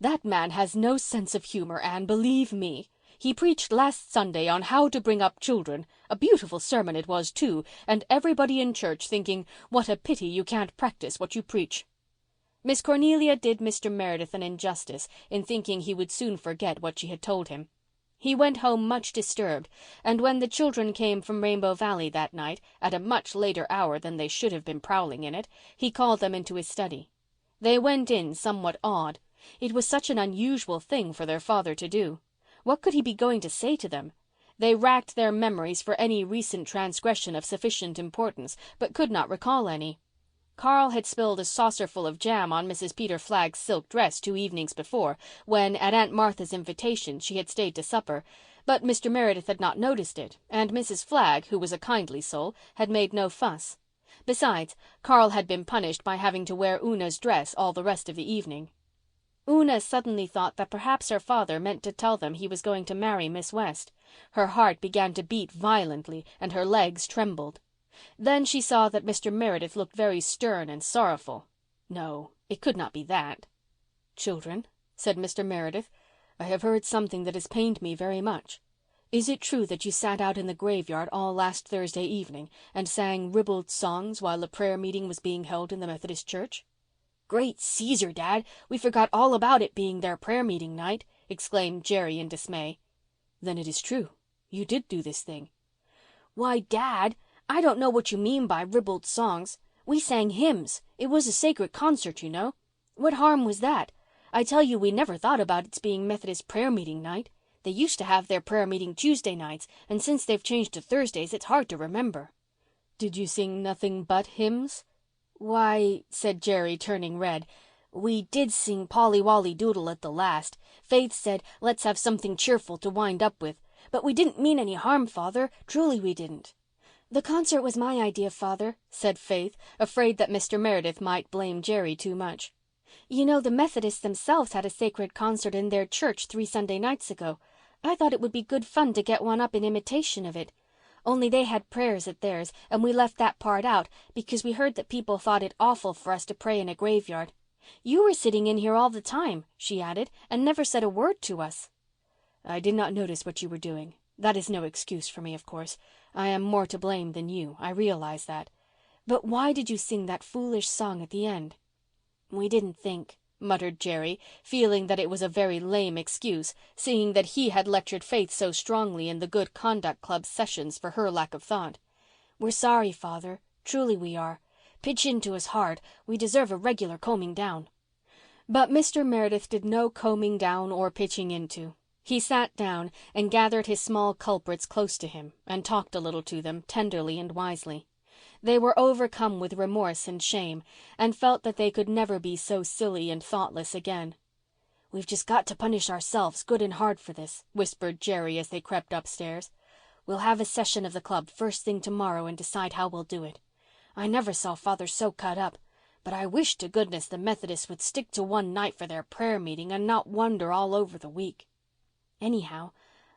C: That man has no sense of humour, Anne, believe me. He preached last Sunday on how to bring up children. A beautiful sermon it was, too, and everybody in church thinking, what a pity you can't practice what you preach. Miss Cornelia did Mr. Meredith an injustice in thinking he would soon forget what she had told him. He went home much disturbed, and when the children came from Rainbow Valley that night, at a much later hour than they should have been prowling in it, he called them into his study. They went in somewhat awed. It was such an unusual thing for their father to do. What could he be going to say to them? They racked their memories for any recent transgression of sufficient importance, but could not recall any. Carl had spilled a saucerful of jam on Mrs. Peter Flagg's silk dress 2 evenings before, when, at Aunt Martha's invitation, she had stayed to supper, but Mr. Meredith had not noticed it, and Mrs. Flagg, who was a kindly soul, had made no fuss. Besides, Carl had been punished by having to wear Una's dress all the rest of the evening. Una suddenly thought that perhaps her father meant to tell them he was going to marry Miss West. Her heart began to beat violently and her legs trembled. Then she saw that Mr. Meredith looked very stern and sorrowful. No, it could not be that. "Children," said Mr. Meredith, "I have heard something that has pained me very much. Is it true that you sat out in the graveyard all last Thursday evening and sang ribald songs while a prayer meeting was being held in the Methodist Church?" "Great Caesar, Dad, we forgot all about it being their prayer meeting night," exclaimed Jerry in dismay. "Then it is true. You did do this thing." "Why, Dad, I don't know what you mean by ribald songs. We sang hymns. It was a sacred concert, you know. What harm was that? I tell you we never thought about its being Methodist prayer meeting night. They used to have their prayer meeting Tuesday nights, and since they've changed to Thursdays it's hard to remember." "Did you sing nothing but hymns?" "Why," said Jerry, turning red, "we did sing Polly Wolly Doodle at the last. Faith said, 'Let's have something cheerful to wind up with.' But we didn't mean any harm, Father. Truly we didn't." "The concert was my idea, Father," said Faith, afraid that Mr. Meredith might blame Jerry too much. "You know the Methodists themselves had a sacred concert in their church 3 Sunday nights ago. I thought it would be good fun to get one up in imitation of it. Only they had prayers at theirs, and we left that part out because we heard that people thought it awful for us to pray in a graveyard. You were sitting in here all the time," she added, "and never said a word to us." "I did not notice what you were doing. That is no excuse for me, of course. I am more to blame than you. I realize that. But why did you sing that foolish song at the end?" "We didn't think," muttered Jerry, feeling that it was a very lame excuse, seeing that he had lectured Faith so strongly in the Good Conduct Club sessions for her lack of thought. "We're sorry, Father. Truly we are. Pitch into us hard. We deserve a regular combing down." But Mr. Meredith did no combing down or pitching into. He sat down and gathered his small culprits close to him and talked a little to them, tenderly and wisely. They were overcome with remorse and shame and felt that they could never be so silly and thoughtless again. "We've just got to punish ourselves good and hard for this," whispered Jerry as they crept upstairs. "We'll have a session of the club first thing tomorrow and decide how we'll do it. I never saw Father so cut up, but I wish to goodness the Methodists would stick to one night for their prayer meeting and not wander all over the week." "Anyhow,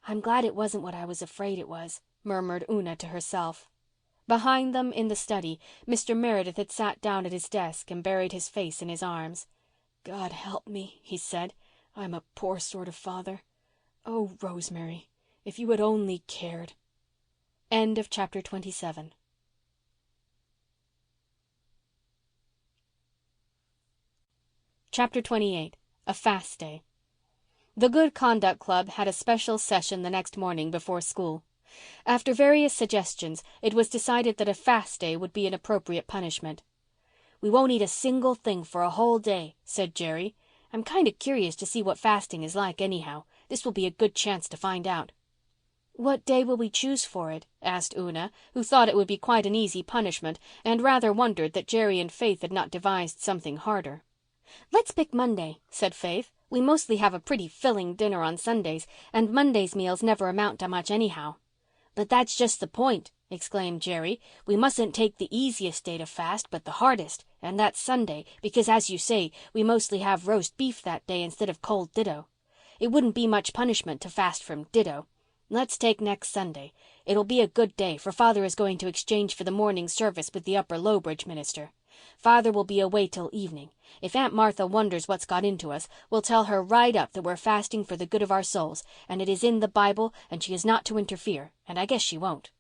C: I'm glad it wasn't what I was afraid it was," murmured Una to herself. Behind them in the study, Mr. Meredith had sat down at his desk and buried his face in his arms. "God help me," he said. "I'm a poor sort of father. Oh, Rosemary, if you had only cared." End of chapter 27. Chapter 28. A Fast Day. The Good Conduct Club had a special session the next morning before school. After various suggestions, it was decided that a fast day would be an appropriate punishment. "We won't eat a single thing for a whole day," said Jerry. "I'm kind of curious to see what fasting is like anyhow. This will be a good chance to find out." "What day will we choose for it?" asked Una, who thought it would be quite an easy punishment and rather wondered that Jerry and Faith had not devised something harder. "Let's pick Monday," said Faith. "We mostly have a pretty filling dinner on Sundays, and Monday's meals never amount to much anyhow." "But that's just the point," exclaimed Jerry. "We mustn't take the easiest day to fast, but the hardest, and that's Sunday, because, as you say, we mostly have roast beef that day instead of cold ditto. It wouldn't be much punishment to fast from ditto. Let's take next Sunday. It'll be a good day, for Father is going to exchange for the morning service with the Upper Lowbridge minister. Father will be away till evening. If Aunt Martha wonders what's got into us, we'll tell her right up that we're fasting for the good of our souls, and it is in the Bible, and she is not to interfere, and I guess she won't."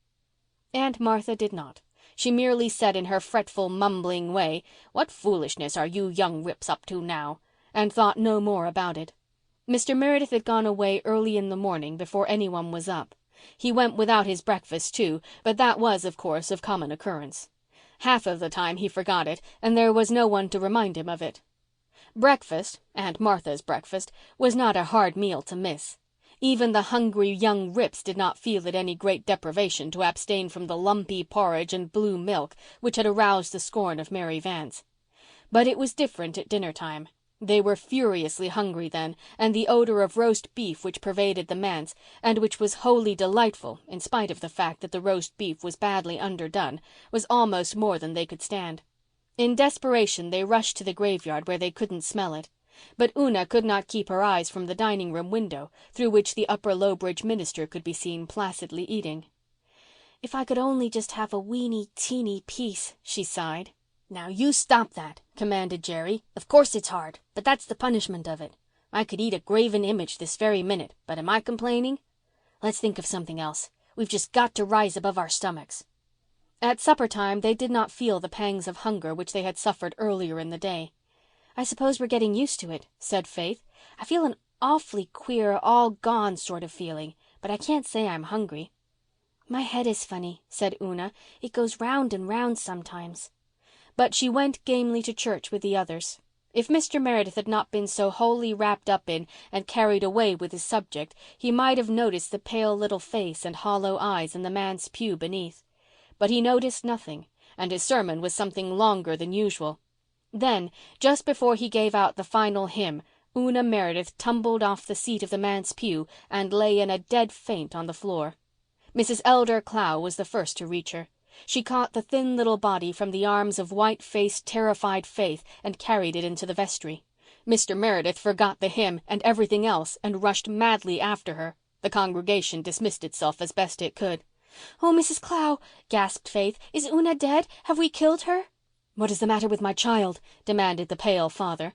C: Aunt Martha did not. She merely said in her fretful, mumbling way, "What foolishness are you young rips up to now?" and thought no more about it. Mr. Meredith had gone away early in the morning before anyone was up. He went without his breakfast too, but that was, of course, of common occurrence. Half of the time he forgot it, and there was no one to remind him of it. Breakfast, Aunt Martha's breakfast, was not a hard meal to miss. Even the hungry young rips did not feel it any great deprivation to abstain from the lumpy porridge and blue milk which had aroused the scorn of Mary Vance. But it was different at dinner time. They were furiously hungry then, and the odour of roast beef which pervaded the manse, and which was wholly delightful in spite of the fact that the roast beef was badly underdone, was almost more than they could stand. In desperation they rushed to the graveyard where they couldn't smell it. But Una could not keep her eyes from the dining-room window, through which the Upper Lowbridge minister could be seen placidly eating. "If I could only just have a weeny, teeny piece," she sighed. "Now you stop that," commanded Jerry. "Of course it's hard, but that's the punishment of it. I could eat a graven image this very minute, but am I complaining? Let's think of something else. We've just got to rise above our stomachs." At supper time they did not feel the pangs of hunger which they had suffered earlier in the day. "I suppose we're getting used to it," said Faith. "I feel an awfully queer, all gone sort of feeling, but I can't say I'm hungry." "My head is funny," said Una. "It goes round and round sometimes." But she went gamely to church with the others. If Mr. Meredith had not been so wholly wrapped up in and carried away with his subject, he might have noticed the pale little face and hollow eyes in the manse pew beneath. But he noticed nothing, and his sermon was something longer than usual. Then, just before he gave out the final hymn, Una Meredith tumbled off the seat of the manse pew and lay in a dead faint on the floor. Mrs. Elder Clow was the first to reach her. She caught the thin little body from the arms of white-faced, terrified Faith and carried it into the vestry. Mr. Meredith forgot the hymn and everything else and rushed madly after her. The congregation dismissed itself as best it could. "Oh, Mrs. Clow," gasped Faith, "is Una dead? Have we killed her?" "What is the matter with my child?" demanded the pale father.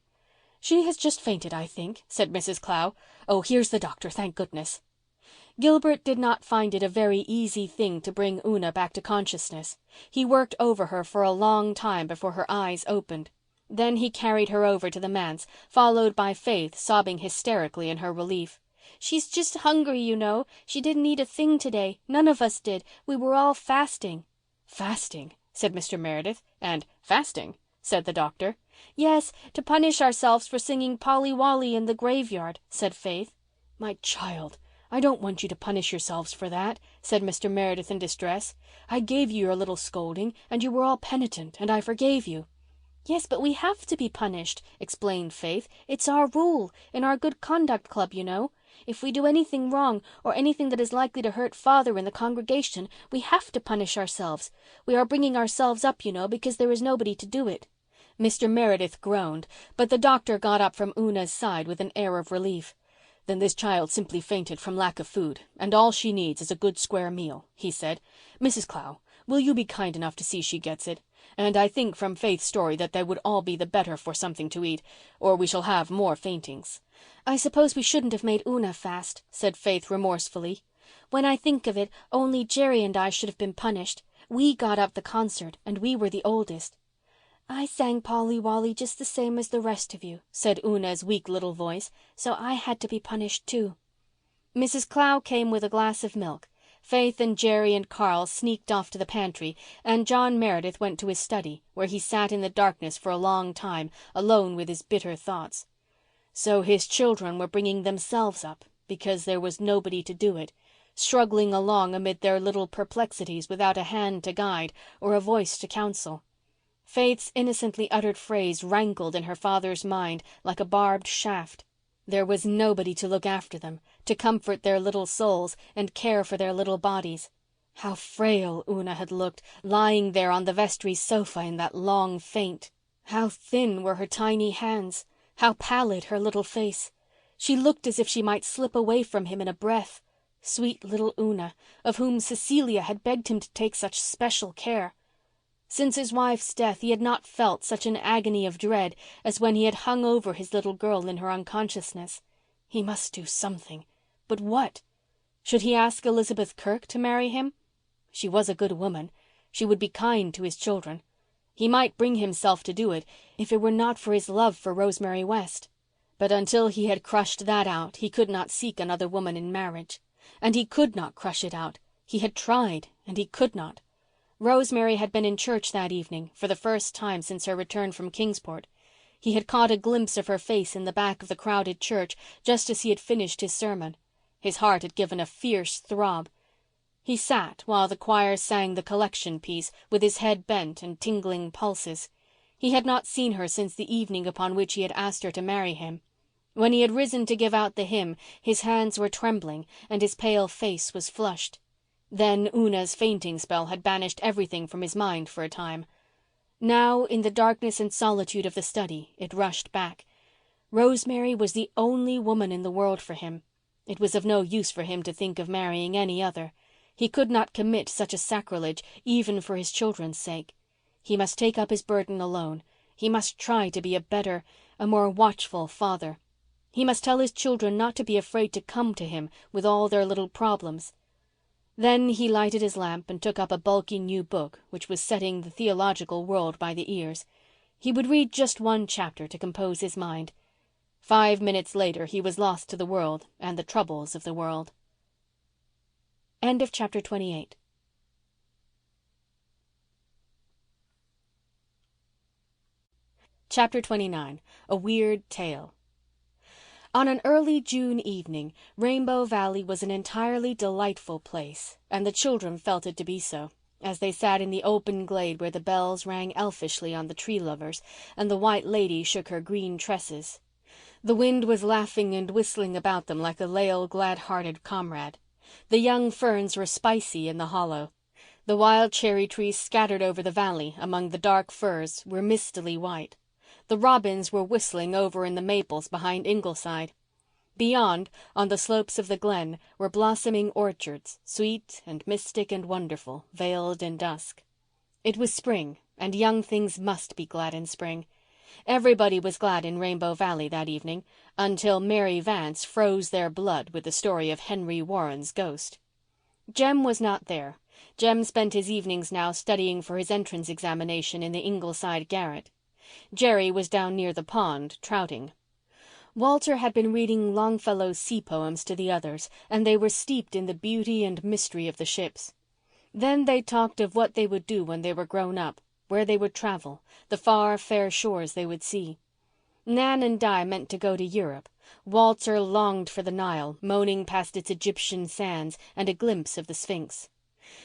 C: "She has just fainted, I think," said Mrs. Clow. "Oh, here's the doctor, thank goodness." Gilbert did not find it a very easy thing to bring Una back to consciousness. He worked over her for a long time before her eyes opened. Then he carried her over to the manse, followed by Faith sobbing hysterically in her relief. "She's just hungry, you know. She didn't eat a thing today. None of us did. We were all fasting." "Fasting?" said Mr. Meredith. "And fasting?" said the doctor. "Yes, to punish ourselves for singing Polly Wolly in the graveyard," said Faith. "My child, I don't want you to punish yourselves for that," said Mr. Meredith in distress. "I gave you your little scolding and you were all penitent and I forgave you." "Yes, but we have to be punished," explained Faith. "It's our rule, in our Good Conduct Club, you know. If we do anything wrong or anything that is likely to hurt Father in the congregation, we have to punish ourselves. We are bringing ourselves up, you know, because there is nobody to do it." Mr. Meredith groaned, but the doctor got up from Una's side with an air of relief. "Then this child simply fainted from lack of food, and all she needs is a good square meal," he said. "Mrs. Clow, will you be kind enough to see she gets it? And I think from Faith's story that they would all be the better for something to eat, or we shall have more faintings." "I suppose we shouldn't have made Una fast," said Faith remorsefully. "When I think of it, only Jerry and I should have been punished. We got up the concert, and we were the oldest." "I sang Polly Wolly just the same as the rest of you," said Una's weak little voice, "so I had to be punished too." Mrs. Clow came with a glass of milk. Faith and Jerry and Carl sneaked off to the pantry, and John Meredith went to his study, where he sat in the darkness for a long time, alone with his bitter thoughts. So his children were bringing themselves up because there was nobody to do it, struggling along amid their little perplexities without a hand to guide or a voice to counsel. Faith's innocently uttered phrase rankled in her father's mind like a barbed shaft. There was nobody to look after them, to comfort their little souls and care for their little bodies. How frail Una had looked, lying there on the vestry sofa in that long faint. How thin were her tiny hands, how pallid her little face. She looked as if she might slip away from him in a breath. Sweet little Una, of whom Cecilia had begged him to take such special care. Since his wife's death he had not felt such an agony of dread as when he had hung over his little girl in her unconsciousness. He must do something. But what? Should he ask Elizabeth Kirk to marry him? She was a good woman. She would be kind to his children. He might bring himself to do it if it were not for his love for Rosemary West. But until he had crushed that out he could not seek another woman in marriage. And he could not crush it out. He had tried, and he could not. Rosemary had been in church that evening for the first time since her return from Kingsport. He had caught a glimpse of her face in the back of the crowded church just as he had finished his sermon. His heart had given a fierce throb. He sat while the choir sang the collection piece with his head bent and tingling pulses. He had not seen her since the evening upon which he had asked her to marry him. When he had risen to give out the hymn, his hands were trembling and his pale face was flushed. Then Una's fainting spell had banished everything from his mind for a time. Now, in the darkness and solitude of the study, it rushed back. Rosemary was the only woman in the world for him. It was of no use for him to think of marrying any other. He could not commit such a sacrilege, even for his children's sake. He must take up his burden alone. He must try to be a better, a more watchful father. He must tell his children not to be afraid to come to him with all their little problems. Then he lighted his lamp and took up a bulky new book which was setting the theological world by the ears. He would read just one chapter to compose his mind. 5 minutes later he was lost to the world and the troubles of the world. End of chapter 28. Chapter 29. A Weird Tale. On an early June evening, Rainbow Valley was an entirely delightful place, and the children felt it to be so, as they sat in the open glade where the bells rang elfishly on the tree lovers and the white lady shook her green tresses. The wind was laughing and whistling about them like a leal, glad-hearted comrade. The young ferns were spicy in the hollow. The wild cherry trees scattered over the valley among the dark firs were mistily white. The robins were whistling over in the maples behind Ingleside. Beyond, on the slopes of the glen, were blossoming orchards, sweet and mystic and wonderful, veiled in dusk. It was spring, and young things must be glad in spring. Everybody was glad in Rainbow Valley that evening, until Mary Vance froze their blood with the story of Henry Warren's ghost. Jem was not there. Jem spent his evenings now studying for his entrance examination in the Ingleside garret. Jerry was down near the pond, trouting. Walter had been reading Longfellow's sea poems to the others, and they were steeped in the beauty and mystery of the ships. Then they talked of what they would do when they were grown up, where they would travel, the far, fair shores they would see. Nan and Di meant to go to Europe. Walter longed for the Nile, moaning past its Egyptian sands, and a glimpse of the Sphinx.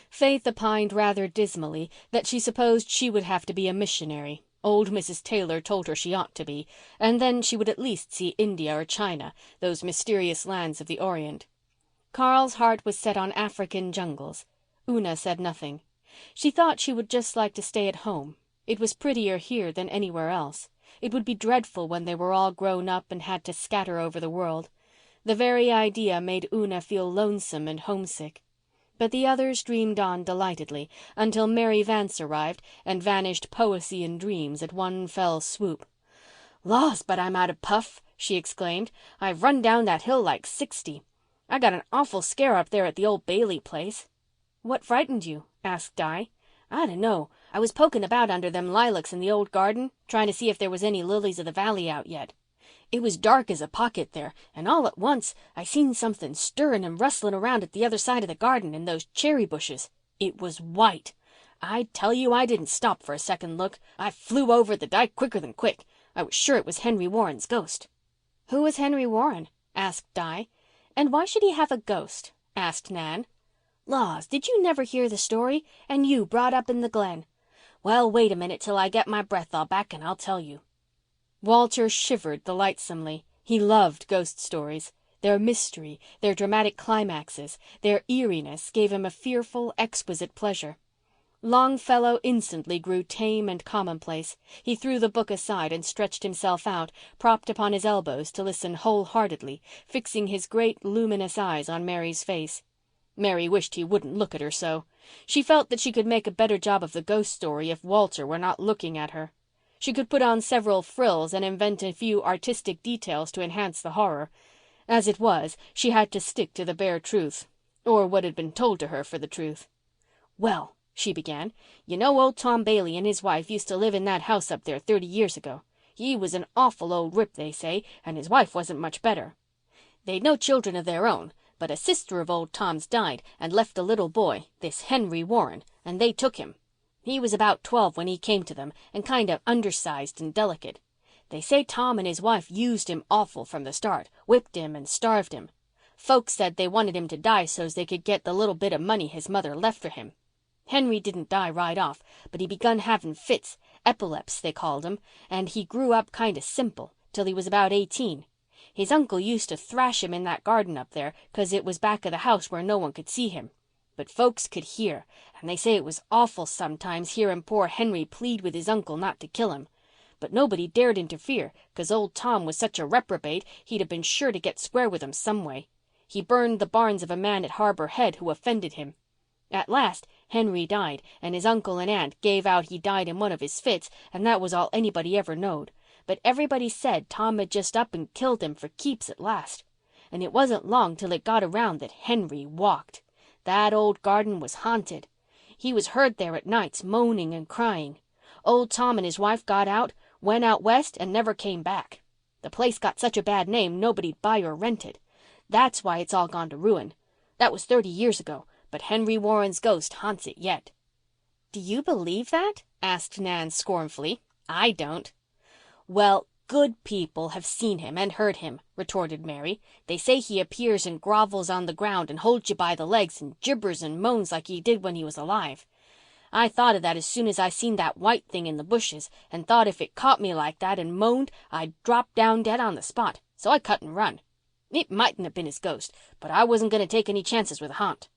C: Faith opined rather dismally that she supposed she would have to be a missionary. Old Mrs. Taylor told her she ought to be, and then she would at least see India or China, those mysterious lands of the Orient. Carl's heart was set on African jungles. Una said nothing. She thought she would just like to stay at home. It was prettier here than anywhere else. It would be dreadful when they were all grown up and had to scatter over the world. The very idea made Una feel lonesome and homesick. But the others dreamed on delightedly until Mary Vance arrived and vanished poesy and dreams at one fell swoop. "Laws, but I'm out of puff," she exclaimed. "I've run down that hill like 60. I got an awful scare up there at the old Bailey place." "What frightened you?" asked Di. "I dunno. I was poking about under them lilacs in the old garden, trying to see if there was any lilies of the valley out yet. It was dark as a pocket there, and all at once I seen something stirring and rustling around at the other side of the garden in those cherry bushes. It was white. I tell you I didn't stop for a second look. I flew over the dike quicker than quick. I was sure it was Henry Warren's ghost." "Who was Henry Warren?" asked Di. "And why should he have a ghost?" asked Nan. "Laws, did you never hear the story? And you brought up in the Glen? Well, wait a minute till I get my breath all back and I'll tell you." Walter shivered delightsomely. He loved ghost stories. Their mystery, their dramatic climaxes, their eeriness gave him a fearful, exquisite pleasure. Longfellow instantly grew tame and commonplace. He threw the book aside and stretched himself out, propped upon his elbows to listen wholeheartedly, fixing his great luminous eyes on Mary's face. Mary wished he wouldn't look at her so. She felt that she could make a better job of the ghost story if Walter were not looking at her. She could put on several frills and invent a few artistic details to enhance the horror. As it was, she had to stick to the bare truth, or what had been told to her for the truth. "Well," she began, "you know old Tom Bailey and his wife used to live in that house up there 30 years ago. He was an awful old rip, they say, and his wife wasn't much better. They'd no children of their own, but a sister of old Tom's died and left a little boy, this Henry Warren, and they took him. He was about 12 when he came to them and kind of undersized and delicate. They say Tom and his wife used him awful from the start, whipped him and starved him. Folks said they wanted him to die so's they could get the little bit of money his mother left for him. Henry didn't die right off, but he begun having fits, epileps they called 'em, and he grew up kind of simple till he was about 18. His uncle used to thrash him in that garden up there 'cause it was back of the house where no one could see him. But folks could hear, and they say it was awful sometimes hearing poor Henry plead with his uncle not to kill him. But nobody dared interfere 'cause old Tom was such a reprobate he'd have been sure to get square with 'em some way. He burned the barns of a man at Harbour Head who offended him. At last Henry died, and his uncle and aunt gave out he died in one of his fits, and that was all anybody ever knowed. But everybody said Tom had just up and killed him for keeps at last. And it wasn't long till it got around that Henry walked. That old garden was haunted. He was heard there at nights moaning and crying. Old Tom and his wife got out, went out west, and never came back. The place got such a bad name nobody'd buy or rent it. That's why it's all gone to ruin. That was 30 years ago, but Henry Warren's ghost haunts it yet." "Do you believe that?" asked Nan scornfully. "I don't." "Well, good people have seen him and heard him," retorted Mary. "They say he appears and grovels on the ground and holds you by the legs and gibbers and moans like he did when he was alive. I thought of that as soon as I seen that white thing in the bushes and thought if it caught me like that and moaned I'd drop down dead on the spot, so I cut and run. It mightn't have been his ghost, but I wasn't going to take any chances with a haunt."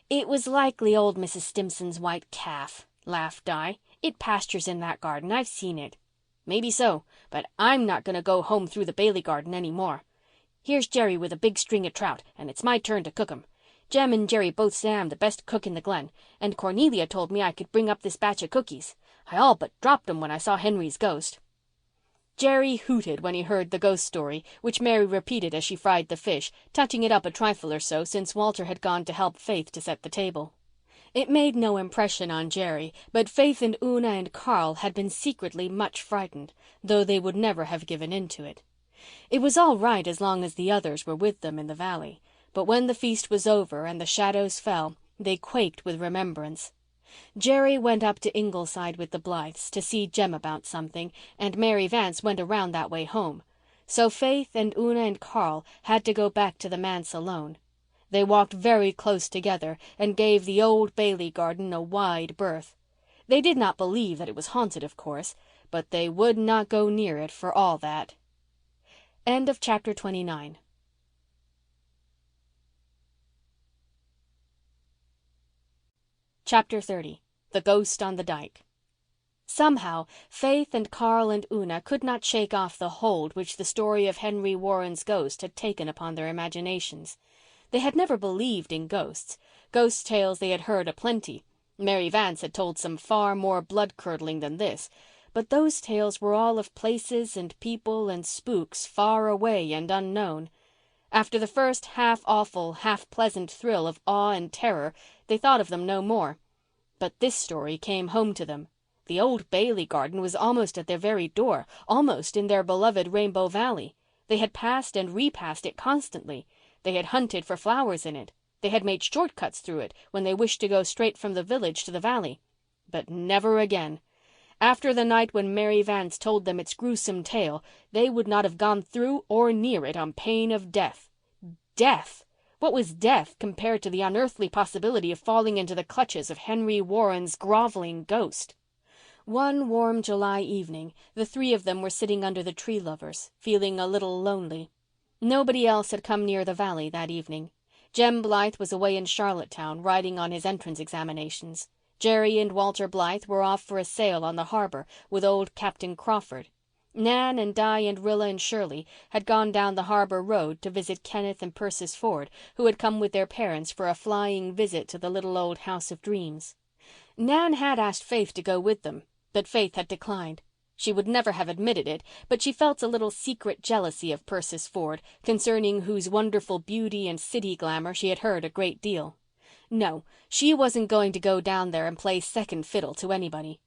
C: "It was likely old Mrs. Stimson's white calf," laughed Di. "It pastures in that garden. I've seen it." "Maybe so, but I'm not going to go home through the Bailey garden any more. Here's Jerry with a big string of trout, and it's my turn to cook 'em. Jem and Jerry both say I'm the best cook in the Glen, and Cornelia told me I could bring up this batch of cookies. I all but dropped 'em when I saw Henry's ghost." Jerry hooted when he heard the ghost story, which Mary repeated as she fried the fish, touching it up a trifle or so since Walter had gone to help Faith to set the table. It made no impression on Jerry, but Faith and Una and Carl had been secretly much frightened, though they would never have given in to it. It was all right as long as the others were with them in the valley, but when the feast was over and the shadows fell, they quaked with remembrance. Jerry went up to Ingleside with the Blythes to see Jem about something, and Mary Vance went around that way home. So Faith and Una and Carl had to go back to the manse alone. They walked very close together and gave the old Bailey garden a wide berth. They did not believe that it was haunted, of course, but they would not go near it for all that. End of chapter 29. Chapter 30. The Ghost on the Dyke. Somehow Faith and Carl and Una could not shake off the hold which the story of Henry Warren's ghost had taken upon their imaginations. They had never believed in ghosts. Ghost tales they had heard aplenty. Mary Vance had told some far more blood-curdling than this, but those tales were all of places and people and spooks far away and unknown. After the first half-awful, half-pleasant thrill of awe and terror, they thought of them no more. But this story came home to them. The old Bailey garden was almost at their very door, almost in their beloved Rainbow Valley. They had passed and repassed it constantly. They had hunted for flowers in it. They had made shortcuts through it when they wished to go straight from the village to the valley. But never again. After the night when Mary Vance told them its gruesome tale, they would not have gone through or near it on pain of death. Death! What was death compared to the unearthly possibility of falling into the clutches of Henry Warren's groveling ghost? One warm July evening the three of them were sitting under the Tree Lovers, feeling a little lonely. Nobody else had come near the valley that evening. Jem Blythe was away in Charlottetown writing on his entrance examinations. Jerry and Walter Blythe were off for a sail on the harbour with old Captain Crawford. Nan and Di and Rilla and Shirley had gone down the harbour road to visit Kenneth and Persis Ford, who had come with their parents for a flying visit to the little old house of dreams. Nan had asked Faith to go with them, but Faith had declined. She would never have admitted it, but she felt a little secret jealousy of Persis Ford, concerning whose wonderful beauty and city glamour she had heard a great deal. No, she wasn't going to go down there and play second fiddle to anybody.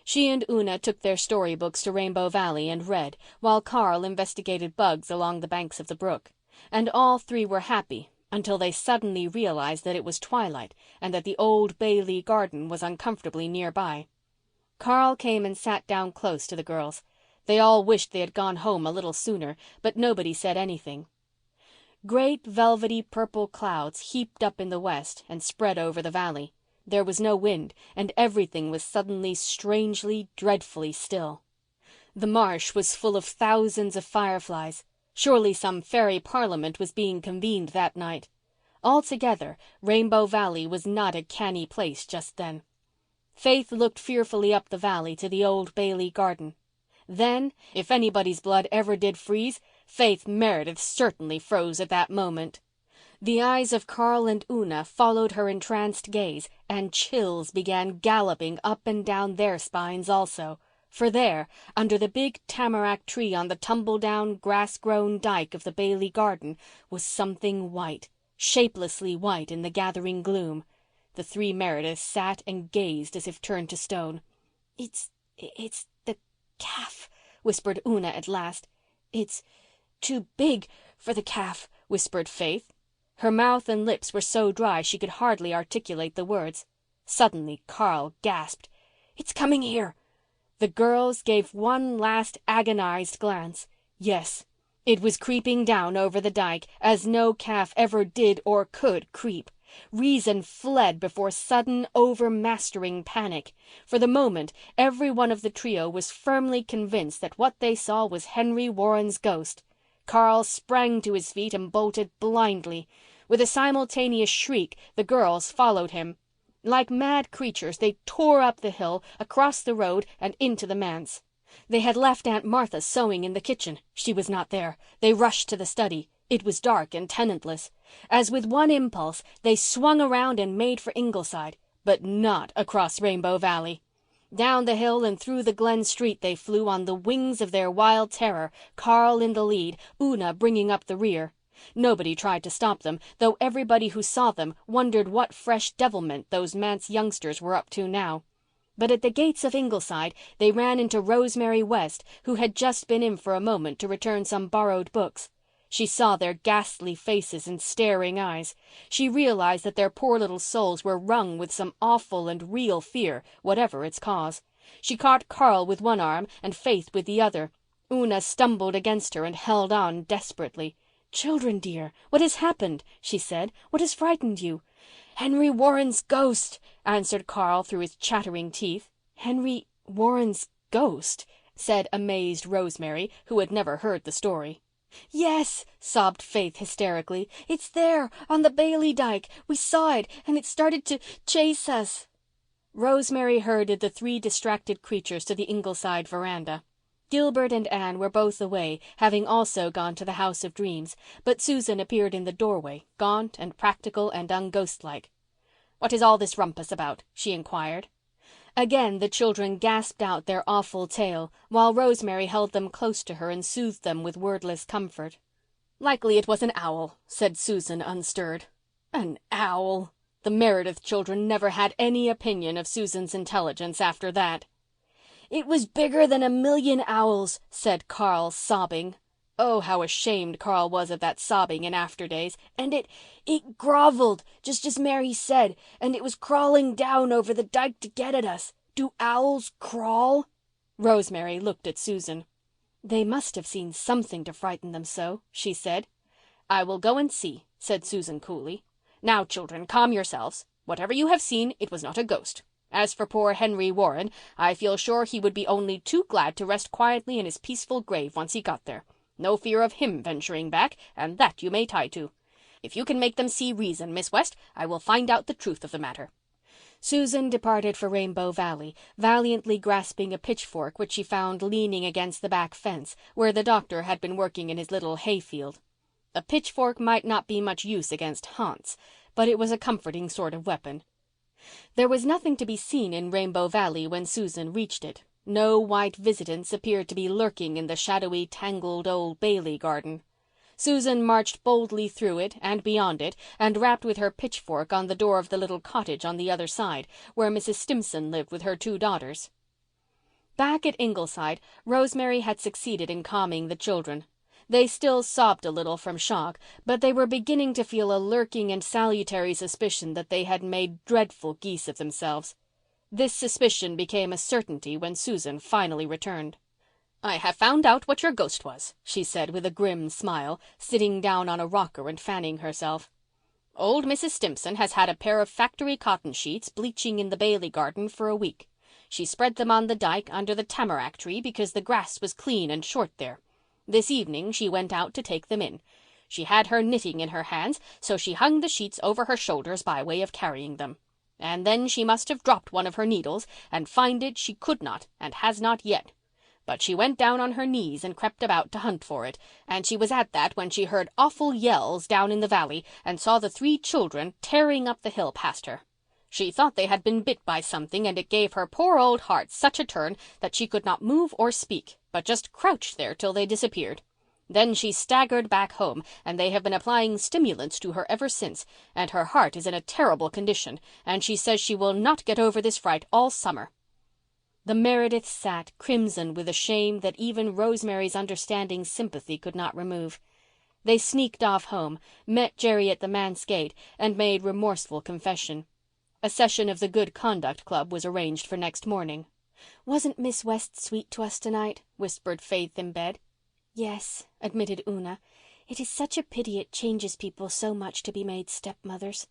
C: She and Una took their storybooks to Rainbow Valley and read, while Carl investigated bugs along the banks of the brook. And all three were happy until they suddenly realized that it was twilight and that the old Bailey garden was uncomfortably nearby. Carl came and sat down close to the girls. They all wished they had gone home a little sooner, but nobody said anything. Great velvety purple clouds heaped up in the west and spread over the valley. There was no wind, and everything was suddenly strangely, dreadfully still. The marsh was full of thousands of fireflies. Surely some fairy parliament was being convened that night. Altogether, Rainbow Valley was not a canny place just then. Faith looked fearfully up the valley to the old Bailey garden. Then, if anybody's blood ever did freeze, Faith Meredith certainly froze at that moment. The eyes of Carl and Una followed her entranced gaze, and chills began galloping up and down their spines also. For there, under the big tamarack tree on the tumble-down, grass-grown dyke of the Bailey garden, was something white, shapelessly white in the gathering gloom. The three Merediths sat and gazed as if turned to stone. It's the calf," whispered Una at last. "It's too big for the calf," whispered Faith. Her mouth and lips were so dry she could hardly articulate the words. Suddenly Carl gasped. "It's coming here." The girls gave one last agonized glance. Yes, it was creeping down over the dyke, as no calf ever did or could creep. Reason fled before sudden, overmastering panic. For the moment, every one of the trio was firmly convinced that what they saw was Henry Warren's ghost. Carl sprang to his feet and bolted blindly. With a simultaneous shriek, the girls followed him. Like mad creatures, they tore up the hill, across the road, and into the manse. They had left Aunt Martha sewing in the kitchen. She was not there. They rushed to the study. It was dark and tenantless. As with one impulse, they swung around and made for Ingleside, but not across Rainbow Valley. Down the hill and through the Glen street they flew on the wings of their wild terror, Carl in the lead, Una bringing up the rear. Nobody tried to stop them, though everybody who saw them wondered what fresh devilment those manse youngsters were up to now. But at the gates of Ingleside they ran into Rosemary West, who had just been in for a moment to return some borrowed books. She saw their ghastly faces and staring eyes. She realized that their poor little souls were wrung with some awful and real fear, whatever its cause. She caught Carl with one arm and Faith with the other. Una stumbled against her and held on desperately. "Children, dear, what has happened?" she said. "What has frightened you?" "Henry Warren's ghost," answered Carl through his chattering teeth. "Henry Warren's ghost?" said amazed Rosemary, who had never heard the story. "Yes," sobbed Faith hysterically. "It's there on the Bailey dyke. We saw it and it started to chase us." Rosemary herded the three distracted creatures to the Ingleside veranda. Gilbert and Anne were both away, having also gone to the House of Dreams, but Susan appeared in the doorway, gaunt and practical and unghostlike. "What is all this rumpus about?" she inquired. Again the children gasped out their awful tale, while Rosemary held them close to her and soothed them with wordless comfort. "Likely it was an owl," said Susan, unstirred. An owl! The Meredith children never had any opinion of Susan's intelligence after that. "It was bigger than 1,000,000 owls," said Carl, sobbing. Oh, how ashamed Carl was of that sobbing in after days. "And it groveled, just as Mary said, and it was crawling down over the dyke to get at us. Do owls crawl?" Rosemary looked at Susan. "They must have seen something to frighten them so," she said. "I will go and see," said Susan coolly. "Now, children, calm yourselves. Whatever you have seen, it was not a ghost. As for poor Henry Warren, I feel sure he would be only too glad to rest quietly in his peaceful grave once he got there. No fear of him venturing back, and that you may tie to. If you can make them see reason, Miss West, I will find out the truth of the matter." Susan departed for Rainbow Valley, valiantly grasping a pitchfork which she found leaning against the back fence, where the doctor had been working in his little hayfield. A pitchfork might not be much use against haunts, but it was a comforting sort of weapon. There was nothing to be seen in Rainbow Valley when Susan reached it. No white visitants appeared to be lurking in the shadowy, tangled old Bailey garden. Susan marched boldly through it and beyond it and rapped with her pitchfork on the door of the little cottage on the other side, where Mrs. Stimson lived with her 2 daughters. Back at Ingleside, Rosemary had succeeded in calming the children. They still sobbed a little from shock, but they were beginning to feel a lurking and salutary suspicion that they had made dreadful geese of themselves. This suspicion became a certainty when Susan finally returned. "I have found out what your ghost was," she said with a grim smile, sitting down on a rocker and fanning herself. "Old Mrs. Stimson has had a pair of factory cotton sheets bleaching in the Bailey garden for a week. She spread them on the dyke under the tamarack tree because the grass was clean and short there. This evening she went out to take them in. She had her knitting in her hands, so she hung the sheets over her shoulders by way of carrying them. And then she must have dropped one of her needles, and find it she could not and has not yet. But she went down on her knees and crept about to hunt for it, and she was at that when she heard awful yells down in the valley and saw the 3 children tearing up the hill past her. She thought they had been bit by something, and it gave her poor old heart such a turn that she could not move or speak, but just crouched there till they disappeared. Then she staggered back home, and they have been applying stimulants to her ever since, and her heart is in a terrible condition, and she says she will not get over this fright all summer." The Merediths sat crimson with a shame that even Rosemary's understanding sympathy could not remove. They sneaked off home, met Jerry at the manse gate, and made remorseful confession. A session of the Good Conduct Club was arranged for next morning.
A: "Wasn't Miss West sweet to us tonight?" whispered Faith in bed. "Yes," admitted Una. "It is such a pity it changes people so much to be made stepmothers."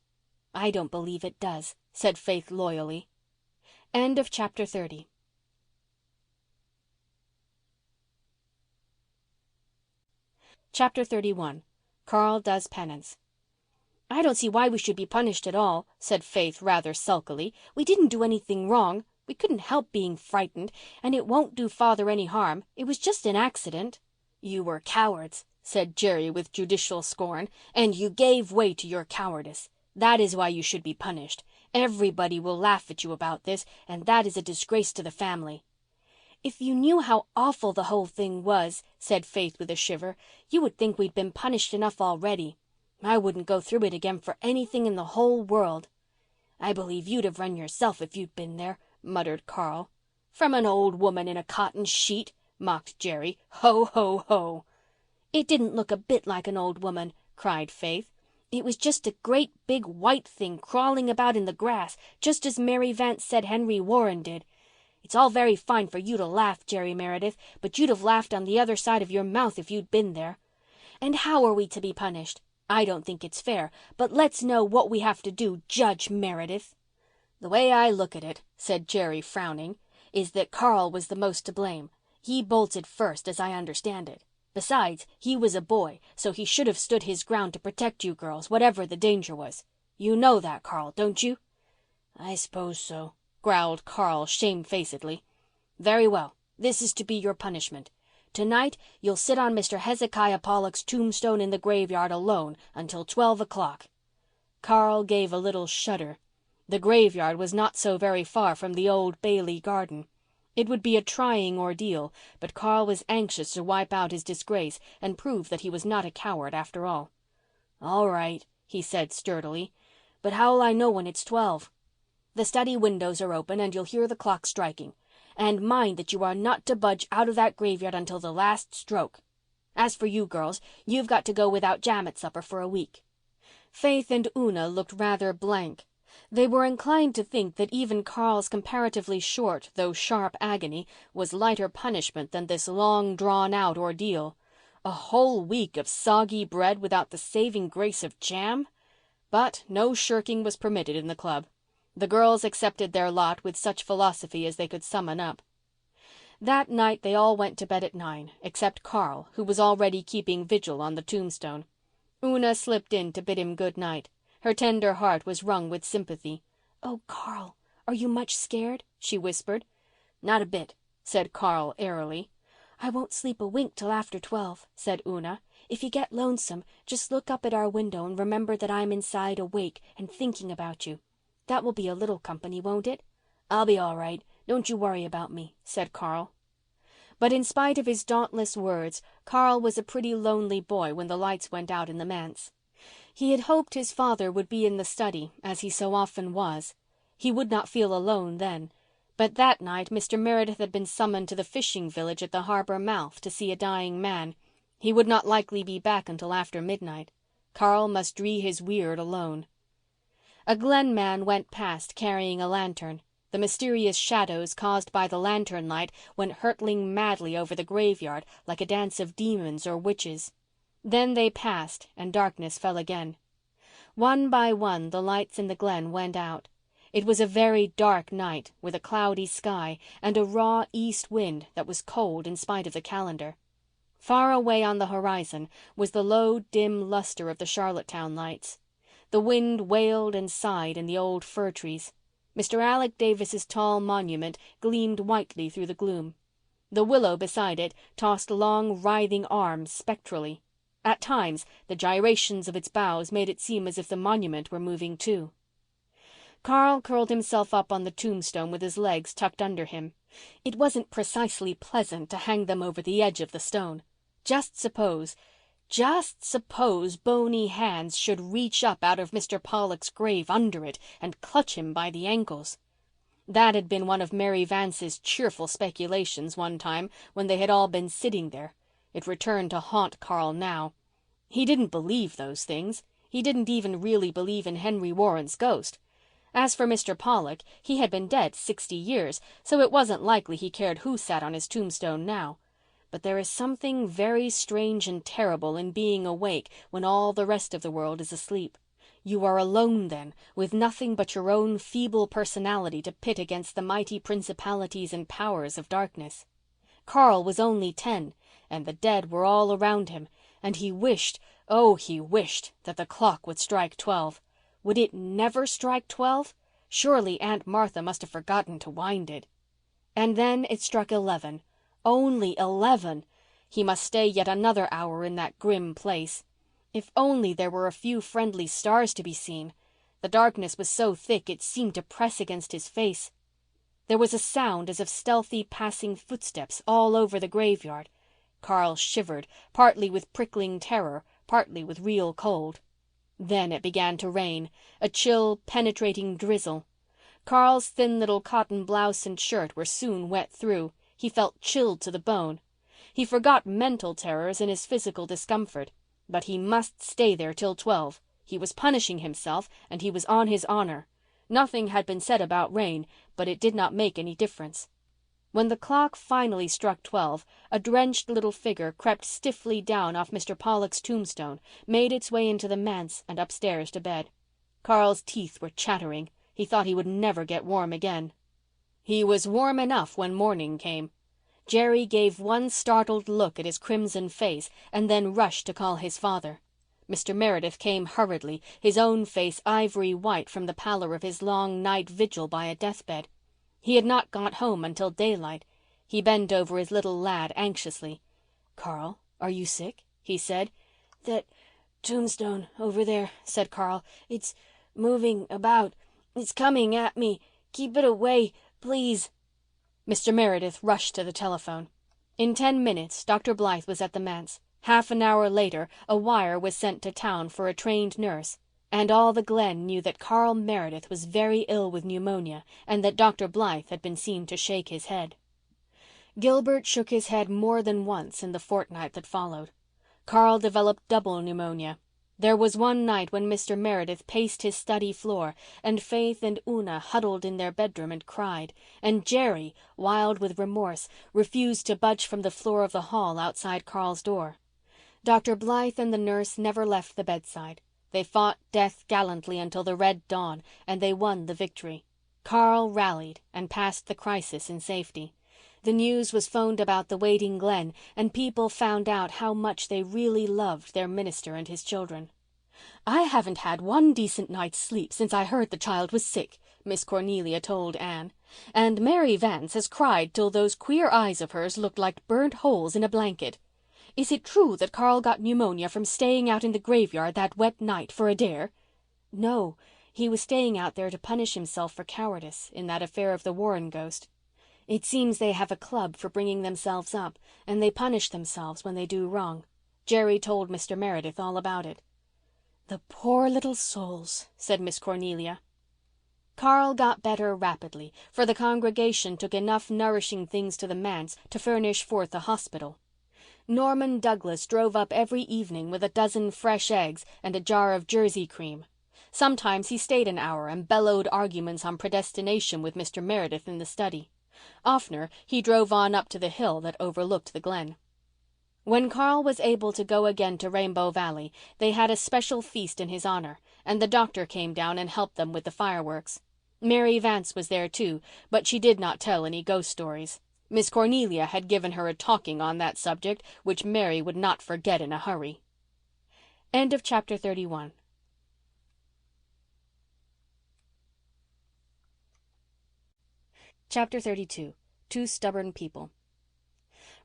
A: "I don't believe it does," said Faith loyally. End of chapter 30. Chapter 31. Carl Does Penance. "I don't see why we should be punished at all," said Faith rather sulkily. "We didn't do anything wrong. We couldn't help being frightened, and it won't do Father any harm. It was just an accident." "You were cowards," said Jerry with judicial scorn, "and you gave way to your cowardice. That is why you should be punished. Everybody will laugh at you about this, and that is a disgrace to the family." "If you knew how awful the whole thing was," said Faith with a shiver, "you would think we'd been punished enough already. I wouldn't go through it again for anything in the whole world." "I believe you'd have run yourself if you'd been there," muttered Carl. "From an old woman in a cotton sheet," mocked Jerry. "Ho, ho, ho." "It didn't look a bit like an old woman," cried Faith. "It was just a great big white thing crawling about in the grass, just as Mary Vance said Henry Warren did. It's all very fine for you to laugh, Jerry Meredith, but you'd have laughed on the other side of your mouth if you'd been there. And how are we to be punished? I don't think it's fair, but let's know what we have to do, Judge Meredith." "The way I look at it," said Jerry, frowning, "is that Carl was the most to blame. He bolted first, as I understand it. Besides, he was a boy, so he should have stood his ground to protect you girls, whatever the danger was. You know that, Carl, don't you?" "I suppose so," growled Carl shamefacedly. "Very well. This is to be your punishment. Tonight you'll sit on Mr. Hezekiah Pollock's tombstone in the graveyard alone until 12 o'clock. Carl gave a little shudder. The graveyard was not so very far from the old Bailey garden. It would be a trying ordeal, but Carl was anxious to wipe out his disgrace and prove that he was not a coward after all. "All right," he said sturdily. "But how'll I know when it's 12? The study windows are open and you'll hear the clock striking. And mind that you are not to budge out of that graveyard until the last stroke. As for you girls, you've got to go without jam at supper for a week." Faith and Una looked rather blank. They were inclined to think that even Carl's comparatively short though sharp agony was lighter punishment than this long drawn-out ordeal. A whole week of soggy bread without the saving grace of jam? But no shirking was permitted in the club. The girls accepted their lot with such philosophy as they could summon up. That night they all went to bed at 9, except Carl, who was already keeping vigil on the tombstone. Una slipped in to bid him good night. Her tender heart was wrung with sympathy.
C: "Oh, Carl, are you much scared?" she whispered.
B: "Not a bit," said Carl airily.
C: "I won't sleep a wink till after 12, said Una. "If you get lonesome, just look up at our window and remember that I'm inside awake and thinking about you. That will be a little company, won't it?"
B: "I'll be all right. Don't you worry about me," said Carl. But in spite of his dauntless words, Carl was a pretty lonely boy when the lights went out in the manse. He had hoped his father would be in the study, as he so often was. He would not feel alone then. But that night Mr. Meredith had been summoned to the fishing village at the harbour mouth to see a dying man. He would not likely be back until after midnight. Carl must dree his weird alone. A Glen man went past carrying a lantern. The mysterious shadows caused by the lantern light went hurtling madly over the graveyard like a dance of demons or witches. Then they passed and darkness fell again. One by one the lights in the Glen went out. It was a very dark night with a cloudy sky and a raw east wind that was cold in spite of the calendar. Far away on the horizon was the low, dim luster of the Charlottetown lights. The wind wailed and sighed in the old fir trees. Mr. Alec Davis's tall monument gleamed whitely through the gloom. The willow beside it tossed long, writhing arms spectrally. At times the gyrations of its boughs made it seem as if the monument were moving too. Carl curled himself up on the tombstone with his legs tucked under him. It wasn't precisely pleasant to hang them over the edge of the stone. Just suppose bony hands should reach up out of Mr. Pollock's grave under it and clutch him by the ankles. That had been one of Mary Vance's cheerful speculations one time when they had all been sitting there. It returned to haunt Carl now. He didn't believe those things. He didn't even really believe in Henry Warren's ghost. As for Mr. Pollock, he had been dead 60 years, so it wasn't likely he cared who sat on his tombstone now. But there is something very strange and terrible in being awake when all the rest of the world is asleep. You are alone then, with nothing but your own feeble personality to pit against the mighty principalities and powers of darkness. Carl was only 10, and the dead were all around him, and he wished, oh, he wished, that the clock would strike 12. Would it never strike 12? Surely Aunt Martha must have forgotten to wind it. And then it struck 11. Only 11! He must stay yet another hour in that grim place. If only there were a few friendly stars to be seen. The darkness was so thick it seemed to press against his face. There was a sound as of stealthy passing footsteps all over the graveyard. Carl shivered, partly with prickling terror, partly with real cold. Then it began to rain, a chill, penetrating drizzle. Carl's thin little cotton blouse and shirt were soon wet through. He felt chilled to the bone. He forgot mental terrors in his physical discomfort. But he must stay there till 12. He was punishing himself, and he was on his honor. Nothing had been said about rain, but it did not make any difference. When the clock finally struck 12, a drenched little figure crept stiffly down off Mr. Pollock's tombstone, made its way into the manse and upstairs to bed. Carl's teeth were chattering. He thought he would never get warm again. He was warm enough when morning came. Jerry gave one startled look at his crimson face and then rushed to call his father. Mr. Meredith came hurriedly, his own face ivory white from the pallor of his long night vigil by a deathbed. He had not got home until daylight. He bent over his little lad anxiously. "Carl, are you sick?" he said.
C: "That tombstone over there," said Carl. "It's moving about. It's coming at me. Keep it away, please."
B: Mr. Meredith rushed to the telephone. In 10 minutes Dr. Blythe was at the manse. Half an hour later a wire was sent to town for a trained nurse. And all the Glen knew that Carl Meredith was very ill with pneumonia and that Dr. Blythe had been seen to shake his head. Gilbert shook his head more than once in the fortnight that followed. Carl developed double pneumonia. There was one night when Mr. Meredith paced his study floor and Faith and Una huddled in their bedroom and cried, and Jerry, wild with remorse, refused to budge from the floor of the hall outside Carl's door. Dr. Blythe and the nurse never left the bedside. They fought death gallantly until the red dawn, and they won the victory. Carl rallied and passed the crisis in safety. The news was phoned about the waiting Glen, and people found out how much they really loved their minister and his children. "I haven't had one decent night's sleep since I heard the child was sick,"
C: Miss Cornelia told Anne. "And Mary Vance has cried till those queer eyes of hers looked like burnt holes in a blanket. Is it true that Carl got pneumonia from staying out in the graveyard that wet night for a dare?" "No, he was staying out there to punish himself for cowardice in that affair of the Warren ghost. It seems they have a club for bringing themselves up, and they punish themselves when they do wrong. Jerry told Mr. Meredith all about it." "The poor little souls," said Miss Cornelia. Carl got better rapidly, for the congregation took enough nourishing things to the manse to furnish forth a hospital. Norman Douglas drove up every evening with a dozen fresh eggs and a jar of Jersey cream. Sometimes he stayed an hour and bellowed arguments on predestination with Mr. Meredith in the study. Oftener he drove on up to the hill that overlooked the glen. When Carl was able to go again to Rainbow Valley, they had a special feast in his honor, and the doctor came down and helped them with the fireworks. Mary Vance was there too, but she did not tell any ghost stories. Miss Cornelia had given her a talking on that subject which Mary would not forget in a hurry. End of chapter 31. Chapter 32. Two Stubborn People.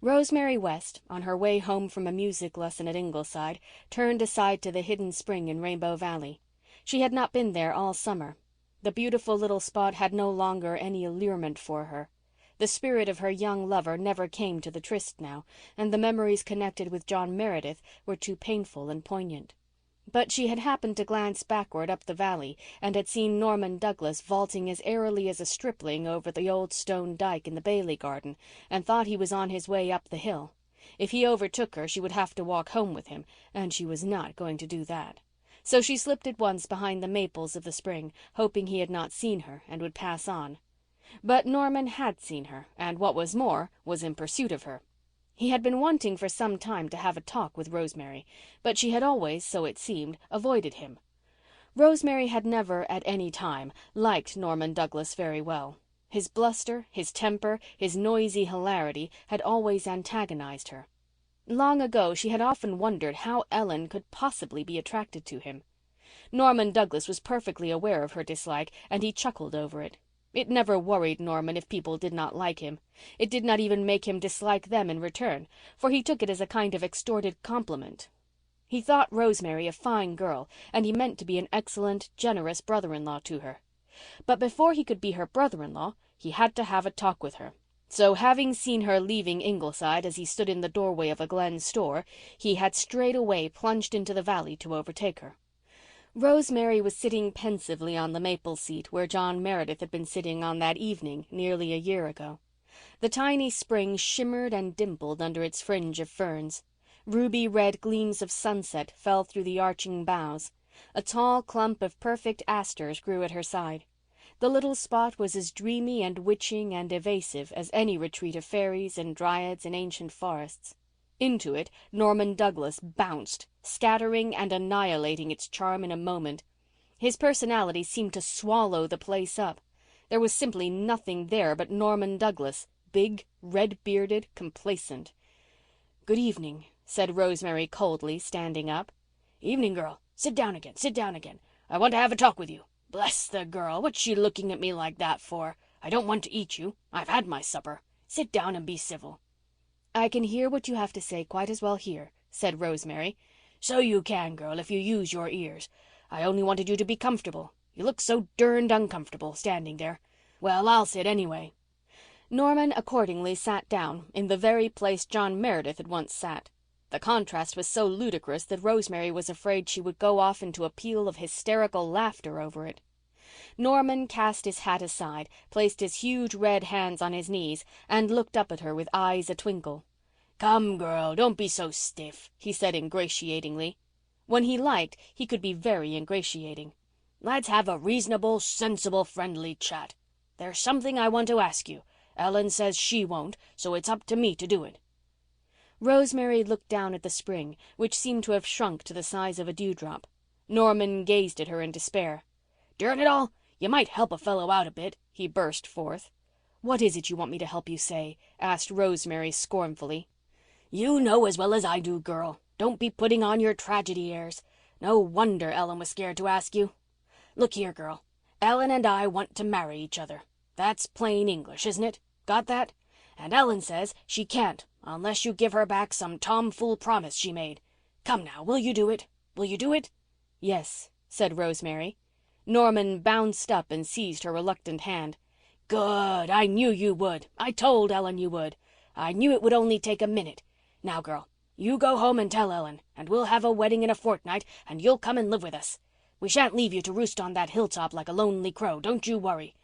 C: Rosemary West, on her way home from a music lesson at Ingleside, turned aside to the hidden spring in Rainbow Valley. She had not been there all summer. The beautiful little spot had no longer any allurement for her. The spirit of her young lover never came to the tryst now, and the memories connected with John Meredith were too painful and poignant. But she had happened to glance backward up the valley and had seen Norman Douglas vaulting as airily as a stripling over the old stone dike in the Bailey garden, and thought he was on his way up the hill. If he overtook her she would have to walk home with him, and she was not going to do that. So she slipped at once behind the maples of the spring, hoping he had not seen her and would pass on. But Norman had seen her, and what was more, was in pursuit of her. He had been wanting for some time to have a talk with Rosemary, but she had always, so it seemed, avoided him. Rosemary had never, at any time, liked Norman Douglas very well. His bluster, his temper, his noisy hilarity had always antagonized her. Long ago she had often wondered how Ellen could possibly be attracted to him. Norman Douglas was perfectly aware of her dislike, and he chuckled over it. It never worried Norman if people did not like him. It did not even make him dislike them in return, for he took it as a kind of extorted compliment. He thought Rosemary a fine girl, and he meant to be an excellent, generous brother-in-law to her. But before he could be her brother-in-law, he had to have a talk with her. So having seen her leaving Ingleside as he stood in the doorway of a Glen store, he had straightway plunged into the valley to overtake her. Rosemary was sitting pensively on the maple seat where John Meredith had been sitting on that evening nearly a year ago. The tiny spring shimmered and dimpled under its fringe of ferns. Ruby red gleams of sunset fell through the arching boughs. A tall clump of perfect asters grew at her side. The little spot was as dreamy and witching and evasive as any retreat of fairies and dryads in ancient forests. Into it Norman Douglas bounced, scattering and annihilating its charm in a moment. His personality seemed to swallow the place up. There was simply nothing there but Norman Douglas, big, red-bearded, complacent. "Good evening," said Rosemary coldly, standing up. "Evening, girl. Sit down again, sit down again. I want to have a talk with you. Bless the girl, what's she looking at me like that for? I don't want to eat you. I've had my supper. Sit down and be civil." "I can hear what you have to say quite as well here," said Rosemary. "So you can, girl, if you use your ears. I only wanted you to be comfortable. You look so derned uncomfortable standing there. Well, I'll sit anyway." Norman accordingly sat down in the very place John Meredith had once sat. The contrast was so ludicrous that Rosemary was afraid she would go off into a peal of hysterical laughter over it. Norman cast his hat aside, placed his huge red hands on his knees, and looked up at her with eyes a-twinkle. "Come, girl, don't be so stiff," he said ingratiatingly. When he liked, he could be very ingratiating. "Let's have a reasonable, sensible, friendly chat. There's something I want to ask you. Ellen says she won't, so it's up to me to do it." Rosemary looked down at the spring, which seemed to have shrunk to the size of a dewdrop. Norman gazed at her in despair. "Darn it all, you might help a fellow out a bit," he burst forth. "What is it you want me to help you say?" asked Rosemary scornfully. "You know as well as I do, girl. Don't be putting on your tragedy airs. No wonder Ellen was scared to ask you. Look here, girl. Ellen and I want to marry each other. That's plain English, isn't it? Got that? And Ellen says she can't unless you give her back some tomfool promise she made. Come now, will you do it? Will you do it?"
B: "Yes," said Rosemary. Norman bounced up and seized her reluctant hand.
C: "Good. I knew you would. I told Ellen you would. I knew it would only take a minute. Now, girl, you go home and tell Ellen, and we'll have a wedding in a fortnight, and you'll come and live with us. We shan't leave you to roost on that hilltop like a lonely crow, don't you worry.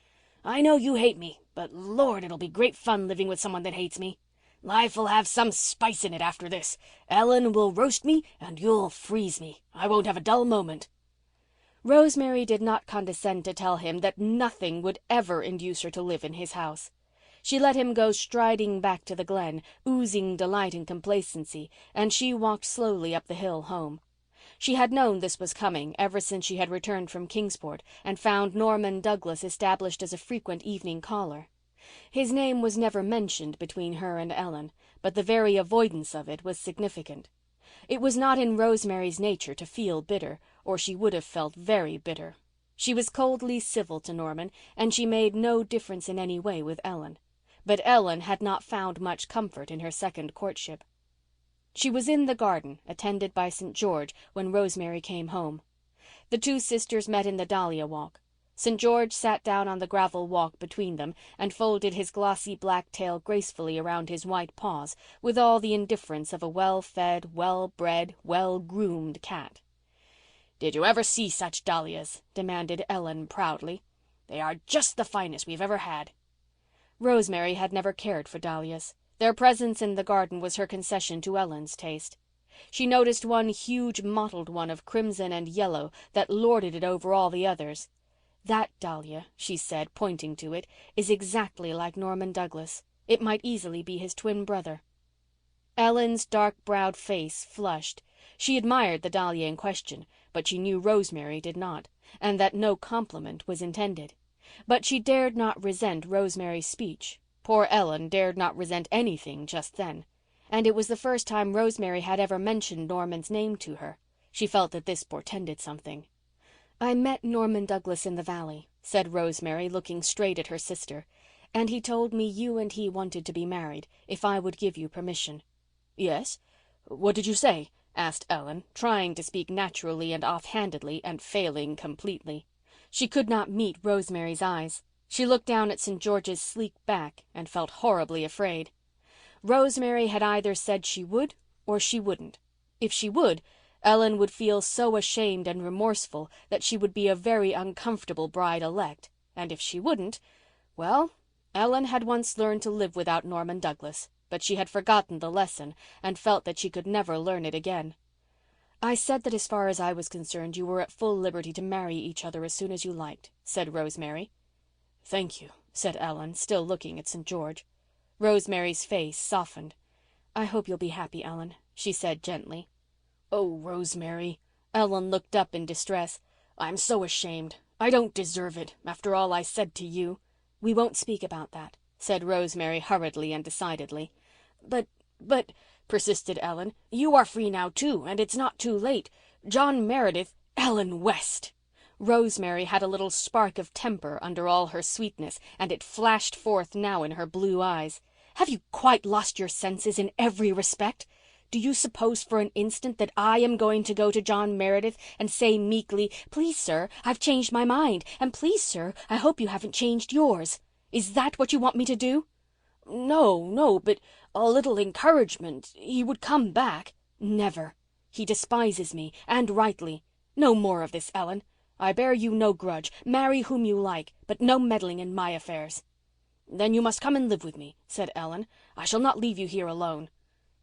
C: I know you hate me, but Lord, it'll be great fun living with someone that hates me. Life'll have some spice in it after this. Ellen will roast me and you'll freeze me. I won't have a dull moment."
B: Rosemary did not condescend to tell him that nothing would ever induce her to live in his house. She let him go striding back to the glen, oozing delight and complacency, and she walked slowly up the hill home. She had known this was coming ever since she had returned from Kingsport and found Norman Douglas established as a frequent evening caller. His name was never mentioned between her and Ellen, but the very avoidance of it was significant. It was not in Rosemary's nature to feel bitter, or she would have felt very bitter. She was coldly civil to Norman, and she made no difference in any way with Ellen. But Ellen had not found much comfort in her second courtship. She was in the garden, attended by St. George, when Rosemary came home. The two sisters met in the dahlia walk. St. George sat down on the gravel walk between them and folded his glossy black tail gracefully around his white paws with all the indifference of a well-fed, well-bred, well-groomed cat.
C: "Did you ever see such dahlias?" demanded Ellen proudly. "They are just the finest we've ever had."
B: Rosemary had never cared for dahlias. Their presence in the garden was her concession to Ellen's taste. She noticed one huge mottled one of crimson and yellow that lorded it over all the others. "That dahlia," she said, pointing to it, "is exactly like Norman Douglas. It might easily be his twin brother." Ellen's dark-browed face flushed. She admired the dahlia in question, but she knew Rosemary did not, and that no compliment was intended. But she dared not resent Rosemary's speech. Poor Ellen dared not resent anything just then. And it was the first time Rosemary had ever mentioned Norman's name to her. She felt that this portended something. "I met Norman Douglas in the valley," said Rosemary, looking straight at her sister, "and he told me you and he wanted to be married, if I would give you permission."
C: "Yes? What did you say?" asked Ellen, trying to speak naturally and offhandedly and failing completely.
B: She could not meet Rosemary's eyes. She looked down at St. George's sleek back and felt horribly afraid. Rosemary had either said she would or she wouldn't. If she would, Ellen would feel so ashamed and remorseful that she would be a very uncomfortable bride-elect. And if she wouldn't, well, Ellen had once learned to live without Norman Douglas, but she had forgotten the lesson and felt that she could never learn it again. "I said that as far as I was concerned you were at full liberty to marry each other as soon as you liked," said Rosemary.
C: "Thank you," said Ellen, still looking at St. George.
B: Rosemary's face softened. "I hope you'll be happy, Ellen," she said gently.
C: "Oh, Rosemary." Ellen looked up in distress. "I'm so ashamed. I don't deserve it, after all I said to you."
B: "We won't speak about that," said Rosemary hurriedly and decidedly.
C: But, persisted Ellen, "you are free now, too, and it's not too late. John Meredith—" "Ellen West!"
B: Rosemary had a little spark of temper under all her sweetness, and it flashed forth now in her blue eyes.
C: "Have you quite lost your senses in every respect? Do you suppose for an instant that I am going to go to John Meredith and say meekly, 'Please, sir, I've changed my mind, and please, sir, I hope you haven't changed yours'? Is that what you want me to do?"
B: No, but a little encouragement. He would come back."
C: "Never. He despises me, and rightly. No more of this, Ellen. I bear you no grudge. Marry whom you like, but no meddling in my affairs."
B: "Then you must come and live with me," said Ellen. "I shall not leave you here alone."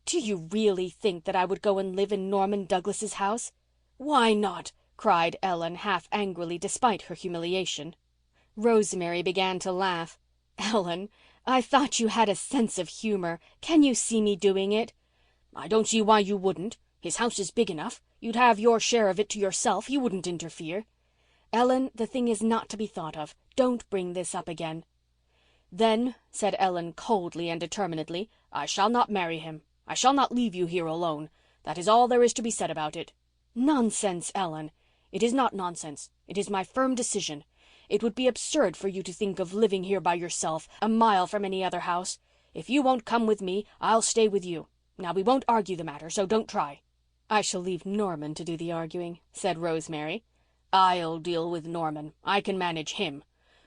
C: "Do you really think that I would go and live in Norman Douglas's house?"
B: "Why not?" cried Ellen, half angrily, despite her humiliation.
C: Rosemary began to laugh. "Ellen, I thought you had a sense of humor. Can you see me doing it?"
B: "I don't see why you wouldn't. His house is big enough. You'd have your share of it to yourself. He wouldn't interfere."
C: "Ellen, the thing is not to be thought of. Don't bring this up again."
B: "Then," said Ellen coldly and determinedly, "I shall not marry him. I shall not leave you here alone. That is all there is to be said about it."
C: "Nonsense, Ellen."
B: "It is not nonsense. It is my firm decision.
C: It would be absurd for you to think of living here by yourself, a mile from any other house. If you won't come with me, I'll stay with you. Now, we won't argue the matter, so don't try."
B: "I shall leave Norman to do the arguing," said Rosemary.
C: "I'll deal with Norman. I can manage him.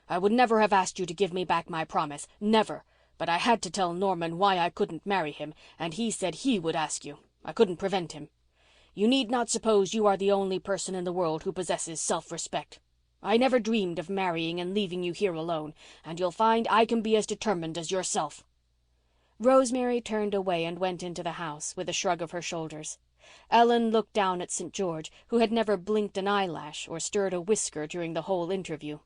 C: I would never have asked you to give me back my promise. Never. But I had to tell Norman why I couldn't marry him, and he said he would ask you. I couldn't prevent him. You need not suppose you are the only person in the world who possesses self-respect. I never dreamed of marrying and leaving you here alone, and you'll find I can be as determined as yourself."
B: Rosemary turned away and went into the house with a shrug of her shoulders. Ellen looked down at St. George, who had never blinked an eyelash or stirred a whisker during the whole interview.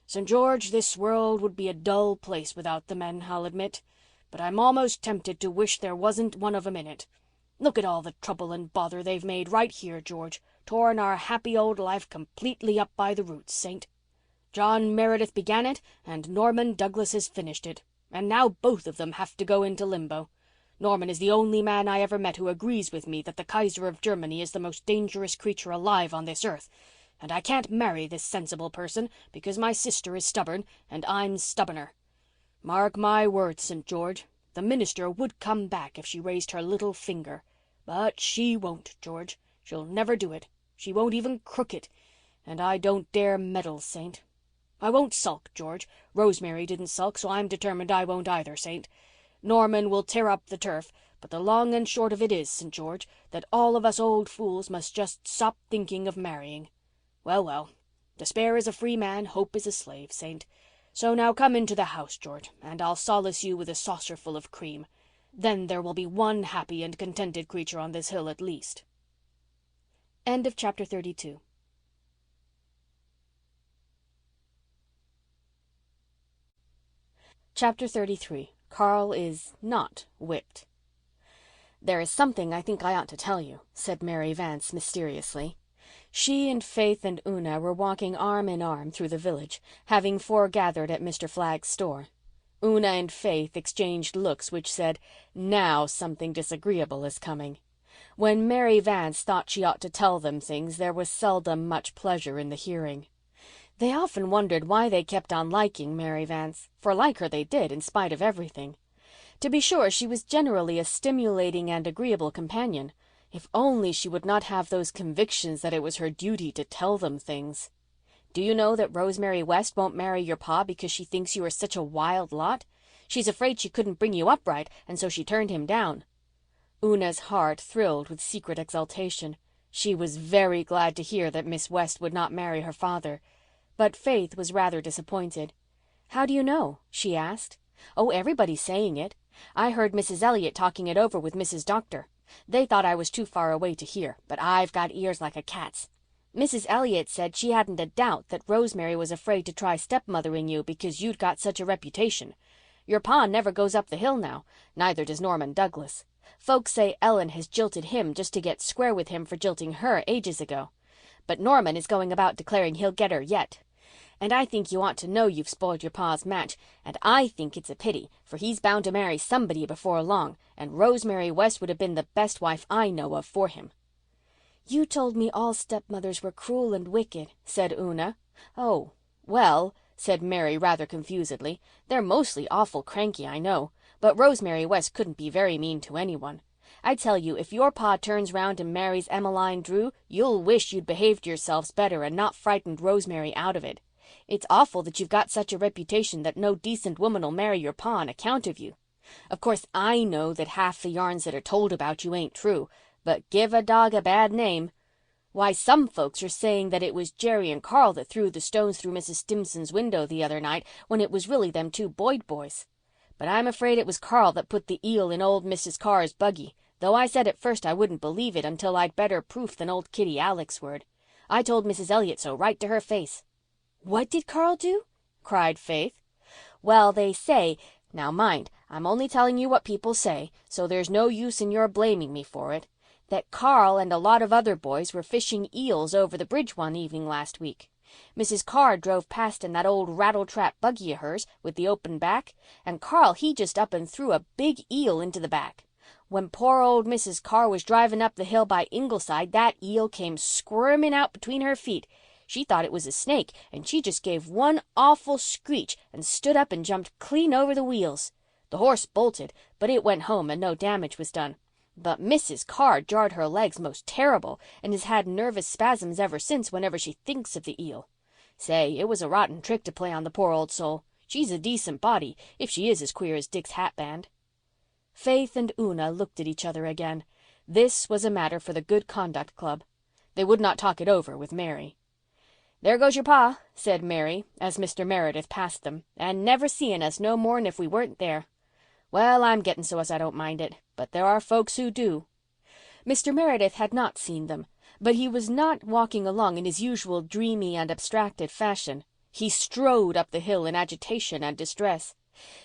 C: "St. George, this world would be a dull place without the men, I'll admit, but I'm almost tempted to wish there wasn't one of 'em in it. Look at all the trouble and bother they've made right here, George, torn our happy old life completely up by the roots, Saint. John Meredith began it and Norman Douglas has finished it, and now both of them have to go into limbo. Norman is the only man I ever met who agrees with me that the Kaiser of Germany is the most dangerous creature alive on this earth, and I can't marry this sensible person because my sister is stubborn and I'm stubborner. Mark my words, St. George, the minister would come back if she raised her little finger. But she won't, George. She'll never do it. She won't even crook it. And I don't dare meddle, Saint. I won't sulk, George. Rosemary didn't sulk, so I'm determined I won't either, Saint. Norman will tear up the turf, but the long and short of it is, St. George, that all of us old fools must just stop thinking of marrying. Well, well, despair is a free man, hope is a slave, Saint. So now come into the house, George, and I'll solace you with a saucerful of cream. Then there will be one happy and contented creature on this hill at least."
B: End of chapter 32. Chapter 33. Carl is not whipped.
A: "There is something I think I ought to tell you," said Mary Vance mysteriously. She and Faith and Una were walking arm in arm through the village, having foregathered at Mr. Flagg's store. Una and Faith exchanged looks which said, "Now something disagreeable is coming." When Mary Vance thought she ought to tell them things, there was seldom much pleasure in the hearing. They often wondered why they kept on liking Mary Vance, for like her they did, in spite of everything. To be sure, she was generally a stimulating and agreeable companion. If only she would not have those convictions that it was her duty to tell them things. "Do you know that Rosemary West won't marry your pa because she thinks you are such a wild lot? She's afraid she couldn't bring you up right, and so she turned him down." Una's heart thrilled with secret exultation. She was very glad to hear that Miss West would not marry her father. But Faith was rather disappointed. "How do you know?" she asked. "Oh, everybody's saying it. I heard Mrs. Elliott talking it over with Mrs. Doctor. They thought I was too far away to hear, but I've got ears like a cat's. Mrs. Elliott said she hadn't a doubt that Rosemary was afraid to try stepmothering you because you'd got such a reputation. Your pa never goes up the hill now, neither does Norman Douglas. Folks say Ellen has jilted him just to get square with him for jilting her ages ago. But Norman is going about declaring he'll get her yet. And I think you ought to know you've spoiled your pa's match, and I think it's a pity, for he's bound to marry somebody before long, and Rosemary West would have been the best wife I know of for him." "You told me all stepmothers were cruel and wicked," said Una. "Oh, well," said Mary rather confusedly, "they're mostly awful cranky, I know, but Rosemary West couldn't be very mean to anyone. I tell you, if your pa turns round and marries Emmeline Drew, you'll wish you'd behaved yourselves better and not frightened Rosemary out of it. It's awful that you've got such a reputation that no decent woman'll marry your pa on account of you. Of course, I know that half the yarns that are told about you ain't true, but give a dog a bad name. Why, some folks are saying that it was Jerry and Carl that threw the stones through Mrs. Stimson's window the other night when it was really them two Boyd boys. But I'm afraid it was Carl that put the eel in old Mrs. Carr's buggy, though I said at first I wouldn't believe it until I'd better proof than old Kitty Alec's word. I told Mrs. Elliott so right to her face." "What did Carl do?" cried Faith. "Well, they say, now mind, I'm only telling you what people say, so there's no use in your blaming me for it, that Carl and a lot of other boys were fishing eels over the bridge one evening last week. Mrs. Carr drove past in that old rattle-trap buggy of hers with the open back, and Carl he just up and threw a big eel into the back. When poor old Mrs. Carr was driving up the hill by Ingleside, that eel came squirming out between her feet.
C: She thought it was a snake, and she just gave one awful screech and stood up and jumped clean over the wheels. The horse bolted, but it went home and no damage was done. But Mrs. Carr jarred her legs most terrible and has had nervous spasms ever since whenever she thinks of the eel. Say, it was a rotten trick to play on the poor old soul. She's a decent body, if she is as queer as Dick's hat band. Faith and Una looked at each other again. This was a matter for the Good Conduct Club. They would not talk it over with Mary. "There goes your pa," said Mary, as Mr. Meredith passed them, "and never seeing us no more'n if we weren't there. Well, I'm getting so as I don't mind it, but there are folks who do." Mr. Meredith had not seen them, but he was not walking along in his usual dreamy and abstracted fashion. He strode up the hill in agitation and distress.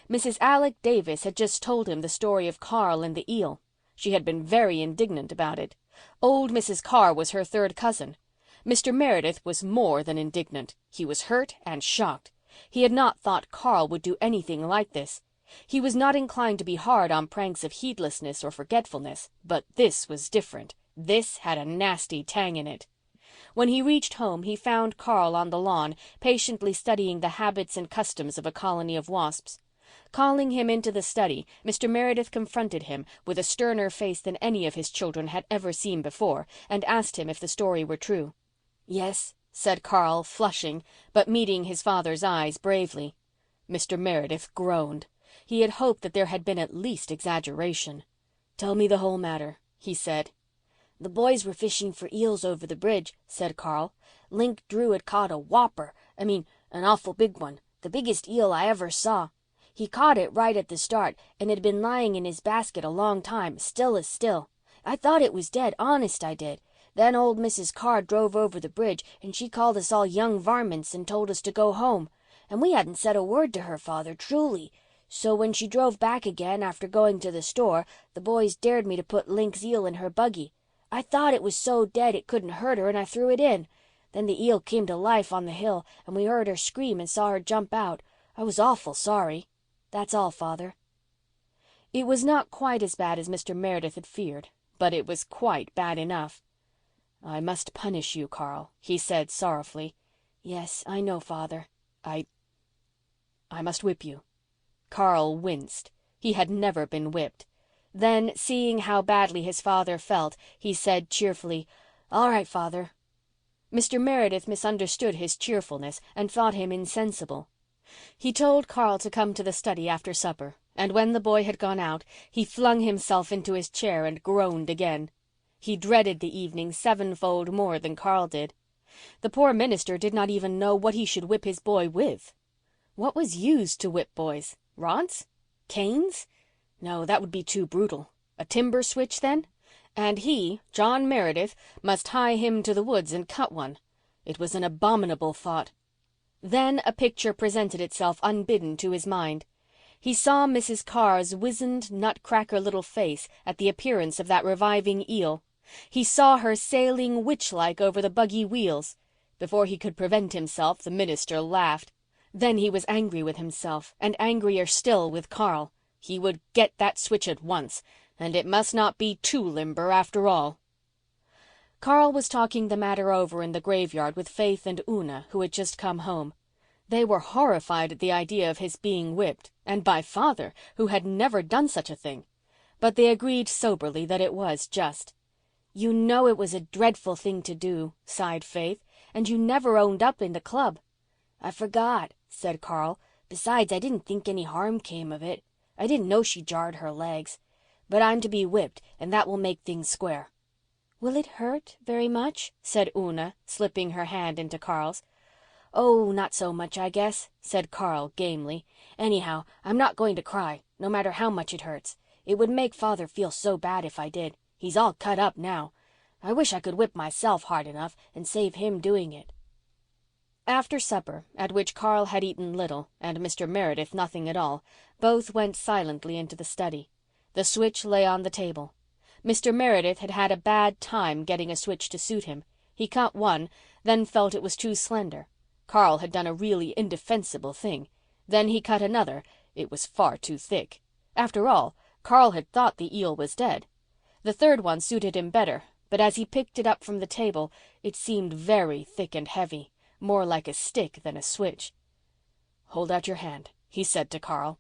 C: Mrs. Alec Davis had just told him the story of Carl and the eel. She had been very indignant about it. Old Mrs. Carr was her third cousin. Mr. Meredith was more than indignant. He was hurt and shocked. He had not thought Carl would do anything like this. He was not inclined to be hard on pranks of heedlessness or forgetfulness, but this was different. This had a nasty tang in it. When he reached home he found Carl on the lawn, patiently studying the habits and customs of a colony of wasps. Calling him into the study, Mr. Meredith confronted him with a sterner face than any of his children had ever seen before, and asked him if the story were true. "Yes," said Carl, flushing, but meeting his father's eyes bravely. Mr. Meredith groaned. He had hoped that there had been at least exaggeration. "Tell me the whole matter," he said. "The boys were fishing for eels over the bridge," said Carl. "Link Drew had caught a whopper, an awful big one, the biggest eel I ever saw. He caught it right at the start and had been lying in his basket a long time, still as still. I thought it was dead, honest I did. Then old Mrs. Carr drove over the bridge and she called us all young varmints and told us to go home. And we hadn't said a word to her father, truly. So when she drove back again after going to the store, the boys dared me to put Link's eel in her buggy. I thought it was so dead it couldn't hurt her and I threw it in. Then the eel came to life on the hill and we heard her scream and saw her jump out. I was awful sorry. That's all, Father." It was not quite as bad as Mr. Meredith had feared, but it was quite bad enough. "I must punish you, Carl," he said sorrowfully. "Yes, I know, Father. I must whip you." Carl winced. He had never been whipped. Then, seeing how badly his father felt, he said cheerfully, "All right, Father." Mr. Meredith misunderstood his cheerfulness and thought him insensible. He told Carl to come to the study after supper, and when the boy had gone out, he flung himself into his chair and groaned again. He dreaded the evening sevenfold more than Carl did. The poor minister did not even know what he should whip his boy with. What was used to whip boys? Rods? Canes? No, that would be too brutal. A timber switch, then? And he, John Meredith, must hie him to the woods and cut one. It was an abominable thought. Then a picture presented itself unbidden to his mind. He saw Mrs. Carr's wizened, nutcracker little face at the appearance of that reviving eel. He saw her sailing witch-like over the buggy wheels. Before he could prevent himself, the minister laughed. Then he was angry with himself, and angrier still with Carl. He would get that switch at once, and it must not be too limber after all. Carl was talking the matter over in the graveyard with Faith and Una, who had just come home. They were horrified at the idea of his being whipped, and by Father, who had never done such a thing. But they agreed soberly that it was just. "You know it was a dreadful thing to do," sighed Faith, "and you never owned up in the club." "I forgot," said Carl. "Besides, I didn't think any harm came of it. I didn't know she jarred her legs. But I'm to be whipped, and that will make things square." "Will it hurt very much?" said Una, slipping her hand into Carl's. "Oh, not so much, I guess," said Carl gamely. "Anyhow, I'm not going to cry, no matter how much it hurts. It would make Father feel so bad if I did. He's all cut up now. I wish I could whip myself hard enough and save him doing it." After supper, at which Carl had eaten little and Mr. Meredith nothing at all, both went silently into the study. The switch lay on the table. Mr. Meredith had had a bad time getting a switch to suit him. He cut one, then felt it was too slender. Carl had done a really indefensible thing. Then he cut another. It was far too thick. After all, Carl had thought the eel was dead. The third one suited him better, but as he picked it up from the table it seemed very thick and heavy, more like a stick than a switch. "Hold out your hand," he said to Carl.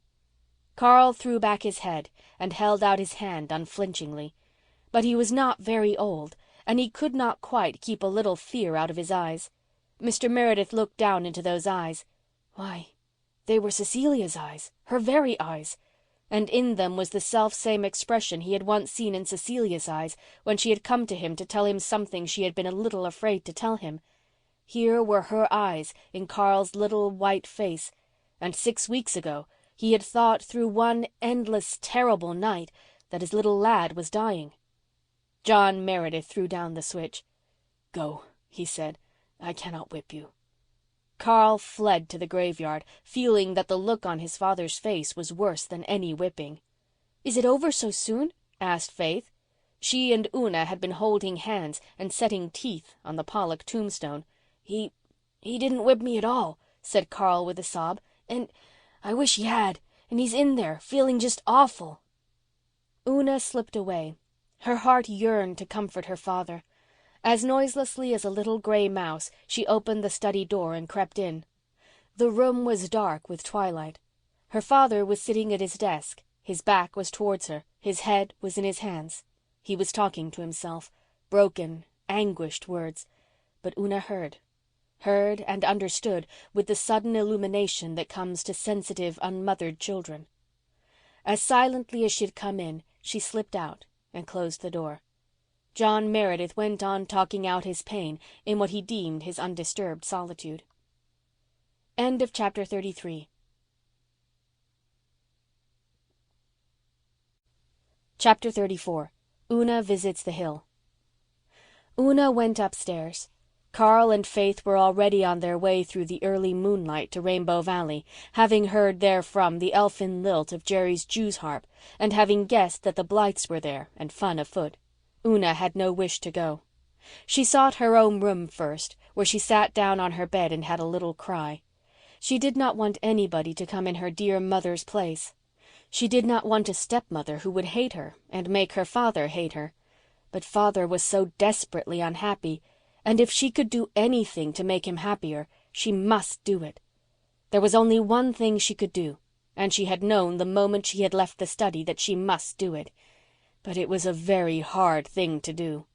C: Carl threw back his head and held out his hand unflinchingly. But he was not very old, and he could not quite keep a little fear out of his eyes. Mr. Meredith looked down into those eyes. Why, they were Cecilia's eyes, her very eyes, and in them was the self-same expression he had once seen in Cecilia's eyes when she had come to him to tell him something she had been a little afraid to tell him. Here were her eyes in Carl's little white face, and 6 weeks ago he had thought through one endless, terrible night that his little lad was dying. John Meredith threw down the switch. "Go," he said. "I cannot whip you." Carl fled to the graveyard, feeling that the look on his father's face was worse than any whipping. "Is it over so soon?" asked Faith. She and Una had been holding hands and setting teeth on the Pollock tombstone. He didn't whip me at all," said Carl with a sob. "And I wish he had. And he's in there, feeling just awful." Una slipped away. Her heart yearned to comfort her father. As noiselessly as a little gray mouse, she opened the study door and crept in. The room was dark with twilight. Her father was sitting at his desk. His back was towards her. His head was in his hands. He was talking to himself, broken, anguished words. But Una heard and understood with the sudden illumination that comes to sensitive, unmothered children. As silently as she had come in, she slipped out and closed the door. John Meredith went on talking out his pain in what he deemed his undisturbed solitude. End of chapter 33. Chapter 34. Una visits the hill. Una went upstairs. Carl and Faith were already on their way through the early moonlight to Rainbow Valley, having heard therefrom the elfin lilt of Jerry's Jew's harp, and having guessed that the Blythes were there and fun afoot. Una had no wish to go. She sought her own room first, where she sat down on her bed and had a little cry. She did not want anybody to come in her dear mother's place. She did not want a stepmother who would hate her and make her father hate her. But father was so desperately unhappy, and if she could do anything to make him happier, she must do it. There was only one thing she could do, and she had known the moment she had left the study that she must do it. But it was a very hard thing to do.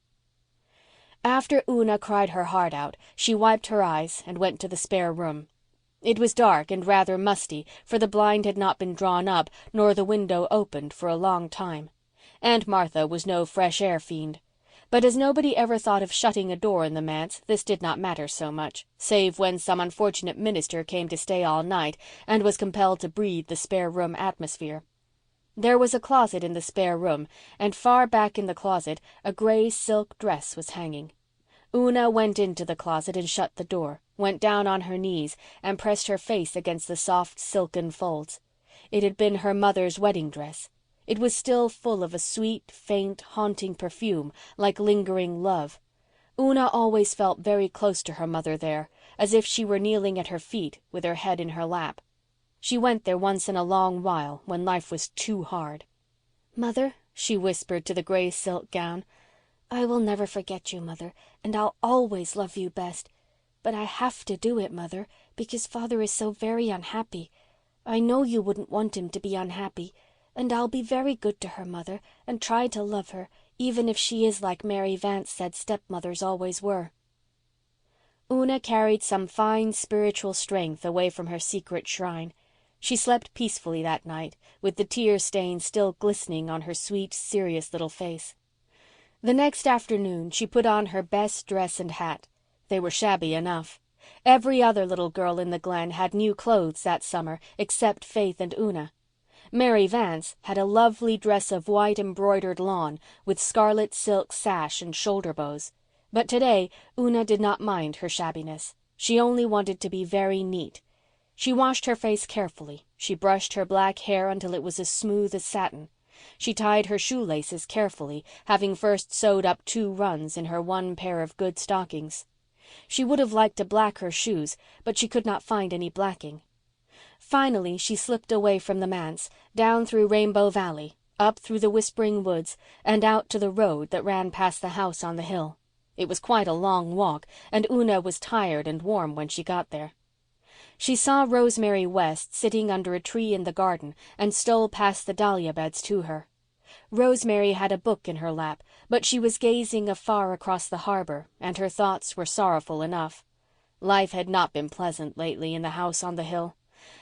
C: After Una cried her heart out, she wiped her eyes and went to the spare room. It was dark and rather musty, for the blind had not been drawn up nor the window opened for a long time. Aunt Martha was no fresh air fiend. But as nobody ever thought of shutting a door in the manse, this did not matter so much, save when some unfortunate minister came to stay all night and was compelled to breathe the spare room atmosphere. There was a closet in the spare room, and far back in the closet a gray silk dress was hanging. Una went into the closet and shut the door, went down on her knees and pressed her face against the soft silken folds. It had been her mother's wedding dress. It was still full of a sweet, faint, haunting perfume, like lingering love. Una always felt very close to her mother there, as if she were kneeling at her feet with her head in her lap. She went there once in a long while when life was too hard. "Mother," she whispered to the gray silk gown, "I will never forget you, Mother, and I'll always love you best. But I have to do it, Mother, because Father is so very unhappy. I know you wouldn't want him to be unhappy. And I'll be very good to her, Mother, and try to love her, even if she is like Mary Vance said stepmothers always were." Una carried some fine spiritual strength away from her secret shrine. She slept peacefully that night, with the tear stain still glistening on her sweet, serious little face. The next afternoon she put on her best dress and hat. They were shabby enough. Every other little girl in the Glen had new clothes that summer, except Faith and Una. Mary Vance had a lovely dress of white embroidered lawn with scarlet silk sash and shoulder bows. But today Una did not mind her shabbiness. She only wanted to be very neat. She washed her face carefully. She brushed her black hair until it was as smooth as satin. She tied her shoelaces carefully, having first sewed up 2 runs in her one pair of good stockings. She would have liked to black her shoes, but she could not find any blacking. Finally she slipped away from the manse, down through Rainbow Valley, up through the whispering woods and out to the road that ran past the house on the hill. It was quite a long walk, and Una was tired and warm when she got there. She saw Rosemary West sitting under a tree in the garden and stole past the dahlia beds to her. Rosemary had a book in her lap, but she was gazing afar across the harbour, and her thoughts were sorrowful enough. Life had not been pleasant lately in the house on the hill.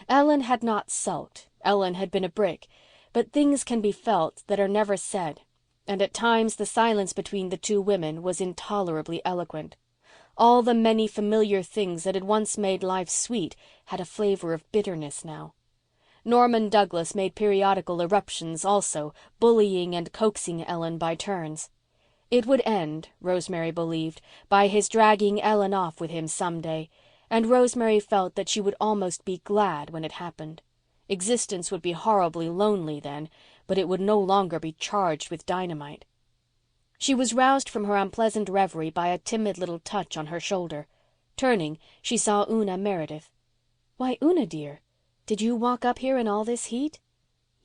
C: Ellen had not sulked. Ellen had been a brick. But things can be felt that are never said, and at times the silence between the two women was intolerably eloquent. All the many familiar things that had once made life sweet had a flavour of bitterness now. Norman Douglas made periodical eruptions also, bullying and coaxing Ellen by turns. It would end, Rosemary believed, by his dragging Ellen off with him some day, and Rosemary felt that she would almost be glad when it happened. Existence would be horribly lonely then, but it would no longer be charged with dynamite. She was roused from her unpleasant reverie by a timid little touch on her shoulder. Turning, she saw Una Meredith. "Why, Una, dear, did you walk up here in all this heat?"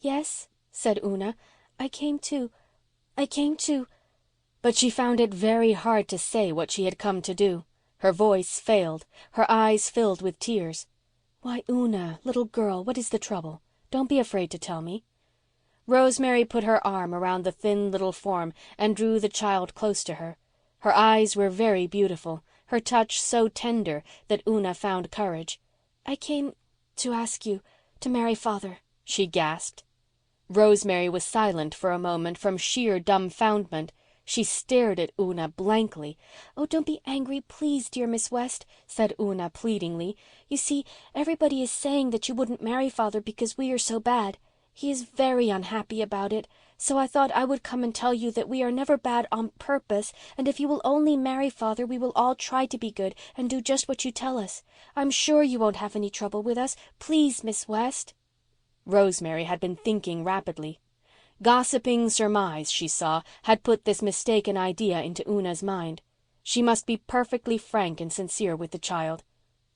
A: "Yes," said Una. I came to...
C: But she found it very hard to say what she had come to do. Her voice failed. Her eyes filled with tears. "Why, Una, little girl, what is the trouble? Don't be afraid to tell me." Rosemary put her arm around the thin little form and drew the child close to her. Her eyes were very beautiful, her touch so tender that Una found courage.
A: "I came to ask you to marry father," she gasped.
C: Rosemary was silent for a moment from sheer dumbfoundment. She stared at Una blankly.
A: "Oh, don't be angry, please, dear Miss West," said Una pleadingly. "You see, everybody is saying that you wouldn't marry father because we are so bad. He is very unhappy about it. So I thought I would come and tell you that we are never bad on purpose, and if you will only marry father we will all try to be good and do just what you tell us. I'm sure you won't have any trouble with us. Please, Miss West."
C: Rosemary had been thinking rapidly. Gossiping surmise, she saw, had put this mistaken idea into Una's mind. She must be perfectly frank and sincere with the child.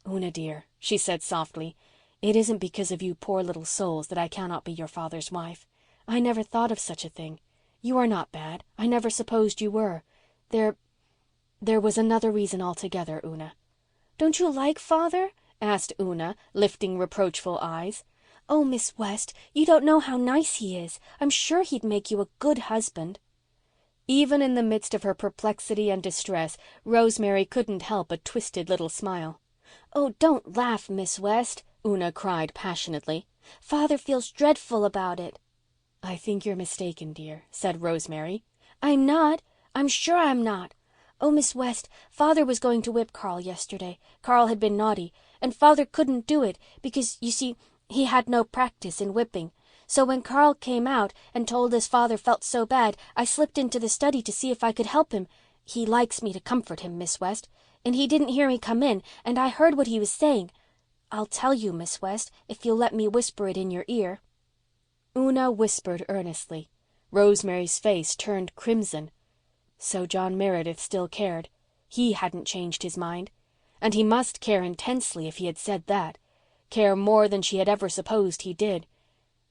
C: "Una, dear," she said softly, "it isn't because of you poor little souls that I cannot be your father's wife. I never thought of such a thing. You are not bad. I never supposed you were. There was another reason altogether, Una."
A: "Don't you like father?"
C: asked Una, lifting reproachful eyes.
A: "Oh, Miss West, you don't know how nice he is. I'm sure he'd make you a good husband."
C: Even in the midst of her perplexity and distress, Rosemary couldn't help a twisted little smile.
A: "Oh, don't laugh, Miss West," Una cried passionately. "Father feels dreadful about it."
C: "I think you're mistaken, dear," said Rosemary.
A: "I'm not. I'm sure I'm not. Oh, Miss West, father was going to whip Carl yesterday. Carl had been naughty, and father couldn't do it because, you see, he had no practice in whipping. So when Carl came out and told us father felt so bad, I slipped into the study to see if I could help him. He likes me to comfort him, Miss West. And he didn't hear me come in, and I heard what he was saying. I'll tell you, Miss West, if you'll let me whisper it in your ear."
C: Una whispered earnestly. Rosemary's face turned crimson. So John Meredith still cared. He hadn't changed his mind. And he must care intensely if he had said that. Care more than she had ever supposed he did.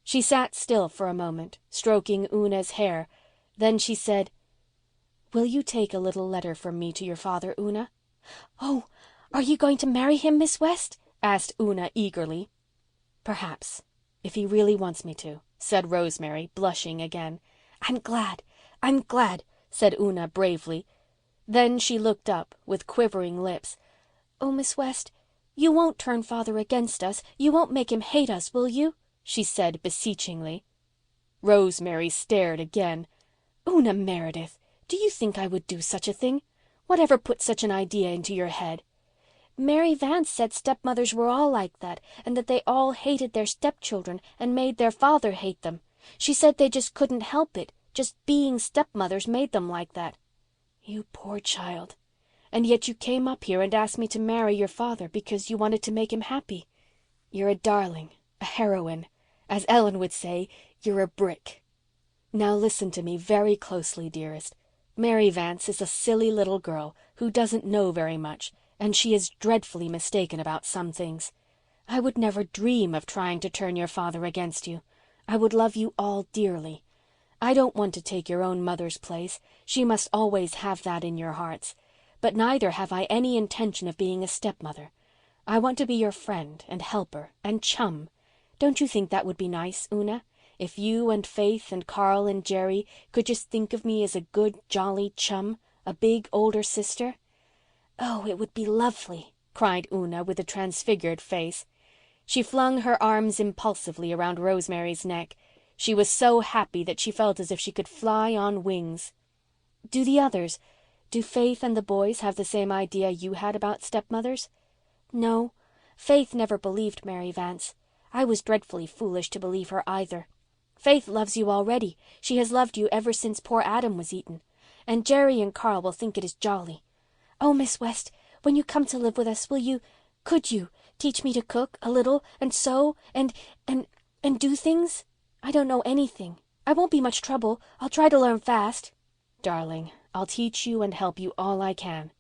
C: She sat still for a moment, stroking Una's hair. Then she said, "Will you take a little letter from me to your father, Una?"
A: "Oh, are you going to marry him, Miss West?"
C: asked Una eagerly. "Perhaps, if he really wants me to," said Rosemary, blushing again.
A: I'm glad,
C: said Una bravely. Then she looked up with quivering lips.
A: "Oh, Miss West, you won't turn father against us. You won't make him hate us, will you?" she said beseechingly.
C: Rosemary stared again. "Una Meredith, do you think I would do such a thing? Whatever put such an idea into your head?"
A: "Mary Vance said stepmothers were all like that, and that they all hated their stepchildren and made their father hate them. She said they just couldn't help it. Just being stepmothers made them like that."
C: "You poor child. And yet you came up here and asked me to marry your father because you wanted to make him happy. You're a darling, a heroine. As Ellen would say, you're a brick. Now listen to me very closely, dearest. Mary Vance is a silly little girl who doesn't know very much, and she is dreadfully mistaken about some things. I would never dream of trying to turn your father against you. I would love you all dearly. I don't want to take your own mother's place. She must always have that in your hearts. But neither have I any intention of being a stepmother. I want to be your friend and helper and chum. Don't you think that would be nice, Una? If you and Faith and Carl and Jerry could just think of me as a good, jolly chum, a big older sister? Oh, it would be lovely, cried Una with a transfigured face. She flung her arms impulsively around Rosemary's neck. She was so happy that she felt as if she could fly on wings. Do Faith and the boys have the same idea you had about stepmothers? No, Faith never believed Mary Vance. I was dreadfully foolish to believe her either. Faith loves you already. She has loved you ever since poor Adam was eaten. And Jerry and Carl will think it is jolly. Oh, Miss West, when you come to live with us, could you teach me to cook a little and sew and do things? I don't know anything. I won't be much trouble. I'll try to learn fast. Darling, I'll teach you and help you all I can.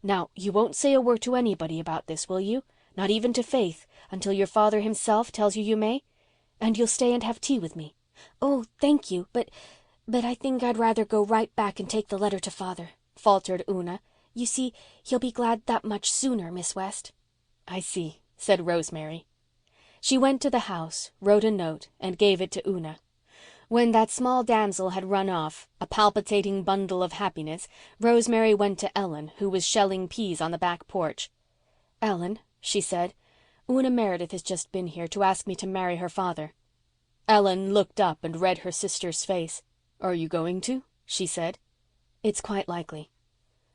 C: Now, you won't say a word to anybody about this, will you? Not even to Faith, until your father himself tells you may? And you'll stay and have tea with me. Oh, thank you, but I think I'd rather go right back and take the letter to Father, faltered Una. You see, he'll be glad that much sooner, Miss West. I see, said Rosemary. She went to the house, wrote a note, and gave it to Una. When that small damsel had run off, a palpitating bundle of happiness, Rosemary went to Ellen, who was shelling peas on the back porch. Ellen, she said, Una Meredith has just been here to ask me to marry her father. Ellen looked up and read her sister's face. Are you going to? She said. It's quite likely.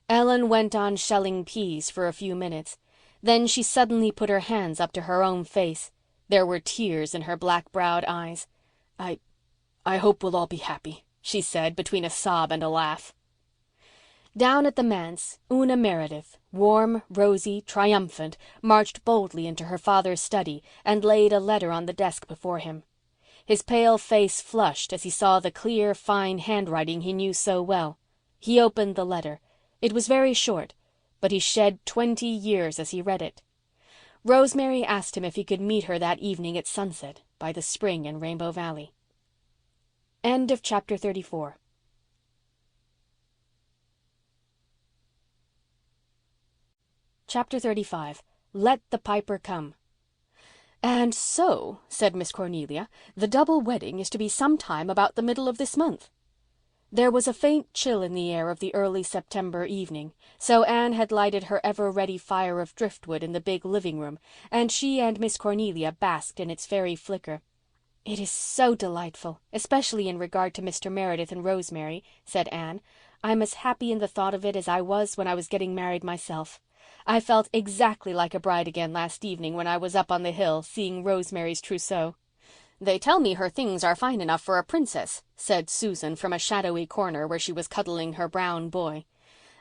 C: Ellen went on shelling peas for a few minutes. Then she suddenly put her hands up to her own face. There were tears in her black-browed eyes. I hope we'll all be happy, she said, between a sob and a laugh. Down at the manse, Una Meredith, warm, rosy, triumphant, marched boldly into her father's study and laid a letter on the desk before him. His pale face flushed as he saw the clear, fine handwriting he knew so well. He opened the letter. It was very short, but he shed 20 years as he read it. Rosemary asked him if he could meet her that evening at sunset by the spring in Rainbow Valley. End of chapter 34. Chapter 35. Let the Piper Come. And so, said Miss Cornelia, the double wedding is to be sometime about the middle of this month. There was a faint chill in the air of the early September evening, so Anne had lighted her ever-ready fire of driftwood in the big living room, and she and Miss Cornelia basked in its fairy flicker. It is so delightful, especially in regard to Mr. Meredith and Rosemary, said Anne. I'm as happy in the thought of it as I was when I was getting married myself. I felt exactly like a bride again last evening when I was up on the hill seeing Rosemary's trousseau. They tell me her things are fine enough for a princess, said Susan from a shadowy corner where she was cuddling her brown boy.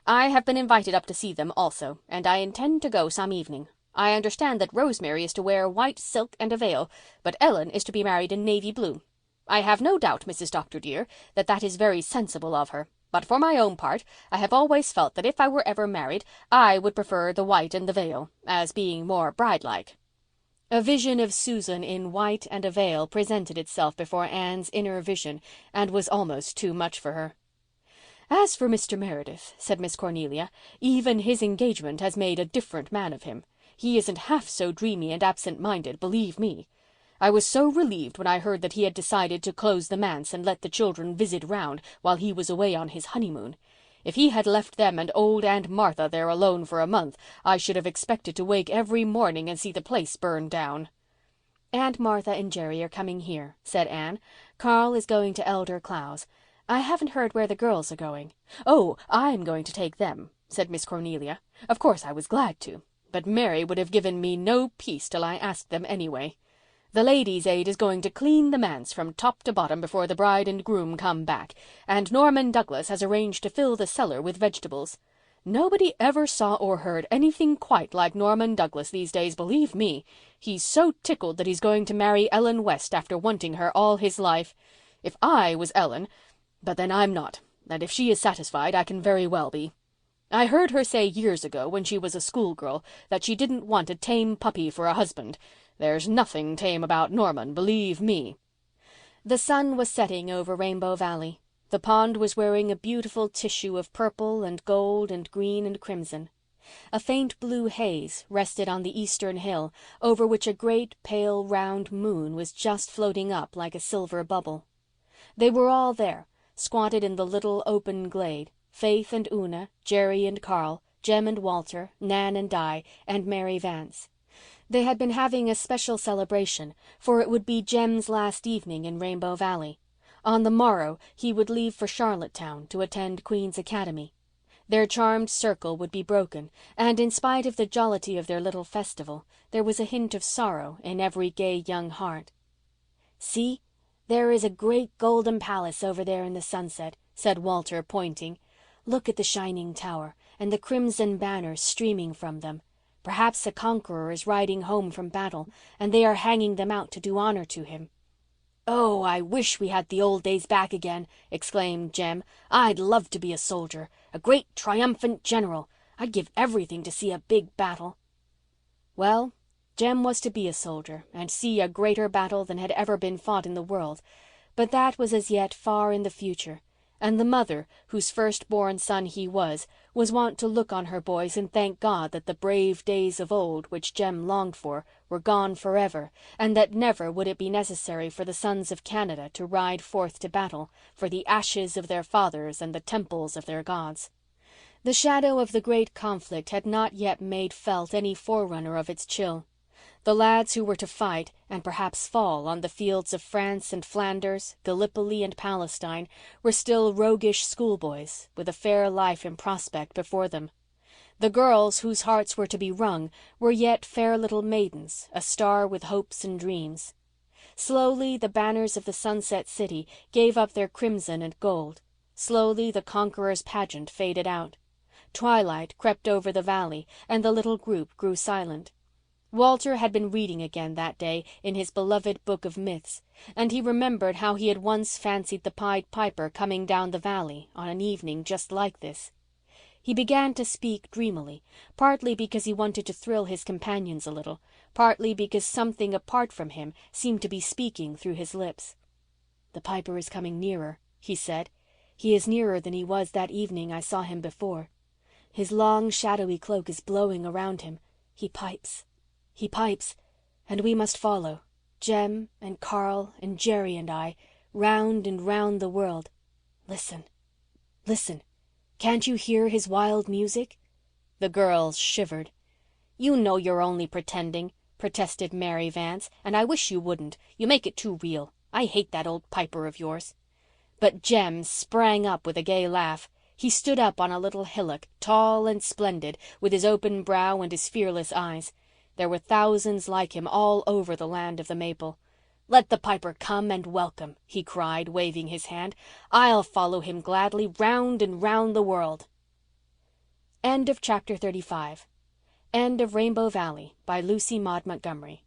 C: I have been invited up to see them also, and I intend to go some evening. I understand that Rosemary is to wear white silk and a veil, but Ellen is to be married in navy blue. I have no doubt, Mrs. Dr. dear, that is very sensible of her, but for my own part I have always felt that if I were ever married I would prefer the white and the veil, as being more bride-like. A vision of Susan in white and a veil presented itself before Anne's inner vision and was almost too much for her. As for Mr. Meredith, said Miss Cornelia, even his engagement has made a different man of him. He isn't half so dreamy and absent-minded, believe me. I was so relieved when I heard that he had decided to close the manse and let the children visit round while he was away on his honeymoon. If he had left them and old Aunt Martha there alone for a month, I should have expected to wake every morning and see the place burn down. Aunt Martha and Jerry are coming here, said Anne. Carl is going to Elder Clow's. I haven't heard where the girls are going. Oh, I'm going to take them, said Miss Cornelia. Of course I was glad to, but Mary would have given me no peace till I asked them anyway. The Ladies' Aid is going to clean the manse from top to bottom before the bride and groom come back, and Norman Douglas has arranged to fill the cellar with vegetables. Nobody ever saw or heard anything quite like Norman Douglas these days, believe me. He's so tickled that he's going to marry Ellen West after wanting her all his life. If I was Ellen, but then I'm not, and if she is satisfied I can very well be. I heard her say years ago, when she was a schoolgirl, that she didn't want a tame puppy for a husband. There's nothing tame about Norman, believe me.
A: The sun was setting over Rainbow Valley. The pond was wearing a beautiful tissue of purple and gold and green and crimson. A faint blue haze rested on the eastern hill, over which a great pale round moon was just floating up like a silver bubble. They were all there, squatted in the little open glade, Faith and Una, Jerry and Carl, Jem and Walter, Nan and Di, and Mary Vance. They had been having a special celebration, for it would be Jem's last evening in Rainbow Valley. On the morrow he would leave for Charlottetown to attend Queen's Academy. Their charmed circle would be broken, and in spite of the jollity of their little festival, there was a hint of sorrow in every gay young heart. "See, there is a great golden palace over there in the sunset," said Walter, pointing. "Look at the shining tower and the crimson banners streaming from them. Perhaps a conqueror is riding home from battle, and they are hanging them out to do honor to him." "Oh, I wish we had the old days back again," exclaimed Jem. "I'd love to be a soldier, a great triumphant general. I'd give everything to see a big battle." Well, Jem was to be a soldier and see a greater battle than had ever been fought in the world, but that was as yet far in the future, and the mother, whose firstborn son he was wont to look on her boys and thank God that the brave days of old, which Jem longed for, were gone forever, and that never would it be necessary for the sons of Canada to ride forth to battle for the ashes of their fathers and the temples of their gods. The shadow of the great conflict had not yet made felt any forerunner of its chill. The lads who were to fight and perhaps fall on the fields of France and Flanders, Gallipoli and Palestine were still roguish schoolboys with a fair life in prospect before them. The girls whose hearts were to be wrung were yet fair little maidens, astar with hopes and dreams. Slowly the banners of the Sunset City gave up their crimson and gold. Slowly the conqueror's pageant faded out. Twilight crept over the valley and the little group grew silent. Walter had been reading again that day in his beloved book of myths, and he remembered how he had once fancied the Pied Piper coming down the valley on an evening just like this. He began to speak dreamily, partly because he wanted to thrill his companions a little, partly because something apart from him seemed to be speaking through his lips. "The Piper is coming nearer," he said. "He is nearer than he was that evening I saw him before. His long shadowy cloak is blowing around him. He pipes. He pipes, and we must follow, Jem and Carl and Jerry and I, round and round the world. Listen, listen. Can't you hear his wild music?" The girls shivered. "You know you're only pretending," protested Mary Vance, "and I wish you wouldn't. You make it too real. I hate that old Piper of yours." But Jem sprang up with a gay laugh. He stood up on a little hillock, tall and splendid, with his open brow and his fearless eyes. There were thousands like him all over the land of the maple. "Let the Piper come and welcome," he cried, waving his hand. "I'll follow him gladly round and round the world." End of Chapter 35. End of Rainbow Valley by Lucy Maud Montgomery.